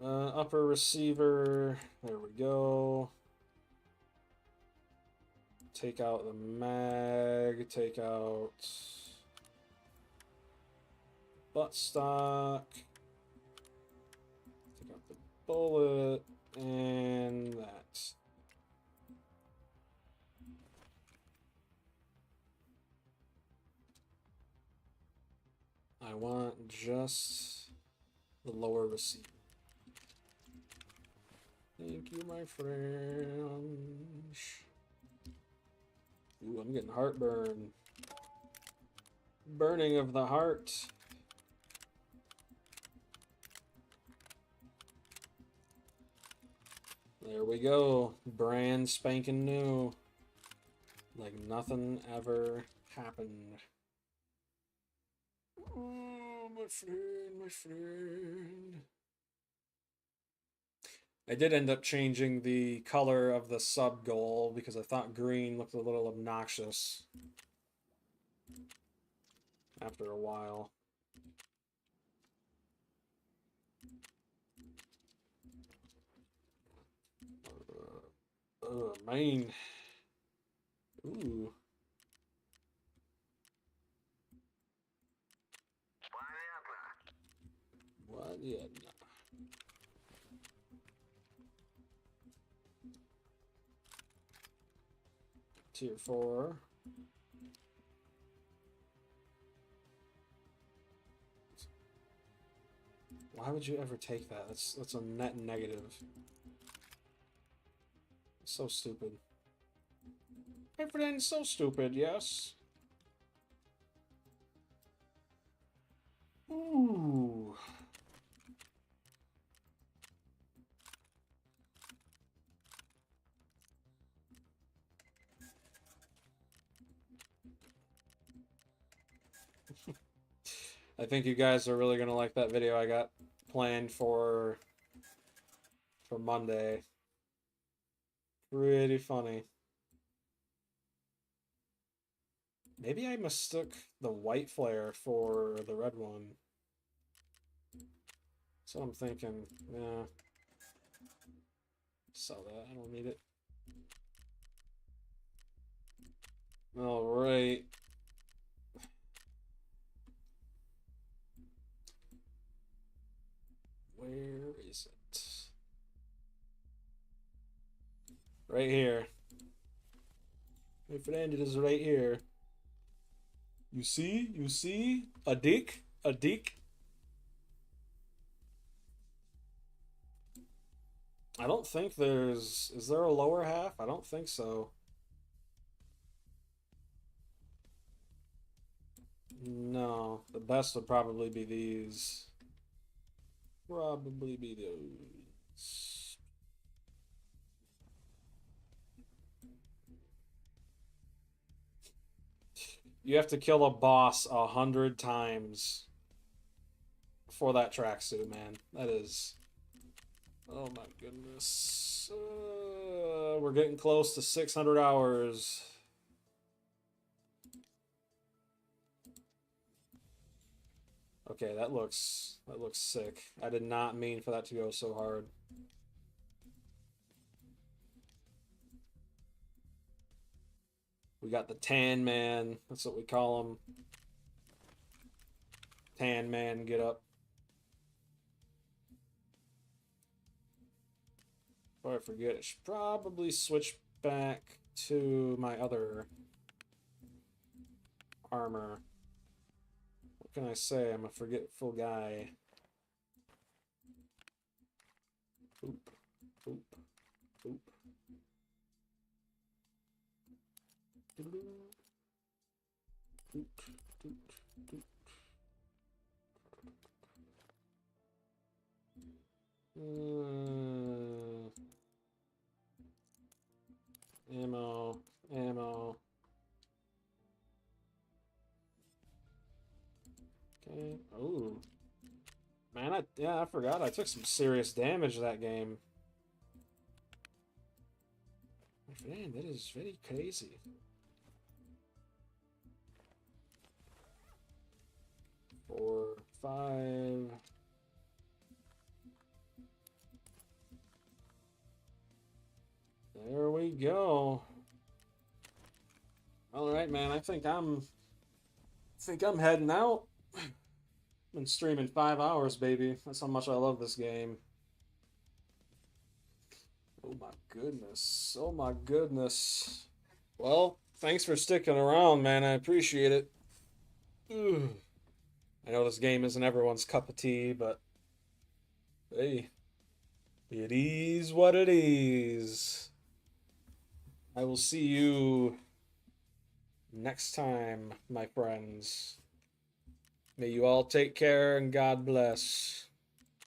Upper receiver. There we go. Take out the mag. Take out buttstock. Take out the bullet. And that. I want just the lower receiver. Thank you, my friends. Ooh, I'm getting heartburn. Burning of the heart. There we go. Brand spanking new. Like nothing ever happened. Oh, my friend, my friend. I did end up changing the color of the sub goal because I thought green looked a little obnoxious after a while. Main. Ooh. What? Yeah. Tier 4. Why would you ever take that? That's a net negative. So stupid. Everything's so stupid, yes? Ooh. I think you guys are really gonna like that video I got planned for Monday. Pretty funny. Maybe I mistook the white flare for the red one. That's what I'm thinking. Yeah. Sell that. I don't need it. Alright. Where is it? Right here. My friend, it is right here. You see? You see? A dick? A dick? I don't think there's... Is there a lower half? I don't think so. No. The best would probably be these. Probably be those. You have to kill a boss 100 times for that tracksuit, man. That is... Oh my goodness. We're getting close to 600 hours. Okay, that looks sick. I did not mean for that to go so hard. We got the Tan Man. That's what we call him. Tan Man, get up. Before I forget, I should probably switch back to my other armor. What can I say? I'm a forgetful guy. Oop, oop, oop. Oop, oop, oop. Ammo, ammo. Okay. Ooh. Man, I forgot I took some serious damage that game. Man, that is very crazy. Four, five. There we go. All right, man. I think I'm heading out. Been streaming 5 hours, baby. That's how much I love this game. Oh my goodness. Oh my goodness. Well, thanks for sticking around, man. I appreciate it. Ugh. I know this game isn't everyone's cup of tea, but hey, it is what it is. I will see you next time, my friends. May you all take care and God bless.